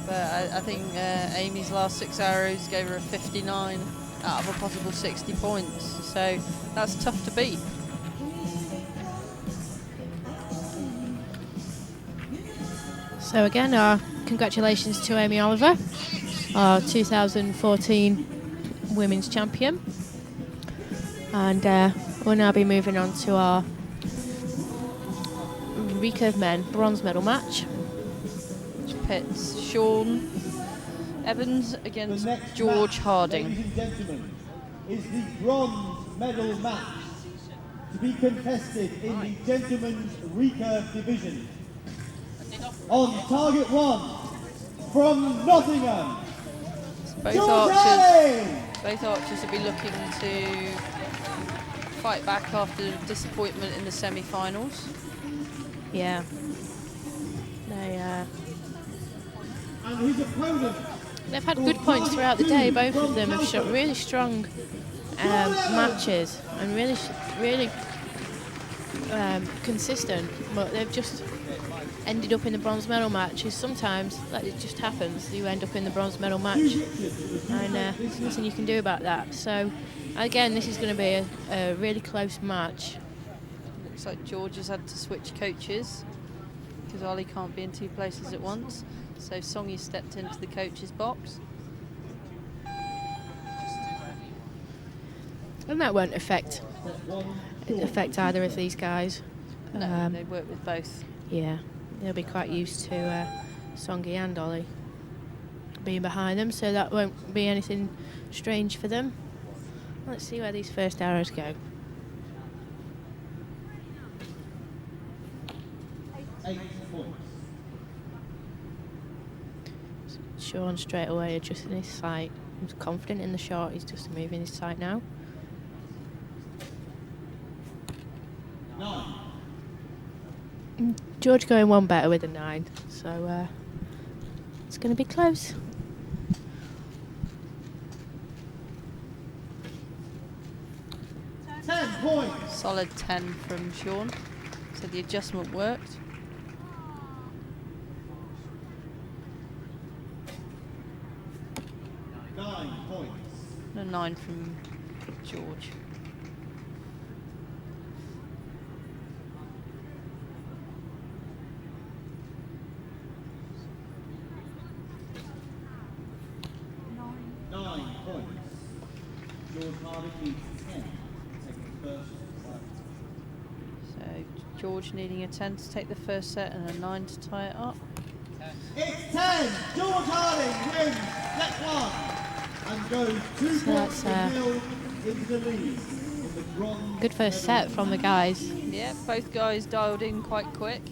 But I think Amy's last 6 arrows gave her a 59 out of a possible 60 points. So that's tough to beat. So again, our congratulations to Amy Oliver, our 2014 Women's Champion. And we'll now be moving on to our Recurve Men bronze medal match. Which pits Sean Evans against George Harding. Ladies and gentlemen, is the bronze medal match to be contested in the gentlemen's recurve division. On target 1, from Nottingham, Both archers will be looking to fight back after disappointment in the semi-finals. Yeah. They, and his opponent. They've had good points throughout the day. Both of them have shot really strong matches and really consistent. But they've just ended up in the bronze medal matches. Sometimes that it just happens. You end up in the bronze medal match, and there's nothing you can do about that. So, again, this is going to be a really close match. Looks like George has had to switch coaches because Ollie can't be in 2 places at once. So Songy stepped into the coach's box. And that won't affect either of these guys. No, they work with both. Yeah, they'll be quite used to Songy and Ollie being behind them, so that won't be anything strange for them. Let's see where these first arrows go. 8 points. Sean straight away adjusting his sight. He's confident in the shot, he's just moving his sight now. 9. George going 1 better with a 9, so it's going to be close. 10 points. Solid 10 from Sean. So the adjustment worked. 9 points. And a 9 from George. 9 points. George Harding needs 10 to take the first set. So George needing a 10 to take the first set and a 9 to tie it up. It's 10. George Harding wins set 1 and goes 2 So points that's, to nil into the lead in the bronze. Good first set from the guys. Yeah, both guys dialed in quite quick.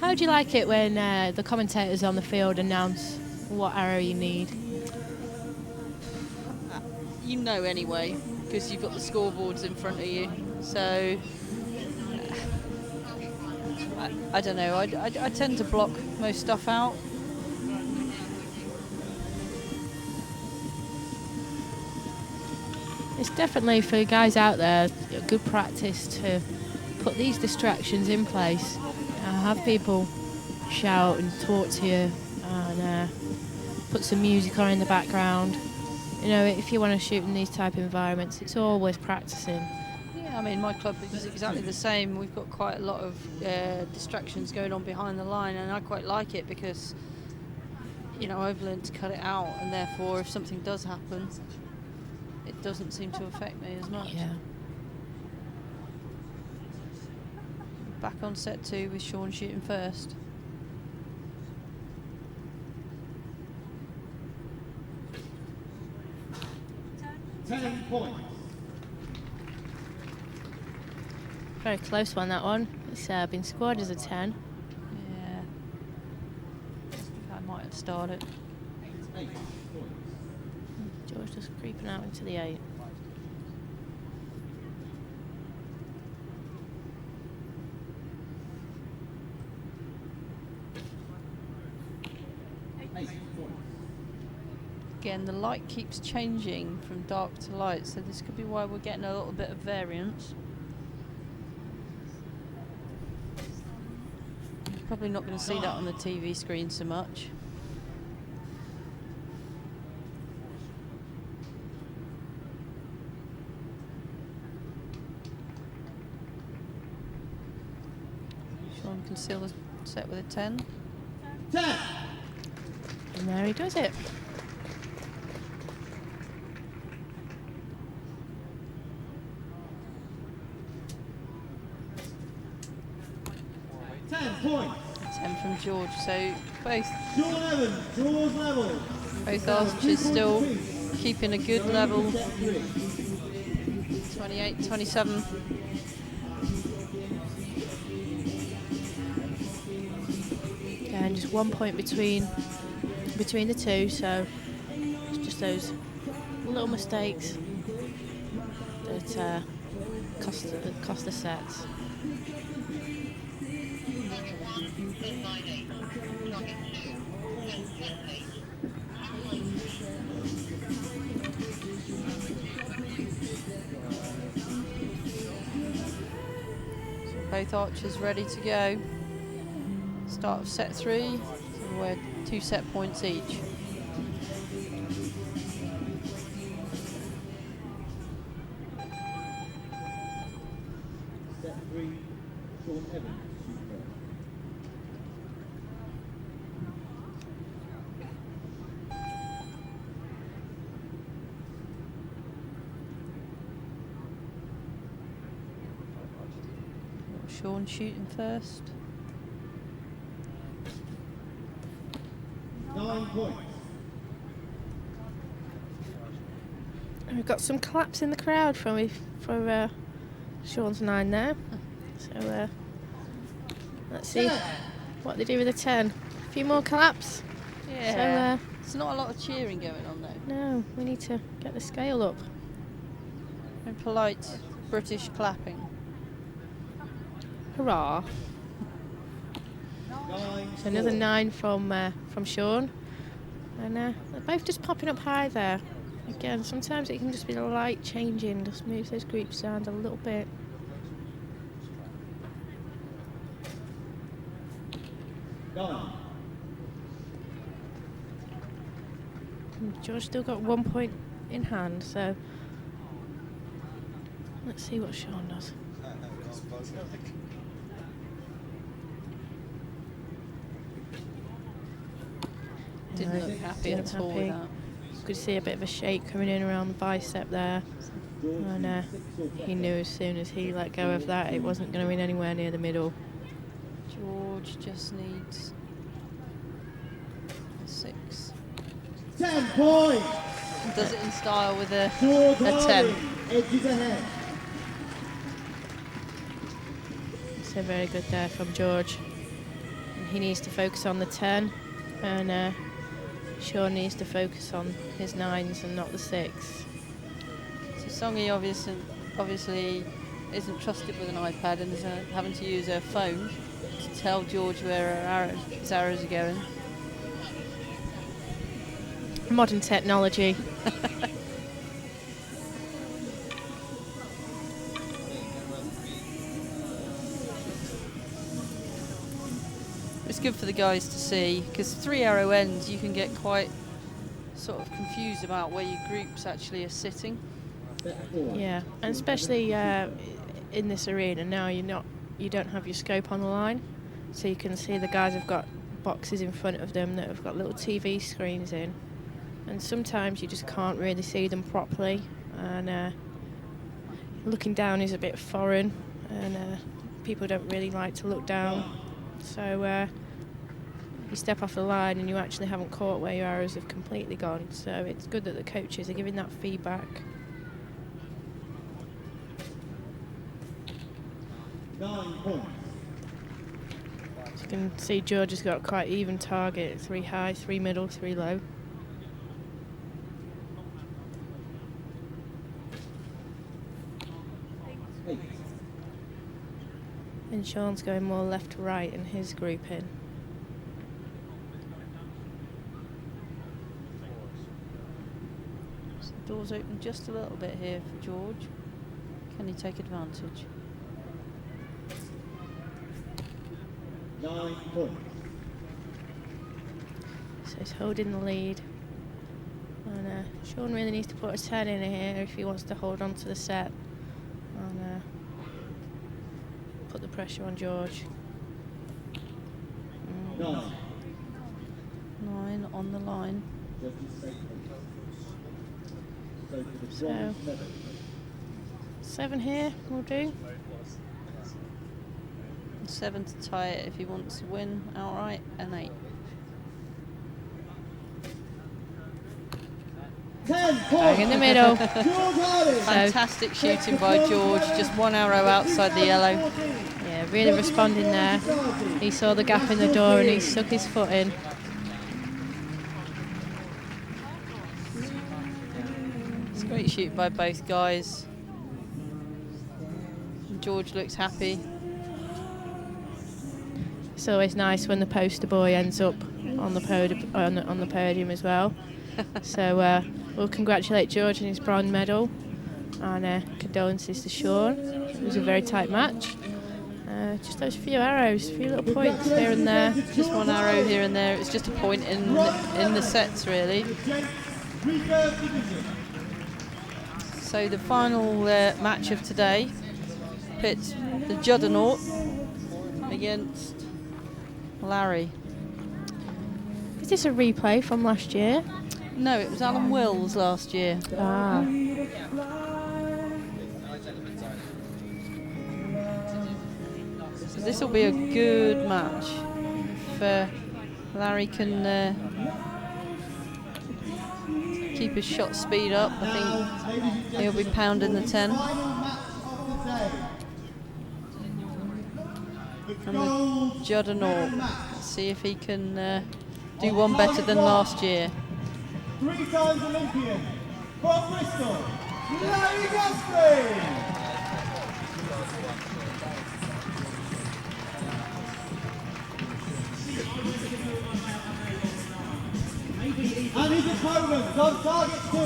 How do you like it when the commentators on the field announce what arrow you need? You know anyway, because you've got the scoreboards in front of you. So, I don't know, I tend to block most stuff out. It's definitely, for the guys out there, a good practice to put these distractions in place. Have people shout and talk to you, and put some music on in the background. You know, if you want to shoot in these type of environments, it's always practicing. Yeah, I mean, my club is exactly the same. We've got quite a lot of distractions going on behind the line, and I quite like it because, you know, I've learned to cut it out, and therefore, if something does happen, it doesn't seem to affect me as much. Yeah. Back on set 2 with Sean shooting first. Points. Very close one, that one. It's been scored as a 10. Yeah. I might have started. 8 points. George just creeping out into the 8. Again, the light keeps changing from dark to light, so this could be why we're getting a little bit of variance. Probably not going to see that on the TV screen so much. Sean can seal the set with a 10. 10. And there he does it. Points. 10 from George, so both Sean Evans draws level. Both archers still keeping a good level. 28, 27. Yeah, and just 1 point between the two, so it's just those little mistakes that cost the sets. Both archers ready to go. Start of set 3, so we're 2 set points each. Set 3, Sean Evans. Sean shooting first. 9 points. And we've got some claps in the crowd for Sean's 9 there. So let's see what they do with the 10. A few more claps. Yeah. So, there's not a lot of cheering going on though. No, we need to get the scale up. And polite British clapping. Hurrah! So another 9 from Sean, and they're both just popping up high there. Again, sometimes it can just be the light changing, just moves those groups around a little bit. George still got 1 point in hand, so let's see what Sean does. Didn't look happy at all with that. You could see a bit of a shake coming in around the bicep there. And he knew as soon as he let go of that, it wasn't going to win anywhere near the middle. George just needs a 6. 10 points. Does it in style with a 10. Edges ahead. So very good there from George. And he needs to focus on the 10, and Sean needs to focus on his 9s and not the 6. So Songy obviously isn't trusted with an iPad and is having to use her phone to tell George where his arrows are going. Modern technology. It's good for the guys to see, because 3 arrow ends you can get quite sort of confused about where your groups actually are sitting. Yeah, and especially in this arena now, you don't have your scope on the line, so you can see the guys have got boxes in front of them that have got little TV screens in, and sometimes you just can't really see them properly, and looking down is a bit foreign, and people don't really like to look down, so you step off the line and you actually haven't caught where your arrows have completely gone, so it's good that the coaches are giving that feedback. 9 points. So you can see George has got quite even target, 3 high, 3 middle, 3 low. And Sean's going more left to right in his grouping. So the door's open just a little bit here for George. Can he take advantage? 9 points. So he's holding the lead. And Sean really needs to put a 10 in here if he wants to hold on to the set. And put the pressure on George. 9. 9 on the line. So 7 here will do. 7 to tie it if he wants to win outright, and 8. 10 points. Bang in the middle. Fantastic shooting by George, just 1 arrow outside the yellow. Yeah, really responding there. He saw the gap in the door and he stuck his foot in. It's a great shoot by both guys. George looks happy. It's always nice when the poster boy ends up on the podium as well. So we'll congratulate George on his bronze medal, and condolences to Sean. It was a very tight match. Just those few arrows, a few little points here and there. Just 1 arrow here and there. It was just a point in the sets, really. So the final match of today pits the Juggernaut against Larry. Is this a replay from last year? No, it was Alan Wills last year. Ah. So this will be a good match if Larry can keep his shot speed up. I think he'll be pounding the 10. And the Juggernaut, let's see if he can do one better than last year. 3 times Olympian from Bristol, Larry Godfrey. And his opponent on target 2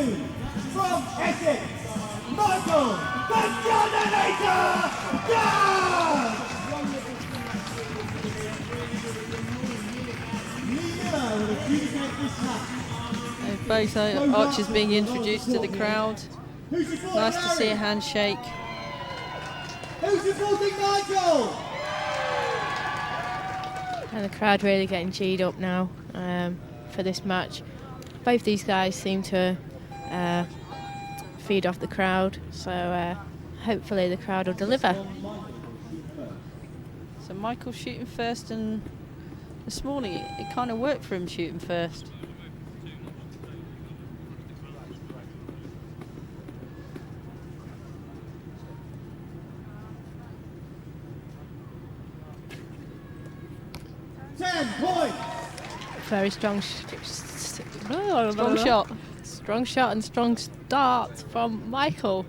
from Essex, Michael, the Generator, Judd! Both archers being introduced to the crowd. Nice to see a handshake. Who's supporting Michael? And the crowd really getting G'd up now for this match. Both these guys seem to feed off the crowd, so hopefully the crowd will deliver. So Michael shooting first, and this morning it kind of worked for him shooting first. Very strong strong shot. Strong shot and strong start from Michael.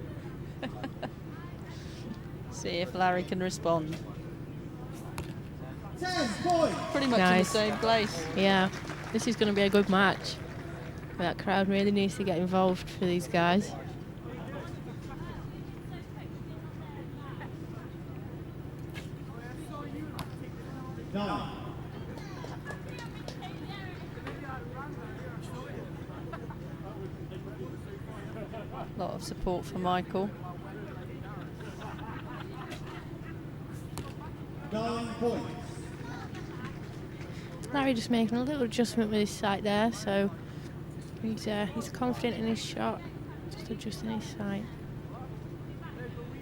See if Larry can respond. 10 points. Pretty much in the same place. Yeah, this is going to be a good match. That crowd really needs to get involved for these guys. No. A lot of support for Michael. 9 points. Larry just making a little adjustment with his sight there, so he's confident in his shot, just adjusting his sight.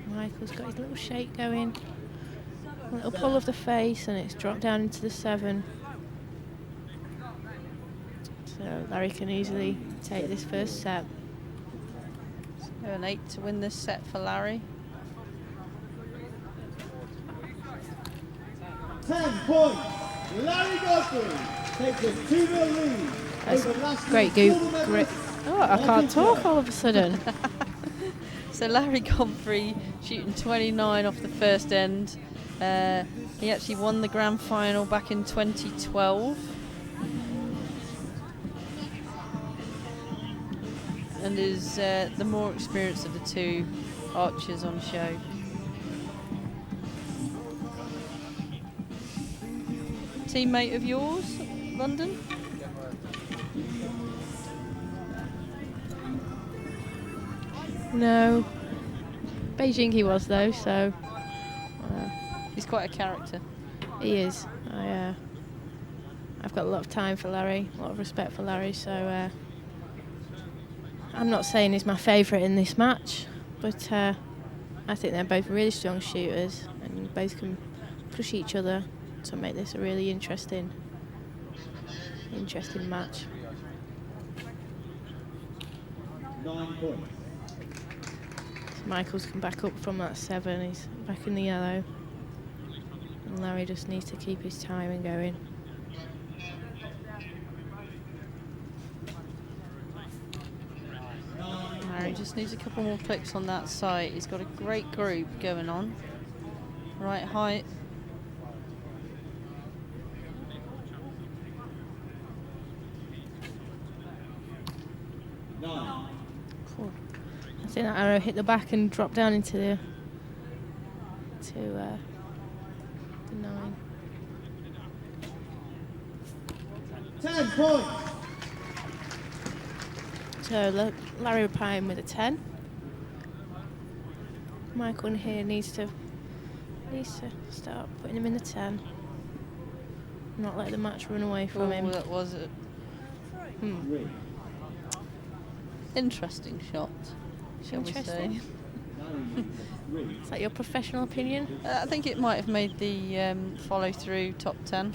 Michael's got his little shake going, a little pull of the face, and it's dropped down into the 7. So Larry can easily take this first set. So an 8 to win this set for Larry. 10 points. Larry Godfrey takes a 2-0 lead. That's great goop. Oh, I can't talk all of a sudden. So Larry Godfrey shooting 29 off the first end. He actually won the grand final back in 2012. And is the more experienced of the two archers on show. Teammate of yours, London? No. Beijing he was though, so he's quite a character. He is. I've got a lot of time for Larry, a lot of respect for Larry, so I'm not saying he's my favourite in this match, but I think they're both really strong shooters and both can push each other to make this a really interesting match. 9 points. Michael's come back up from that 7, he's back in the yellow. And Larry just needs to keep his timing going. Larry just needs a couple more clicks on that side. He's got a great group going on. Right height. Cool. I think that arrow hit the back and dropped down into the 9. 10 points. So Larry replying with a 10. Michael in here needs to start putting him in the 10. Not let the match run away from him. That was it. Interesting shot, shall we say. Is that your professional opinion? I think it might have made the follow through top 10.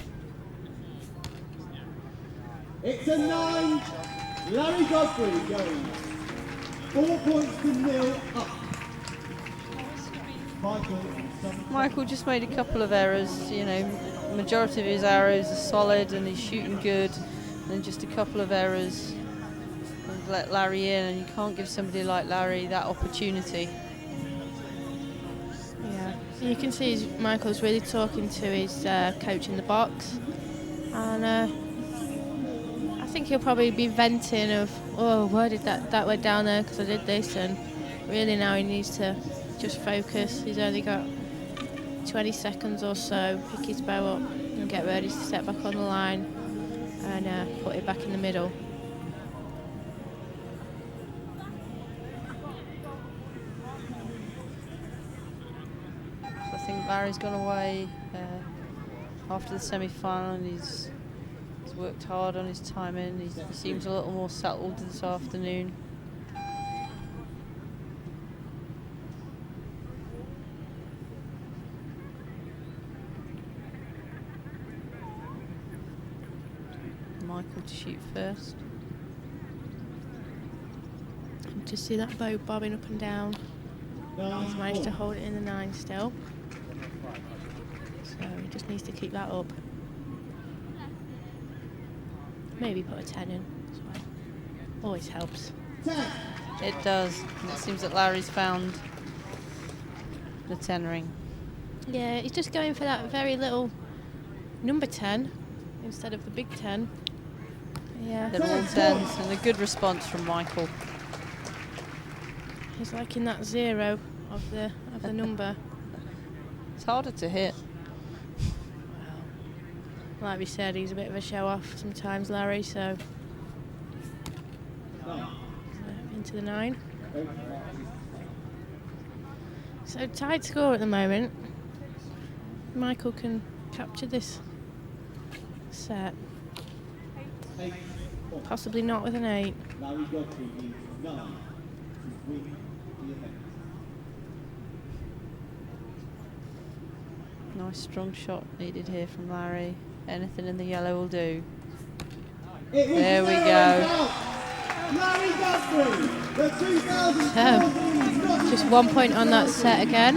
It's a 9. Larry Godfrey going 4 points to 0 up. Michael just made a couple of errors, you know, majority of his arrows are solid and he's shooting good, and then just a couple of errors and let Larry in, and you can't give somebody like Larry that opportunity. Yeah, you can see Michael's really talking to his coach in the box, and I think he'll probably be venting of, oh, why did that went down there because I did this, and really now he needs to just focus. He's only got 20 seconds or so, pick his bow up and get ready to step back on the line and put it back in the middle. So I think Larry's gone away after the semi-final, and he's worked hard on his timing. He seems a little more settled this afternoon. Michael to shoot first. Just see that bow bobbing up and down. He's managed to hold it in the 9 still. So he just needs to keep that up. Maybe put a 10 in as well. Always helps. It does. And it seems that Larry's found the 10 ring. Yeah, he's just going for that very little number 10 instead of the big 10. Yeah. They're all 10s, and a good response from Michael. He's liking that 0 of the number. It's harder to hit. Like we said, he's a bit of a show-off sometimes, Larry, so into the 9. So tied score at the moment. Michael can capture this set. Possibly not with an 8. Nice strong shot needed here from Larry. Anything in the yellow will do. There we go. So, just 1 point on that set again.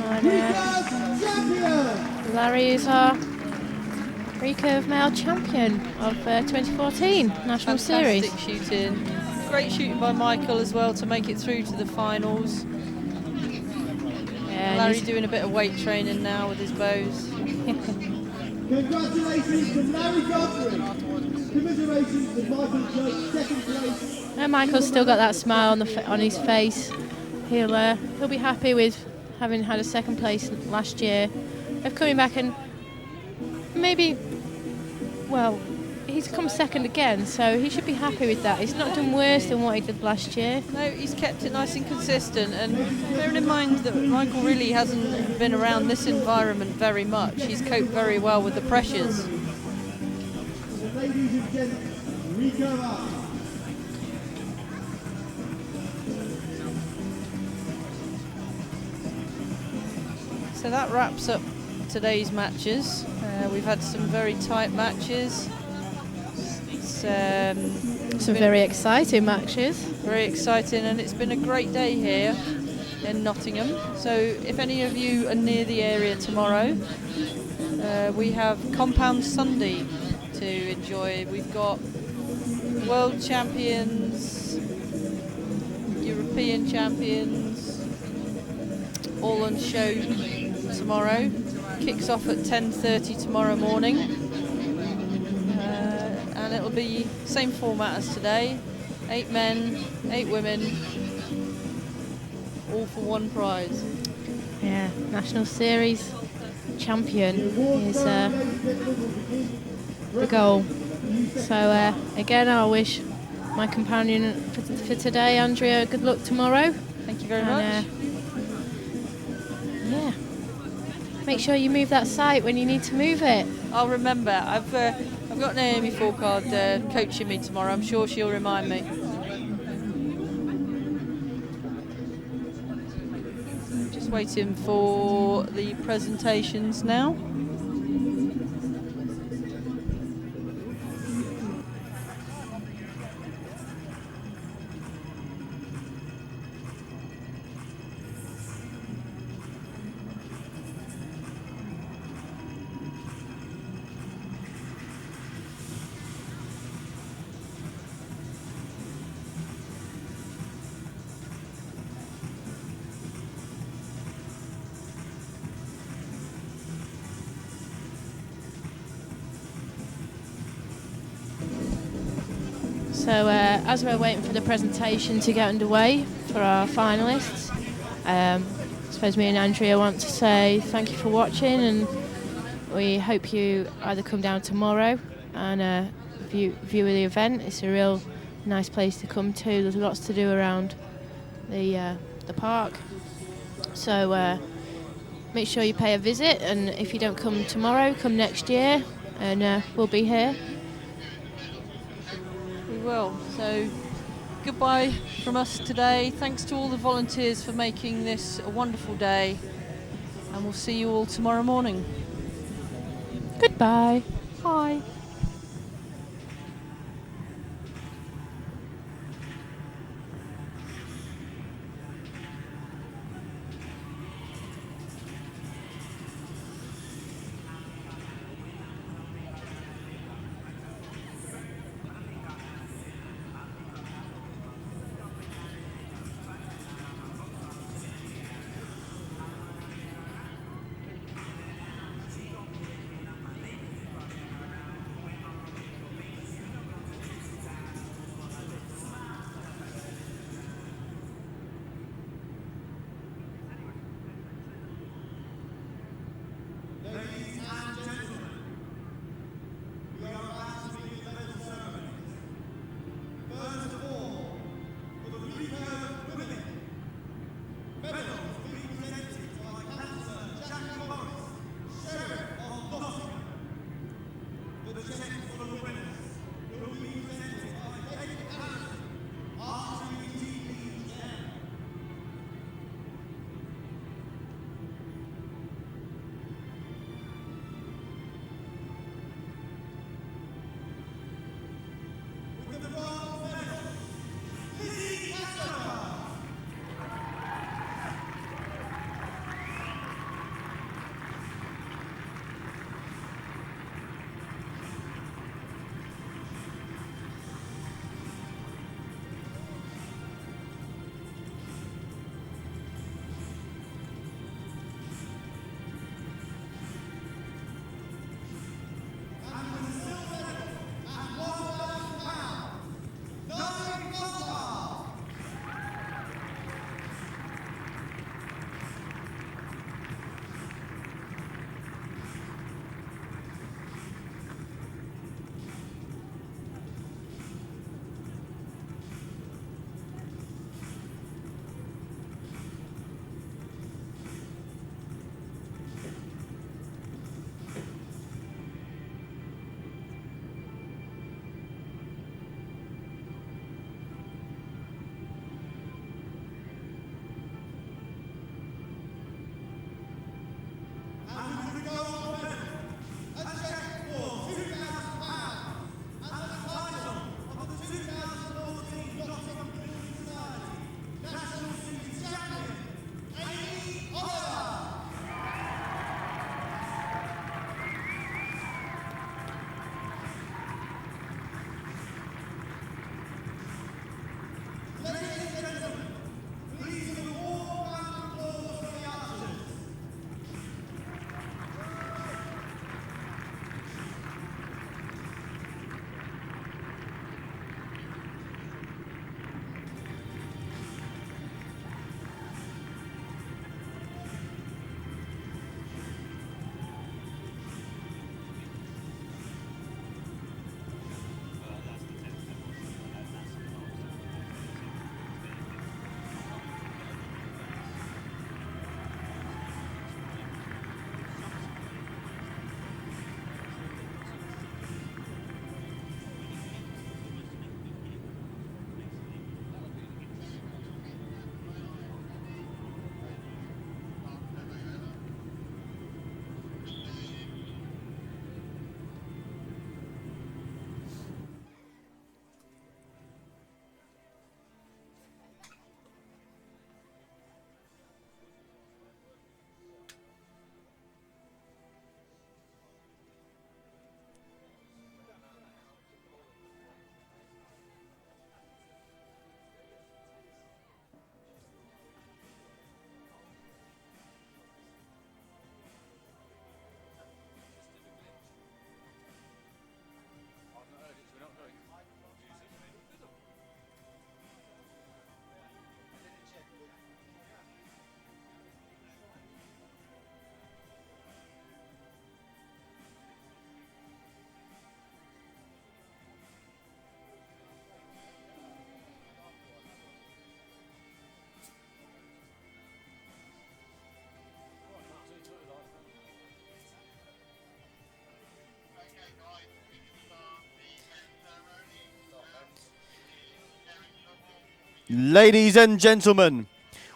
And, Larry is our Recurve male champion of 2014 National Series. Fantastic shooting. Great shooting by Michael as well to make it through to the finals. Yeah, Larry doing a bit of weight training now with his bows. Congratulations to Larry Godfrey. Commiserations to Michael Judd, second place. And Michael's still got that smile on his face. He'll be happy with having had a second place last year, of coming back and maybe, well, he's come second again, so he should be happy with that. He's not done worse than what he did last year. No, he's kept it nice and consistent, and bearing in mind that Michael really hasn't been around this environment very much, he's coped very well with the pressures. Ladies and gents, Recurve. So that wraps up today's matches. We've had some very tight matches. Some very exciting matches. Very exciting, and it's been a great day here in Nottingham. So if any of you are near the area tomorrow, we have Compound Sunday to enjoy. We've got world champions, European champions, all on show tomorrow. Kicks off at 10:30 tomorrow morning, and it'll be same format as today: 8 men, 8 women, all for one prize. Yeah, National Series champion is the goal. So again, I wish my companion for today, Andrea, good luck tomorrow. Thank you very much. Yeah. Make sure you move that sight when you need to move it. I'll remember. I've got Naomi Folkard coaching me tomorrow. I'm sure she'll remind me. Just waiting for the presentations now. So as we're waiting for the presentation to get underway for our finalists, I suppose me and Andrea want to say thank you for watching, and we hope you either come down tomorrow and view the event. It's a real nice place to come to. There's lots to do around the park. So make sure you pay a visit, and if you don't come tomorrow, come next year, and we'll be here. Well, so goodbye from us today. Thanks to all the volunteers for making this a wonderful day, and we'll see you all tomorrow morning. Goodbye. Bye. Ladies and gentlemen,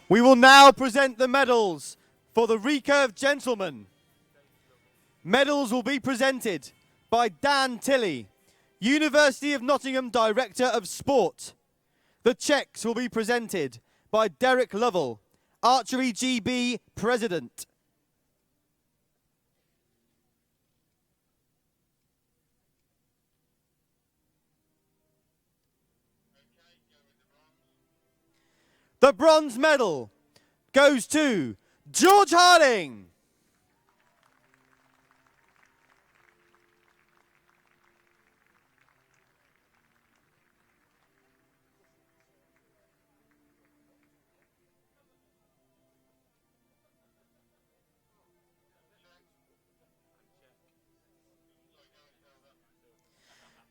we will now present the medals for the Recurve gentlemen. Medals will be presented by Dan Tilley, University of Nottingham Director of Sport. The checks will be presented by Derek Lovell, Archery GB President. The bronze medal goes to George Harding.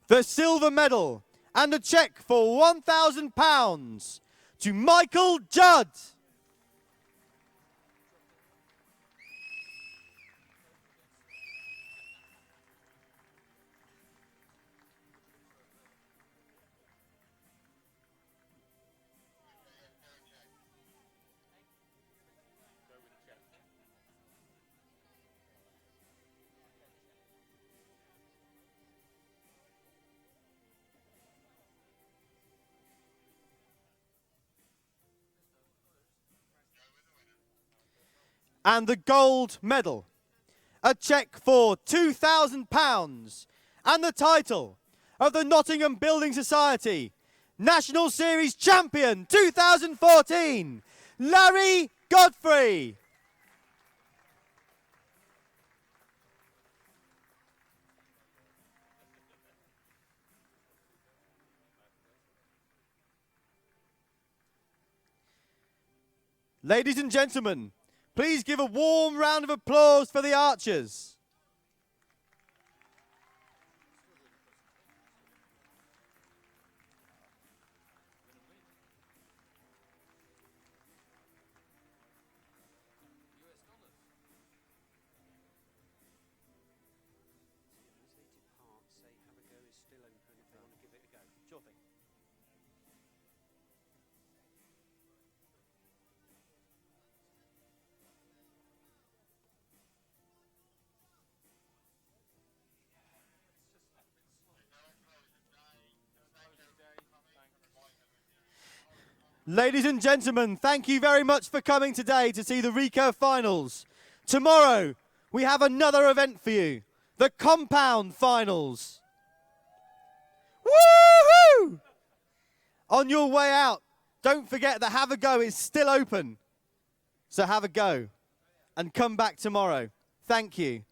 The silver medal and a cheque for £1,000 to Michael Judd. And the gold medal, a cheque for £2,000 and the title of the Nottingham Building Society National Series Champion 2014, Larry Godfrey. Ladies and gentlemen, please give a warm round of applause for the archers. Ladies and gentlemen, thank you very much for coming today to see the Recurve finals. Tomorrow, we have another event for you, the Compound Finals. Woohoo! On your way out, don't forget that Have a Go is still open. So have a go and come back tomorrow. Thank you.